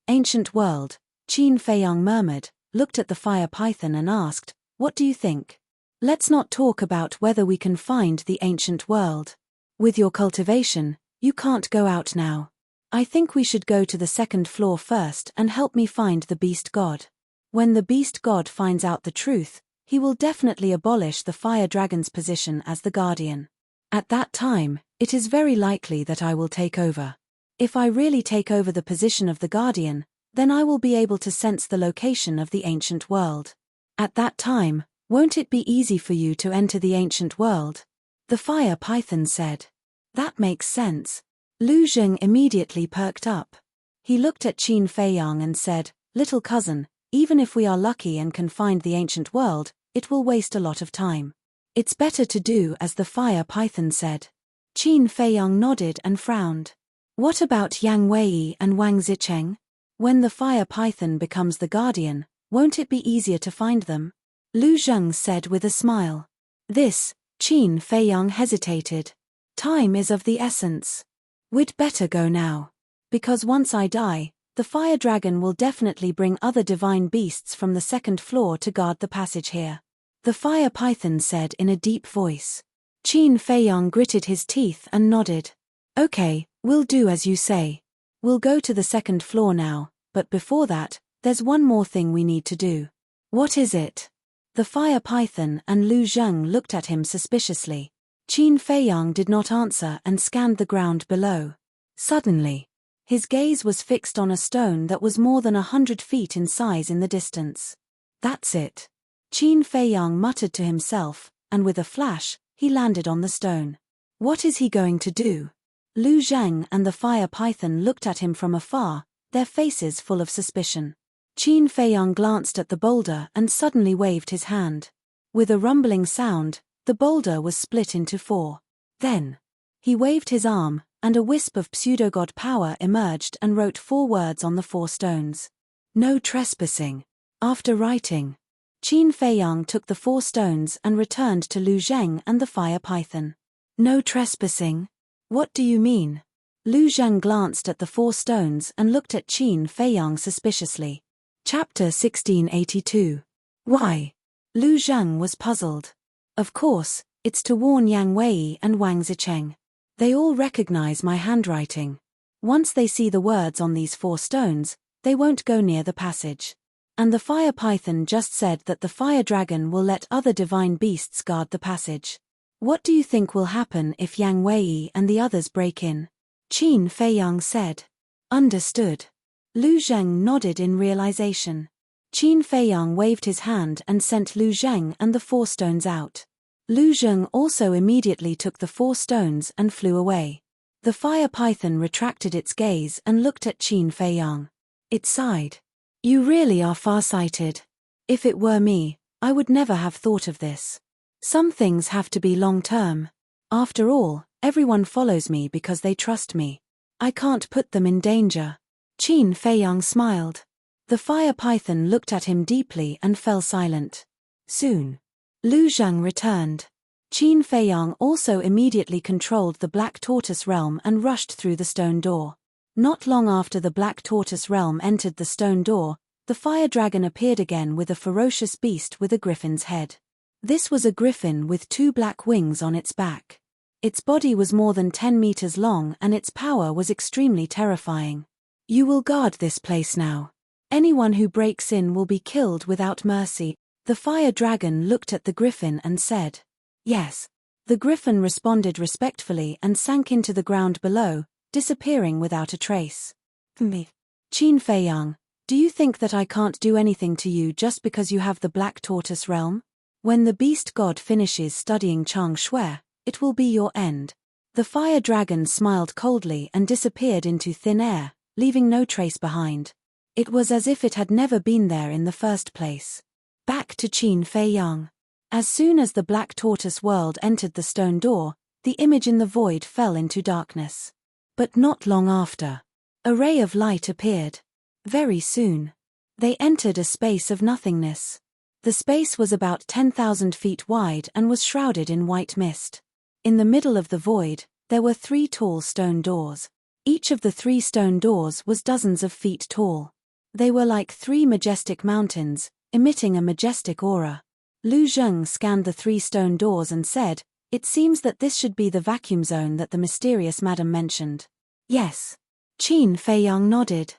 "Ancient world," Qin Feiyang murmured, looked at the fire python and asked, "What do you think? Let's not talk about whether we can find the ancient world. With your cultivation, you can't go out now. I think we should go to the second floor first and help me find the beast god. When the beast god finds out the truth, he will definitely abolish the fire dragon's position as the guardian. At that time, it is very likely that I will take over. If I really take over the position of the guardian, then I will be able to sense the location of the ancient world. At that time, won't it be easy for you to enter the ancient world?" The fire python said. "That makes sense." Lu Zheng immediately perked up. He looked at Qin Feiyang and said, "Little cousin, even if we are lucky and can find the ancient world, it will waste a lot of time. It's better to do as the fire python said. Qin Feiyang nodded and frowned. What about Yang Wei and Wang Zicheng? When the fire python becomes the guardian, won't it be easier to find them? Lu Zheng said with a smile. Qin Feiyang hesitated. Time is of the essence. We'd better go now. Because once I die, the fire dragon will definitely bring other divine beasts from the second floor to guard the passage here. The fire python said in a deep voice. Qin Feiyang gritted his teeth and nodded. Okay, we'll do as you say. We'll go to the second floor now, but before that, there's one more thing we need to do. What is it? The fire python and Lu Zheng looked at him suspiciously. Qin Feiyang did not answer and scanned the ground below. Suddenly, his gaze was fixed on a stone that was more than 100 feet in size in the distance. That's it. Qin Feiyang muttered to himself, and with a flash, he landed on the stone. What is he going to do? Lu Zheng and the fire python looked at him from afar, their faces full of suspicion. Qin Feiyang glanced at the boulder and suddenly waved his hand. With a rumbling sound, the boulder was split into 4. Then, he waved his arm, and a wisp of pseudogod power emerged and wrote 4 words on the 4 stones. No trespassing. After writing, Qin Feiyang took the 4 stones and returned to Lu Zheng and the fire python. No trespassing? What do you mean? Lu Zheng glanced at the 4 stones and looked at Qin Feiyang suspiciously. Chapter 1682. Why? Lu Zheng was puzzled. Of course, it's to warn Yang Wei and Wang Zicheng. They all recognize my handwriting. Once they see the words on these 4 stones, they won't go near the passage. And the fire python just said that the fire dragon will let other divine beasts guard the passage. What do you think will happen if Yang Wei and the others break in? Qin Feiyang said. Understood. Lu Zheng nodded in realization. Qin Feiyang waved his hand and sent Lu Zheng and the 4 stones out. Lu Zheng also immediately took the 4 stones and flew away. The fire python retracted its gaze and looked at Qin Feiyang. It sighed. You really are far-sighted. If it were me, I would never have thought of this. Some things have to be long-term. After all, everyone follows me because they trust me. I can't put them in danger. Qin Feiyang smiled. The fire python looked at him deeply and fell silent. Soon, Lu Zheng returned. Qin Feiyang also immediately controlled the Black Tortoise realm and rushed through the stone door. Not long after the Black Tortoise realm entered the stone door, the fire dragon appeared again with a ferocious beast with a griffin's head. This was a griffin with 2 black wings on its back. Its body was more than 10 meters long and its power was extremely terrifying. You will guard this place now. Anyone who breaks in will be killed without mercy. The fire dragon looked at the griffin and said, Yes. The griffin responded respectfully and sank into the ground below, disappearing without a trace. Me. Qin Feiyang, do you think that I can't do anything to you just because you have the Black Tortoise realm? When the beast god finishes studying Chang Shui, it will be your end. The fire dragon smiled coldly and disappeared into thin air, leaving no trace behind. It was as if it had never been there in the first place. Back to Qin Feiyang. As soon as the Black Tortoise world entered the stone door, the image in the void fell into darkness. But not long after, a ray of light appeared. Very soon, they entered a space of nothingness. The space was about 10,000 feet wide and was shrouded in white mist. In the middle of the void, there were 3 tall stone doors. Each of the 3 stone doors was dozens of feet tall. They were like 3 majestic mountains, emitting a majestic aura. Lu Zheng scanned the 3 stone doors and said, It seems that this should be the vacuum zone that the mysterious madam mentioned. Yes. Qin Feiyang nodded.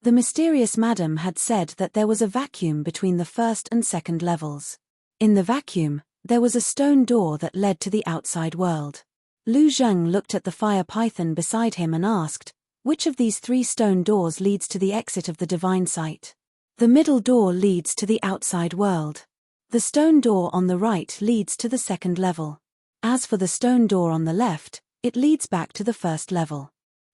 The mysterious madam had said that there was a vacuum between the first and second levels. In the vacuum, there was a stone door that led to the outside world. Lu Zheng looked at the fire python beside him and asked, Which of these 3 stone doors leads to the exit of the divine site? The middle door leads to the outside world. The stone door on the right leads to the second level. As for the stone door on the left, it leads back to the first level.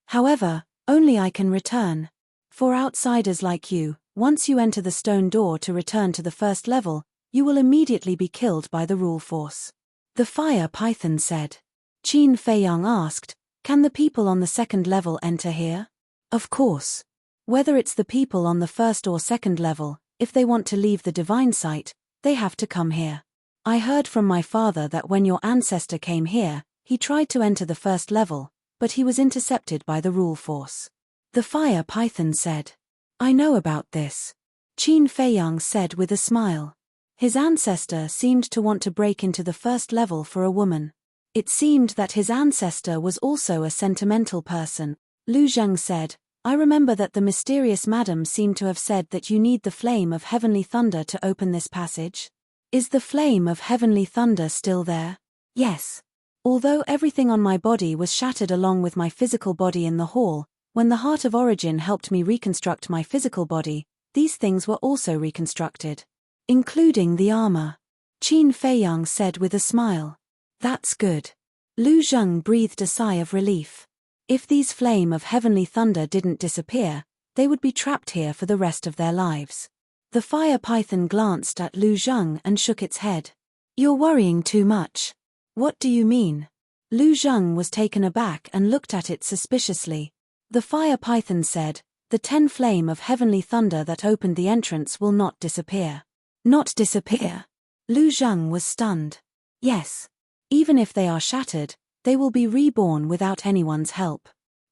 However, only I can return. For outsiders like you, once you enter the stone door to return to the first level, you will immediately be killed by the rule force. The fire python said. Qin Feiyang asked, can the people on the second level enter here? Of course. Whether it's the people on the first or second level, if they want to leave the divine site, they have to come here. I heard from my father that when your ancestor came here, he tried to enter the first level, but he was intercepted by the rule force. The fire python said. I know about this. Qin Feiyang said with a smile. His ancestor seemed to want to break into the first level for a woman. It seemed that his ancestor was also a sentimental person. Lu Zheng said, I remember that the mysterious madam seemed to have said that you need the flame of heavenly thunder to open this passage. Is the flame of heavenly thunder still there? Yes. Although everything on my body was shattered along with my physical body in the hall, when the Heart of Origin helped me reconstruct my physical body, these things were also reconstructed. Including the armor. Qin Feiyang said with a smile. That's good. Lu Zheng breathed a sigh of relief. If these flame of heavenly thunder didn't disappear, they would be trapped here for the rest of their lives. The fire python glanced at Lu Zheng and shook its head. You're worrying too much. What do you mean? Lu Zheng was taken aback and looked at it suspiciously. The fire python said, the 10 flame of heavenly thunder that opened the entrance will not disappear. Not disappear? Lu Zheng was stunned. Yes. Even if they are shattered, they will be reborn without anyone's help.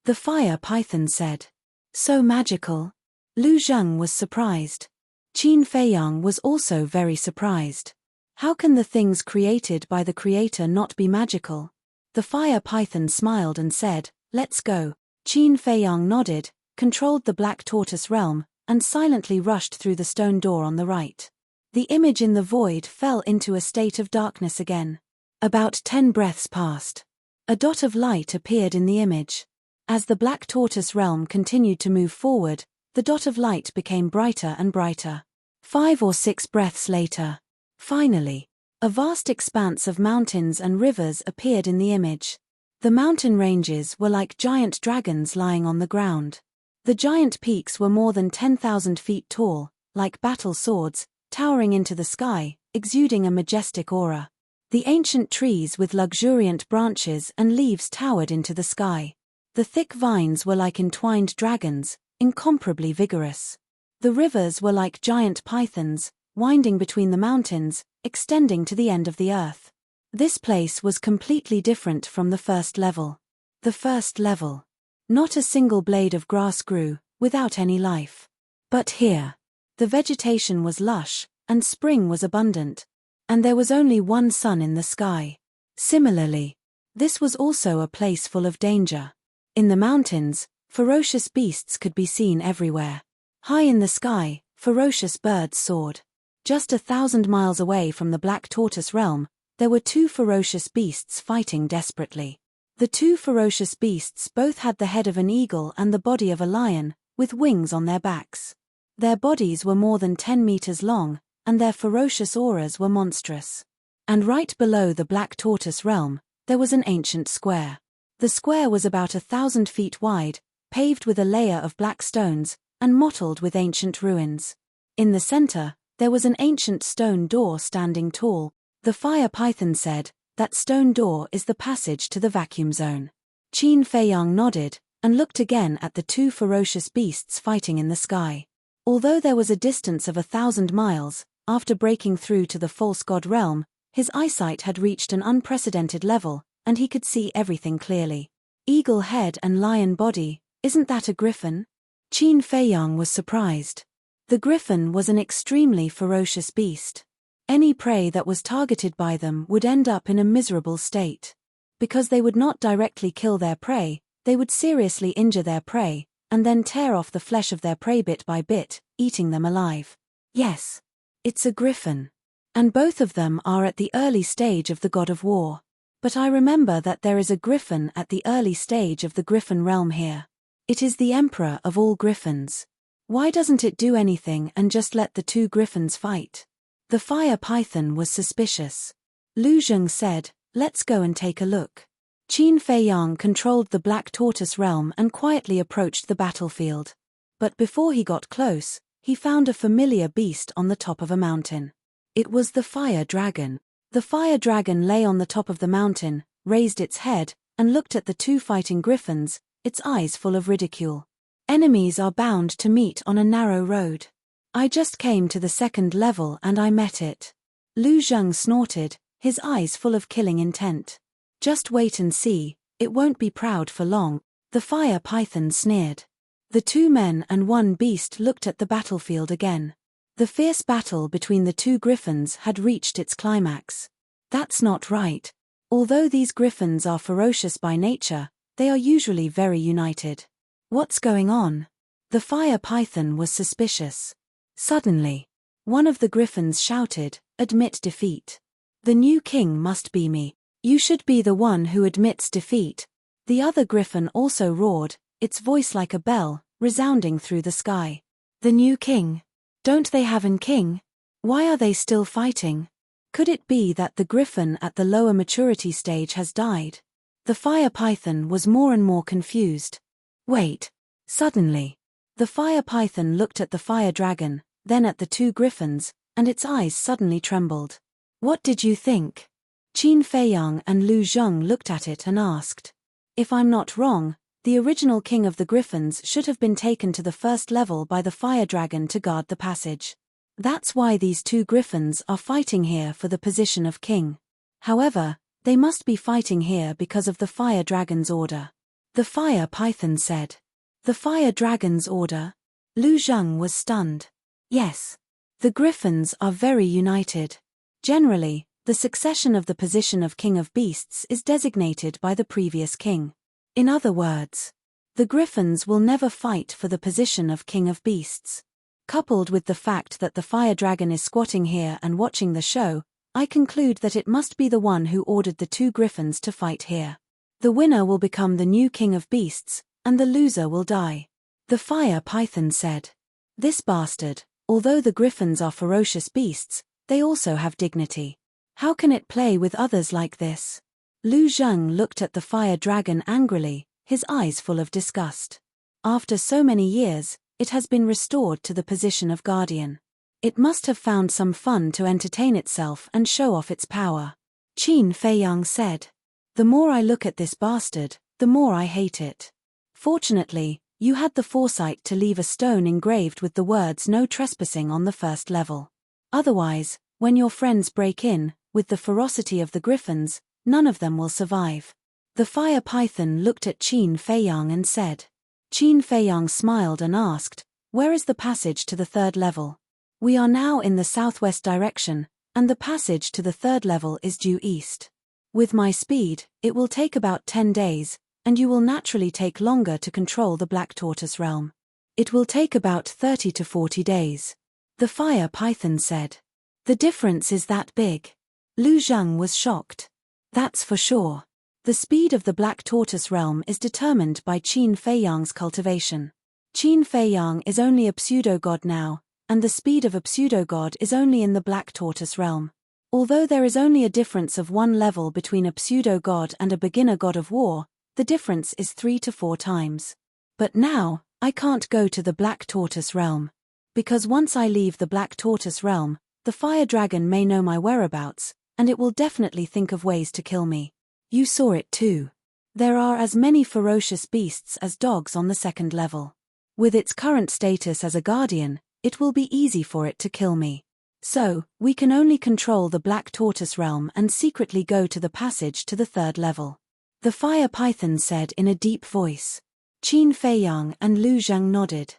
The fire python said. So magical. Lu Zheng was surprised. Qin Feiyang was also very surprised. How can the things created by the Creator not be magical? The fire python smiled and said, let's go. Qin Feiyang nodded, controlled the black tortoise realm, and silently rushed through the stone door on the right. The image in the void fell into a state of darkness again. About 10 breaths passed. A dot of light appeared in the image. As the black tortoise realm continued to move forward, the dot of light became brighter and brighter. 5 or 6 breaths later. Finally, a vast expanse of mountains and rivers appeared in the image. The mountain ranges were like giant dragons lying on the ground. The giant peaks were more than 10,000 feet tall, like battle swords, towering into the sky, exuding a majestic aura. The ancient trees with luxuriant branches and leaves towered into the sky. The thick vines were like entwined dragons, incomparably vigorous. The rivers were like giant pythons, winding between the mountains, extending to the end of the earth. This place was completely different from the first level. The first level. Not a single blade of grass grew, without any life. But here, the vegetation was lush, and spring was abundant. And there was only one sun in the sky. Similarly, this was also a place full of danger. In the mountains, ferocious beasts could be seen everywhere. High in the sky, ferocious birds soared. Just 1,000 miles away from the Black Tortoise realm, there were 2 ferocious beasts fighting desperately. The 2 ferocious beasts both had the head of an eagle and the body of a lion, with wings on their backs. Their bodies were more than 10 meters long, and their ferocious auras were monstrous. And right below the Black Tortoise realm, there was an ancient square. The square was about 1,000 feet wide, paved with a layer of black stones, and mottled with ancient ruins. In the center, there was an ancient stone door standing tall. The fire python said, that stone door is the passage to the vacuum zone. Qin Feiyang nodded, and looked again at the 2 ferocious beasts fighting in the sky. Although there was a distance of 1,000 miles, after breaking through to the false god realm, his eyesight had reached an unprecedented level, and he could see everything clearly. Eagle head and lion body, isn't that a griffin? Qin Feiyang was surprised. The griffin was an extremely ferocious beast. Any prey that was targeted by them would end up in a miserable state. Because they would not directly kill their prey, they would seriously injure their prey, and then tear off the flesh of their prey bit by bit, eating them alive. Yes. It's a griffin. And both of them are at the early stage of the god of war. But I remember that there is a griffin at the early stage of the griffin realm here. It is the emperor of all griffins. Why doesn't it do anything and just let the 2 griffins fight? The fire python was suspicious. Lu Zheng said, let's go and take a look. Qin Feiyang controlled the Black Tortoise realm and quietly approached the battlefield. But before he got close, he found a familiar beast on the top of a mountain. It was the fire dragon. The fire dragon lay on the top of the mountain, raised its head, and looked at the two fighting griffins, its eyes full of ridicule. Enemies are bound to meet on a narrow road. I just came to the second level and I met it. Lu Zheng snorted, his eyes full of killing intent. Just wait and see, it won't be proud for long, the fire python sneered. The two men and one beast looked at the battlefield again. The fierce battle between the two griffins had reached its climax. That's not right. Although these griffins are ferocious by nature, they are usually very united. What's going on? The fire python was suspicious. Suddenly, one of the griffins shouted, "Admit defeat. The new king must be me. You should be the one who admits defeat." The other griffin also roared, its voice like a bell, resounding through the sky. The new king? Don't they have an king? Why are they still fighting? Could it be that the griffin at the lower maturity stage has died? The fire python was more and more confused. Wait. Suddenly, the fire python looked at the fire dragon, then at the two griffins, and its eyes suddenly trembled. What did you think? Qin Feiyang and Lu Zheng looked at it and asked. If I'm not wrong, the original king of the griffins should have been taken to the first level by the fire dragon to guard the passage. That's why these two griffins are fighting here for the position of king. However, they must be fighting here because of the fire dragon's order. The fire python said. The fire dragon's order? Lu Zheng was stunned. Yes. The griffins are very united. Generally, the succession of the position of king of beasts is designated by the previous king. In other words, the griffins will never fight for the position of king of beasts. Coupled with the fact that the fire dragon is squatting here and watching the show, I conclude that it must be the one who ordered the two griffins to fight here. The winner will become the new king of beasts, and the loser will die. The fire python said. This bastard, although the griffins are ferocious beasts, they also have dignity. How can it play with others like this? Lu Zheng looked at the fire dragon angrily, his eyes full of disgust. After so many years, it has been restored to the position of guardian. It must have found some fun to entertain itself and show off its power. Qin Feiyang said. The more I look at this bastard, the more I hate it. Fortunately, you had the foresight to leave a stone engraved with the words "No trespassing" on the first level. Otherwise, when your friends break in, with the ferocity of the griffins, none of them will survive. The fire python looked at Qin Feiyang and said. Qin Feiyang smiled and asked, "Where is the passage to the third level?" We are now in the southwest direction, and the passage to the third level is due east. With my speed, it will take about 10 days, and you will naturally take longer to control the Black Tortoise realm. It will take about 30 to 40 days. The fire python said. The difference is that big. Lu Zheng was shocked. That's for sure. The speed of the Black Tortoise realm is determined by Qin Feiyang's cultivation. Qin Feiyang is only a pseudo-god now, and the speed of a pseudo-god is only in the Black Tortoise realm. Although there is only a difference of 1 level between a pseudo-god and a beginner god of war, the difference is 3 to 4 times. But now, I can't go to the Black Tortoise realm. Because once I leave the Black Tortoise realm, the fire dragon may know my whereabouts, and it will definitely think of ways to kill me. You saw it too. There are as many ferocious beasts as dogs on the second level. With its current status as a guardian, it will be easy for it to kill me. So, we can only control the Black Tortoise realm and secretly go to the passage to the third level. The fire python said in a deep voice. Qin Feiyang and Lu Zheng nodded.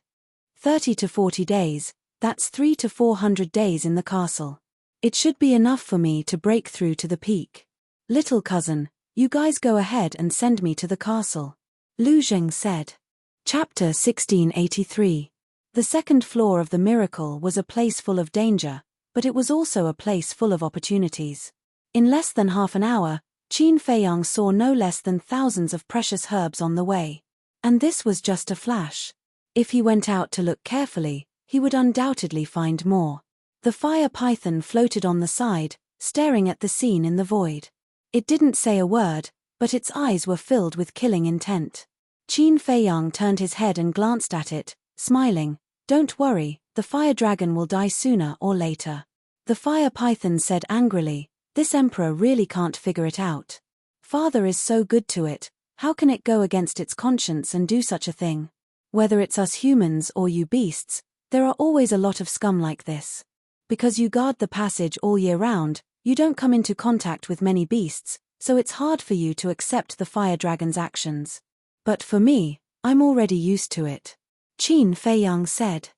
30 to 40 days, that's 300 to 400 days in the castle. It should be enough for me to break through to the peak. Little cousin, you guys go ahead and send me to the castle. Lu Zheng said. Chapter 1683. The second floor of the miracle was a place full of danger, but it was also a place full of opportunities. In less than half an hour, Qin Feiyang saw no less than thousands of precious herbs on the way. And this was just a flash. If he went out to look carefully, he would undoubtedly find more. The fire python floated on the side, staring at the scene in the void. It didn't say a word, but its eyes were filled with killing intent. Qin Feiyang turned his head and glanced at it, smiling. Don't worry, the fire dragon will die sooner or later. The fire python said angrily, This emperor really can't figure it out. Father is so good to it, how can it go against its conscience and do such a thing? Whether it's us humans or you beasts, there are always a lot of scum like this. Because you guard the passage all year round, you don't come into contact with many beasts, so it's hard for you to accept the fire dragon's actions. But for me, I'm already used to it. Qin Feiyang said.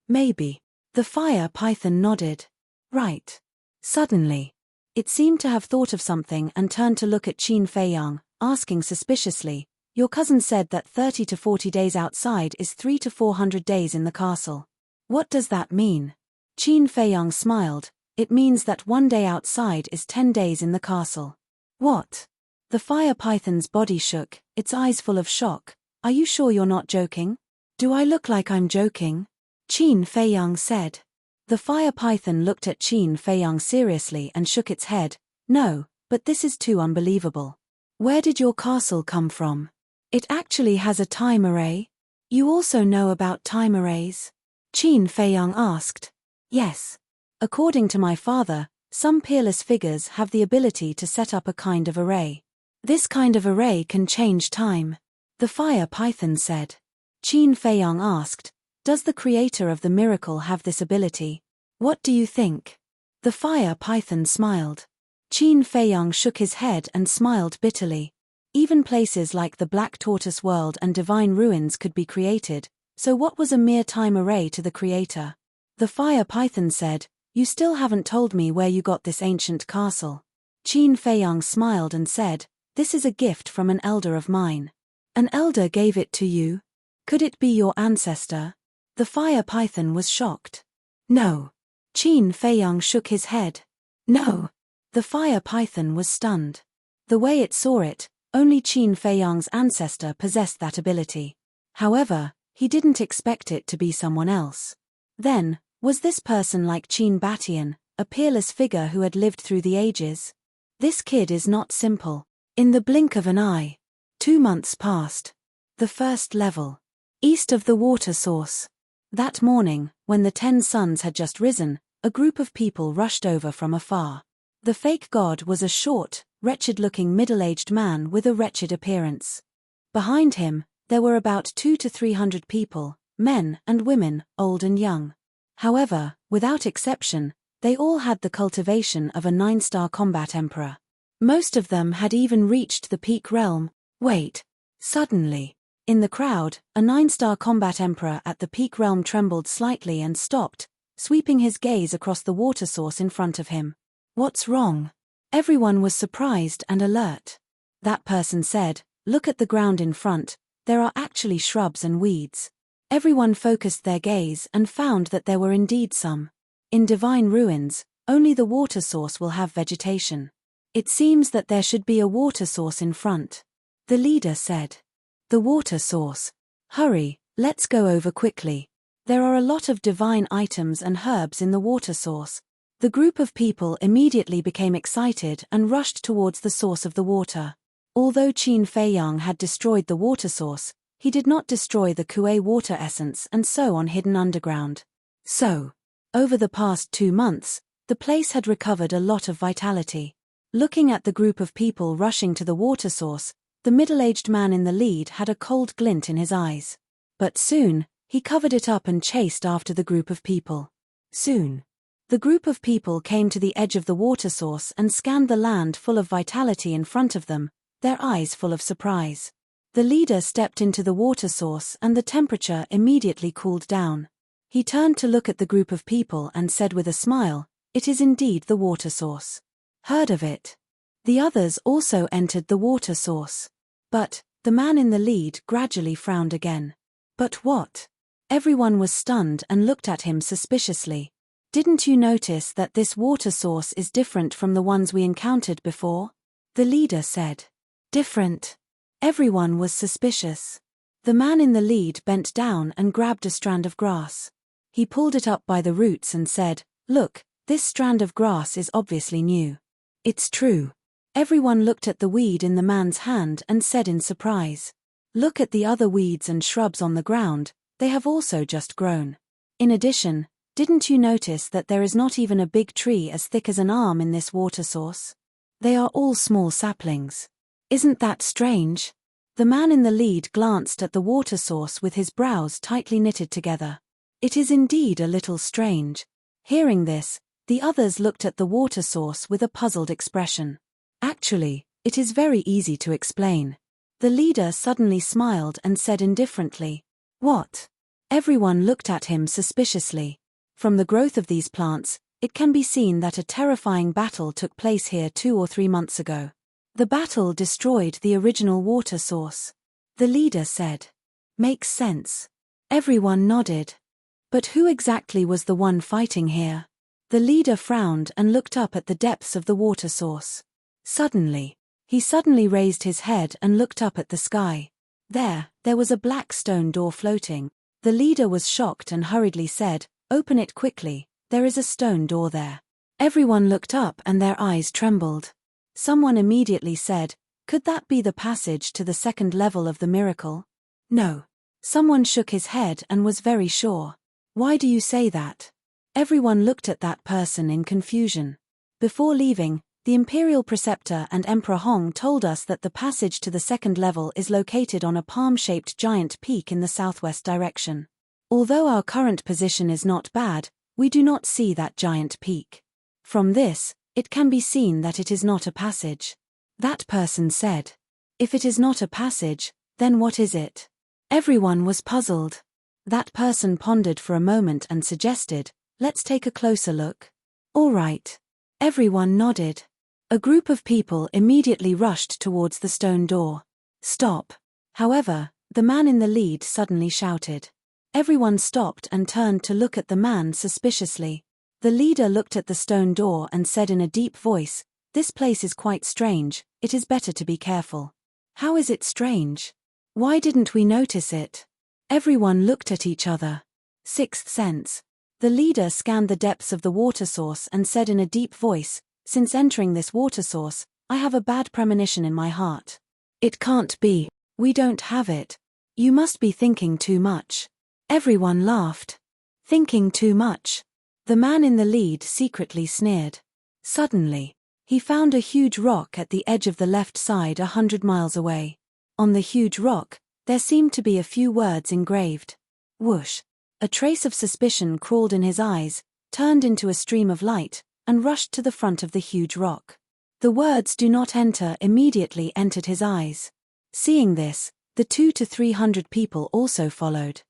Maybe. The fire python nodded. Right. Suddenly. It seemed to have thought of something and turned to look at Qin Feiyang, asking suspiciously, your cousin said that 30 to 40 days outside is 300 to 400 days in the castle. What does that mean? Qin Feiyang smiled. It means that 1 day outside is 10 days in the castle. What? The fire python's body shook, its eyes full of shock. Are you sure you're not joking? Do I look like I'm joking? Qin Feiyang said. The fire python looked at Qin Feiyang seriously and shook its head. No, but this is too unbelievable. Where did your castle come from? It actually has a time array? You also know about time arrays? Qin Feiyang asked. Yes. According to my father, some peerless figures have the ability to set up a kind of array. This kind of array can change time. The fire python said. Qin Feiyang asked, does the creator of the miracle have this ability? What do you think? The fire python smiled. Qin Feiyang shook his head and smiled bitterly. Even places like the Black Tortoise World and Divine Ruins could be created, so what was a mere time array to the creator? The fire python said, you still haven't told me where you got this ancient castle. Qin Feiyang smiled and said, this is a gift from an elder of mine. An elder gave it to you? Could it be your ancestor? The fire python was shocked. No. Qin Feiyang shook his head. No. The fire python was stunned. The way it saw it, only Qin Feiyang's ancestor possessed that ability. However, he didn't expect it to be someone else. Then, was this person like Qin Batian, a peerless figure who had lived through the ages? This kid is not simple. In the blink of an eye. 2 months passed. The first level. East of the water source. That morning, when the 10 suns had just risen, a group of people rushed over from afar. The fake god was a short, wretched-looking middle-aged man with a wretched appearance. Behind him, there were about 200 to 300 people, men and women, old and young. However, without exception, they all had the cultivation of a 9-star combat emperor. Most of them had even reached the peak realm. Wait. Suddenly, in the crowd, a 9-star combat emperor at the peak realm trembled slightly and stopped, sweeping his gaze across the water source in front of him. What's wrong? Everyone was surprised and alert. That person said, look at the ground in front, there are actually shrubs and weeds. Everyone focused their gaze and found that there were indeed some. In Divine Ruins, only the water source will have vegetation. It seems that there should be a water source in front. The leader said. The water source. Hurry, let's go over quickly. There are a lot of divine items and herbs in the water source. The group of people immediately became excited and rushed towards the source of the water. Although Qin Feiyang had destroyed the water source, he did not destroy the Kuei water essence and so on hidden underground. So, over the past 2 months, the place had recovered a lot of vitality. Looking at the group of people rushing to the water source, the middle-aged man in the lead had a cold glint in his eyes. But soon, he covered it up and chased after the group of people. Soon, the group of people came to the edge of the water source and scanned the land full of vitality in front of them, their eyes full of surprise. The leader stepped into the water source and the temperature immediately cooled down. He turned to look at the group of people and said with a smile, it is indeed the water source. Heard of it? The others also entered the water source. But, the man in the lead gradually frowned again. But what? Everyone was stunned and looked at him suspiciously. Didn't you notice that this water source is different from the ones we encountered before? The leader said. Different. Everyone was suspicious. The man in the lead bent down and grabbed a strand of grass. He pulled it up by the roots and said, look, this strand of grass is obviously new. It's true. Everyone looked at the weed in the man's hand and said in surprise. Look at the other weeds and shrubs on the ground, they have also just grown. In addition, Didn't you notice that there is not even a big tree as thick as an arm in this water source? They are all small saplings. Isn't that strange? The man in the lead glanced at the water source with his brows tightly knitted together. It is indeed a little strange. Hearing this, the others looked at the water source with a puzzled expression. Actually, it is very easy to explain. The leader suddenly smiled and said indifferently, "What?" Everyone looked at him suspiciously. From the growth of these plants, it can be seen that a terrifying battle took place here 2 or 3 months ago. The battle destroyed the original water source. The leader said. Makes sense. Everyone nodded. But who exactly was the one fighting here? The leader frowned and looked up at the depths of the water source. He suddenly raised his head and looked up at the sky. There was a black stone door floating. The leader was shocked and hurriedly said, "Open it quickly, there is a stone door there." Everyone looked up and their eyes trembled. Someone immediately said, "Could that be the passage to the second level of the miracle?" No. Someone shook his head and was very sure. "Why do you say that?" Everyone looked at that person in confusion. Before leaving, the Imperial Preceptor and Emperor Hong told us that the passage to the second level is located on a palm-shaped giant peak in the southwest direction. Although our current position is not bad, we do not see that giant peak. From this, it can be seen that it is not a passage. That person said. If it is not a passage, then what is it? Everyone was puzzled. That person pondered for a moment and suggested, "Let's take a closer look." "All right." Everyone nodded. A group of people immediately rushed towards the stone door. "Stop." However, the man in the lead suddenly shouted. Everyone stopped and turned to look at the man suspiciously. The leader looked at the stone door and said in a deep voice, "This place is quite strange, it is better to be careful." "How is it strange? Why didn't we notice it?" Everyone looked at each other. Sixth sense. The leader scanned the depths of the water source and said in a deep voice, "Since entering this water source, I have a bad premonition in my heart. It can't be. We don't have it. You must be thinking too much." Everyone laughed. Thinking too much. The man in the lead secretly sneered. Suddenly, he found a huge rock at the edge of the left side 100 miles away. On the huge rock, there seemed to be a few words engraved. Whoosh! A trace of suspicion crawled in his eyes, turned into a stream of light, and rushed to the front of the huge rock. The words "Do not enter" immediately entered his eyes. Seeing this, the 200 to 300 people also followed.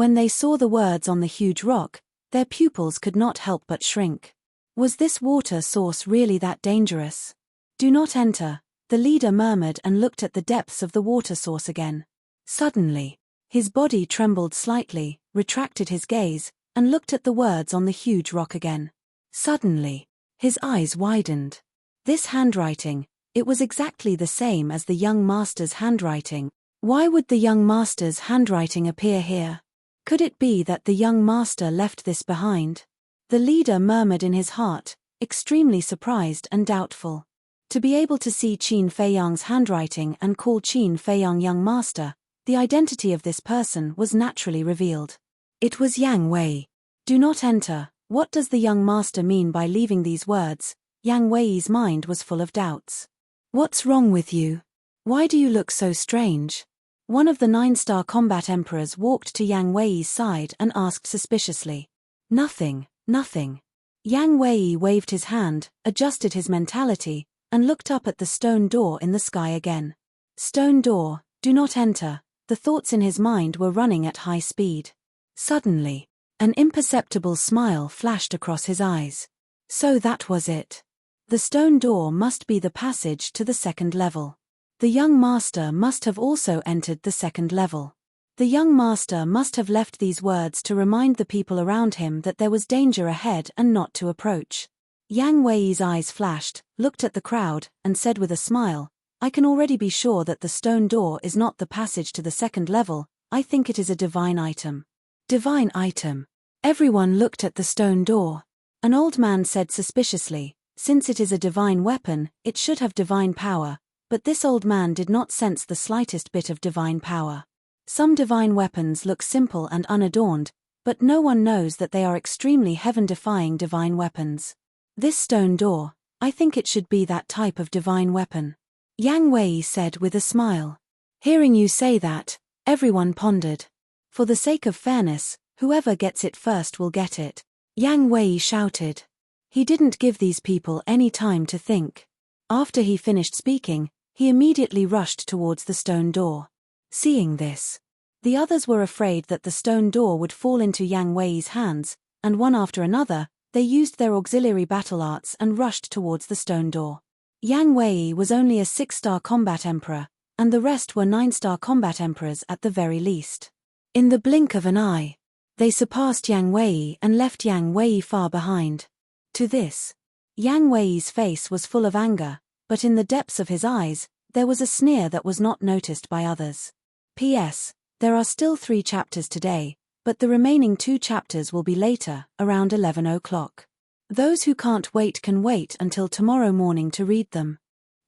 When they saw the words on the huge rock, their pupils could not help but shrink. Was this water source really that dangerous? "Do not enter," the leader murmured and looked at the depths of the water source again. Suddenly, his body trembled slightly, retracted his gaze, and looked at the words on the huge rock again. Suddenly, his eyes widened. This handwriting, it was exactly the same as the young master's handwriting. Why would the young master's handwriting appear here? Could it be that the young master left this behind? The leader murmured in his heart, extremely surprised and doubtful. To be able to see Qin Feiyang's handwriting and call Qin Feiyang young master, the identity of this person was naturally revealed. It was Yang Wei. "Do not enter." What does the young master mean by leaving these words? Yang Wei's mind was full of doubts. "What's wrong with you? Why do you look so strange?" One of the 9-star combat emperors walked to Yang Wei's side and asked suspiciously. "Nothing, nothing." Yang Wei waved his hand, adjusted his mentality, and looked up at the stone door in the sky again. Stone door, do not enter. The thoughts in his mind were running at high speed. Suddenly, an imperceptible smile flashed across his eyes. So that was it. The stone door must be the passage to the second level. The young master must have also entered the second level. The young master must have left these words to remind the people around him that there was danger ahead and not to approach. Yang Wei's eyes flashed, looked at the crowd, and said with a smile, "I can already be sure that the stone door is not the passage to the second level. I think it is a divine item." Divine item. Everyone looked at the stone door. An old man said suspiciously, "Since it is a divine weapon, it should have divine power." But this old man did not sense the slightest bit of divine power. Some divine weapons look simple and unadorned, but no one knows that they are extremely heaven-defying divine weapons. This stone door, I think it should be that type of divine weapon, Yang Wei said with a smile. Hearing you say that, everyone pondered. For the sake of fairness, whoever gets it first will get it, Yang Wei shouted. He didn't give these people any time to think. After he finished speaking, he immediately rushed towards the stone door. Seeing this, the others were afraid that the stone door would fall into Yang Wei's hands, and one after another, they used their auxiliary battle arts and rushed towards the stone door. Yang Wei was only a 6-star combat emperor, and the rest were 9-star combat emperors at the very least. In the blink of an eye, they surpassed Yang Wei and left Yang Wei far behind. To this, Yang Wei's face was full of anger, but in the depths of his eyes, there was a sneer that was not noticed by others. P.S. There are still 3 chapters today, but the remaining 2 chapters will be later, around 11 o'clock. Those who can't wait can wait until tomorrow morning to read them.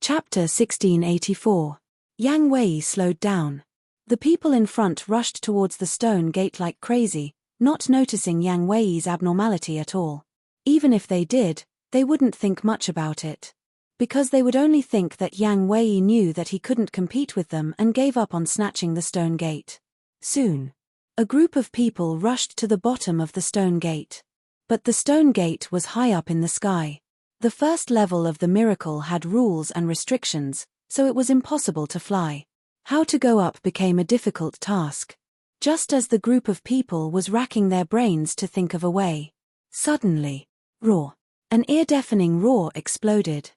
Chapter 1684. Yang Wei slowed down. The people in front rushed towards the stone gate like crazy, not noticing Yang Wei's abnormality at all. Even if they did, they wouldn't think much about it. Because they would only think that Yang Wei knew that he couldn't compete with them and gave up on snatching the stone gate. Soon, a group of people rushed to the bottom of the stone gate. But the stone gate was high up in the sky. The first level of the miracle had rules and restrictions, so it was impossible to fly. How to go up became a difficult task. Just as the group of people was racking their brains to think of a way, suddenly, roar! An ear-deafening roar exploded.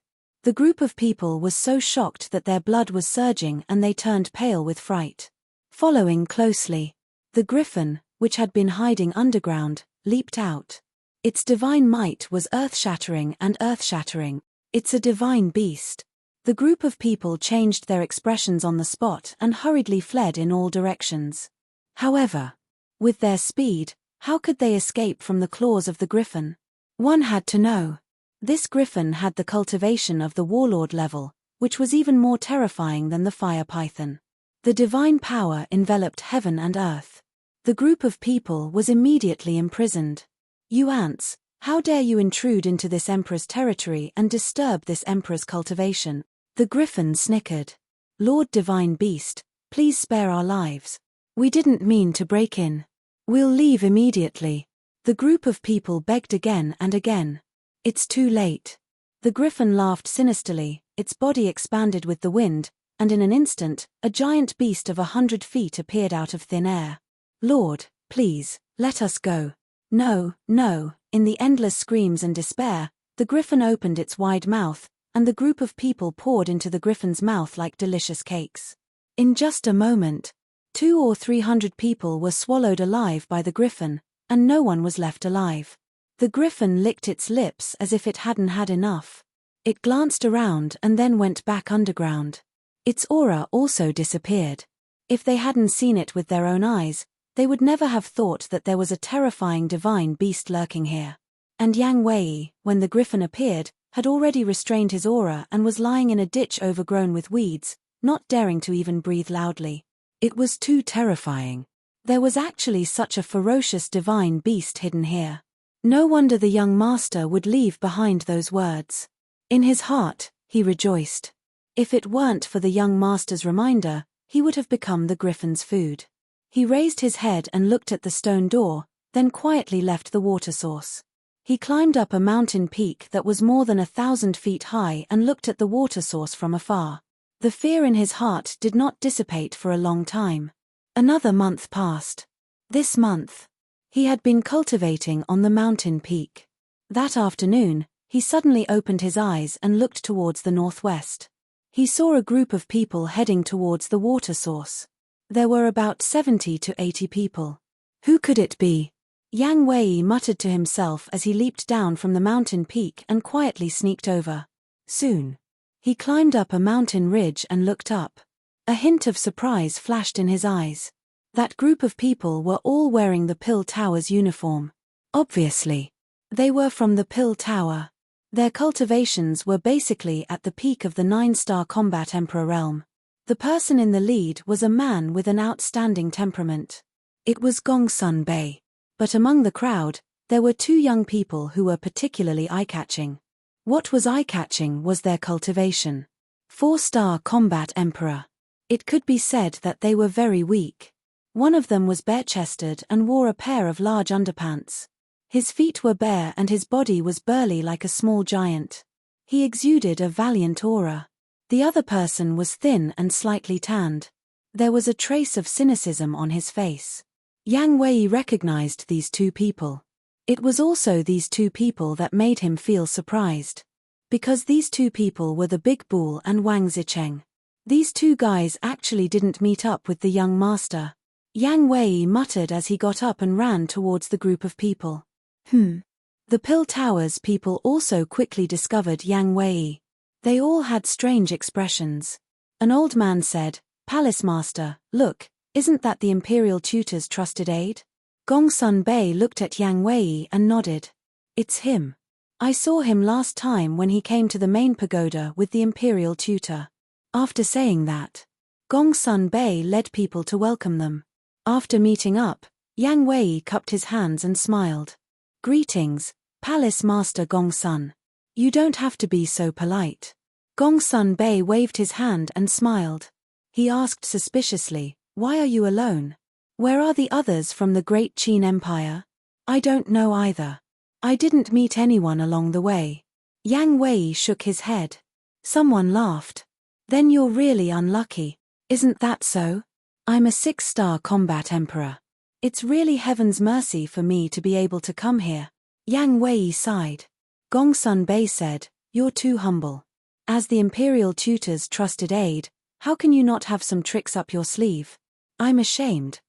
The group of people was so shocked that their blood was surging and they turned pale with fright. Following closely, the griffin, which had been hiding underground, leaped out. Its divine might was earth-shattering and earth-shattering. It's a divine beast. The group of people changed their expressions on the spot and hurriedly fled in all directions. However, with their speed, how could they escape from the claws of the griffin? One had to know. This griffin had the cultivation of the warlord level, which was even more terrifying than the fire python. The divine power enveloped heaven and earth. The group of people was immediately imprisoned. You ants, how dare you intrude into this emperor's territory and disturb this emperor's cultivation? The griffin snickered. Lord Divine Beast, please spare our lives. We didn't mean to break in. We'll leave immediately. The group of people begged again and again. It's too late. The griffin laughed sinisterly, its body expanded with the wind, and in an instant, a giant beast of 100 feet appeared out of thin air. Lord, please, let us go. No, no, in the endless screams and despair, the griffin opened its wide mouth, and the group of people poured into the griffin's mouth like delicious cakes. In just a moment, 200 or 300 people were swallowed alive by the griffin, and no one was left alive. The griffin licked its lips as if it hadn't had enough. It glanced around and then went back underground. Its aura also disappeared. If they hadn't seen it with their own eyes, they would never have thought that there was a terrifying divine beast lurking here. And Yang Wei, when the griffin appeared, had already restrained his aura and was lying in a ditch overgrown with weeds, not daring to even breathe loudly. It was too terrifying. There was actually such a ferocious divine beast hidden here. No wonder the young master would leave behind those words. In his heart, he rejoiced. If it weren't for the young master's reminder, he would have become the griffin's food. He raised his head and looked at the stone door, then quietly left the water source. He climbed up a mountain peak that was more than 1,000 feet high and looked at the water source from afar. The fear in his heart did not dissipate for a long time. Another month passed. This month, he had been cultivating on the mountain peak. That afternoon, he suddenly opened his eyes and looked towards the northwest. He saw a group of people heading towards the water source. There were about 70 to 80 people. Who could it be? Yang Wei muttered to himself as he leaped down from the mountain peak and quietly sneaked over. Soon, he climbed up a mountain ridge and looked up. A hint of surprise flashed in his eyes. That group of people were all wearing the Pill Tower's uniform. Obviously, they were from the Pill Tower. Their cultivations were basically at the peak of the 9-star combat emperor realm. The person in the lead was a man with an outstanding temperament. It was Gongsun Bei. But among the crowd, there were two young people who were particularly eye-catching. What was eye-catching was their cultivation. 4-star combat emperor. It could be said that they were very weak. One of them was bare-chested and wore a pair of large underpants. His feet were bare and his body was burly like a small giant. He exuded a valiant aura. The other person was thin and slightly tanned. There was a trace of cynicism on his face. Yang Wei recognized these two people. It was also these two people that made him feel surprised. Because these two people were the Big Bull and Wang Zicheng. These two guys actually didn't meet up with the young master. Yang Wei muttered as he got up and ran towards the group of people. The Pill Tower's people also quickly discovered Yang Wei. They all had strange expressions. An old man said, "Palace Master, look, isn't that the Imperial Tutor's trusted aide?" Gongsun Bei looked at Yang Wei and nodded. "It's him. I saw him last time when he came to the main pagoda with the Imperial Tutor." After saying that, Gongsun Bei led people to welcome them. After meeting up, Yang Wei cupped his hands and smiled. "Greetings, Palace Master Gongsun. You don't have to be so polite." Gongsun Bei waved his hand and smiled. He asked suspiciously, "Why are you alone? Where are the others from the Great Qin Empire?" "I don't know either. I didn't meet anyone along the way." Yang Wei shook his head. Someone laughed. "Then you're really unlucky. Isn't that so? I'm a 6-star combat emperor. It's really heaven's mercy for me to be able to come here." Yang Wei sighed. Gongsun Bei said, "You're too humble. As the Imperial Tutor's trusted aide, how can you not have some tricks up your sleeve?" I'm ashamed.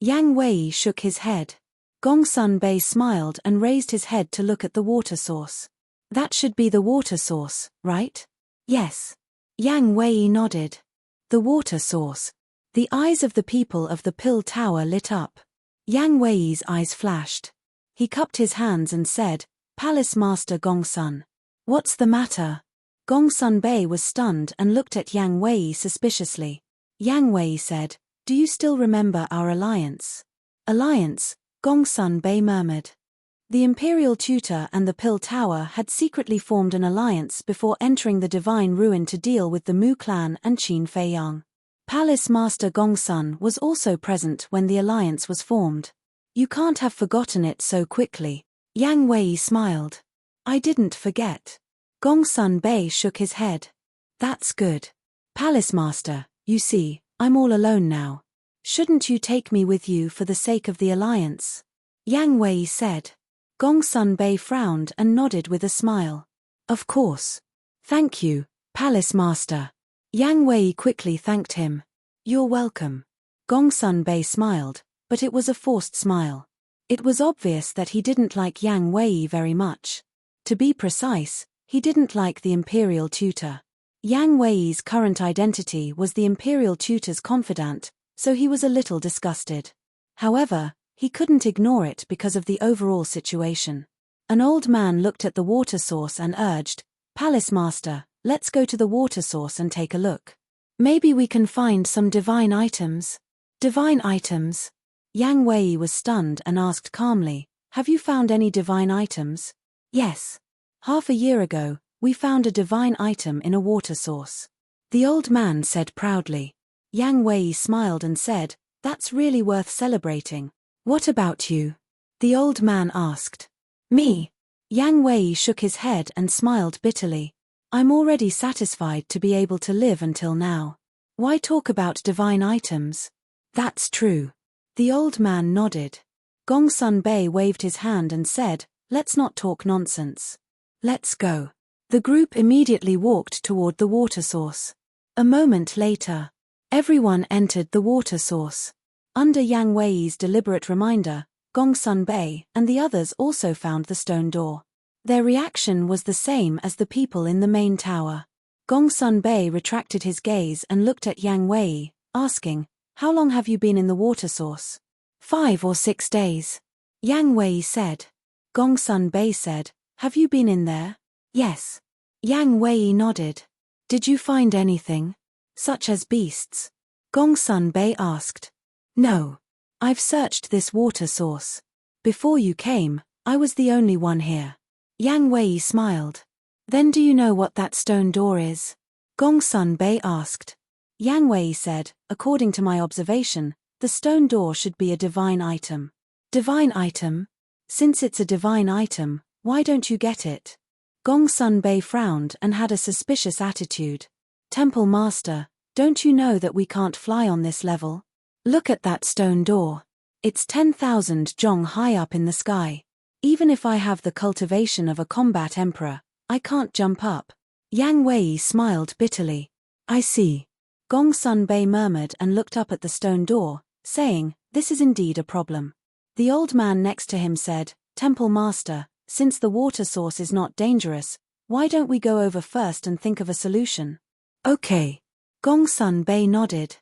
Yang Wei shook his head. Gongsun Bei smiled and raised his head to look at the water source. "That should be the water source, right?" "Yes." Yang Wei nodded. The water source. The eyes of the people of the Pill Tower lit up. Yang Wei's eyes flashed. He cupped his hands and said, "Palace Master Gongsun. What's the matter?" Gongsun Bei was stunned and looked at Yang Wei suspiciously. Yang Wei said, "Do you still remember our alliance?" "Alliance?" Gongsun Bei murmured. The Imperial Tutor and the Pill Tower had secretly formed an alliance before entering the Divine Ruin to deal with the Mu clan and Qin Feiyang. Palace Master Gongsun was also present when the alliance was formed. "You can't have forgotten it so quickly." Yang Wei smiled. "I didn't forget." Gongsun Bei shook his head. "That's good. Palace Master, you see, I'm all alone now. Shouldn't you take me with you for the sake of the alliance?" Yang Wei said. Gongsun Bei frowned and nodded with a smile. "Of course. Thank you, Palace Master." Yang Wei quickly thanked him. "You're welcome." Gongsun Bei smiled, but it was a forced smile. It was obvious that he didn't like Yang Wei very much. To be precise, he didn't like the Imperial Tutor. Yang Wei's current identity was the Imperial Tutor's confidant, so he was a little disgusted. However, he couldn't ignore it because of the overall situation. An old man looked at the water source and urged, "Palace Master, let's go to the water source and take a look. Maybe we can find some divine items." "Divine items?" Yang Wei was stunned and asked calmly, "Have you found any divine items?" "Yes. Half a year ago, we found a divine item in a water source," the old man said proudly. Yang Wei smiled and said, "That's really worth celebrating. What about you?" the old man asked. "Me?" Yang Wei shook his head and smiled bitterly. "I'm already satisfied to be able to live until now. Why talk about divine items?" "That's true." The old man nodded. Gongsun Bei waved his hand and said, "Let's not talk nonsense. Let's go." The group immediately walked toward the water source. A moment later, everyone entered the water source. Under Yang Wei's deliberate reminder, Gongsun Bei and the others also found the stone door. Their reaction was the same as the people in the main tower. Gongsun Bei retracted his gaze and looked at Yang Wei, asking, "How long have you been in the water source?" 5 or 6 days. Yang Wei said. Gongsun Bei said, "Have you been in there?" "Yes." Yang Wei nodded. "Did you find anything? Such as beasts?" Gongsun Bei asked. "No. I've searched this water source. Before you came, I was the only one here. Yang Wei smiled. Then do you know what that stone door is? Gongsun Bei asked. Yang Wei said, according to my observation, the stone door should be a divine item. Divine item? Since it's a divine item, why don't you get it? Gongsun Bei frowned and had a suspicious attitude. Temple Master, don't you know that we can't fly on this level? Look at that stone door. It's 10,000 zhong high up in the sky. Even if I have the cultivation of a combat emperor, I can't jump up. Yang Wei smiled bitterly. I see. Gongsun Bei murmured and looked up at the stone door, saying, this is indeed a problem. The old man next to him said, Temple Master, since the water source is not dangerous, why don't we go over first and think of a solution? Okay. Gongsun Bei nodded.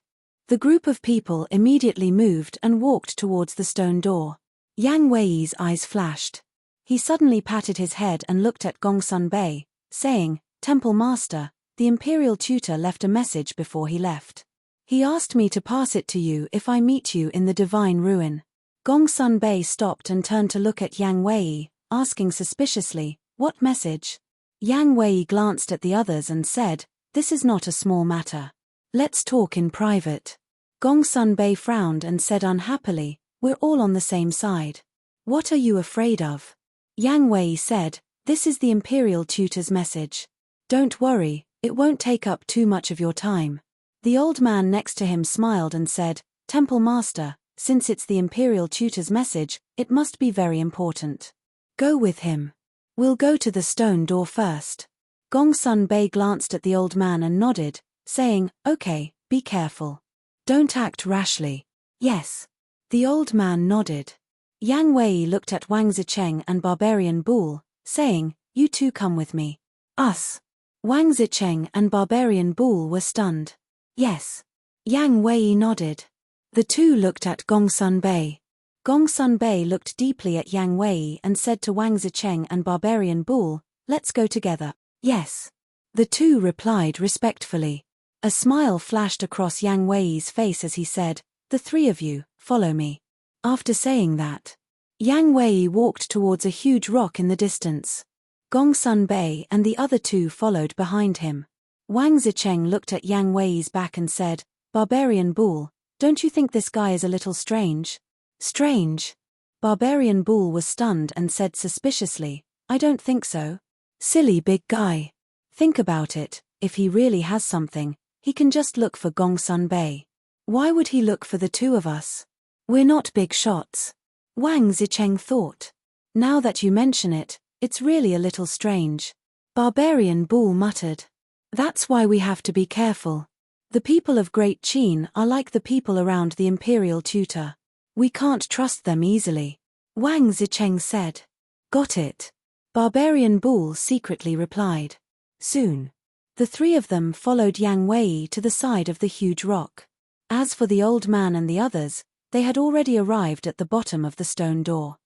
The group of people immediately moved and walked towards the stone door. Yang Wei's eyes flashed. He suddenly patted his head and looked at Gongsun Bei, saying, Temple Master, the imperial tutor left a message before he left. He asked me to pass it to you if I meet you in the divine ruin. Gongsun Bei stopped and turned to look at Yang Wei, asking suspiciously, what message? Yang Wei glanced at the others and said, this is not a small matter. Let's talk in private. Gongsun Bei frowned and said unhappily, we're all on the same side. What are you afraid of? Yang Wei said, this is the imperial tutor's message. Don't worry, it won't take up too much of your time. The old man next to him smiled and said, Temple Master, since it's the imperial tutor's message, it must be very important. Go with him. We'll go to the stone door first. Gongsun Bei glanced at the old man and nodded, saying, okay, be careful. Don't act rashly. Yes. The old man nodded. Yang Wei looked at Wang Zicheng and Barbarian Bull, saying, you two come with me. Us. Wang Zicheng and Barbarian Bull were stunned. Yes. Yang Wei nodded. The two looked at Gongsun Bei. Gongsun Bei looked deeply at Yang Wei and said to Wang Zicheng and Barbarian Bull, let's go together. Yes. The two replied respectfully. A smile flashed across Yang Wei's face as he said, the three of you, follow me. After saying that, Yang Wei walked towards a huge rock in the distance. Gongsun Bei and the other two followed behind him. Wang Zicheng looked at Yang Wei's back and said, Barbarian Bull, don't you think this guy is a little strange? Strange? Barbarian Bull was stunned and said suspiciously, I don't think so. Silly big guy. Think about it, if he really has something, he can just look for Gongsun Bei. Why would he look for the two of us? We're not big shots. Wang Zicheng thought. Now that you mention it, it's really a little strange. Barbarian Bull muttered. That's why we have to be careful. The people of Great Qin are like the people around the imperial tutor. We can't trust them easily. Wang Zicheng said. Got it. Barbarian Bull secretly replied. Soon. The three of them followed Yang Wei to the side of the huge rock. As for the old man and the others, they had already arrived at the bottom of the stone door.